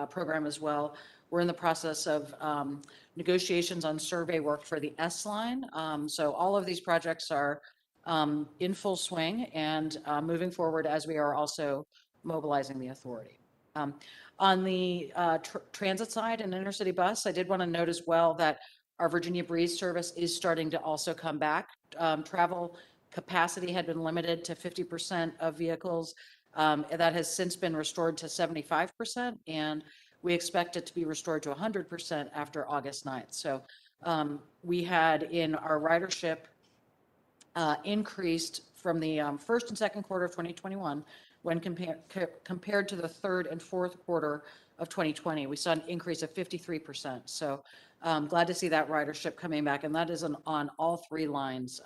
program as well. We're in the process of negotiations on survey work for the S line. So all of these projects are in full swing and moving forward as we are also mobilizing the authority. On the transit side and intercity bus, I did want to note as well that our Virginia Breeze service is starting to also come back. Travel capacity had been limited to 50% of vehicles. That has since been restored to 75%, and we expect it to be restored to 100% after August 9th. So we had in our ridership increased from the first and second quarter of 2021 when compared to the third and fourth quarter of 2020. We saw an increase of 53%. So glad to see that ridership coming back, and that is on all three lines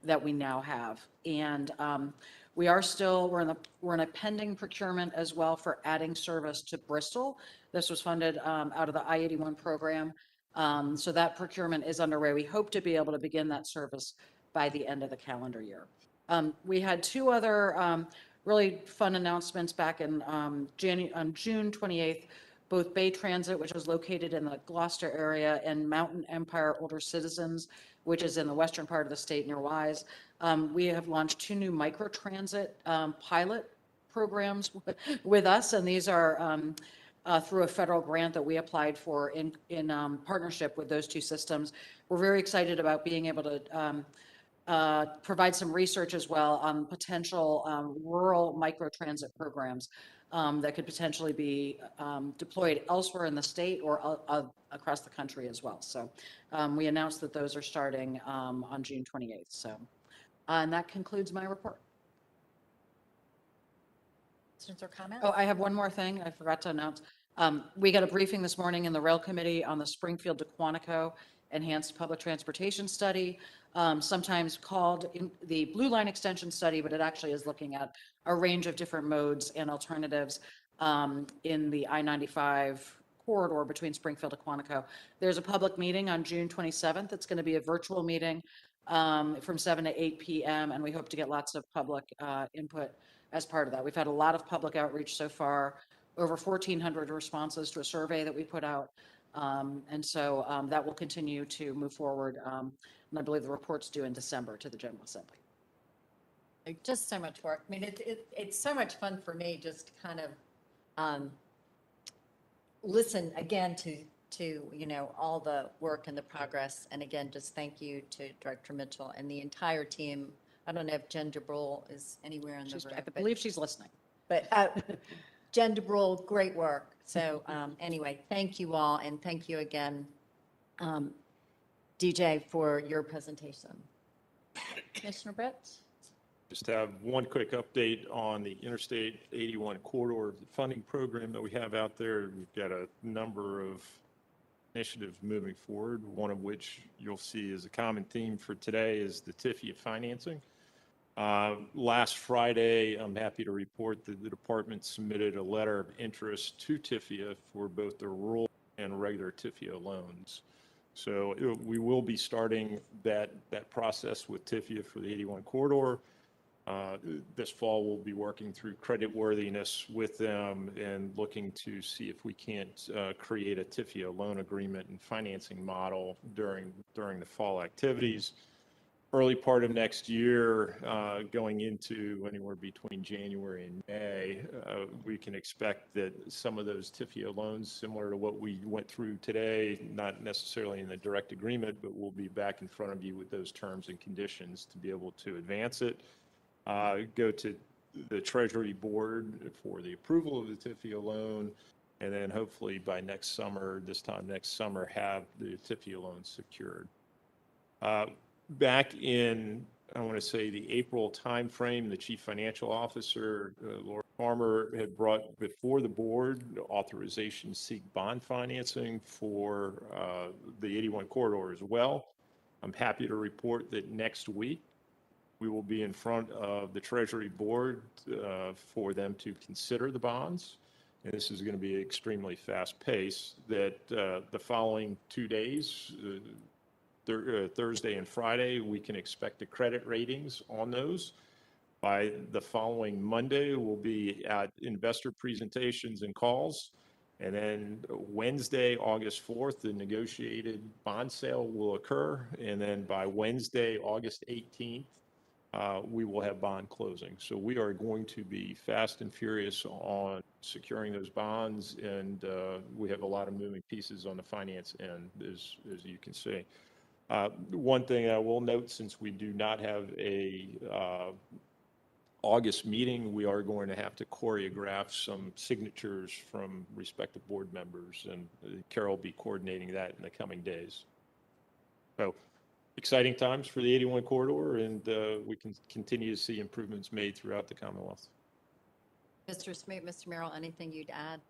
that we now have. And we are still, we're in a pending procurement as well for adding service to Bristol. This was funded out of the I-81 program. So that procurement is underway. We hope to be able to begin that service by the end of the calendar year. We had two other really fun announcements back in on June 28th, both Bay Transit, which was located in the Gloucester area, and Mountain Empire Older Citizens, which is in the western part of the state near Wise. We have launched two new microtransit pilot programs with us, and these are through a federal grant that we applied for in partnership with those two systems. We're very excited about being able to provide some research as well on potential rural microtransit programs that could potentially be deployed elsewhere in the state or across the country as well. So we announced that those are starting on June 28th. So, and that concludes my report. Questions or comments? Oh, I have one more thing I forgot to announce. We got a briefing this morning in the Rail Committee on the Springfield to Quantico Enhanced Public Transportation Study, sometimes called the Blue Line Extension Study, but it actually is looking at a range of different modes and alternatives in the I-95 corridor between Springfield to Quantico. There's a public meeting on June 27th. It's going to be a virtual meeting from 7 to 8 p.m., and we hope to get lots of public input as part of that. We've had a lot of public outreach so far, over 1,400 responses to a survey that we put out. And so that will continue to move forward. And I believe the report's due in December to the General Assembly. Just so much work. I mean, it's so much fun for me just to kind of listen again to all the work and the progress. And again, just thank you to Director Mitchell and the entire team. I don't know if Jen DeBrule is anywhere in the room. I believe she's listening. But Jen DeBrule, great work. So anyway, thank you all, and thank you again, DJ, for your presentation. Commissioner Brich? Just have one quick update on the Interstate 81 corridor funding program that we have out there. We've got a number of initiatives moving forward, one of which you'll see is a common theme for today is the TIFIA financing. Last Friday, I'm happy to report that the department submitted a letter of interest to TIFIA for both the rural and regular TIFIA loans. So we will be starting that process with TIFIA for the 81 corridor. This fall, we'll be working through creditworthiness with them and looking to see if we can't create a TIFIA loan agreement and financing model during the fall activities. Early part of next year, going into anywhere between January and May, we can expect that some of those TIFIA loans, similar to what we went through today, not necessarily in the direct agreement, but we'll be back in front of you with those terms and conditions to be able to advance it. Go to the Treasury Board for the approval of the TIFIA loan, and then hopefully by next summer, this time next summer, have the TIFIA loan secured. Back in, I want to say, the April timeframe, the Chief Financial Officer, Laura Farmer, had brought before the board authorization to seek bond financing for the 81 corridor as well. I'm happy to report that next week we will be in front of the Treasury Board for them to consider the bonds. and this is going to be extremely fast pace, that the following 2 days, Thursday and Friday, we can expect the credit ratings on those. By the following Monday, we'll be at investor presentations and calls. And then Wednesday, August 4th, the negotiated bond sale will occur. And then by Wednesday, August 18th, we will have bond closing. So we are going to be fast and furious on securing those bonds. And we have a lot of moving pieces on the finance end, as you can see. One thing I will note, since we do not have a August meeting, we are going to have to choreograph some signatures from respective board members, and Carol will be coordinating that in the coming days. So exciting times for the 81 corridor, and we can continue to see improvements made throughout the Commonwealth. Mr. Smoot, Mr. Merrill, anything you'd add?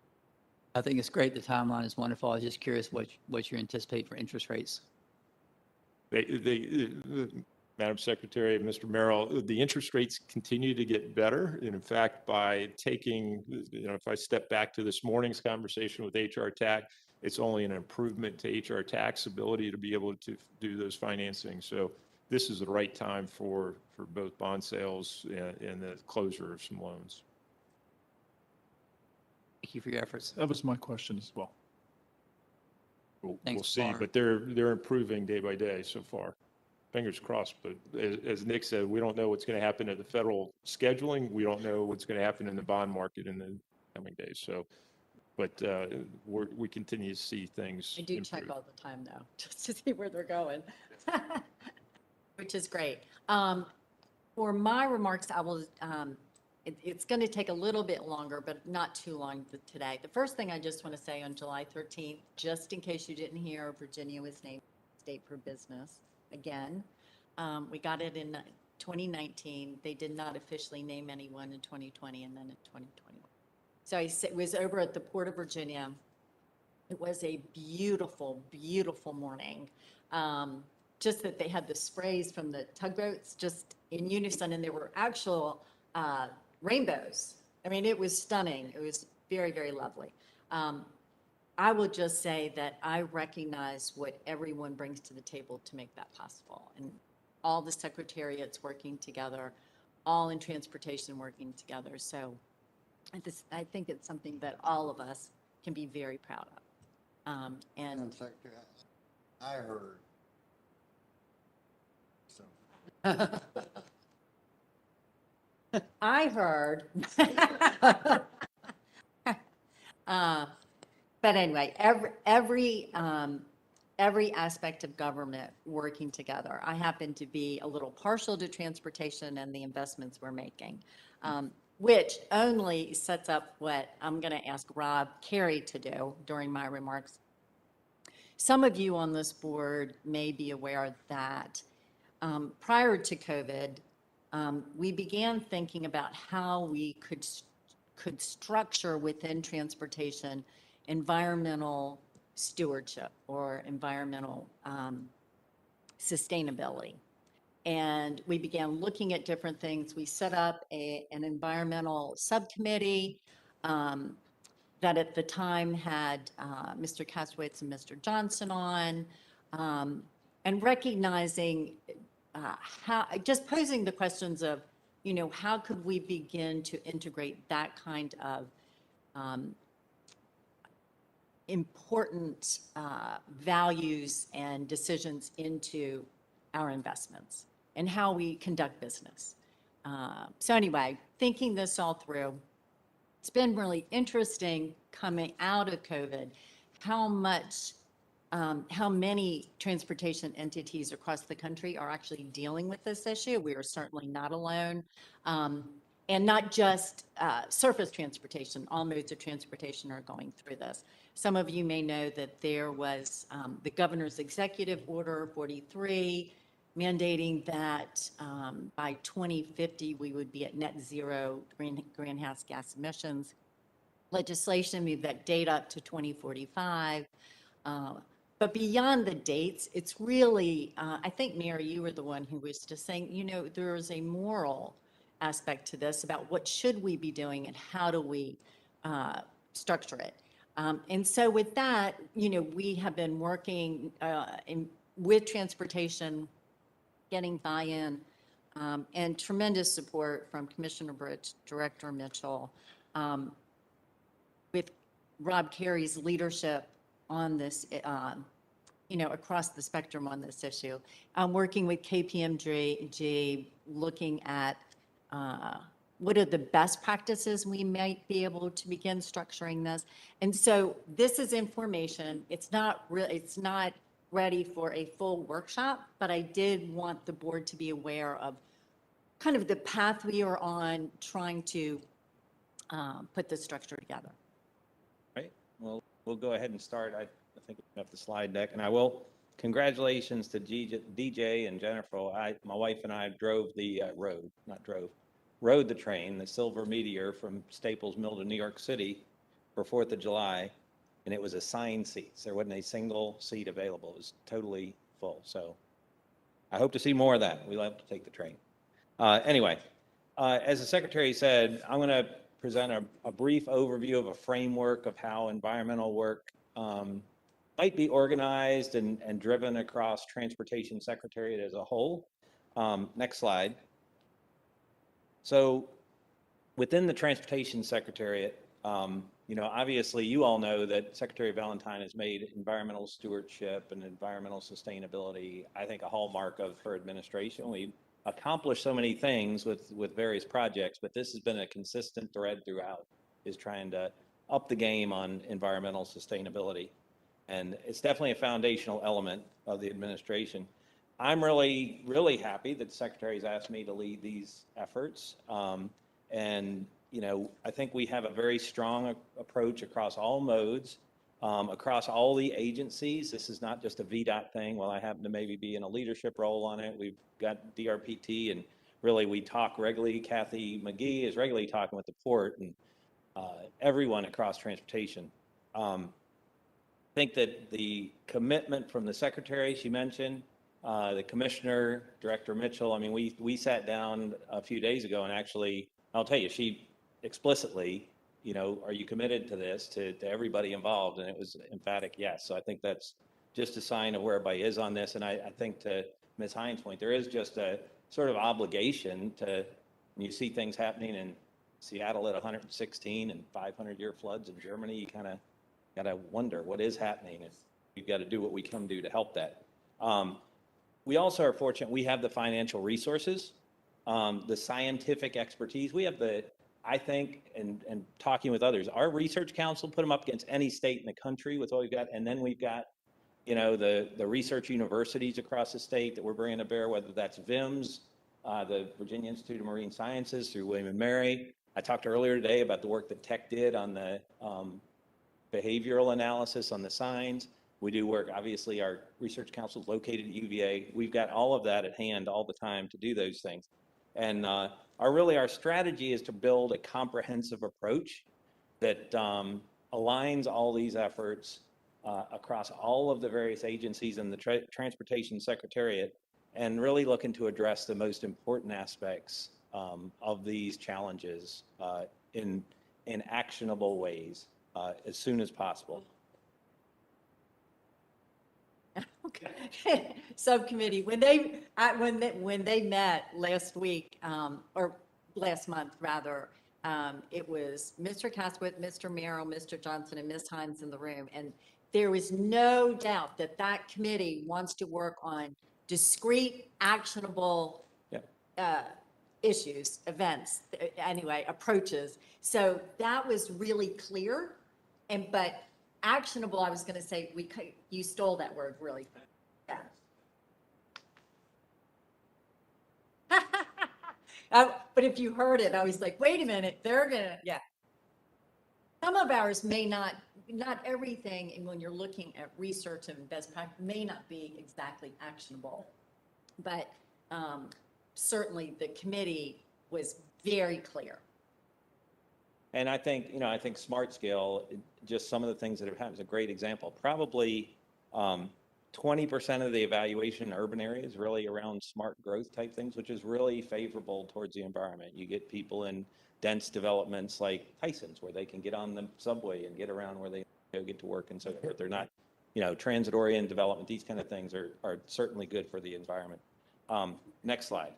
I think it's great. The timeline is wonderful. I was just curious what you anticipate for interest rates. Madam Secretary, Mr. Merrill, the interest rates continue to get better. And in fact, by taking, if I step back to this morning's conversation with HR TAC, it's only an improvement to HR TAC's ability to be able to do those financing. So this is the right time for both bond sales and the closure of some loans. Thank you for your efforts. That was my question as well. We'll Thanks, see, Bart. but they're improving day by day so far. Fingers crossed, but as Nick said, we don't know what's going to happen at the federal scheduling. We don't know what's going to happen in the bond market in the coming days. So, but we continue to see things I do improve. check all the time though, just to see where they're going, which is great. For my remarks, I will, it's going to take a little bit longer, but not too long today. The first thing I just want to say, on July 13th, just in case you didn't hear, Virginia was named state for business again. We got it in 2019. They did not officially name anyone in 2020 and then in 2021. So I was over at the Port of Virginia. It was a beautiful, beautiful morning. Just that they had the sprays from the tugboats just in unison, and there were actual rainbows. I mean, it was stunning. It was very, very lovely. I will just say that I recognize what everyone brings to the table to make that possible. And all the secretariats working together, all in transportation working together. So I think it's something that all of us can be very proud of. Madam Secretary, I heard. So. I heard. But anyway, every aspect of government working together. I happen to be a little partial to transportation and the investments we're making, which only sets up what I'm going to ask Cary to do during my remarks. Some of you on this board may be aware that prior to COVID, we began thinking about how we could structure within transportation environmental stewardship or environmental sustainability. And we began looking at different things. We set up an environmental subcommittee that at the time had Mr. Kasowitz and Mr. Johnson on, and recognizing just posing the questions of, how could we begin to integrate that kind of important values and decisions into our investments and how we conduct business. So anyway, thinking this all through, it's been really interesting coming out of COVID, how many transportation entities across the country are actually dealing with this issue. We are certainly not alone. And not just surface transportation, all modes of transportation are going through this. Some of you may know that there was the governor's executive order 43 mandating that by 2050 we would be at net zero greenhouse gas emissions. Legislation moved that date up to 2045. But beyond the dates, it's really, I think, Mary, you were the one who was just saying, there is a moral aspect to this about what should we be doing and how do we structure it. And so with that, we have been working with transportation, getting buy-in, and tremendous support from Commissioner Brich, Director Mitchell, with Rob Cary's leadership on this, across the spectrum on this issue. Working with KPMG, looking at what are the best practices we might be able to begin structuring this. And so this is information. It's not ready for a full workshop, but I did want the board to be aware of kind of the path we are on trying to put this structure together. Right. Well, we'll go ahead and start. I think we have the slide deck, and I will. Congratulations to DJ and Jennifer. My wife and I drove the rode the train, the Silver Meteor from Staples Mill to New York City for 4th of July, and it was assigned seats. There wasn't a single seat available. It was totally full. So I hope to see more of that. We love to take the train. Anyway, as the Secretary said, I'm going to present a brief overview of a framework of how environmental work might be organized and driven across Transportation Secretariat as a whole. Next slide. So within the Transportation Secretariat, obviously you all know that Secretary Valentine has made environmental stewardship and environmental sustainability, I think, a hallmark of her administration. We've accomplished so many things with various projects, but this has been a consistent thread throughout, is trying to up the game on environmental sustainability. And it's definitely a foundational element of the administration. I'm really, really happy that the Secretary's asked me to lead these efforts. I think we have a very strong approach across all modes, across all the agencies. This is not just a Vdot thing. While I happen to maybe be in a leadership role on it, we've got Drpt, and really we talk regularly. Kathy McGee is regularly talking with the port and everyone across transportation. I think that the commitment from the Secretary, she mentioned, the Commissioner, Director Mitchell, I mean, we sat down a few days ago, and actually, I'll tell you, she explicitly, are you committed to this, to everybody involved? And it was emphatic yes. So I think that's just a sign of where everybody is on this. And I think, to Ms. Hines' point, there is just a sort of obligation to, when you see things happening in Seattle at 116 and 500-year floods in Germany, you kind of got to wonder what is happening, and we've got to do what we can do to help that. We also are fortunate we have the financial resources, the scientific expertise. We have I think, and talking with others, our research council put them up against any state in the country with what we've got. And then we've got, the research universities across the state that we're bringing to bear, whether that's VIMS, the Virginia Institute of Marine Sciences through William and Mary. I talked earlier today about the work that Tech did on the behavioral analysis on the signs. We do work, obviously, our research council is located at UVA. We've got all of that at hand all the time to do those things. And our strategy is to build a comprehensive approach that aligns all these efforts across all of the various agencies in the Transportation Secretariat, and really looking to address the most important aspects of these challenges in actionable ways as soon as possible. Okay. Subcommittee, when they met last week, or last month rather, it was Mr. Caswit, Mr. Merrill, Mr. Johnson, and Ms. Hines in the room. And there was no doubt that that committee wants to work on discrete, actionable issues, events, anyway, approaches. So that was really clear. But actionable, I was going to say, you stole that word really quick. Yeah. But if you heard it, I was like, wait a minute, they're going to, yeah. Some of ours may not everything, and when you're looking at research and best practice, may not be exactly actionable. But certainly the committee was very clear. And I think, I think smart scale, just some of the things that have happened is a great example. Probably 20% of the evaluation in urban areas really around smart growth type things, which is really favorable towards the environment. You get people in dense developments like Tyson's where they can get on the subway and get around where they go get to work and so forth. They're not, transit-oriented development. These kind of things are certainly good for the environment. Next slide.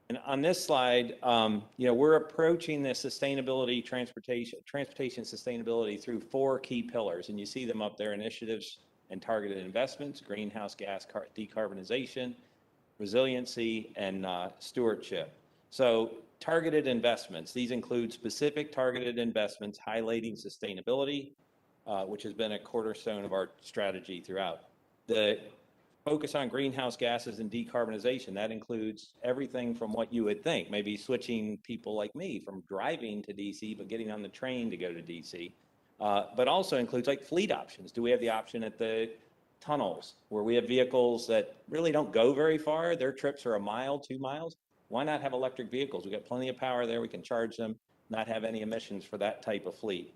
And on this slide, we're approaching the sustainability, transportation sustainability through 4 key pillars. And you see them up there: initiatives and targeted investments, greenhouse gas decarbonization, resiliency, and stewardship. So targeted investments, these include specific targeted investments highlighting sustainability, which has been a cornerstone of our strategy throughout. The focus on greenhouse gases and decarbonization, that includes everything from what you would think, maybe switching people like me from driving to DC, but getting on the train to go to DC, but also includes like fleet options. Do we have the option at the tunnels where we have vehicles that really don't go very far? Their trips are 1 mile, 2 miles. Why not have electric vehicles? We've got plenty of power there. We can charge them, not have any emissions for that type of fleet.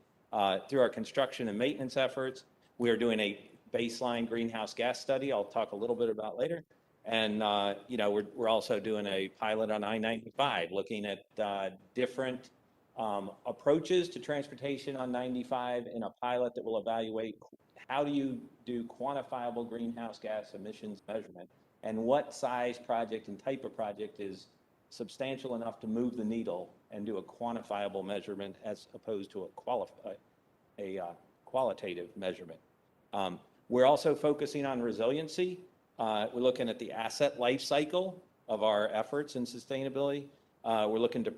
Through our construction and maintenance efforts, we are doing a baseline greenhouse gas study I'll talk a little bit about later. And, we're also doing a pilot on I-95, looking at different approaches to transportation on 95 in a pilot that will evaluate how do you do quantifiable greenhouse gas emissions measurement and what size project and type of project is substantial enough to move the needle and do a quantifiable measurement as opposed to a qualitative measurement. We're also focusing on resiliency. We're looking at the asset life cycle of our efforts in sustainability. We're looking to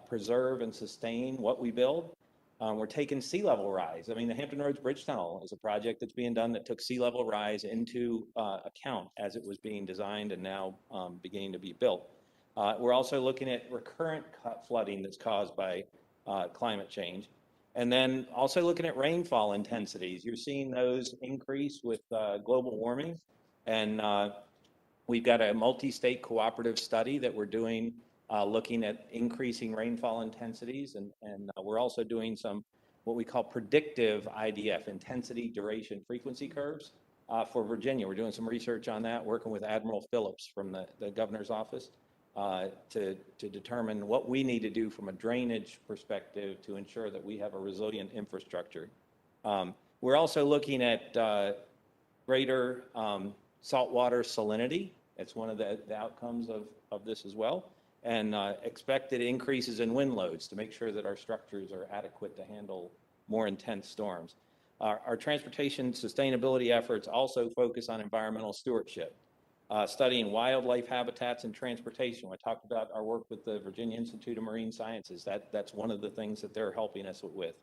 preserve and sustain what we build. We're taking sea level rise. I mean, the Hampton Roads Bridge Tunnel is a project that's being done that took sea level rise into account as it was being designed and now beginning to be built. We're also looking at recurrent flooding that's caused by climate change. And then also looking at rainfall intensities. You're seeing those increase with global warming. And we've got a multi-state cooperative study that we're doing looking at increasing rainfall intensities. And we're also doing some what we call predictive IDF, intensity, duration, frequency curves for Virginia. We're doing some research on that, working with Admiral Phillips from the governor's office. To determine what we need to do from a drainage perspective to ensure that we have a resilient infrastructure. We're also looking at greater saltwater salinity. It's one of the outcomes of this as well. And expected increases in wind loads to make sure that our structures are adequate to handle more intense storms. Our transportation sustainability efforts also focus on environmental stewardship. Studying wildlife habitats and transportation. I talked about our work with the Virginia Institute of Marine Sciences. That's one of the things that they're helping us with.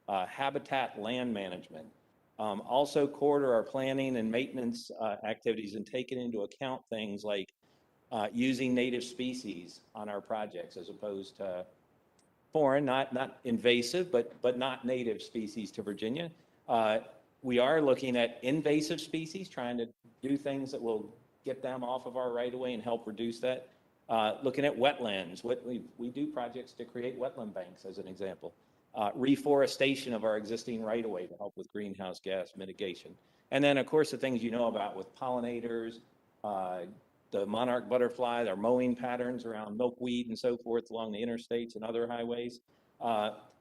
Habitat land management. Also core to our planning and maintenance activities and taking into account things like using native species on our projects as opposed to foreign, not invasive, but not native species to Virginia. We are looking at invasive species, trying to do things that will get them off of our right-of-way and help reduce that. Looking at wetlands, we do projects to create wetland banks, as an example. Reforestation of our existing right-of-way to help with greenhouse gas mitigation. And then, of course, the things you know about with pollinators, the monarch butterfly, their mowing patterns around milkweed and so forth along the interstates and other highways.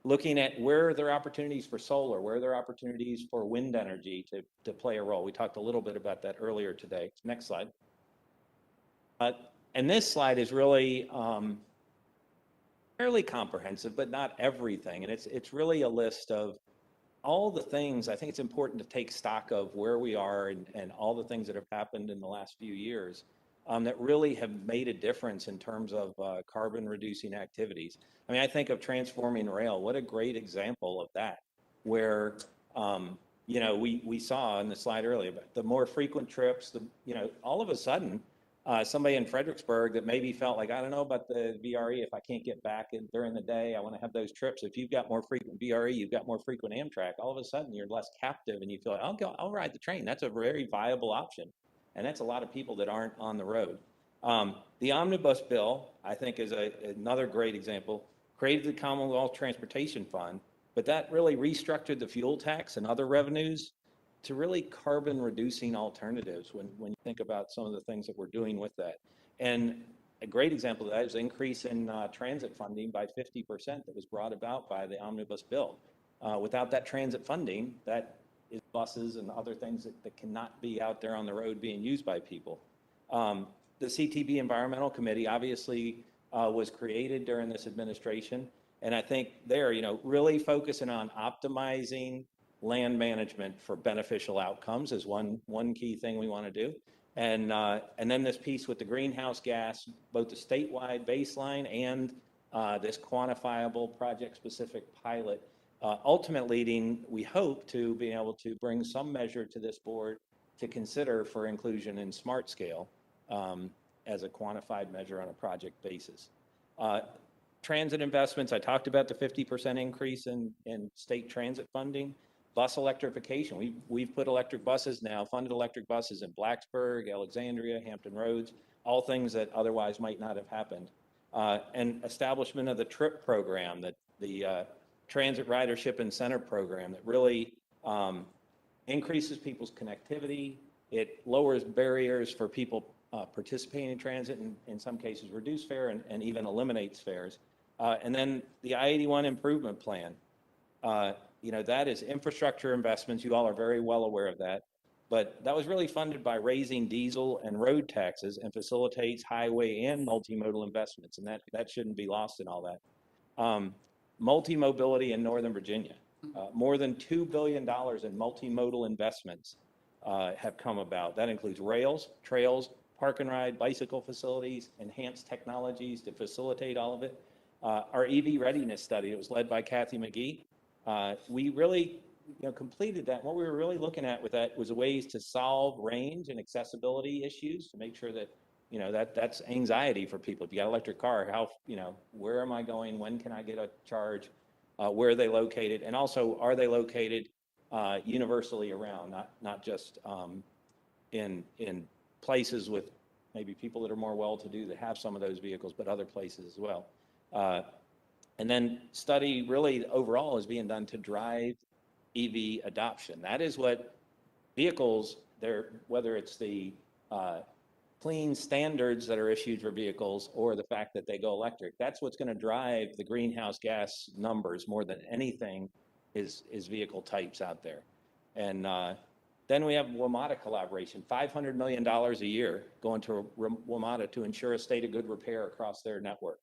Looking at where are there opportunities for solar, where are there opportunities for wind energy to play a role. We talked a little bit about that earlier today. Next slide. And this slide is really fairly comprehensive, but not everything. And it's really a list of all the things. I think it's important to take stock of where we are and all the things that have happened in the last few years that really have made a difference in terms of carbon reducing activities. I mean, I think of transforming rail. What a great example of that, where, we saw in the slide earlier, but the more frequent trips, all of a sudden, somebody in Fredericksburg that maybe felt like, I don't know about the VRE, if I can't get back during the day, I want to have those trips. If you've got more frequent VRE, you've got more frequent Amtrak, all of a sudden you're less captive and you feel like, I'll ride the train. That's a very viable option. And that's a lot of people that aren't on the road. The omnibus bill, I think, is another great example. Created the Commonwealth Transportation Fund, but that really restructured the fuel tax and other revenues to really carbon reducing alternatives when you think about some of the things that we're doing with that. And a great example of that is increase in transit funding by 50% that was brought about by the omnibus bill. Without that transit funding, that is buses and other things that cannot be out there on the road being used by people. The CTB Environmental Committee obviously was created during this administration. And I think they're, really focusing on optimizing land management for beneficial outcomes is one key thing we want to do. And then this piece with the greenhouse gas, both the statewide baseline and this quantifiable project-specific pilot, ultimately leading, we hope, to being able to bring some measure to this board to consider for inclusion in smart scale as a quantified measure on a project basis. Transit investments, I talked about the 50% increase in state transit funding. Bus electrification, we've put electric buses now, funded electric buses in Blacksburg, Alexandria, Hampton Roads, all things that otherwise might not have happened. And establishment of the TRIP program, the Transit Ridership Incentive Program that really increases people's connectivity. It lowers barriers for people participating in transit, and in some cases reduce fare and even eliminates fares. And then the I-81 improvement plan. That is infrastructure investments. You all are very well aware of that. But that was really funded by raising diesel and road taxes and facilitates highway and multimodal investments. And that shouldn't be lost in all that. Multi-mobility in Northern Virginia. More than $2 billion in multimodal investments have come about. That includes rails, trails, park and ride, bicycle facilities, enhanced technologies to facilitate all of it. Our EV readiness study, it was led by Kathy McGee. We really completed that. What we were really looking at with that was ways to solve range and accessibility issues to make sure that, that's anxiety for people. If you got an electric car, where am I going? When can I get a charge? Where are they located? And also, are they located universally around, not just in places with maybe people that are more well-to-do that have some of those vehicles, but other places as well. And then study really overall is being done to drive EV adoption. That is what vehicles, whether it's the clean standards that are issued for vehicles or the fact that they go electric, that's what's going to drive the greenhouse gas numbers more than anything is vehicle types out there. And then we have WMATA collaboration, $500 million a year going to WMATA to ensure a state of good repair across their network.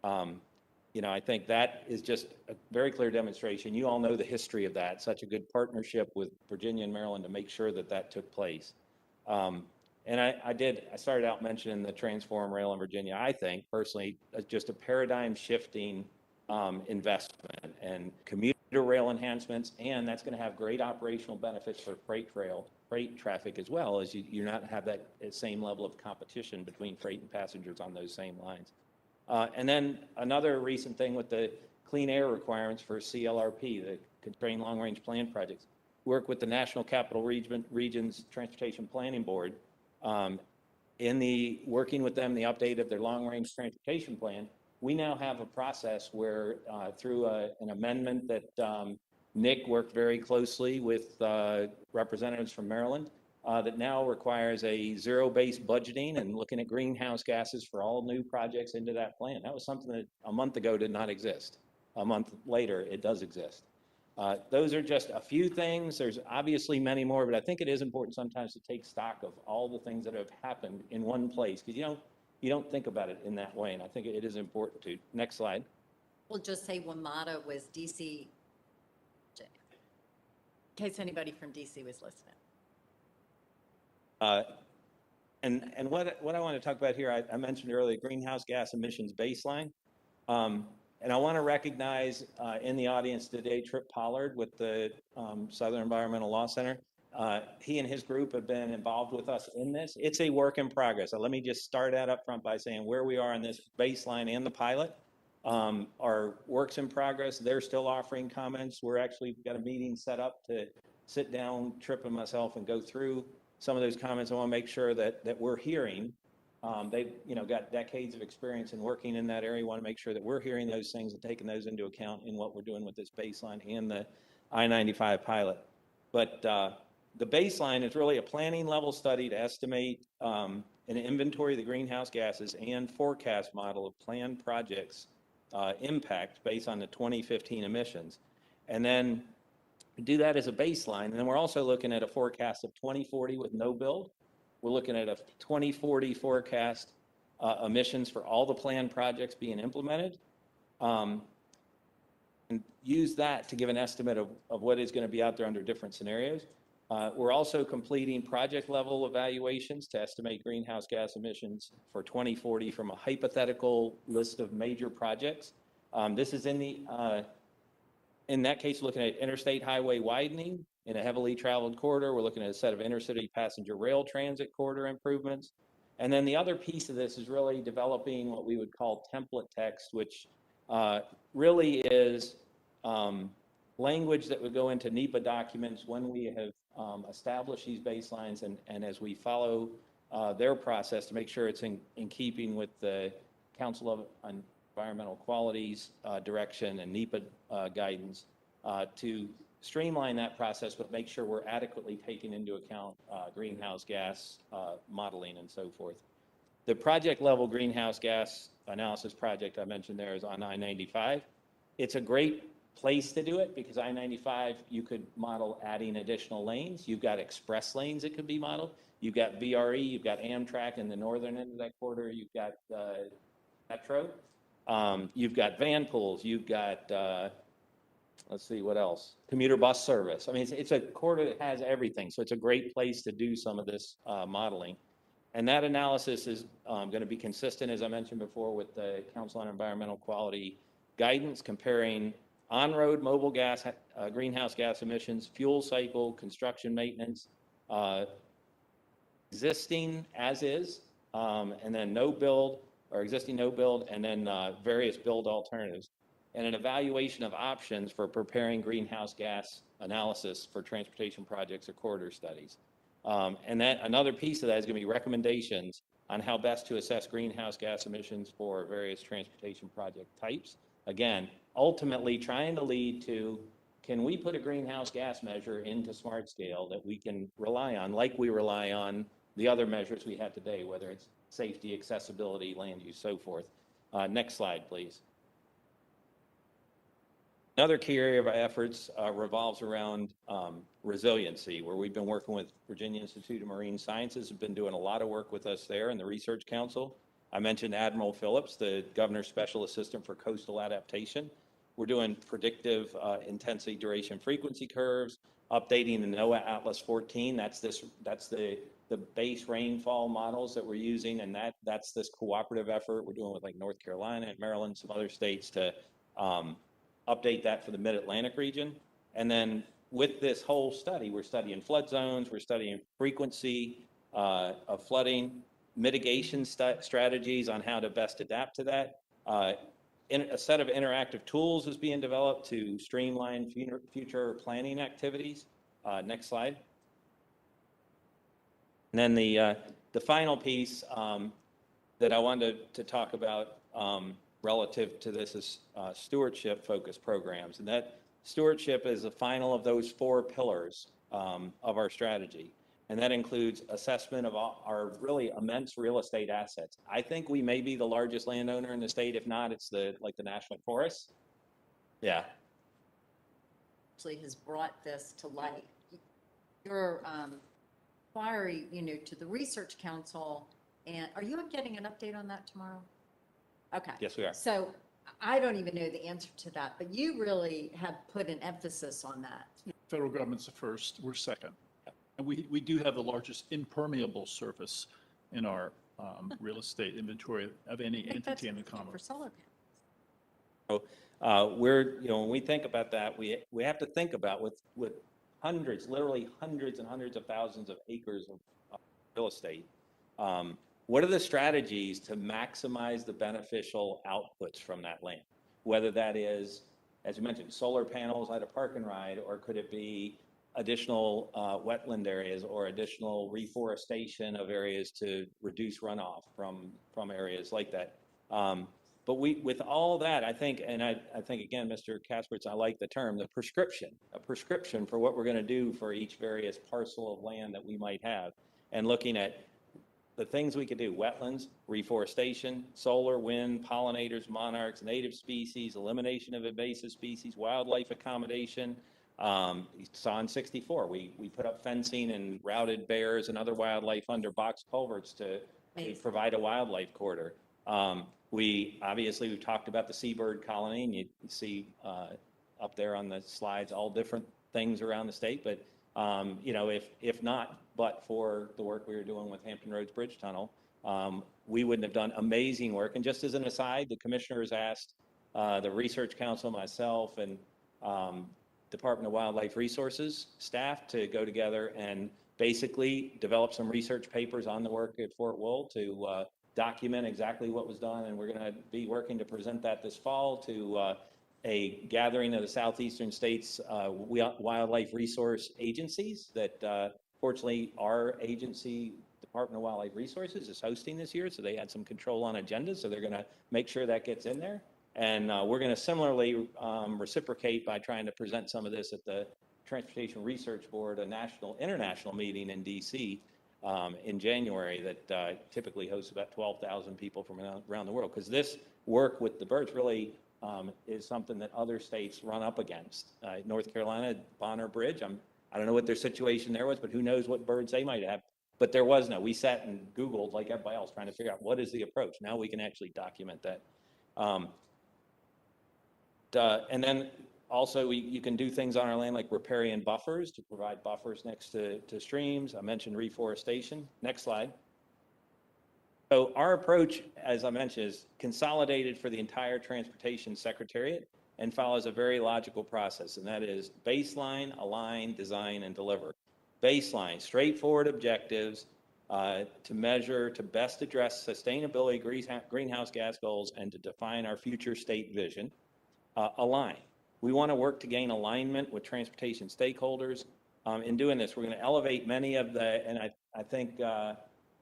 I think that is just a very clear demonstration. You all know the history of that, such a good partnership with Virginia and Maryland to make sure that took place. And I started out mentioning the Transform Rail in Virginia. I think personally, just a paradigm shifting investment and commuter rail enhancements, and that's going to have great operational benefits for freight traffic as well, as you not have that same level of competition between freight and passengers on those same lines. And then another recent thing with the clean air requirements for CLRP, the Constrained Long Range Plan projects, work with the National Capital Region's Transportation Planning Board working with them, the update of their long range transportation plan. We now have a process where through an amendment that Nick worked very closely with representatives from Maryland, that now requires a zero-based budgeting and looking at greenhouse gases for all new projects into that plan. That was something that a month ago did not exist. A month later, it does exist. Those are just a few things. There's obviously many more, but I think it is important sometimes to take stock of all the things that have happened in one place, because you don't think about it in that way, and I think it is important to. Next slide. We'll just say WMATA was DC, in case anybody from DC was listening. And what I want to talk about here, I mentioned earlier, greenhouse gas emissions baseline. And I want to recognize in the audience today, Trip Pollard with the Southern Environmental Law Center. He and his group have been involved with us in this. It's a work in progress. So let me just start out up front by saying where we are in this baseline and the pilot are works in progress. They're still offering comments. We're actually got a meeting set up to sit down, Trip and myself, and go through some of those comments. I want to make sure that we're hearing. They've got decades of experience in working in that area. We want to make sure that we're hearing those things and taking those into account in what we're doing with this baseline and the I-95 pilot. But The baseline is really a planning level study to estimate an inventory of the greenhouse gases and forecast model of planned projects impact based on the 2015 emissions. And then do that as a baseline. And then we're also looking at a forecast of 2040 with no build. We're looking at a 2040 forecast emissions for all the planned projects being implemented. And use that to give an estimate of what is going to be out there under different scenarios. We're also completing project level evaluations to estimate greenhouse gas emissions for 2040 from a hypothetical list of major projects. This is in that case, looking at interstate highway widening in a heavily traveled corridor. We're looking at a set of intercity passenger rail transit corridor improvements. And then the other piece of this is really developing what we would call template text, which really is language that would go into NEPA documents when we have established these baselines and as we follow their process to make sure it's in keeping with the Council of Environmental Quality's direction and NEPA guidance to streamline that process, but make sure we're adequately taking into account greenhouse gas modeling and so forth. The project level greenhouse gas analysis project I mentioned there is on I-95. It's a great place to do it because I-95, you could model adding additional lanes. You've got express lanes that could be modeled. You've got VRE, you've got Amtrak in the northern end of that corridor. You've got Metro. You've got van pools. You've got, let's see, what else? Commuter bus service. I mean, it's a corridor that has everything. So it's a great place to do some of this modeling. And that analysis is going to be consistent, as I mentioned before, with the Council on Environmental Quality guidance, comparing on-road mobile gas, greenhouse gas emissions, fuel cycle, construction maintenance, existing as is, and then no build, or existing no build, and then various build alternatives, and an evaluation of options for preparing greenhouse gas analysis for transportation projects or corridor studies. And that another piece of that is going to be recommendations on how best to assess greenhouse gas emissions for various transportation project types. Again, ultimately trying to lead to, can we put a greenhouse gas measure into smart scale that we can rely on, like we rely on the other measures we have today, whether it's safety, accessibility, land use, so forth. Next slide, please. Another key area of our efforts revolves around resiliency, where we've been working with Virginia Institute of Marine Sciences, have been doing a lot of work with us there in the Research Council. I mentioned Admiral Phillips, the Governor's Special Assistant for Coastal Adaptation. We're doing predictive intensity, duration, frequency curves, updating the NOAA Atlas 14. That's the base rainfall models that we're using, and that's this cooperative effort we're doing with like North Carolina and Maryland, some other states to update that for the Mid-Atlantic region. And then with this whole study, we're studying flood zones, we're studying frequency of flooding, mitigation strategies on how to best adapt to that. A set of interactive tools is being developed to streamline future planning activities. Next slide. And then the final piece that I wanted to talk about relative to this is stewardship-focused programs. And that stewardship is the final of those 4 pillars of our strategy. And that includes assessment of our really immense real estate assets. I think we may be the largest landowner in the state. If not, it's like the National Forest. Yeah. Actually has brought this to light. Your inquiry, to the Research Council, and are you getting an update on that tomorrow? Okay. Yes, we are. So I don't even know the answer to that, but you really have put an emphasis on that. Federal government's the first, we're second. And we do have the largest impermeable surface in our real estate inventory of any entity in the Commonwealth. For solar So when we think about that, we have to think about with hundreds, literally hundreds and hundreds of thousands of acres of real estate. What are the strategies to maximize the beneficial outputs from that land? Whether that is, as you mentioned, solar panels at a park and ride, or could it be additional wetland areas or additional reforestation of areas to reduce runoff from areas like that. But with all that, I think, and I think, again, Mr. Kaspertz, I like the term, a prescription for what we're going to do for each various parcel of land that we might have, and looking at the things we could do: wetlands, reforestation, solar, wind, pollinators, monarchs, native species, elimination of invasive species, wildlife accommodation. You saw in 64, we put up fencing and routed bears and other wildlife under box culverts to provide a wildlife corridor. We've talked about the seabird colony, and you see up there on the slides all different things around the state. But if not, but for the work we were doing with Hampton Roads Bridge Tunnel, we wouldn't have done amazing work. And just as an aside, the commissioners asked the Research Council, myself, and Department of Wildlife Resources staff to go together and basically develop some research papers on the work at Fort Wool to document exactly what was done. And we're going to be working to present that this fall to a gathering of the southeastern states wildlife resource agencies that fortunately our agency, Department of Wildlife Resources, is hosting this year. So they had some control on agendas. So they're going to make sure that gets in there. And we're going to similarly reciprocate by trying to present some of this at the Transportation Research Board, a international meeting in DC in January that typically hosts about 12,000 people from around the world. Because this work with the birds really is something that other states run up against. North Carolina, Bonner Bridge, I don't know what their situation there was, but who knows what birds they might have. But there was no, we sat and Googled like everybody else trying to figure out what is the approach. Now we can actually document that. And then also you can do things on our land like riparian buffers to provide buffers next to streams. I mentioned reforestation. Next slide. So our approach, as I mentioned, is consolidated for the entire Transportation Secretariat and follows a very logical process, and that is baseline, align, design, and deliver. Baseline, straightforward objectives to measure, to best address sustainability, greenhouse gas goals, and to define our future state vision. Align. We want to work to gain alignment with transportation stakeholders. In doing this, we're going to elevate many of the, and I think the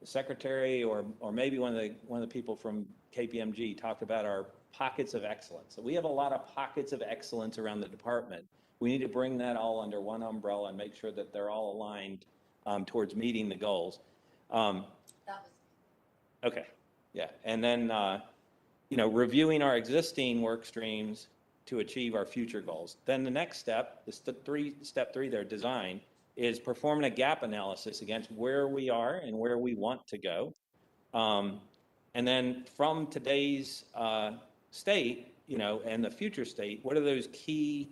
secretary or maybe one of the people from KPMG talked about our pockets of excellence. So we have a lot of pockets of excellence around the department. We need to bring that all under one umbrella and make sure that they're all aligned towards meeting the goals. Okay, yeah, and then reviewing our existing work streams to achieve our future goals. Then the next step, step three there, design, is performing a gap analysis against where we are and where we want to go. And then from today's state, and the future state, what are those key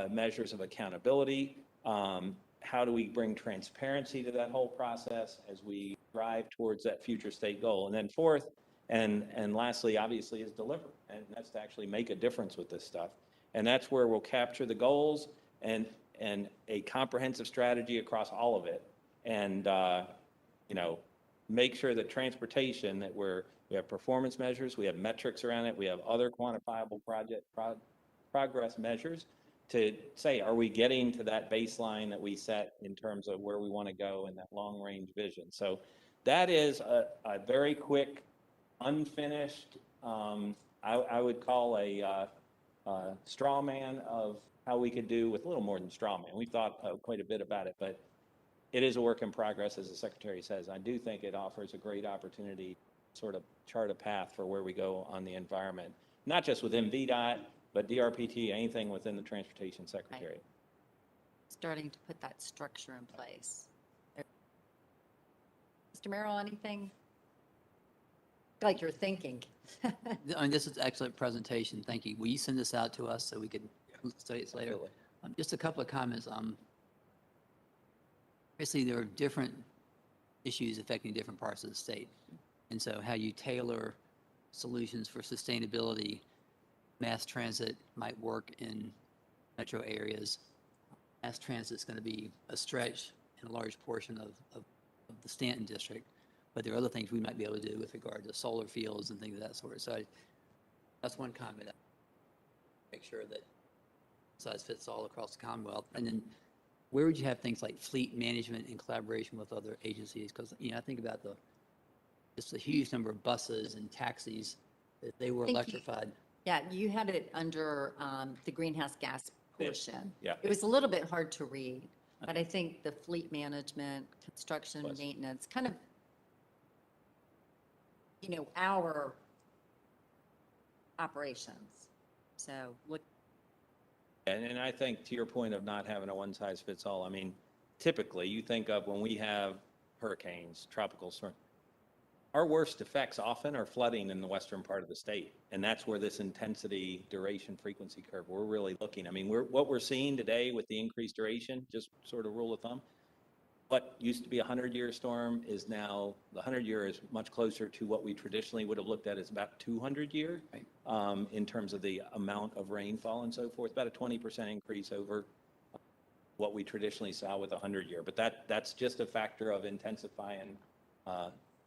measures of accountability? How do we bring transparency to that whole process as we drive towards that future state goal? And then fourth, and lastly, obviously, is deliver. And that's to actually make a difference with this stuff. And that's where we'll capture the goals and a comprehensive strategy across all of it. And, make sure that transportation, that we have performance measures, we have metrics around it, we have other quantifiable progress measures to say, are we getting to that baseline that we set in terms of where we want to go in that long range vision? So that is a very quick, unfinished, I would call a straw man of how we could do with a little more than straw man. We've thought quite a bit about it, but it is a work in progress, as the secretary says. I do think it offers a great opportunity to sort of chart a path for where we go on the environment, not just within Vdot, but DRPT, anything within the Transportation Secretariat. Starting to put that structure in place. Mr. Merrill, anything? Like you're thinking. This is an excellent presentation. Thank you. Will you send this out to us so we can study it later? Just a couple of comments. Obviously, there are different issues affecting different parts of the state. And so how you tailor solutions for sustainability, mass transit might work in metro areas. Mass transit is going to be a stretch in a large portion of the Stanton district. But there are other things we might be able to do with regard to solar fields and things of that sort. So that's one comment. Make sure that size fits all across the Commonwealth. And then where would you have things like fleet management in collaboration with other agencies? Because, I think about just the huge number of buses and taxis that they were Thank you. electrified. Yeah, you had it under the greenhouse gas portion. Yeah. It was a little bit hard to read, but I think the fleet management, construction, Was. maintenance, kind of, our operations. So look, And I think to your point of not having a one-size-fits-all, I mean, typically you think of when we have hurricanes, tropical storm, our worst effects often are flooding in the western part of the state. And that's where this intensity, duration, frequency curve, we're really looking. I mean, what we're seeing today with the increased duration, just sort of rule of thumb, what used to be a 100-year storm is now, the 100-year is much closer to what we traditionally would have looked at as about 200-year in terms of the amount of rainfall and so forth, about a 20% increase over what we traditionally saw with a 100-year. But that's just a factor of intensifying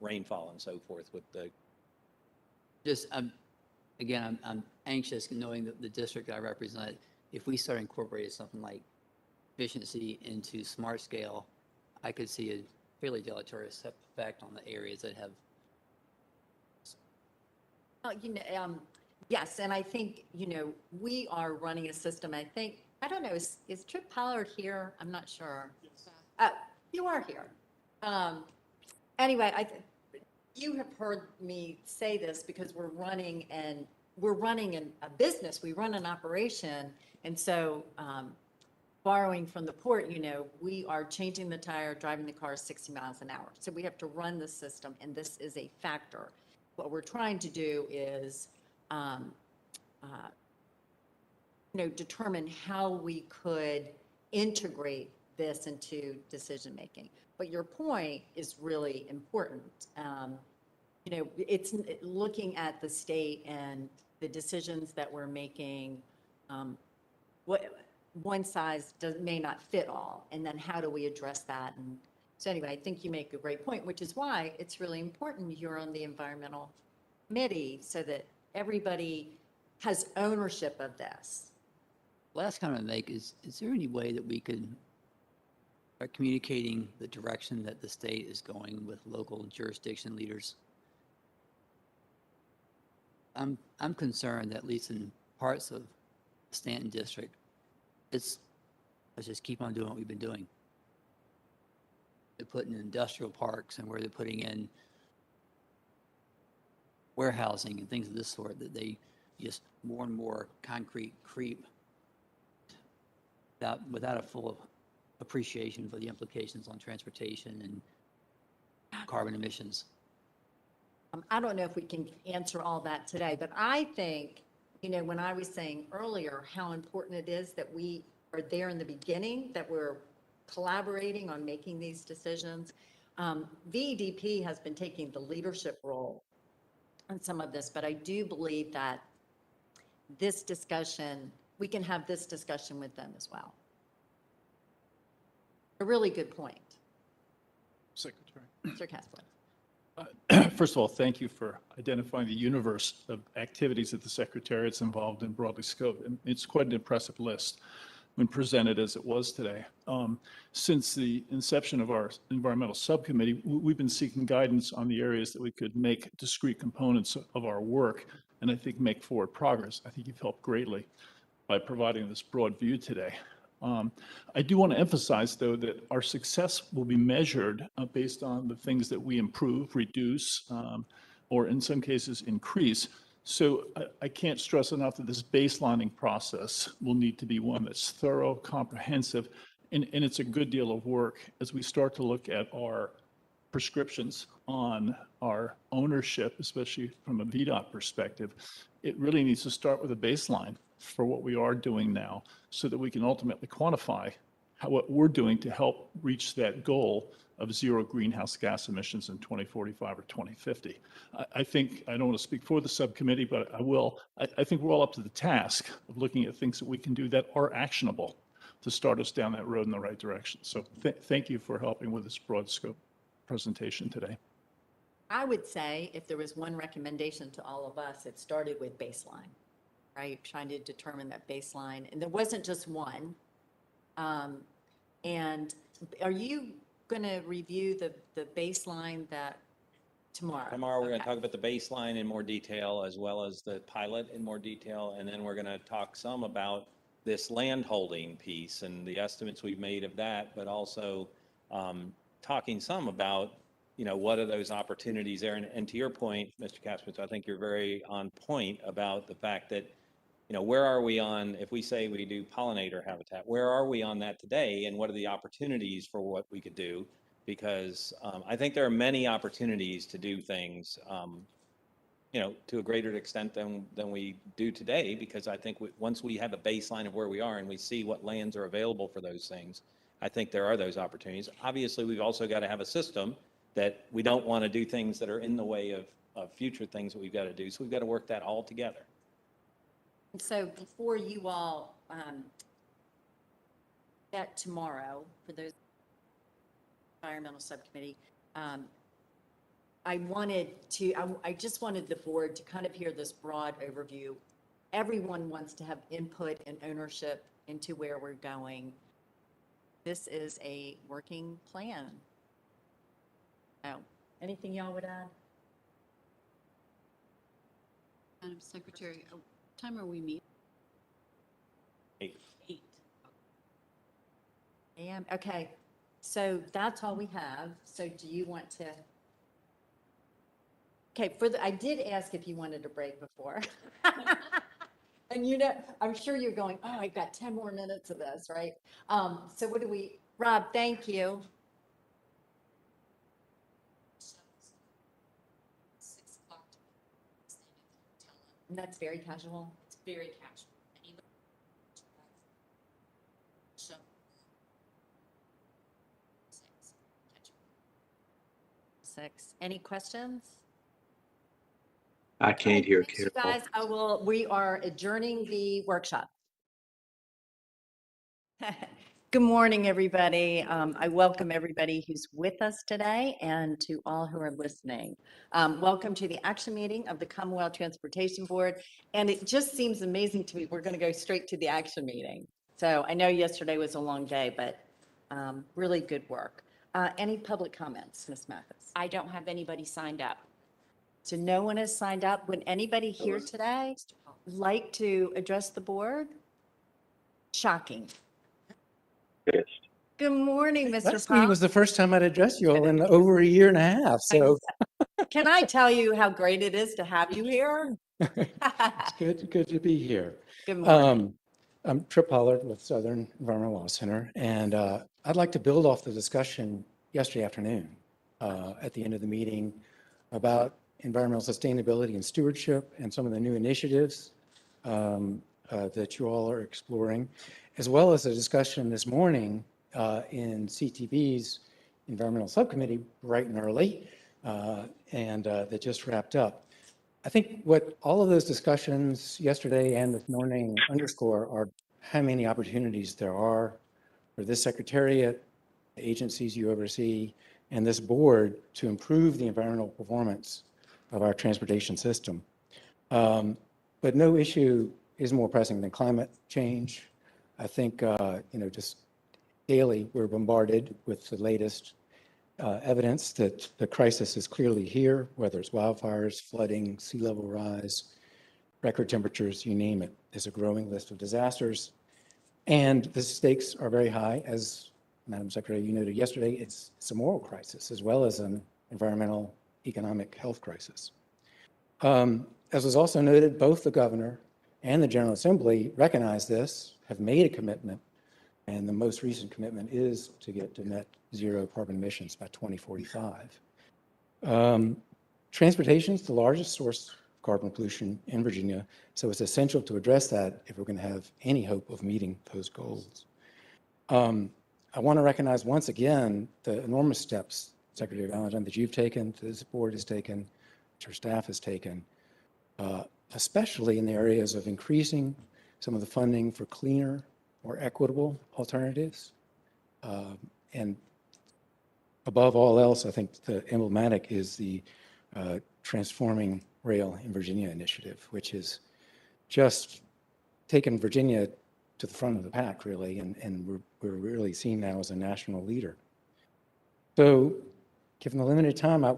rainfall and so forth with the. Just, again, I'm anxious knowing that the district I represent, if we start incorporating something like efficiency into smart scale, I could see a fairly deleterious effect on the areas that have. yes, and I think, we are running a system, I don't know, is Trip Pollard here? I'm not sure. You are here. Anyway, you have heard me say this because we're running a business, we run an operation, and so borrowing from the port, we are changing the tire, driving the car 60 miles an hour. So we have to run the system, and this is a factor. What we're trying to do is, determine how we could integrate this into decision-making. But your point is really important. It's looking at the state and the decisions that we're making, one size may not fit all, and then how do we address that? And so anyway, I think you make a great point, which is why it's really important you're on the environmental committee so that everybody has ownership of this. Last comment I make is there any way that we could start communicating the direction that the state is going with local jurisdiction leaders? I'm concerned that at least in parts of Stanton District, let's just keep on doing what we've been doing. They're putting in industrial parks and where they're putting in warehousing and things of this sort, that they just more and more concrete creep without a full appreciation for the implications on transportation and carbon emissions. I don't know if we can answer all that today, but I think, when I was saying earlier how important it is that we are there in the beginning, that we're collaborating on making these decisions. VDP has been taking the leadership role on some of this, but I do believe that this discussion, we can have this discussion with them as well. A really good point. Secretary. Sir Kessler. First of all, thank you for identifying the universe of activities that the Secretariat's involved in broadly scoped. And it's quite an impressive list when presented as it was today. Since the inception of our environmental subcommittee, we've been seeking guidance on the areas that we could make discrete components of our work and I think make forward progress. I think you've helped greatly by providing this broad view today. I do want to emphasize, though, that our success will be measured based on the things that we improve, reduce, or in some cases increase. So I can't stress enough that this baselining process will need to be one that's thorough, comprehensive, and it's a good deal of work as we start to look at our prescriptions on our ownership, especially from a Vdot perspective. It really needs to start with a baseline for what we are doing now so that we can ultimately quantify what we're doing to help reach that goal of zero greenhouse gas emissions in 2045 or 2050. I think, I don't want to speak for the subcommittee, but I will. I think we're all up to the task of looking at things that we can do that are actionable to start us down that road in the right direction. So thank you for helping with this broad scope presentation today. I would say if there was one recommendation to all of us, it started with baseline, right? Trying to determine that baseline. And there wasn't just one. And are you going to review the baseline that Tomorrow. Tomorrow, we're going to Okay. talk about the baseline in more detail, as well as the pilot in more detail, and then we're going to talk some about this land holding piece and the estimates we've made of that, but also talking some about, what are those opportunities there? And to your point, Mr. Kaspitz, I think you're very on point about the fact that, where are we on, if we say we do pollinator habitat, where are we on that today, and what are the opportunities for what we could do? Because I think there are many opportunities to do things, to a greater extent than we do today, because I think once we have a baseline of where we are and we see what lands are available for those things, I think there are those opportunities. Obviously, we've also got to have a system that we don't want to do things that are in the way of future things that we've got to do. So we've got to work that all together. And so before you all met tomorrow, for those environmental subcommittee, I just wanted the board to kind of hear this broad overview. Everyone wants to have input and ownership into where we're going. This is a working plan. Oh, anything y'all would add? Madam Secretary, what time are we meeting? 8. 8. AM, okay. So that's all we have. So do you want to? Okay, I did ask if you wanted a break before. And I'm sure you're going, oh, I've got 10 more minutes of this, right? So Rob, thank you. 6 o'clock. And that's very casual. It's very casual. Anybody? So. 6. Any questions? I can't hear Thanks, you Carol. guys. We are adjourning the workshop. Good morning, everybody. I welcome everybody who's with us today and to all who are listening. Welcome to the action meeting of the Commonwealth Transportation Board. And it just seems amazing to me, we're going to go straight to the action meeting. So I know yesterday was a long day, but really good work. Any public comments, Ms. Mathis? I don't have anybody signed up. So no one has signed up. Would anybody here today like to address the board? Shocking. Yes. Good morning, Mr. Last meeting Pop. was the first time I'd addressed you all in over a year and a half, so Can I tell you how great it is to have you here? it's good to be here. Good morning. I'm Trip Pollard with Southern Environmental Law Center, and I'd like to build off the discussion yesterday afternoon at the end of the meeting about environmental sustainability and stewardship and some of the new initiatives that you all are exploring, as well as a discussion this morning in CTV's environmental subcommittee bright and early, and that just wrapped up. I think what all of those discussions yesterday and this morning underscore are how many opportunities there are for this secretariat, the agencies you oversee, and this board to improve the environmental performance of our transportation system. But no issue is more pressing than climate change. I think, just daily we're bombarded with the latest evidence that the crisis is clearly here, whether it's wildfires, flooding, sea level rise, record temperatures, you name it. There's a growing list of disasters. And the stakes are very high. As Madam Secretary, you noted yesterday, it's a moral crisis as well as an environmental, economic health crisis. As was also noted, both the governor and the General Assembly recognize this, have made a commitment, and the most recent commitment is to get to net zero carbon emissions by 2045. Transportation is the largest source of carbon pollution in Virginia, so it's essential to address that if we're going to have any hope of meeting those goals. I want to recognize once again the enormous steps, Secretary Valentine, that you've taken, that this board has taken, that your staff has taken, especially in the areas of increasing some of the funding for cleaner, more equitable alternatives. And above all else, I think the emblematic is the Transforming Rail in Virginia initiative, which is just taken Virginia to the front of the pack, really, and we're really seen now as a national leader. So, given the limited time, I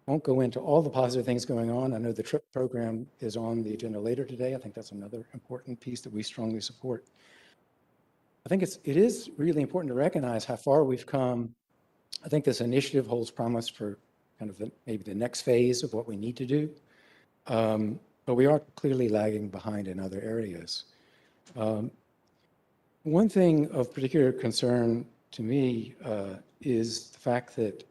won't go into all the positive things going on. I know the TRIP program is on the agenda later today. I think that's another important piece that we strongly support. I think it is really important to recognize how far we've come. I think this initiative holds promise for kind of maybe the next phase of what we need to do. But we are clearly lagging behind in other areas. One thing of particular concern to me is the fact that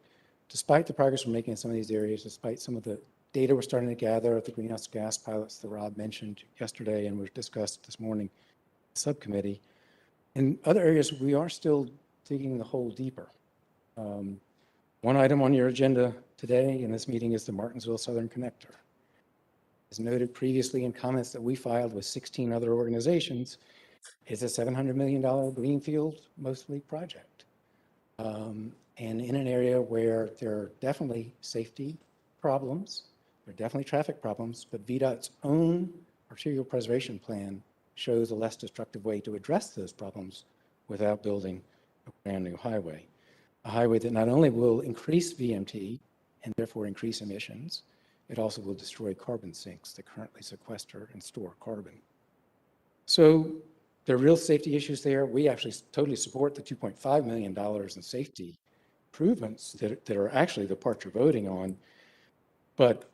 despite the progress we're making in some of these areas, despite some of the data we're starting to gather, the greenhouse gas pilots that Rob mentioned yesterday and were discussed this morning in the subcommittee, in other areas, we are still digging the hole deeper. One item on your agenda today in this meeting is the Martinsville Southern Connector. As noted previously in comments that we filed with 16 other organizations, it's a $700 million greenfield, mostly project. And in an area where there are definitely safety problems, there are definitely traffic problems, but VDOT's own arterial preservation plan shows a less destructive way to address those problems without building a brand new highway. A highway that not only will increase VMT and therefore increase emissions, it also will destroy carbon sinks that currently sequester and store carbon. So there are real safety issues there. We actually totally support the $2.5 million in safety improvements that are actually the part you're voting on. But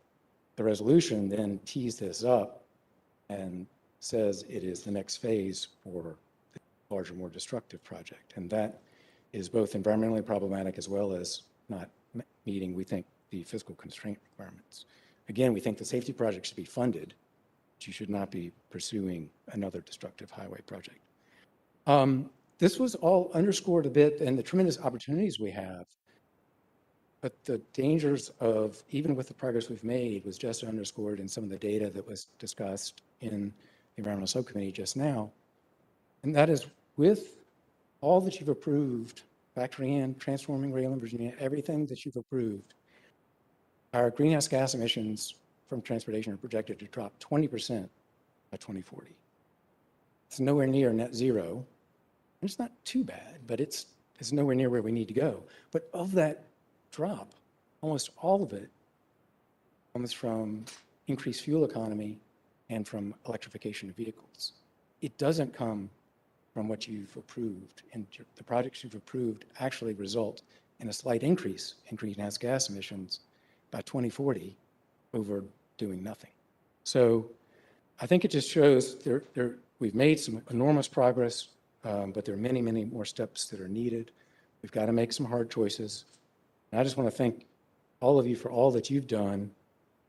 the resolution then tees this up and says it is the next phase for the larger, more destructive project. And that is both environmentally problematic as well as not meeting, we think, the fiscal constraint requirements. Again, we think the safety project should be funded, but you should not be pursuing another destructive highway project. This was all underscored a bit in the tremendous opportunities we have, but the dangers of, even with the progress we've made, was just underscored in some of the data that was discussed in the Environmental Subcommittee just now. And that is, with all that you've approved, factoring in transforming rail in Virginia, everything that you've approved, our greenhouse gas emissions from transportation are projected to drop 20% by 2040. It's nowhere near net zero. It's not too bad, but it's nowhere near where we need to go. But of that drop, almost all of it comes from increased fuel economy and from electrification of vehicles. It doesn't come from what you've approved, and the projects you've approved actually result in a slight increase in greenhouse gas emissions by 2040 over doing nothing. So I think it just shows we've made some enormous progress, but there are many, many more steps that are needed. We've got to make some hard choices. And I just want to thank all of you for all that you've done,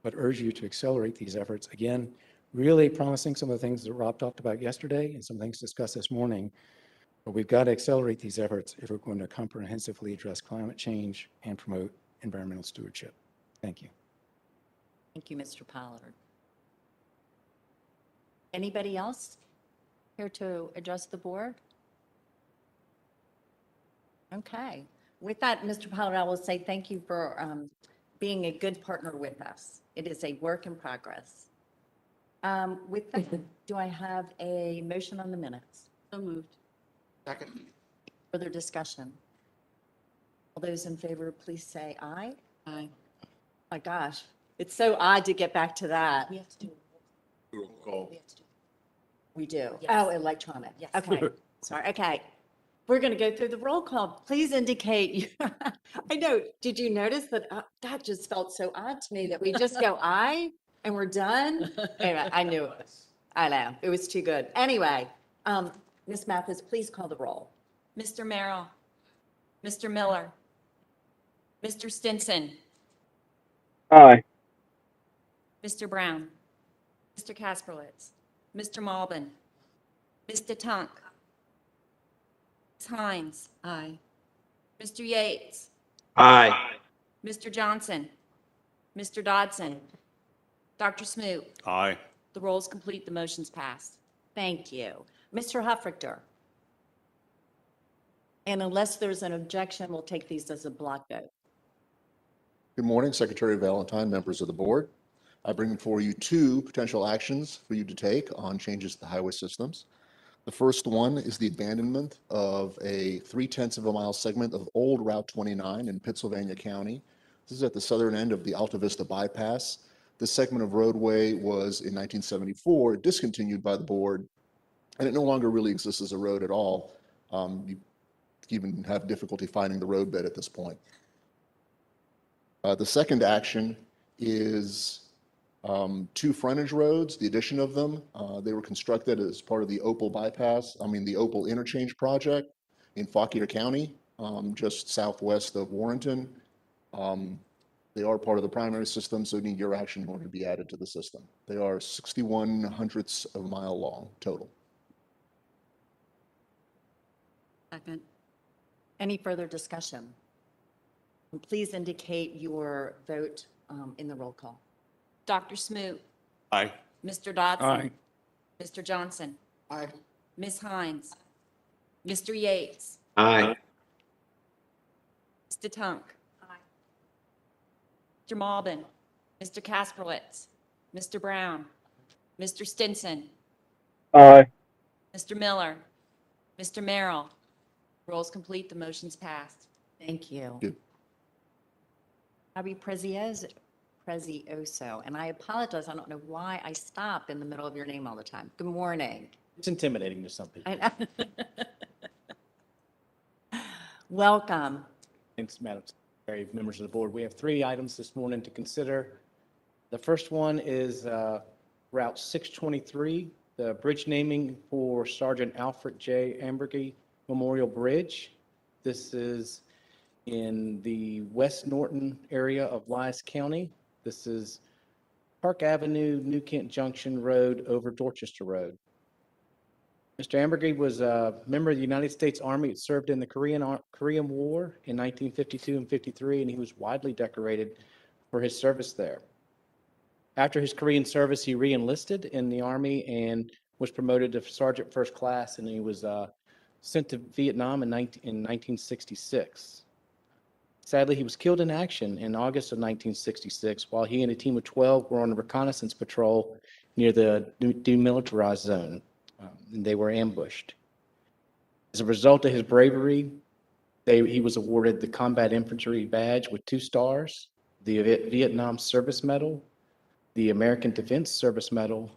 but urge you to accelerate these efforts. Again, really promising some of the things that Rob talked about yesterday and some things discussed this morning, but we've got to accelerate these efforts if we're going to comprehensively address climate change and promote environmental stewardship. Thank you. Thank you, Mr. Pollard. Anybody else here to address the board? Okay. With that, Mr. Pollard, I will say thank you for being a good partner with us. It is a work in progress. With that, do I have a motion on the minutes? So moved. Second. Further discussion? All those in favor, please say aye. Aye. My gosh, it's so odd to get back to that. We have to do. Roll call. We have to do. We do. Yes. Oh, electronic. Yes. Okay, sorry. Okay. We're going to go through the roll call. Please indicate. I know. Did you notice that that just felt so odd to me that we just go aye and we're done? Anyway, I knew it. I know. It was too good. Anyway, Ms. Mathis, please call the roll. Mr. Merrill, Mr. Miller, Mr. Stinson, Aye. Mr. Brown, Mr. Kasperlitz, Mr. Malbin, Mr. Tunk, Ms. Hines, Aye. Mr. Yates, Aye. Mr. Johnson, Mr. Dodson, Dr. Smoot. Aye. The roll is complete. The motion's passed. Thank you. Mr. Hufrichter. And unless there's an objection, we'll take these as a block vote. Good morning, Secretary Valentine, members of the board. I bring before you two potential actions for you to take on changes to the highway systems. The first one is the abandonment of a 0.3 of a mile segment of old Route 29 in Pittsylvania County This is at the southern end of the Alta Vista bypass. This segment of roadway was in 1974 discontinued by the board, and it no longer really exists as a road at all. You even have difficulty finding the roadbed at this point. The second action is two frontage roads, the addition of them. They were constructed as part of the the Opal Interchange Project in Fauquier County, just southwest of Warrenton. They are part of the primary system, so need your action in order to be added to the system. They are 61 hundredths of a mile long total. Second. Any further discussion? And please indicate your vote in the roll call. Dr. Smoot, Aye. Mr. Dodson. Aye. Mr. Johnson, Aye. Ms. Hines, Mr. Yates, Aye. Mr. Tunk. Mr. Malbin, Mr. Kasperlitz, Mr. Brown, Mr. Stinson, Aye. Mr. Miller, Mr. Merrill. Roll's complete, the motion's passed. Thank you. Good. Abby Prezioso, and I apologize, I don't know why I stop in the middle of your name all the time. Good morning. It's intimidating to some people. I know. Welcome. Thanks, Madam Secretary, members of the board. We have 3 items this morning to consider. The first one is Route 623, the bridge naming for Sergeant Alfred J. Ambergy Memorial Bridge. This is in the West Norton area of Wise County. This is Park Avenue, New Kent Junction Road over Dorchester Road. Mr. Ambergy was a member of the United States Army. He served in the Korean War in 1952 and 53, and he was widely decorated for his service there. After his Korean service, he re-enlisted in the Army and was promoted to Sergeant First Class, and he was sent to Vietnam in 1966. Sadly, he was killed in action in August of 1966 while he and a team of 12 were on a reconnaissance patrol near the demilitarized zone. And they were ambushed. As a result of his bravery, he was awarded the Combat Infantry Badge with 2 stars, the Vietnam Service Medal, the American Defense Service Medal,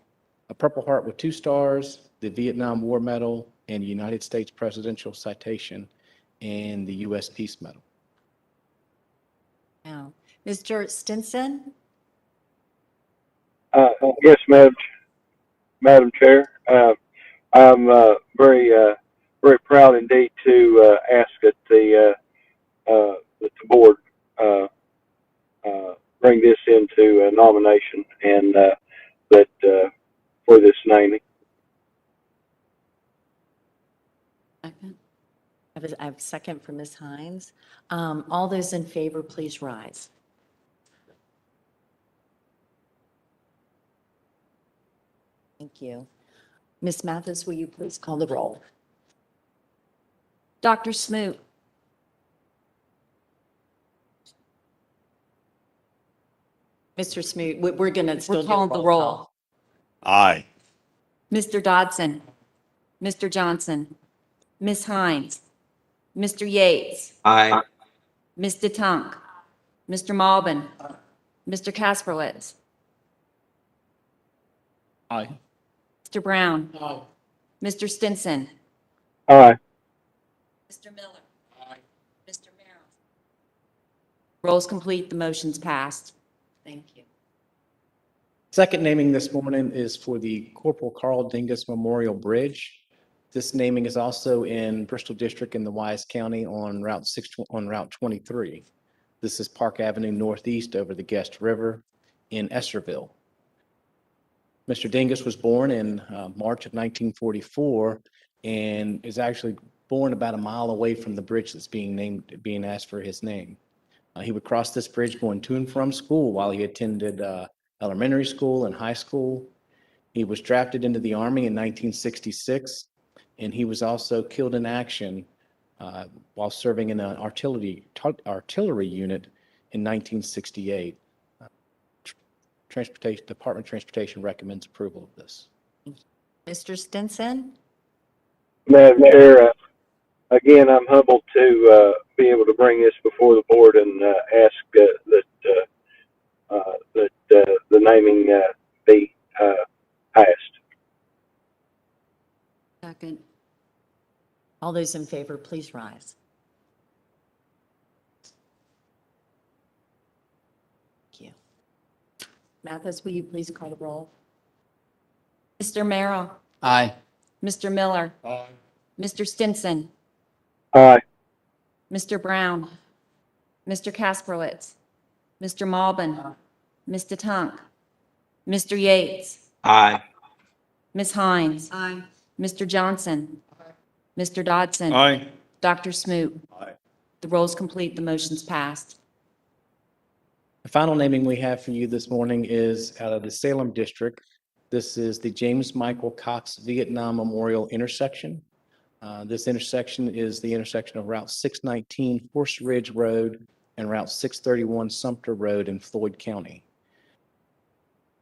a Purple Heart with 2 stars, the Vietnam War Medal, and United States Presidential Citation, and the U.S. Peace Medal. Now, Mr. Stinson? Yes, Madam Chair. I'm very proud indeed to ask that the board bring this into a nomination and that for this naming. Second. I have a second for Ms. Hines. All those in favor, please rise. Thank you. Ms. Mathis, will you please call the roll? Dr. Smoot, Mr. Smoot, we're going to still we're do calling the roll roll. call. Aye. Mr. Dodson, Mr. Johnson, Ms. Hines, Mr. Yates, Aye. Mr. Tunk, Mr. Malbin, Mr. Kasperlitz, Aye. Mr. Brown, Mr. Stinson, Aye. Mr. Miller, Mr. Merrill. Roll's complete, the motion's passed. Thank you. Second naming this morning is for the Corporal Carl Dingus Memorial Bridge. This naming is also in Bristol District in the Wise County on Route 23. This is Park Avenue Northeast over the Guest River in Estherville. Mr. Dingus was born in March of 1944 and is actually born about a mile away from the bridge that's being asked for his name. He would cross this bridge going to and from school while he attended elementary school and high school. He was drafted into the Army in 1966, and he was also killed in action while serving in an artillery unit in 1968. Department of Transportation recommends approval of this. Mr. Stinson? Madam Chair, again, I'm humbled to be able to bring this before the board and ask that the naming be passed. Second. All those in favor, please rise. Thank you. Mathis, will you please call the roll? Mr. Merrill, Aye. Mr. Miller, Aye. Mr. Stinson, Aye. Mr. Brown, Mr. Kasperwitz, Mr. Malbin, Mr. Tunk, Mr. Yates, Aye. Ms. Hines, Aye. Mr. Johnson, Mr. Dodson, Aye. Dr. Smoot. Aye. The roll is complete. The motion's passed. The final naming we have for you this morning is out of the Salem District. This is the James Michael Cox Vietnam Memorial intersection. This intersection is the intersection of Route 619 Horse Ridge Road and Route 631 Sumter Road in Floyd County.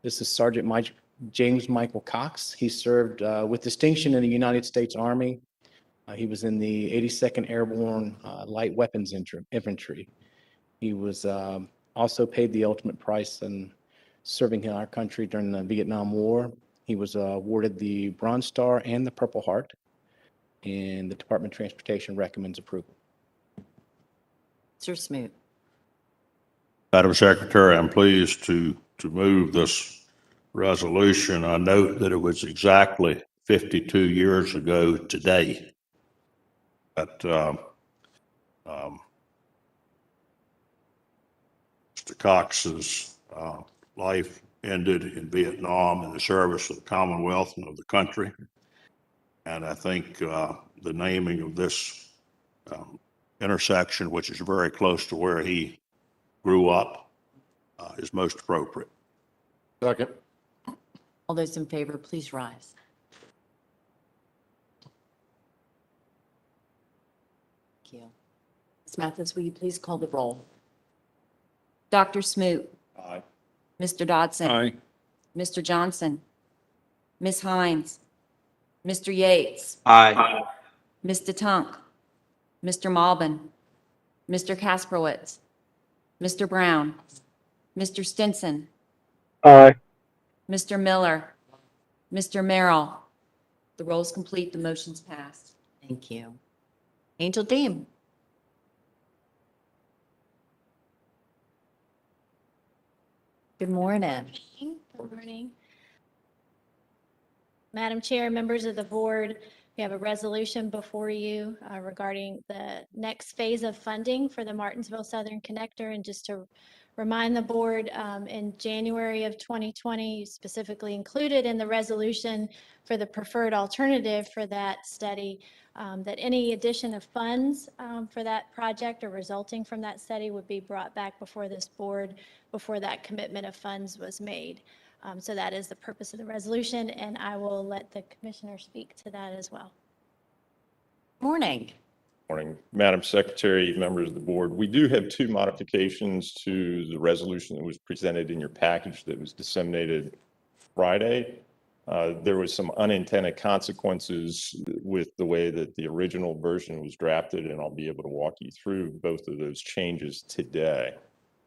This is Sergeant James Michael Cox. He served with distinction in the United States Army. He was in the 82nd Airborne Light Weapons Infantry. He was also paid the ultimate price in serving in our country during the Vietnam War. He was awarded the Bronze Star and the Purple Heart, and the Department of Transportation recommends approval. Mr. Smoot. Madam Secretary, I'm pleased to move this resolution. I note that it was exactly 52 years ago today that Mr. Cox's life ended in Vietnam in the service of the Commonwealth and of the country. And I think the naming of this intersection, which is very close to where he grew up, is most appropriate. Second. All those in favor, please rise. Thank you. Ms. Mathis, will you please call the roll? Dr. Smoot, Aye. Mr. Dodson, Aye. Mr. Johnson, Ms. Hines, Mr. Yates, Aye. Mr. Tunk, Mr. Malbin, Mr. Kasperwitz, Mr. Brown, Mr. Stinson, Aye. Mr. Miller, Mr. Merrill. The roll is complete. The motion's passed. Thank you. Angel Deem. Good morning. Good morning. Madam Chair, members of the board, we have a resolution before you regarding the next phase of funding for the Martinsville Southern Connector. And just to remind the board, in January of 2020, you specifically included in the resolution for the preferred alternative for that study that any addition of funds for that project or resulting from that study would be brought back before this board before that commitment of funds was made. So that is the purpose of the resolution, and I will let the commissioner speak to that as well. Morning. Morning, Madam Secretary, members of the board. We do have two modifications to the resolution that was presented in your package that was disseminated Friday. There was some unintended consequences with the way that the original version was drafted, and I'll be able to walk you through both of those changes today.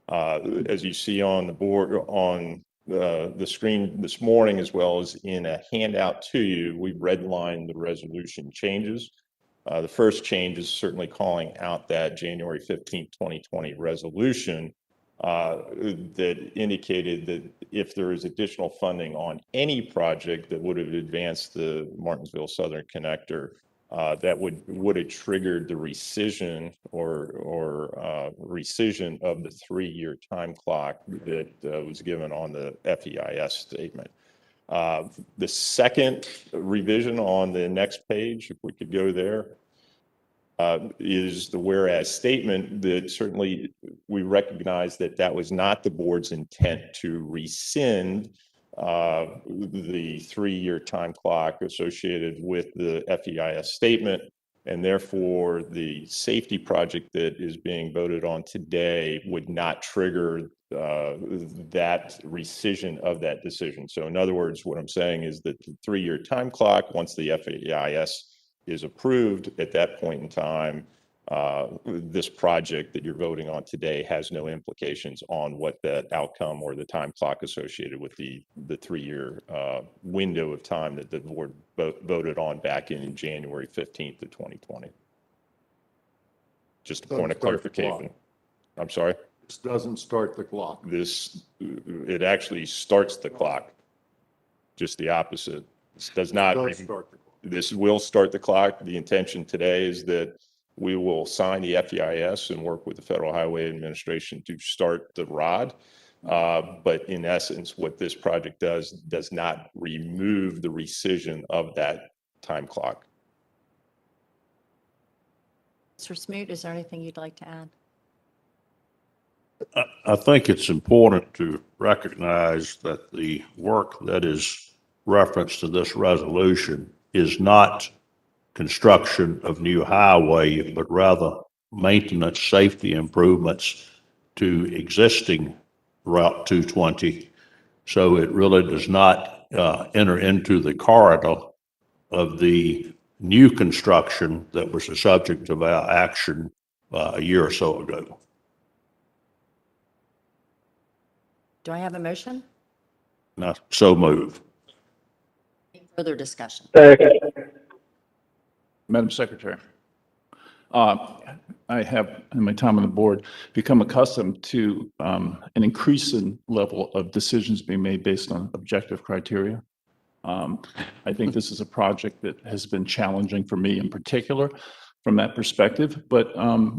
As you see on the board, on the screen this morning, as well as in a handout to you, we've redlined the resolution changes. The first change is certainly calling out that January 15th, 2020 resolution that indicated that if there is additional funding on any project that would have advanced the Martinsville Southern Connector, that would have triggered the rescission or rescission of the 3-year time clock that was given on the FEIS statement. The second revision on the next page, if we could go there, is the whereas statement that certainly we recognize that that was not the board's intent to rescind the 3-year time clock associated with the FEIS statement, and therefore the safety project that is being voted on today would not trigger that rescission of that decision. So in other words, what I'm saying is that the 3-year time clock, once the FEIS is approved at that point in time, this project that you're voting on today has no implications on what that outcome or the time clock associated with the 3-year window of time that the board voted on back in January 15th of 2020. Just a point of clarification. I'm sorry? This doesn't start the clock. It actually starts the clock, just the opposite. This does not. Does start the clock. This will start the clock. The intention today is that we will sign the FEIS and work with the Federal Highway Administration to start the ROD. But in essence, what this project does not remove the rescission of that time clock. Mr. Smoot, is there anything you'd like to add? I think it's important to recognize that the work that is referenced to this resolution is not construction of new highway, but rather maintenance, safety improvements to existing Route 220. So it really does not enter into the corridor of the new construction that was the subject of our action a year or so ago. Do I have a motion? Now, so move. Any further discussion? Madam Secretary, I have, in my time on the board, become accustomed to an increasing level of decisions being made based on objective criteria. I think this is a project that has been challenging for me in particular from that perspective, but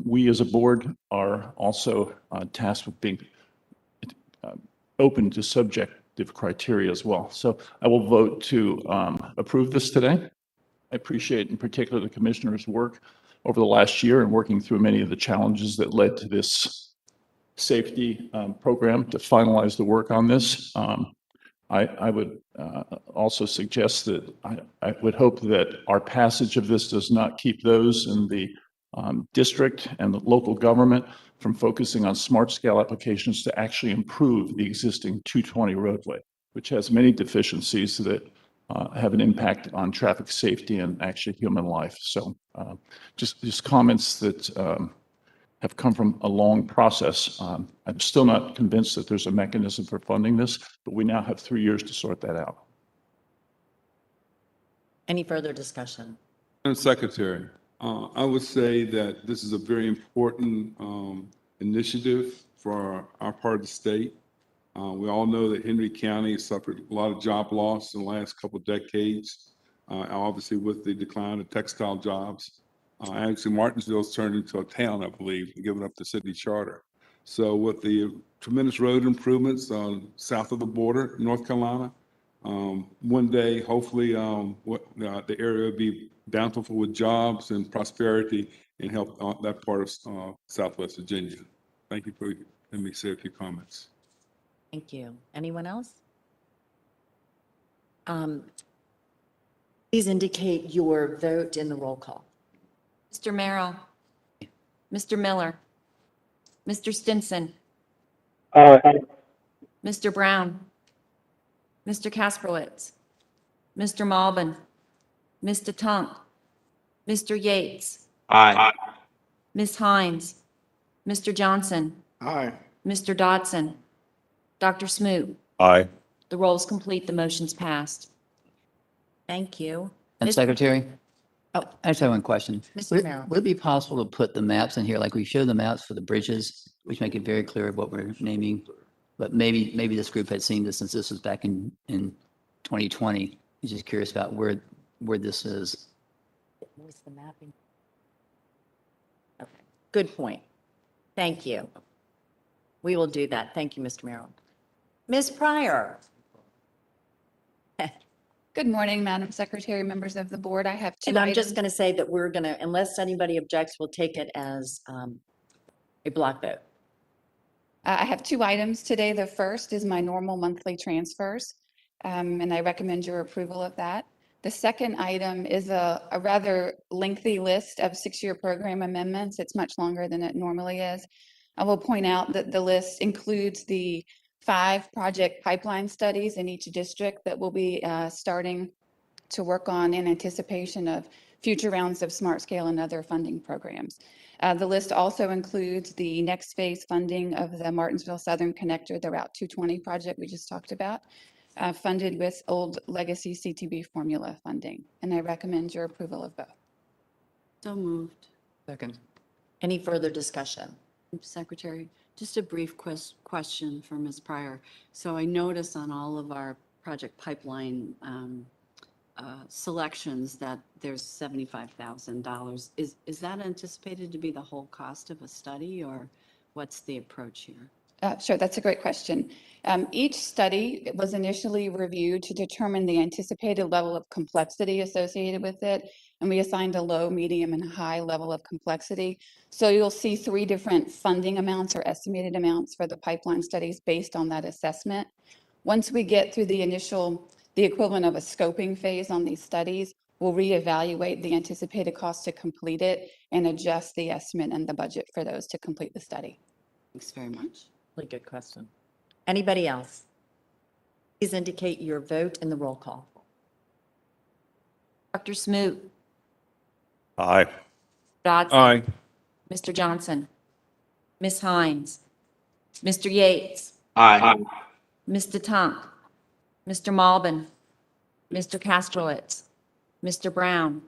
we as a board are also tasked with being open to subjective criteria as well. So I will vote to approve this today. I appreciate in particular the commissioner's work over the last year and working through many of the challenges that led to this safety program to finalize the work on this. I would also suggest that I would hope that our passage of this does not keep those in the district and the local government from focusing on smart scale applications to actually improve the existing 220 roadway, which has many deficiencies that have an impact on traffic safety and actually human life. So just comments that have come from a long process. I'm still not convinced that there's a mechanism for funding this, but we now have 3 years to sort that out. Any further discussion? Madam Secretary, I would say that this is a very important initiative for our part of the state. We all know that Henry County has suffered a lot of job loss in the last couple of decades, obviously with the decline of textile jobs. Actually, Martinsville's turned into a town, I believe, giving up the city charter. So with the tremendous road improvements south of the border, North Carolina, one day, hopefully, the area will be bountiful with jobs and prosperity and help that part of Southwest Virginia. Thank you for letting me say a few comments. Thank you. Anyone else? Please indicate your vote in the roll call. Mr. Merrill, Mr. Miller, Mr. Stinson, Mr. Brown, Mr. Kasperlitz, Mr. Malbin, Mr. Tunk, Mr. Yates. Aye. Ms. Hines, Mr. Johnson, Aye. Mr. Dodson, Dr. Smoot. Aye. The roll is complete. The motion's passed. Thank you. And Ms. Secretary? Oh. I just have one question. Mr. Merrill. Would it be possible to put the maps in here, like we show the maps for the bridges, which make it very clear what we're naming? But maybe this group had seen this since this was back in 2020. I'm just curious about where this is. Where's the mapping? Okay, good point. Thank you. We will do that. Thank you, Mr. Merrill. Ms. Pryor. Good morning, Madam Secretary, members of the board. I have two And I'm just items. going to say that we're going to, unless anybody objects, we'll take it as a block vote. I have two items today. The first is my normal monthly transfers, and I recommend your approval of that. The second item is a rather lengthy list of 6-year program amendments. It's much longer than it normally is. I will point out that the list includes the 5 project pipeline studies in each district that we'll be starting to work on in anticipation of future rounds of Smart Scale and other funding programs. The list also includes the next phase funding of the Martinsville Southern Connector, the Route 220 project we just talked about, funded with old legacy CTB formula funding. And I recommend your approval of both. So moved. Second. Any further discussion? Secretary, just a brief question for Ms. Pryor. So I notice on all of our project pipeline selections that there's $75,000. Is that anticipated to be the whole cost of a study, or what's the approach here? Sure, that's a great question. Each study was initially reviewed to determine the anticipated level of complexity associated with it, and we assigned a low, medium, and high level of complexity. So you'll see 3 different funding amounts or estimated amounts for the pipeline studies based on that assessment. Once we get through the equivalent of a scoping phase on these studies, we'll reevaluate the anticipated cost to complete it and adjust the estimate and the budget for those to complete the study. Thanks very much. Really good question. Anybody else? Please indicate your vote in the roll call. Dr. Smoot, Aye. Dodson. Mr. Johnson, Ms. Hines, Mr. Yates, Aye. Mr. Tunk, Mr. Malbin, Mr. Kastrowitz, Mr. Brown,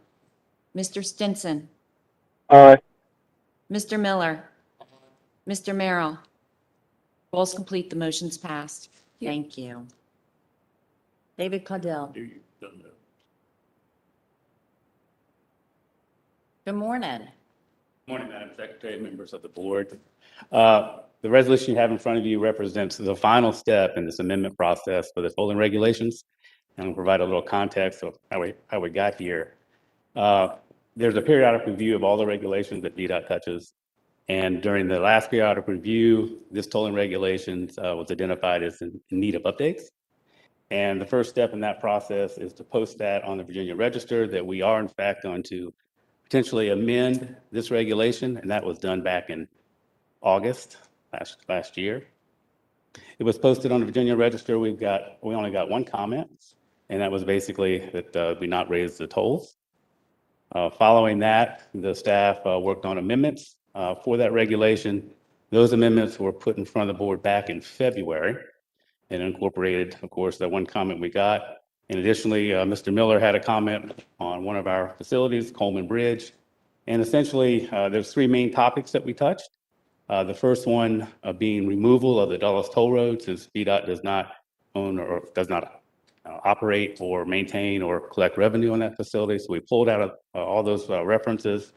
Mr. Stinson, Aye. Mr. Miller, Mr. Merrill. Roll's complete, the motion's passed. Thank you. David Caudell. Good morning. Morning, Madam Secretary, members of the board. The resolution you have in front of you represents the final step in this amendment process for the tolling regulations. And I'll provide a little context of how we got here. There's a periodic review of all the regulations that Vdot touches. And during the last periodic review, this tolling regulations was identified as in need of updates. And the first step in that process is to post that on the Virginia Register that we are in fact going to potentially amend this regulation, and that was done back in August last year. It was posted on the Virginia Register. We only got 1 comment, and that was basically that we not raise the tolls. Following that, the staff worked on amendments for that regulation. Those amendments were put in front of the board back in February and incorporated, of course, that 1 comment we got. And additionally, Mr. Miller had a comment on one of our facilities, Coleman Bridge. And essentially, there's 3 main topics that we touched. The first one being removal of the Dulles Toll Road, since Vdot does not own or does not operate or maintain or collect revenue on that facility. So we pulled out all those references.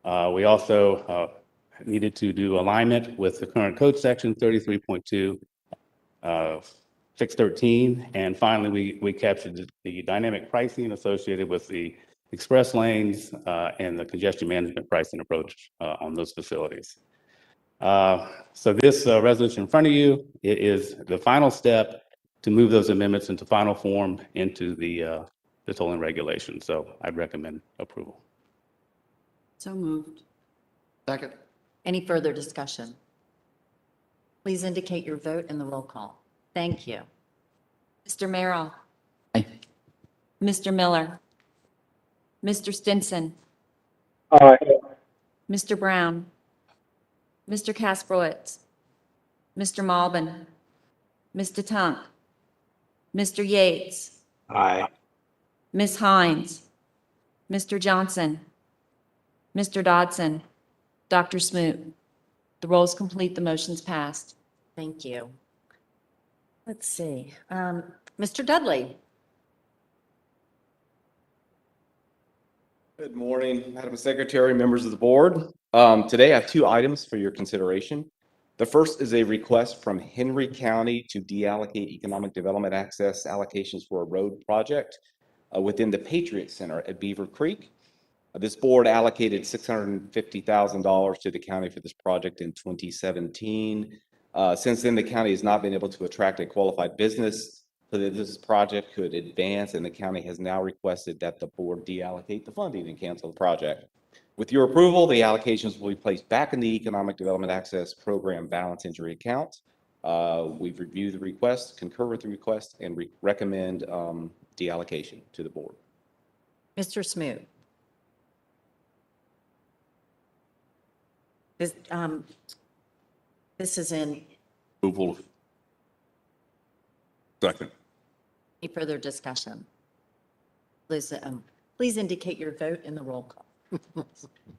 We also needed to do alignment with the current code section 33.2. 613, and finally, we captured the dynamic pricing associated with the express lanes and the congestion management pricing approach on those facilities. So this resolution in front of you is the final step to move those amendments into final form into the tolling regulation. So I'd recommend approval. So moved. Second. Any further discussion? Please indicate your vote in the roll call. Thank you. Mr. Merrill. Aye. Mr. Miller, Mr. Stinson, Aye. Mr. Brown, Mr. Kasprowitz, Mr. Malbin, Mr. Tunk, Mr. Yates, Aye. Ms. Hines, Mr. Johnson, Mr. Dodson, Dr. Smoot. The roll is complete, the motion's passed. Thank you. Let's see. Mr. Dudley. Good morning, Madam Secretary, members of the board. Today I have 2 items for your consideration. The first is a request from Henry County to deallocate economic development access allocations for a road project within the Patriot Center at Beaver Creek. This board allocated $650,000 to the county for this project in 2017. Since then, the county has not been able to attract a qualified business so that this project could advance, and the county has now requested that the board deallocate the funding and cancel the project. With your approval, the allocations will be placed back in the Economic Development Access Program balance entry account. We've reviewed the request, concur with the request, and recommend deallocation to the board. Mr. Smoot. This is in, Approval. Second. any further discussion? Please indicate your vote in the roll call.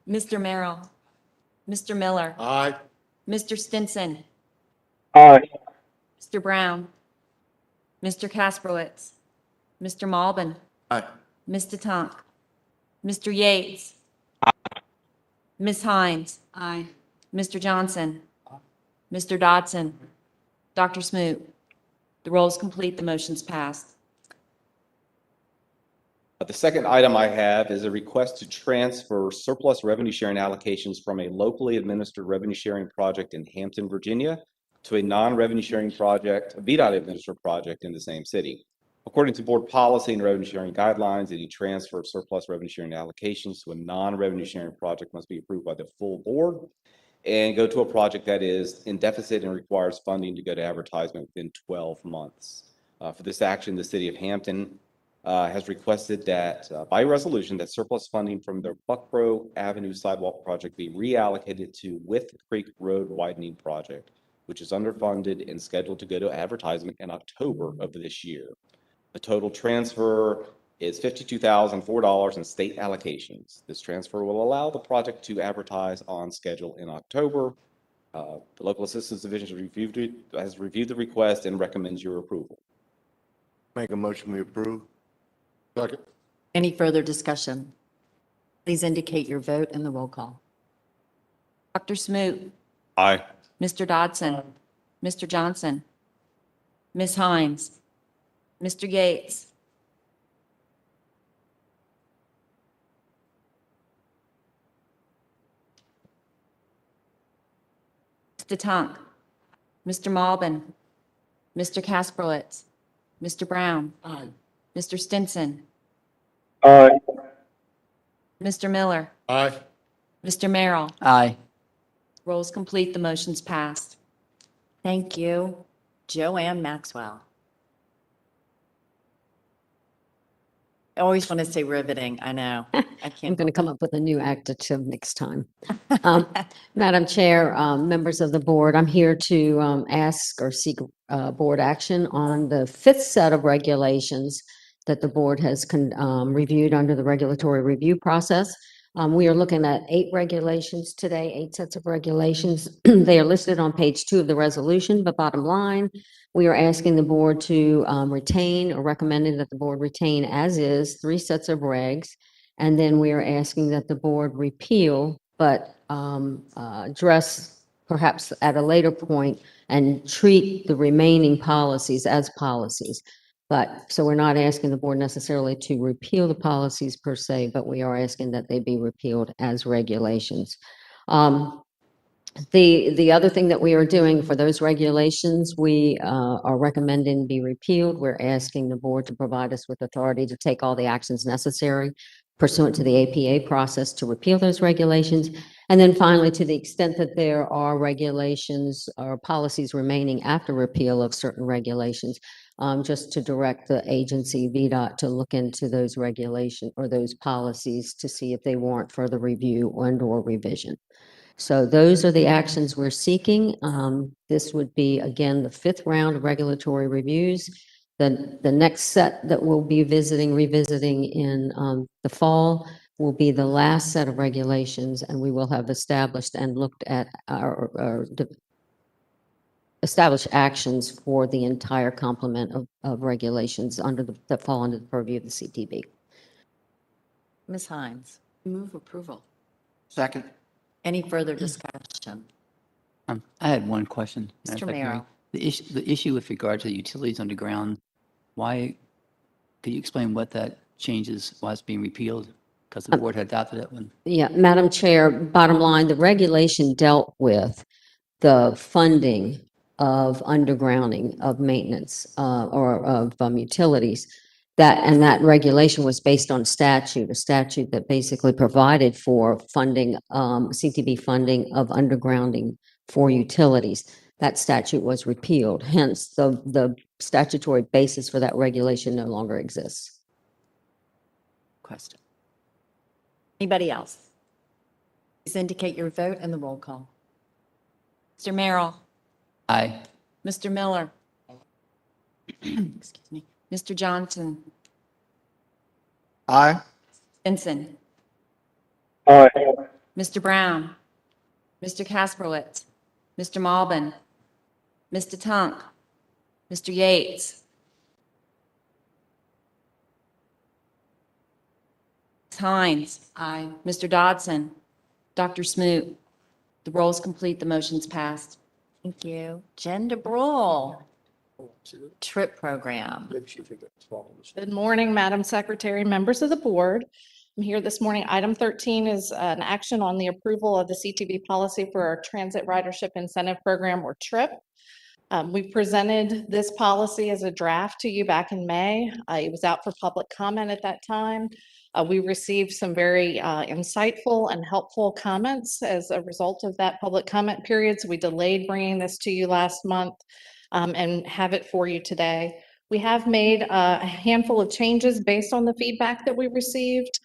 Mr. Merrill, Mr. Miller, Aye. Mr. Stinson, Aye. Mr. Brown, Mr. Kasprowitz, Mr. Malbin, Aye. Ms. DeTonk, Mr. Yates, Ms. Hines, Aye. Mr. Johnson, Mr. Dodson, Dr. Smoot. The roll is complete. The motion's passed. The second item I have is a request to transfer surplus revenue sharing allocations from a locally administered revenue sharing project in Hampton, Virginia, to a non-revenue sharing project, a Vdot administered project in the same city. According to board policy and revenue sharing guidelines, any transfer of surplus revenue sharing allocations to a non-revenue sharing project must be approved by the full board and go to a project that is in deficit and requires funding to go to advertisement within 12 months. For this action, the city of Hampton has requested that by resolution that surplus funding from the Buckborough Avenue sidewalk project be reallocated to With Creek Road widening project, which is underfunded and scheduled to go to advertisement in October of this year. The total transfer is $52,004 in state allocations. This transfer will allow the project to advertise on schedule in October. The Local Assistance Division has reviewed the request and recommends your approval. Make a motion, we approve. Second. Any further discussion? Please indicate your vote in the roll call. Dr. Smoot, Aye. Mr. Dodson, Mr. Johnson, Ms. Hines, Mr. Yates, Ms. DeTonk, Mr. Malbin, Mr. Kasprowitz, Mr. Brown, Aye. Mr. Stinson, Aye. Mr. Miller, Aye. Mr. Merrill. Aye. Roll's complete. The motion's passed. Thank you. Joanne Maxwell. I always want to say riveting. I know. I I'm can't. going to come up with a new adjective next time. Madam Chair, members of the board, I'm here to ask or seek board action on the fifth set of regulations that the board has reviewed under the regulatory review process. We are looking at 8 regulations today, 8 sets of regulations. They are listed on page 2 of the resolution, but bottom line, we are asking the board to retain or recommending that the board retain as is 3 sets of regs. And then we are asking that the board repeal, but address perhaps at a later point and treat the remaining policies as policies. But, so we're not asking the board necessarily to repeal the policies per se, but we are asking that they be repealed as regulations. The other thing that we are doing for those regulations, we are recommending be repealed. We're asking the board to provide us with authority to take all the actions necessary pursuant to the APA process to repeal those regulations. And then finally, to the extent that there are regulations or policies remaining after repeal of certain regulations, just to direct the agency VDOT to look into those regulations or those policies to see if they warrant further review and/or revision. So those are the actions we're seeking. This would be, again, the 5th round of regulatory reviews. The next set that we'll be revisiting in the fall will be the last set of regulations, and we will have established and looked at established actions for the entire complement of regulations that fall under the purview of the CTB. Ms. Hines, Move approval. Second. any further discussion? I had one question. Madam Mr. Secretary. Merrill. The issue with regard to the utilities underground, why, could you explain what that changes, why it's being repealed? Because the board had adopted it when. Yeah, Madam Chair, bottom line, the regulation dealt with the funding of undergrounding of maintenance or of utilities. That regulation was based on a statute that basically provided for funding, CTB funding of undergrounding for utilities. That statute was repealed, hence the statutory basis for that regulation no longer exists. Question. Anybody else? Please indicate your vote in the roll call. Mr. Merrill, Aye. Mr. Miller, excuse me, Mr. Johnson, Aye. Benson, Aye. Mr. Brown, Mr. Kasperwitz, Mr. Malbin, Mr. Tunk, Mr. Yates, Ms. Hines. Aye. Mr. Dodson, Dr. Smoot. The roll is complete. The motion's passed. Thank you. Jen DeBrule, TRIP program. Good morning, Madam Secretary, members of the board. I'm here this morning. Item 13 is an action on the approval of the CTV policy for our Transit Ridership Incentive Program, or TRIP. We presented this policy as a draft to you back in May. It was out for public comment at that time. We received some very insightful and helpful comments as a result of that public comment period. So we delayed bringing this to you last month and have it for you today. We have made a handful of changes based on the feedback that we received.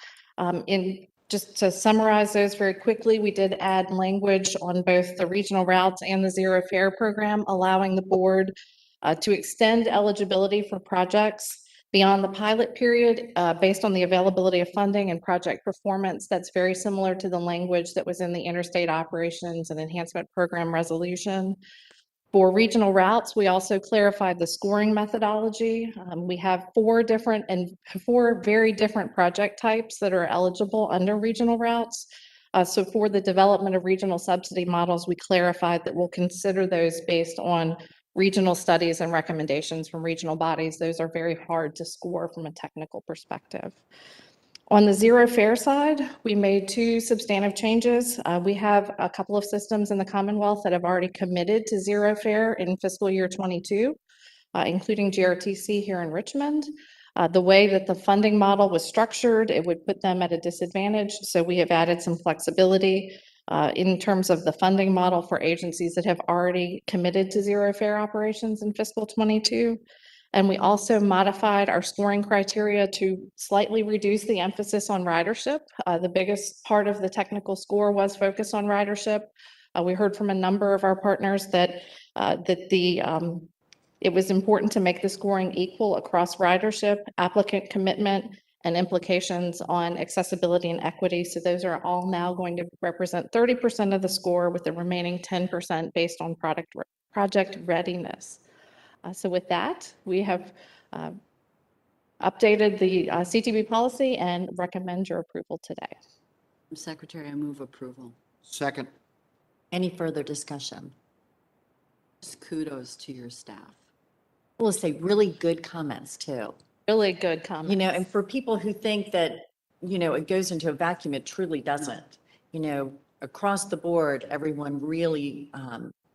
Just to summarize those very quickly, we did add language on both the regional routes and the zero fare program, allowing the board to extend eligibility for projects beyond the pilot period based on the availability of funding and project performance. That's very similar to the language that was in the Interstate Operations and Enhancement Program resolution. For regional routes, we also clarified the scoring methodology. We have four very different project types that are eligible under regional routes. So for the development of regional subsidy models, we clarified that we'll consider those based on regional studies and recommendations from regional bodies. Those are very hard to score from a technical perspective. On the zero fare side, we made two substantive changes. We have a couple of systems in the Commonwealth that have already committed to zero fare in fiscal year 22, including GRTC here in Richmond. The way that the funding model was structured, it would put them at a disadvantage. So we have added some flexibility in terms of the funding model for agencies that have already committed to zero fare operations in fiscal 22. And we also modified our scoring criteria to slightly reduce the emphasis on ridership. The biggest part of the technical score was focused on ridership. We heard from a number of our partners that it was important to make the scoring equal across ridership, applicant commitment, and implications on accessibility and equity. So those are all now going to represent 30% of the score, with the remaining 10% based on project readiness. So with that, we have updated the CTV policy and recommend your approval today. Secretary, I move approval. Second. Any further discussion? Just kudos to your staff. I will say really good comments too. Really good comment. You know, and for people who think that, you know, it goes into a vacuum, it truly doesn't. You know, across the board, everyone really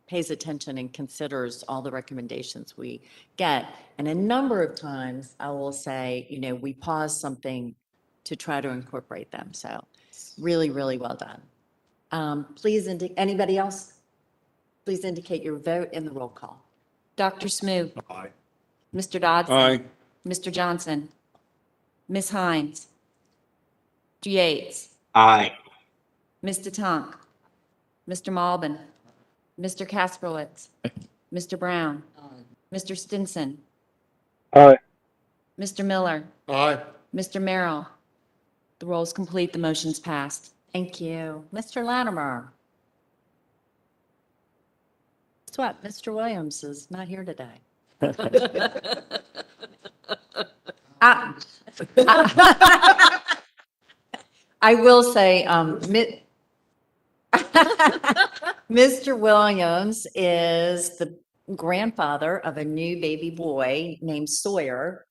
pays attention and considers all the recommendations we get. And a number of times I will say, you know, we pause something to try to incorporate them. So really, really well done. Please, anybody else? Please indicate your vote in the roll call. Dr. Smoot, Aye. Mr. Dodson. Aye. Mr. Johnson, Ms. Hines, Mr. Yates, Aye. Mr. Tunk, Mr. Malbin, Mr. Kasperwitz, Mr. Brown, Mr. Stinson, Aye. Mr. Miller, Aye. Mr. Merrill. The roll is complete. The motion's passed. Thank you. Mr. Latimer. Guess what? Mr. Williams is not here today. I will say, Mr. Williams is the grandfather of a new baby boy named Sawyer.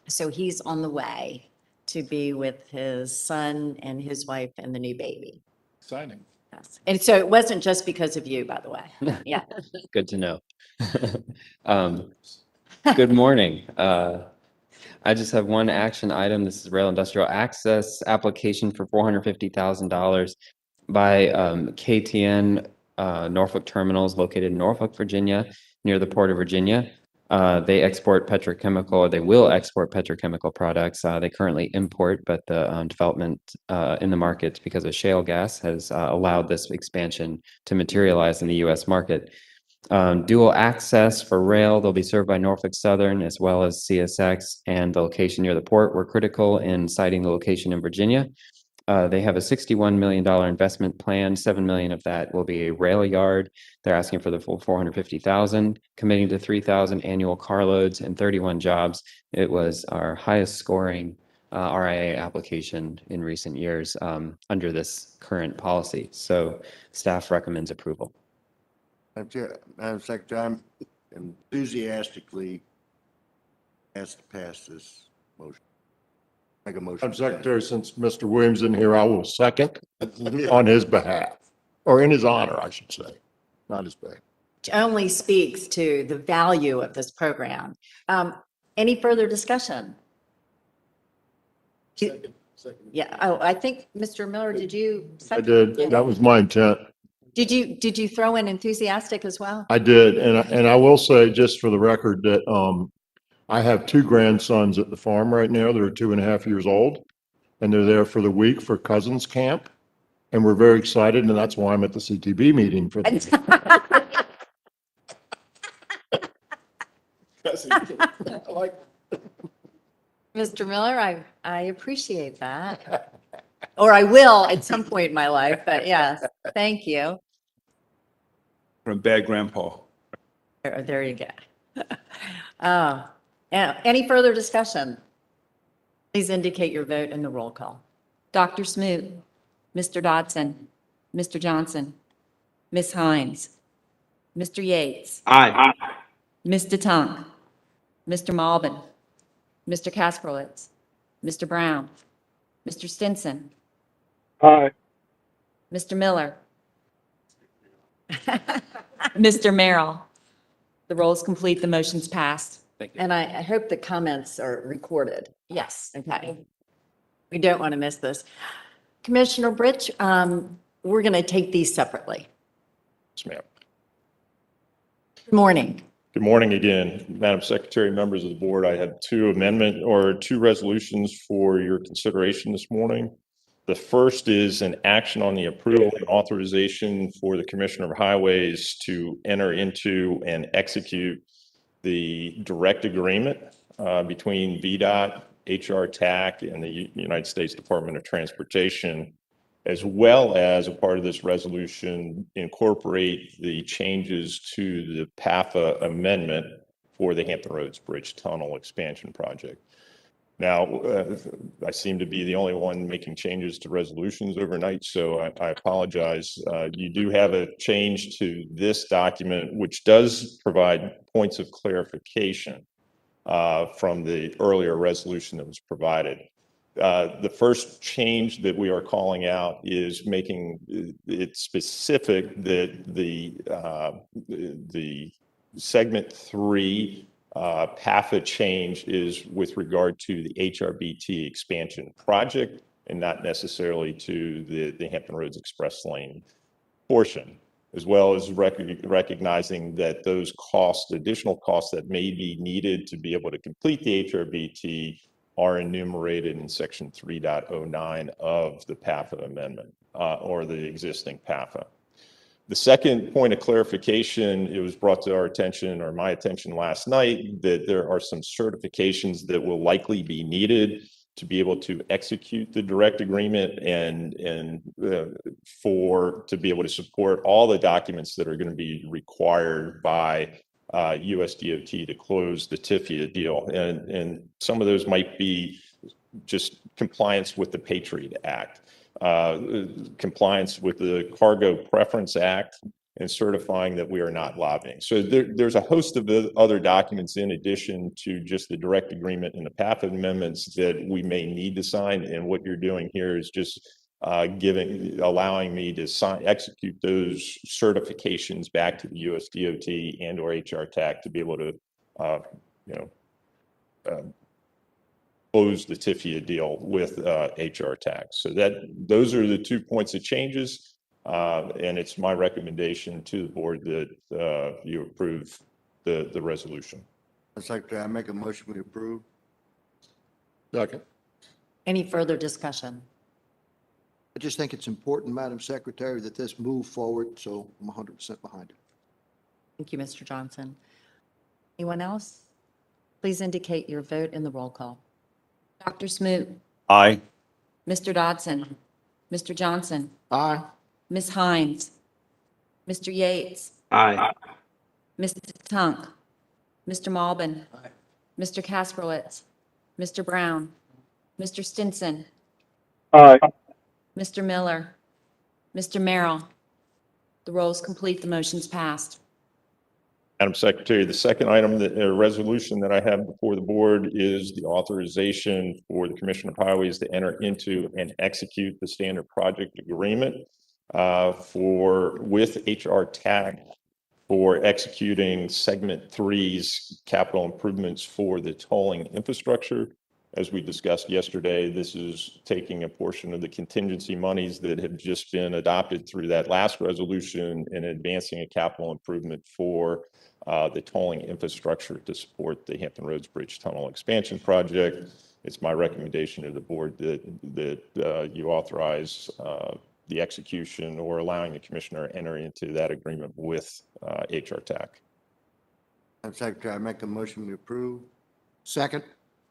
So he's on the way to be with his son and his wife and the new baby. Exciting. Yes. And so it wasn't just because of you, by the way. Yeah. Good to know. Good morning. I just have one action item. This is rail industrial access application for $450,000 by KTN Norfolk Terminals located in Norfolk, Virginia, near the Port of Virginia. They export petrochemical, or they will export petrochemical products. They currently import, but the development in the markets because of shale gas has allowed this expansion to materialize in the U.S. market. Dual access for rail, they'll be served by Norfolk Southern as well as CSX, and the location near the port were critical in citing the location in Virginia. They have a $61 million investment plan. $7 million of that will be a rail yard. They're asking for the full $450,000, committing to 3,000 annual carloads and 31 jobs. It was our highest scoring RIA application in recent years under this current policy. So staff recommends approval. Madam Secretary, I'm enthusiastically asked to pass this motion. Make a motion. Madam Secretary, since Mr. Williams isn't here, I will second on his behalf, or in his honor, I should say, not his behalf. Which only speaks to the value of this program. Any further discussion? Second. Yeah, oh, I think, Mr. Miller, did you? I second? did. That was my intent. Did you throw in enthusiastic as well? I did. And I will say, just for the record, that I have two grandsons at the farm right now. They're 2.5 years old, and they're there for the week for cousins camp. And we're very excited, and that's why I'm at the CTB meeting for this. Mr. Miller, I appreciate that. Or I will at some point in my life, but yes, thank you. From bad grandpa. There you go. Any further discussion? Please indicate your vote in the roll call. Dr. Smoot, Mr. Dodson, Mr. Johnson, Ms. Hines, Mr. Yates. Aye. Ms. DeTonk, Mr. Malbin, Mr. Kasperlitz, Mr. Brown, Mr. Stinson, Aye. Mr. Miller, Mr. Merrill. The roll is complete. The motion's passed. And I hope the comments are recorded. Yes. Okay. We don't want to miss this. Commissioner Brich, we're going to take these separately. Yes, ma'am. Good morning. Good morning again, Madam Secretary, members of the board. I had two resolutions for your consideration this morning. The first is an action on the approval and authorization for the Commissioner of Highways to enter into and execute the direct agreement between Vdot, Hrbt, and the United States Department of Transportation, as well as a part of this resolution, incorporate the changes to the Pafa amendment for the Hampton Roads Bridge Tunnel Expansion Project. Now, I seem to be the only one making changes to resolutions overnight, so I apologize. You do have a change to this document, which does provide points of clarification from the earlier resolution that was provided. The first change that we are calling out is making it specific that the segment 3 Pafa change is with regard to the Hrbt expansion project and not necessarily to the Hampton Roads Express Lane portion, as well as recognizing that those costs, additional costs that may be needed to be able to complete the Hrbt are enumerated in section 3.09 of the Pafa amendment or the existing Pafa. The second point of clarification, it was brought to our attention or my attention last night that there are some certifications that will likely be needed to be able to execute the direct agreement and to be able to support all the documents that are going to be required by USDOT to close the TIFIA deal. And some of those might be just compliance with the Patriot Act, compliance with the Cargo Preference Act, and certifying that we are not lobbying. So there's a host of other documents in addition to just the direct agreement and the Pafa amendments that we may need to sign. And what you're doing here is just allowing me to execute those certifications back to the USDOT and or Hrbt to be able to, close the TIFIA deal with Hrbt. So those are the 2 points of changes, and it's my recommendation to the board that you approve the resolution. Madam Secretary, I make a motion we approve. Second. Any further discussion? I just think it's important, Madam Secretary, that this move forward, so I'm 100% behind it. Thank you, Mr. Johnson. Anyone else? Please indicate your vote in the roll call. Dr. Smoot, Aye. Mr. Dodson, Mr. Johnson, Aye. Ms. Hines, Mr. Yates, Aye. Mr. Tunk, Mr. Malbin, Mr. Kasprowitz, Mr. Brown, Mr. Stinson, Aye. Mr. Miller, Mr. Merrill. The roll is complete. The motion's passed. Madam Secretary, the second item, the resolution that I have before the board is the authorization for the Commissioner of Highways to enter into and execute the standard project agreement with HR TAC for executing Segment 3's capital improvements for the tolling infrastructure. As we discussed yesterday, this is taking a portion of the contingency monies that have just been adopted through that last resolution and advancing a capital improvement for the tolling infrastructure to support the Hampton Roads Bridge Tunnel Expansion Project. It's my recommendation to the board that you authorize the execution or allowing the commissioner to enter into that agreement with HR TAC. Madam Secretary, I make a motion we approve. Second.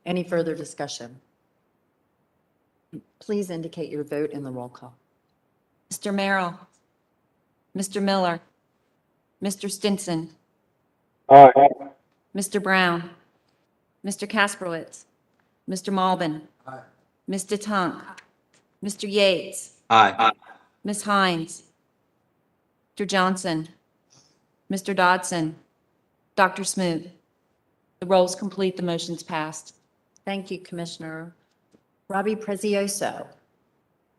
Any further discussion? Please indicate your vote in the roll call. Mr. Merrill, Mr. Miller, Mr. Stinson, Aye. Mr. Brown, Mr. Kasprowitz, Mr. Malbin, Mr. Tunk, Mr. Yates, Aye. Ms. Hines, Mr. Johnson, Mr. Dodson, Dr. Smoot. The roll is complete. The motion's passed. Thank you, Commissioner. Robbie Prezioso,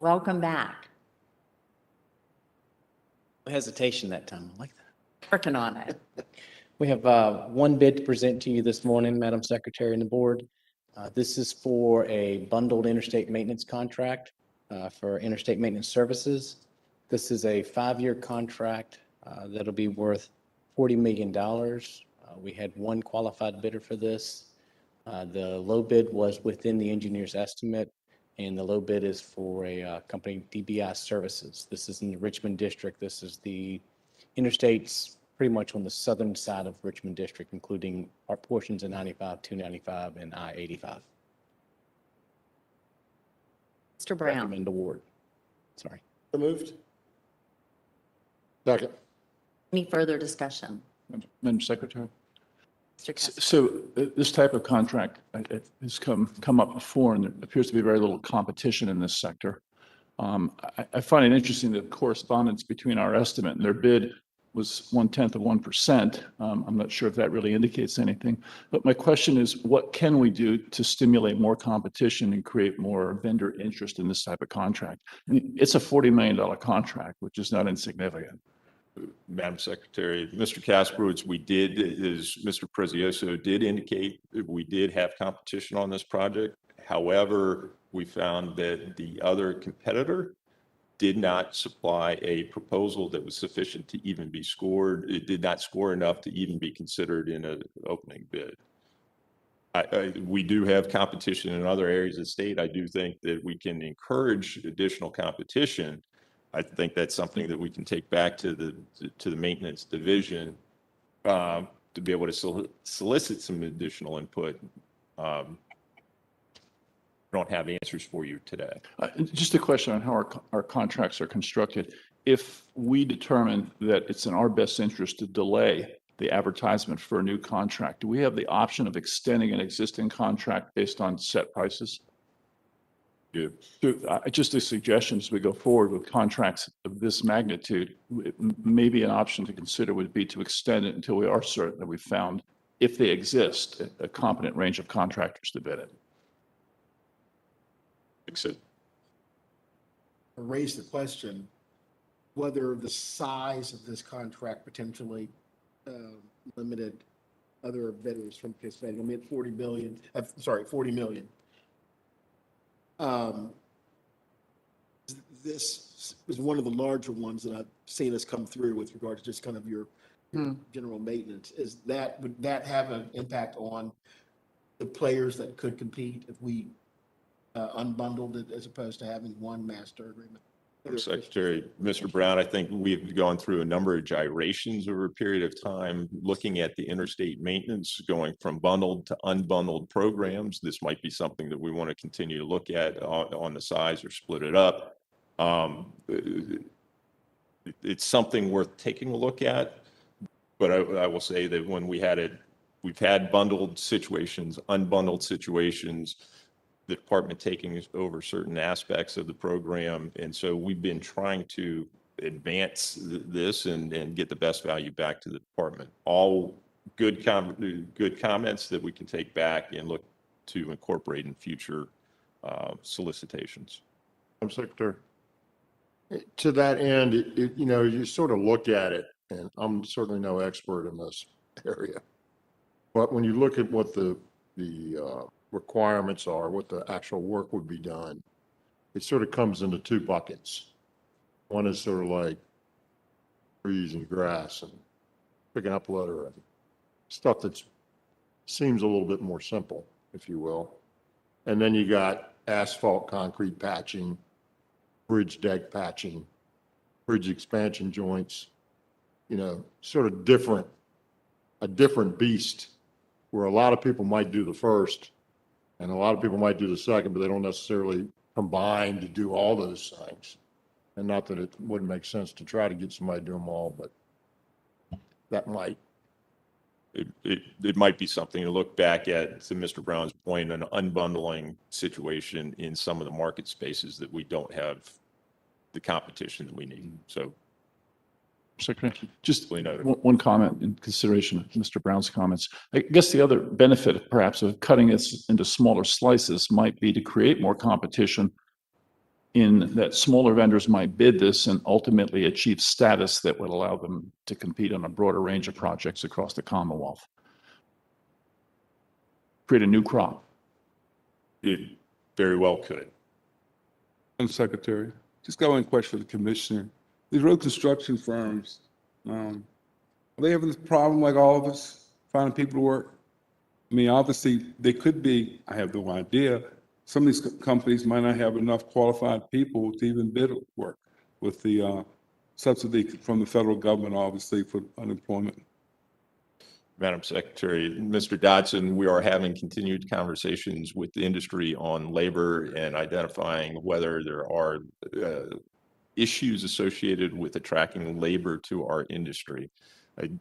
welcome back. Hesitation that time. I like that. Working on it. We have one bid to present to you this morning, Madam Secretary and the board. This is for a bundled interstate maintenance contract for interstate maintenance services. This is a 5-year contract that'll be worth $40 million. We had one qualified bidder for this. The low bid was within the engineer's estimate, and the low bid is for a company, DBI Services. This is in the Richmond District. This is the interstates pretty much on the southern side of Richmond District, including our portions of 95, 295, and I-85. Mr. Brown. Recommend award. Sorry. So moved. Second. Any further discussion? Madam Secretary? Mr. Kasprowitz. So this type of contract has come up before, and there appears to be very little competition in this sector. I find it interesting that correspondence between our estimate and their bid was 0.1%. I'm not sure if that really indicates anything. But my question is, what can we do to stimulate more competition and create more vendor interest in this type of contract? I mean, it's a $40 million contract, which is not insignificant. Madam Secretary, Mr. Kasprowitz, we did, as Mr. Prezioso did indicate, we did have competition on this project. However, we found that the other competitor did not supply a proposal that was sufficient to even be scored. It did not score enough to even be considered in an opening bid. We do have competition in other areas of the state. I do think that we can encourage additional competition. I think that's something that we can take back to the maintenance division to be able to solicit some additional input. Don't have answers for you today. Just a question on how our contracts are constructed. If we determine that it's in our best interest to delay the advertisement for a new contract, do we have the option of extending an existing contract based on set prices? Yeah. Just a suggestion as we go forward with contracts of this magnitude, maybe an option to consider would be to extend it until we are certain that we've found, if they exist, a competent range of contractors to bid it. Except Raise the question whether the size of this contract potentially limited other bidders from participating. I mean, at 40 million. This is one of the larger ones that I've seen us come through with regard to just kind of your general maintenance. Would that have an impact on the players that could compete if we unbundled it as opposed to having one master agreement? Secretary, Mr. Brown, I think we've gone through a number of gyrations over a period of time, looking at the interstate maintenance, going from bundled to unbundled programs. This might be something that we want to continue to look at on the size or split it up. It's something worth taking a look at, but I will say that when we've had bundled situations, unbundled situations, the department taking over certain aspects of the program. And so we've been trying to advance this and get the best value back to the department. All good comments that we can take back and look to incorporate in future solicitations. Secretary. To that end, you sort of look at it, and I'm certainly no expert in this area, but when you look at what the requirements are, what the actual work would be done, it sort of comes into two buckets. One is sort of like trees and grass and picking up litter and stuff that seems a little bit more simple, if you will. And then you got asphalt, concrete patching, bridge deck patching, bridge expansion joints, sort of a different beast, where a lot of people might do the first and a lot of people might do the second, but they don't necessarily combine to do all those things. And not that it wouldn't make sense to try to get somebody to do them all, but that might. It might be something to look back at, to Mr. Brown's point, an unbundling situation in some of the market spaces that we don't have the competition that we need. So, Secretary, just noted. one comment in consideration of Mr. Brown's comments. I guess the other benefit perhaps of cutting this into smaller slices might be to create more competition, in that smaller vendors might bid this and ultimately achieve status that would allow them to compete on a broader range of projects across the Commonwealth. Create a new crop. It very well could. And Secretary, just got one question for the Commissioner. These road construction firms, are they having this problem like all of us, finding people to work? I mean, obviously, they could be, I have no idea, some of these companies might not have enough qualified people to even bid work with the subsidy from the federal government, obviously, for unemployment. Madam Secretary, Mr. Dodson, we are having continued conversations with the industry on labor and identifying whether there are issues associated with attracting labor to our industry.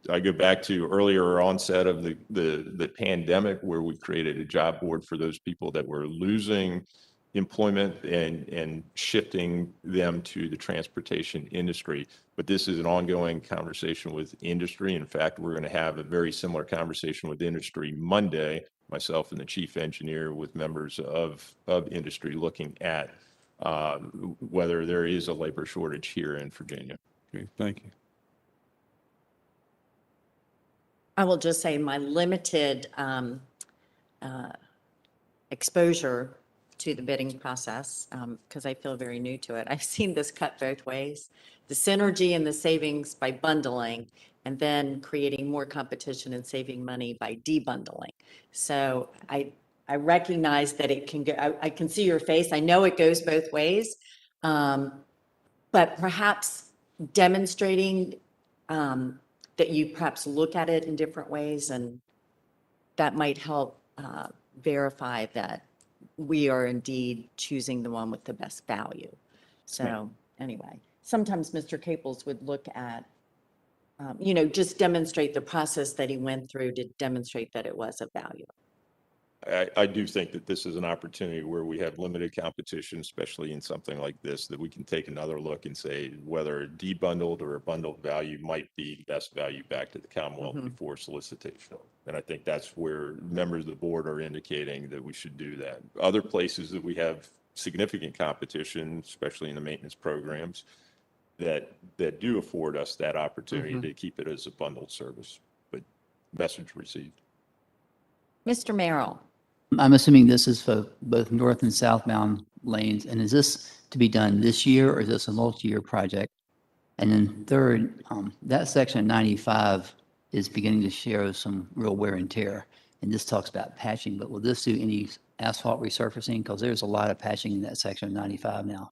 I go back to earlier onset of the pandemic, where we created a job board for those people that were losing employment and shifting them to the transportation industry. But this is an ongoing conversation with industry. In fact, we're going to have a very similar conversation with industry Monday, myself and the chief engineer, with members of industry, looking at whether there is a labor shortage here in Virginia. Okay, thank you. I will just say my limited exposure to the bidding process, because I feel very new to it. I've seen this cut both ways. The synergy and the savings by bundling, and then creating more competition and saving money by debundling. So I recognize that it can go, I can see your face. I know it goes both ways, but perhaps demonstrating that you perhaps look at it in different ways, and that might help verify that we are indeed choosing the one with the best value. So anyway, sometimes Mr. Caples would look at, just demonstrate the process that he went through to demonstrate that it was of value. I do think that this is an opportunity where we have limited competition, especially in something like this, that we can take another look and say whether a debundled or a bundled value might be best value back to the Commonwealth before solicitation. And I think that's where members of the board are indicating that we should do that. Other places that we have significant competition, especially in the maintenance programs, that do afford us that opportunity to keep it as a bundled service. But message received. Mr. Merrill. I'm assuming this is for both north and southbound lanes, and is this to be done this year, or is this a multi-year project? And then third, that section 95 is beginning to show some real wear and tear. And this talks about patching, but will this do any asphalt resurfacing? Because there's a lot of patching in that section of 95 now.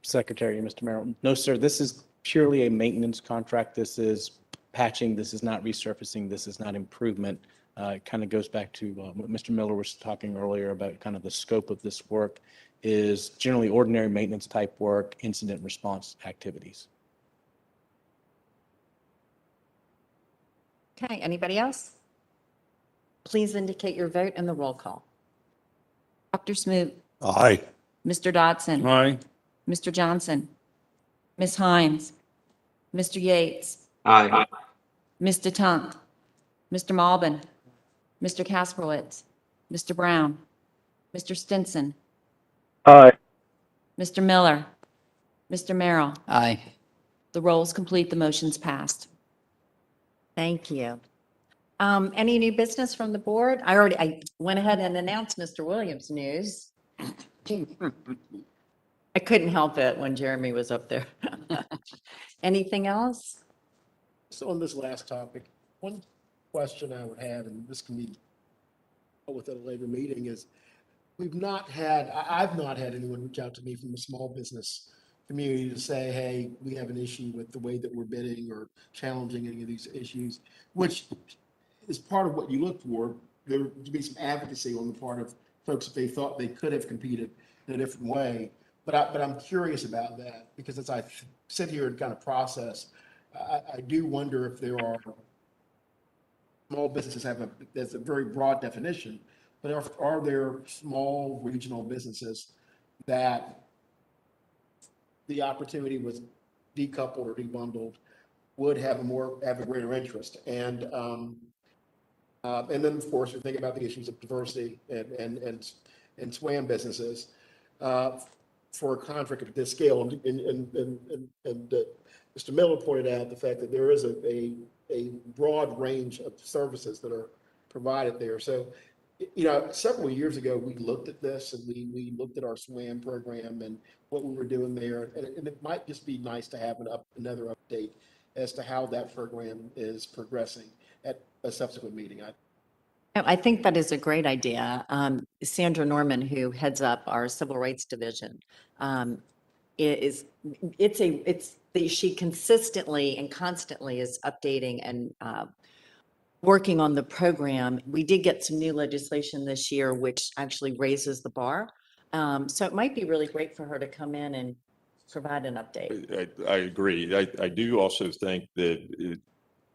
Secretary, Mr. Merrill. No, sir, this is purely a maintenance contract. This is patching. This is not resurfacing. This is not improvement. It kind of goes back to what Mr. Miller was talking earlier about kind of the scope of this work is generally ordinary maintenance type work, incident response activities. Okay, anybody else? Please indicate your vote in the roll call. Dr. Smoot, Aye. Mr. Dodson, Aye. Mr. Johnson, Ms. Hines, Mr. Yates, Aye. Ms. DeTunk, Mr. Malbin, Mr. Kasperwitz, Mr. Brown, Mr. Stinson, Aye. Mr. Miller, Mr. Merrill. Aye. The roll is complete. The motion's passed. Thank you. Any new business from the board? I went ahead and announced Mr. Williams' news. I couldn't help it when Jeremy was up there. Anything else? So on this last topic, one question I would have, and this can be dealt with at a later meeting, is I've not had anyone reach out to me from the small business community to say, hey, we have an issue with the way that we're bidding or challenging any of these issues, which is part of what you look for. There to be some advocacy on the part of folks if they thought they could have competed in a different way. But I'm curious about that because as I sit here and kind of process, I do wonder if there are small businesses there's a very broad definition, but are there small regional businesses that the opportunity was decoupled or debundled would have a greater interest? And then of course we think about the issues of diversity and SWAM businesses for a contract of this scale. And Mr. Miller pointed out the fact that there is a broad range of services that are provided there. So, several years ago, we looked at this and we looked at our SWAM program and what we were doing there. And it might just be nice to have another update as to how that program is progressing at a subsequent meeting. I think that is a great idea. Sandra Norman, who heads up our Civil Rights Division, she consistently and constantly is updating and working on the program. We did get some new legislation this year, which actually raises the bar. So it might be really great for her to come in and provide an update. I agree. I do also think that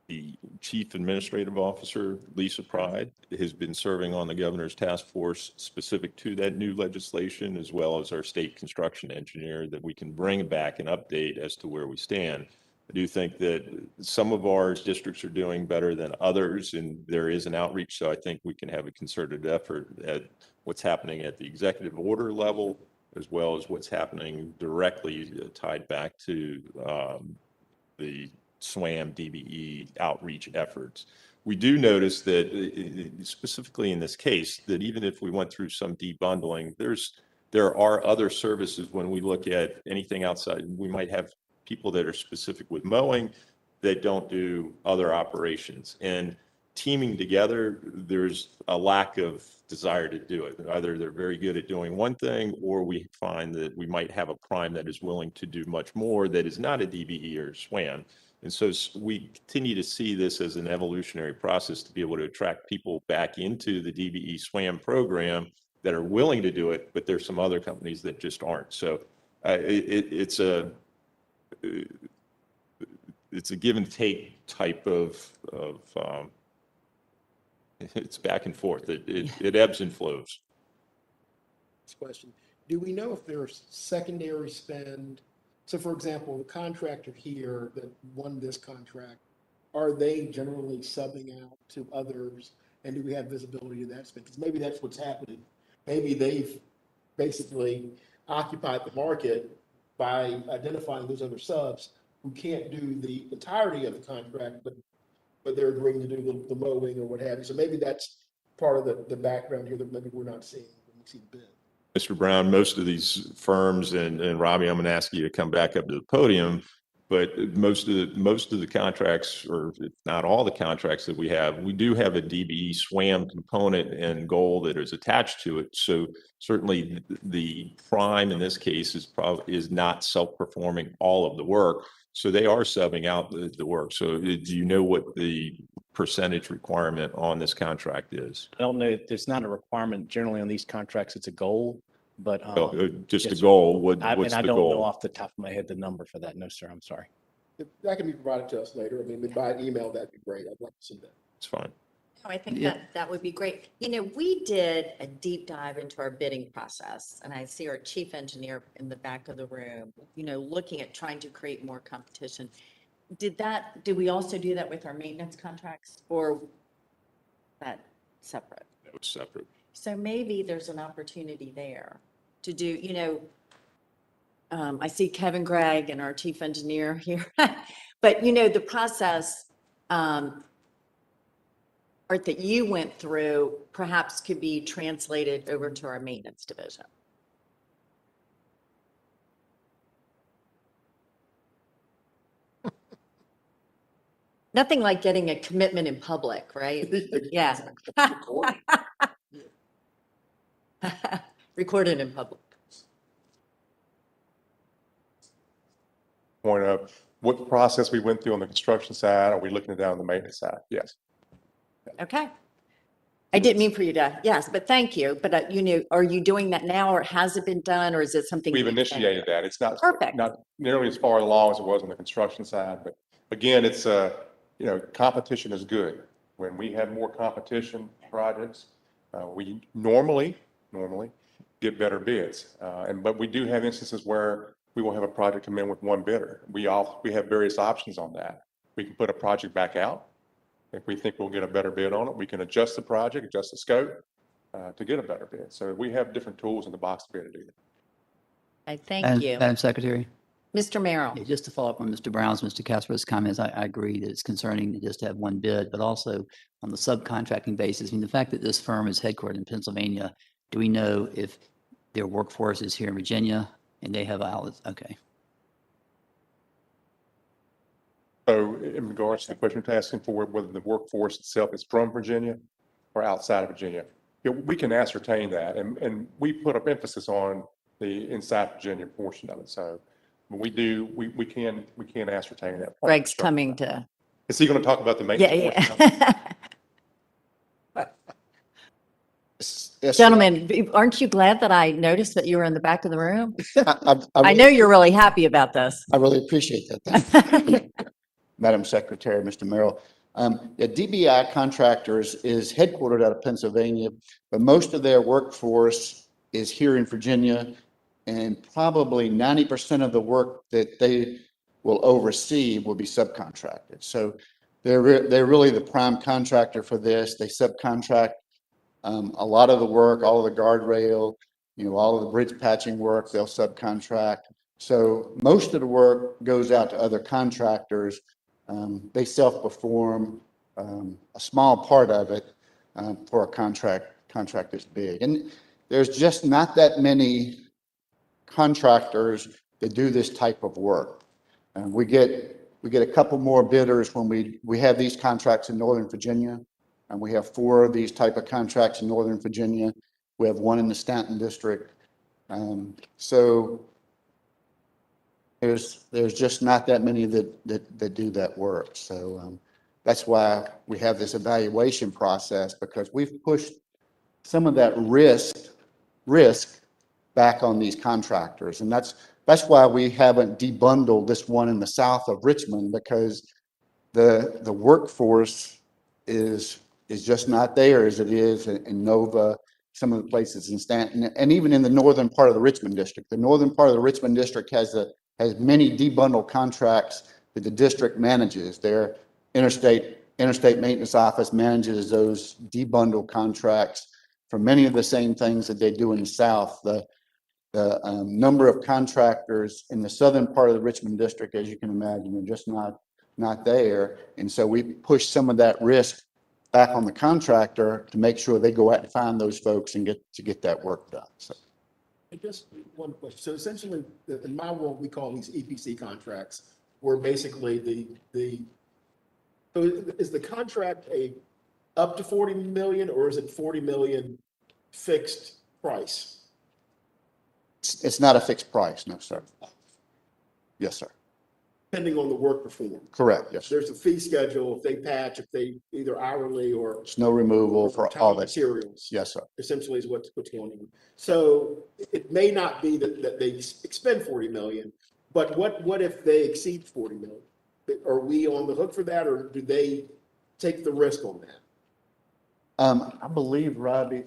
the Chief Administrative Officer, Lisa Pride, has been serving on the governor's task force specific to that new legislation, as well as our state construction engineer, that we can bring back an update as to where we stand. I do think that some of our districts are doing better than others, and there is an outreach, so I think we can have a concerted effort at what's happening at the executive order level, as well as what's happening directly tied back to the SWAM DBE outreach efforts. We do notice that specifically in this case, that even if we went through some debundling, there are other services when we look at anything outside. We might have people that are specific with mowing that don't do other operations. And teaming together, there's a lack of desire to do it. Either they're very good at doing one thing, or we find that we might have a prime that is willing to do much more that is not a DBE or SWAM. And so we continue to see this as an evolutionary process to be able to attract people back into the DBE SWAM program that are willing to do it, but there's some other companies that just aren't. So it's a give and take type of it's back and forth. It ebbs and flows. Next question. Do we know if there's secondary spend? So for example, the contractor here that won this contract, are they generally subbing out to others? And do we have visibility to that spend? Because maybe that's what's happening. Maybe they've basically occupied the market by identifying those other subs who can't do the entirety of the contract, but they're agreeing to do the mowing or what have you. So maybe that's part of the background here that maybe we're not seeing when we see the bid. Mr. Brown, most of these firms, and Robbie, I'm going to ask you to come back up to the podium, But most of the contracts, or if not all the contracts that we do have a DBE SWAM component and goal that is attached to it. So certainly the prime in this case is not self-performing all of the work. So they are subbing out the work. So do you know what the percentage requirement on this contract is? I don't know, there's not a requirement generally on these contracts, it's a goal, but. Just yes, a sir. goal, what's And the I don't know goal? off the top of my head the number for that, no, sir, I'm sorry. That can be provided to us later. I mean, by email, that'd be great. I'd like to see that. It's fine. No, I think Yeah. that would be great. You know, we did a deep dive into our bidding process, and I see our chief engineer in the back of the room, you know, looking at trying to create more competition. Did we also do that with our maintenance contracts, or that separate? That was separate. So maybe there's an opportunity there to do, you know, I see Kevin Gregg and our chief engineer here, but you know, the process, Art, that you went through perhaps could be translated over to our maintenance division. Nothing like getting a commitment in public, right? Yeah. Recorded in public. Point of what process we went through on the construction side, are we looking at that on the maintenance side? Yes. Okay. I didn't mean for you to, yes, but thank you. But you know, are you doing that now, or has it been done, or is it something? We've you intend to do? initiated that. It's not Perfect. not nearly as far along as it was on the construction side, but again, it's you know, competition is good. When we have more competition projects, we normally get better bids. But we do have instances where we will have a project come in with one bidder. We have various options on that. We can put a project back out. If we think we'll get a better bid on it, we can adjust the project, adjust the scope to get a better bid. So we have different tools in the box to be able to do that. I thank you. Madam Secretary, Mr. Merrill. yeah, just to follow up on Mr. Brown's, Mr. Casper's comments, I agree that it's concerning to just have one bid, but also on the subcontracting basis. I mean, the fact that this firm is headquartered in Pennsylvania, do we know if their workforce is here in Virginia and they have outlets? Okay. So in regards to the question you're asking for whether the workforce itself is from Virginia or outside of Virginia, you know, we can ascertain that, and we put up emphasis on the inside Virginia portion of it. So we can ascertain that. Greg's coming to. Is he going to talk about the maintenance? Yeah, portion of it? yeah. Yes, Gentlemen, aren't you glad that I noticed that you were in the back of the room? I I know you're really happy about this. I really appreciate that. Thank you. Madam Secretary, Mr. Merrill. The DBI Contractors is headquartered out of Pennsylvania, but most of their workforce is here in Virginia, and probably 90% of the work that they will oversee will be subcontracted. So they're really the prime contractor for this. They subcontract a lot of the work, all of the guardrail, you know, all of the bridge patching work, they'll subcontract. So most of the work goes out to other contractors. They self-perform a small part of it for a contract this big. And there's just not that many contractors that do this type of work. We get a couple more bidders when we have these contracts in Northern Virginia. And we have 4 of these type of contracts in Northern Virginia. We have 1 in the Stanton district. So there's just not that many that do that work. So that's why we have this evaluation process, because we've pushed some of that risk back on these contractors. And that's why we haven't debundled this one in the south of Richmond, because the workforce is just not there as it is in Nova, some of the places in Stanton, and even in the northern part of the Richmond district. The northern part of the Richmond district has many debundled contracts that the district manages. Their interstate maintenance office manages those debundled contracts for many of the same things that they do in the south. The number of contractors in the southern part of the Richmond district, as you can imagine, are just not there. And so we push some of that risk back on the contractor to make sure they go out and find those folks and get that work done. So. Just one question. So essentially, in my world, we call these EPC contracts. where basically so is the contract up to 40 million, or is it 40 million fixed price? It's not a fixed price, no, sir. Yes, sir. Depending on the work performed. Correct, yes, sir. There's a fee schedule if they patch, if they either hourly or Snow removal for time all that. materials. Yes, sir. Essentially is what's going on. So it may not be that they expend 40 million, but what if they exceed 40 million? Are we on the hook for that, or do they take the risk on that? I believe, Robbie,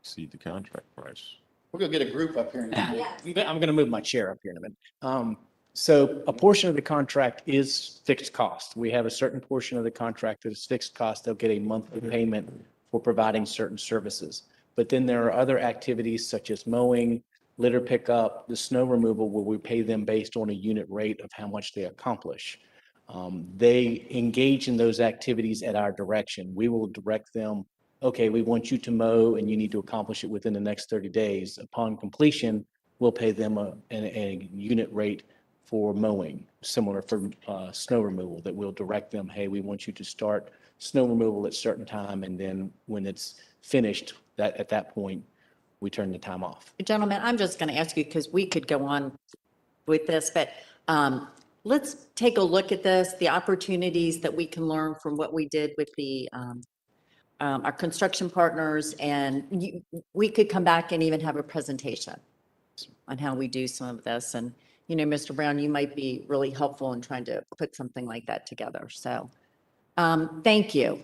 Exceed the contract price. we're gonna get a group up here in a minute. I'm going to move my chair up here in a minute. So a portion of the contract is fixed cost. We have a certain portion of the contract that is fixed cost. They'll get a monthly payment for providing certain services. But then there are other activities such as mowing, litter pickup, the snow removal, where we pay them based on a unit rate of how much they accomplish. They engage in those activities at our direction. We will direct them, okay, we want you to mow and you need to accomplish it within the next 30 days. Upon completion, we'll pay them a unit rate for mowing, similar for snow removal, that we'll direct them, hey, we want you to start snow removal at a certain time, and then when it's finished, at that point, we turn the time off. Gentlemen, I'm just going to ask you, because we could go on with this, but let's take a look at this, the opportunities that we can learn from what we did with our construction partners, and we could come back and even have a presentation on how we do some of this. And, you know, Mr. Brown, you might be really helpful in trying to put something like that together. So, thank you.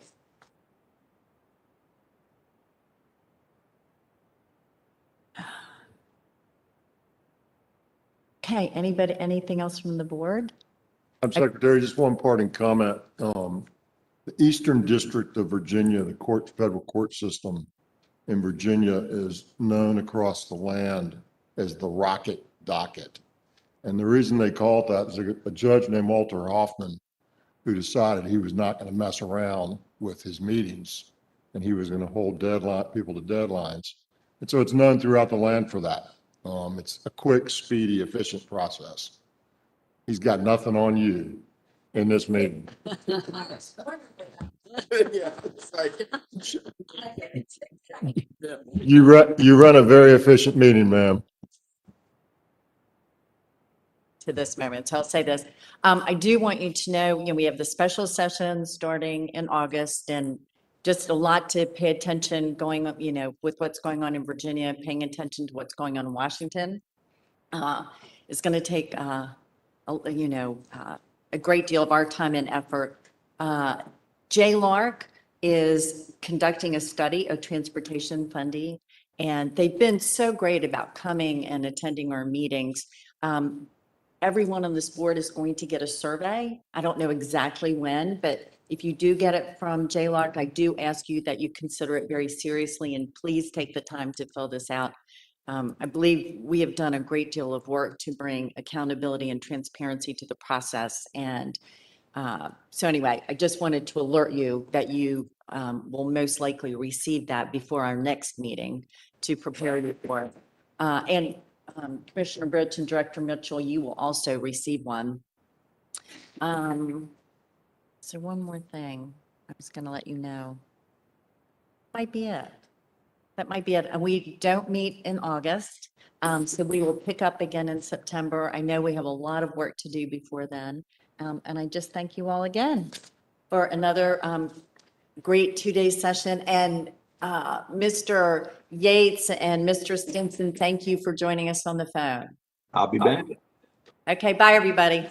Okay, anybody, anything else from the board? Secretary, just one parting comment. The Eastern District of Virginia, the federal court system in Virginia, is known across the land as the Rocket Docket. And the reason they call it that is a judge named Walter Hoffman, who decided he was not going to mess around with his meetings, and he was going to hold people to deadlines. And so it's known throughout the land for that. It's a quick, speedy, efficient process. He's got nothing on you in this meeting. You run a very efficient meeting, ma'am. To this moment. So I'll say this. I do want you to know, we have the special session starting in August, and just a lot to pay attention going up, with what's going on in Virginia, paying attention to what's going on in Washington. It's going to take, a great deal of our time and effort. JLARC is conducting a study of transportation funding, and they've been so great about coming and attending our meetings. Everyone on this board is going to get a survey. I don't know exactly when, but if you do get it from JLARC, I do ask you that you consider it very seriously, and please take the time to fill this out. I believe we have done a great deal of work to bring accountability and transparency to the process. And so anyway, I just wanted to alert you that you will most likely receive that before our next meeting to prepare you for. And Commissioner Brich and Director Mitchell, you will also receive one. So one more thing I was going to let you know. Might be it. That might be it. And we don't meet in August. So we will pick up again in September. I know we have a lot of work to do before then. And I just thank you all again for another great 2-day session. And Mr. Yates and Mr. Stinson, thank you for joining us on the phone. I'll be back. Okay, bye, everybody.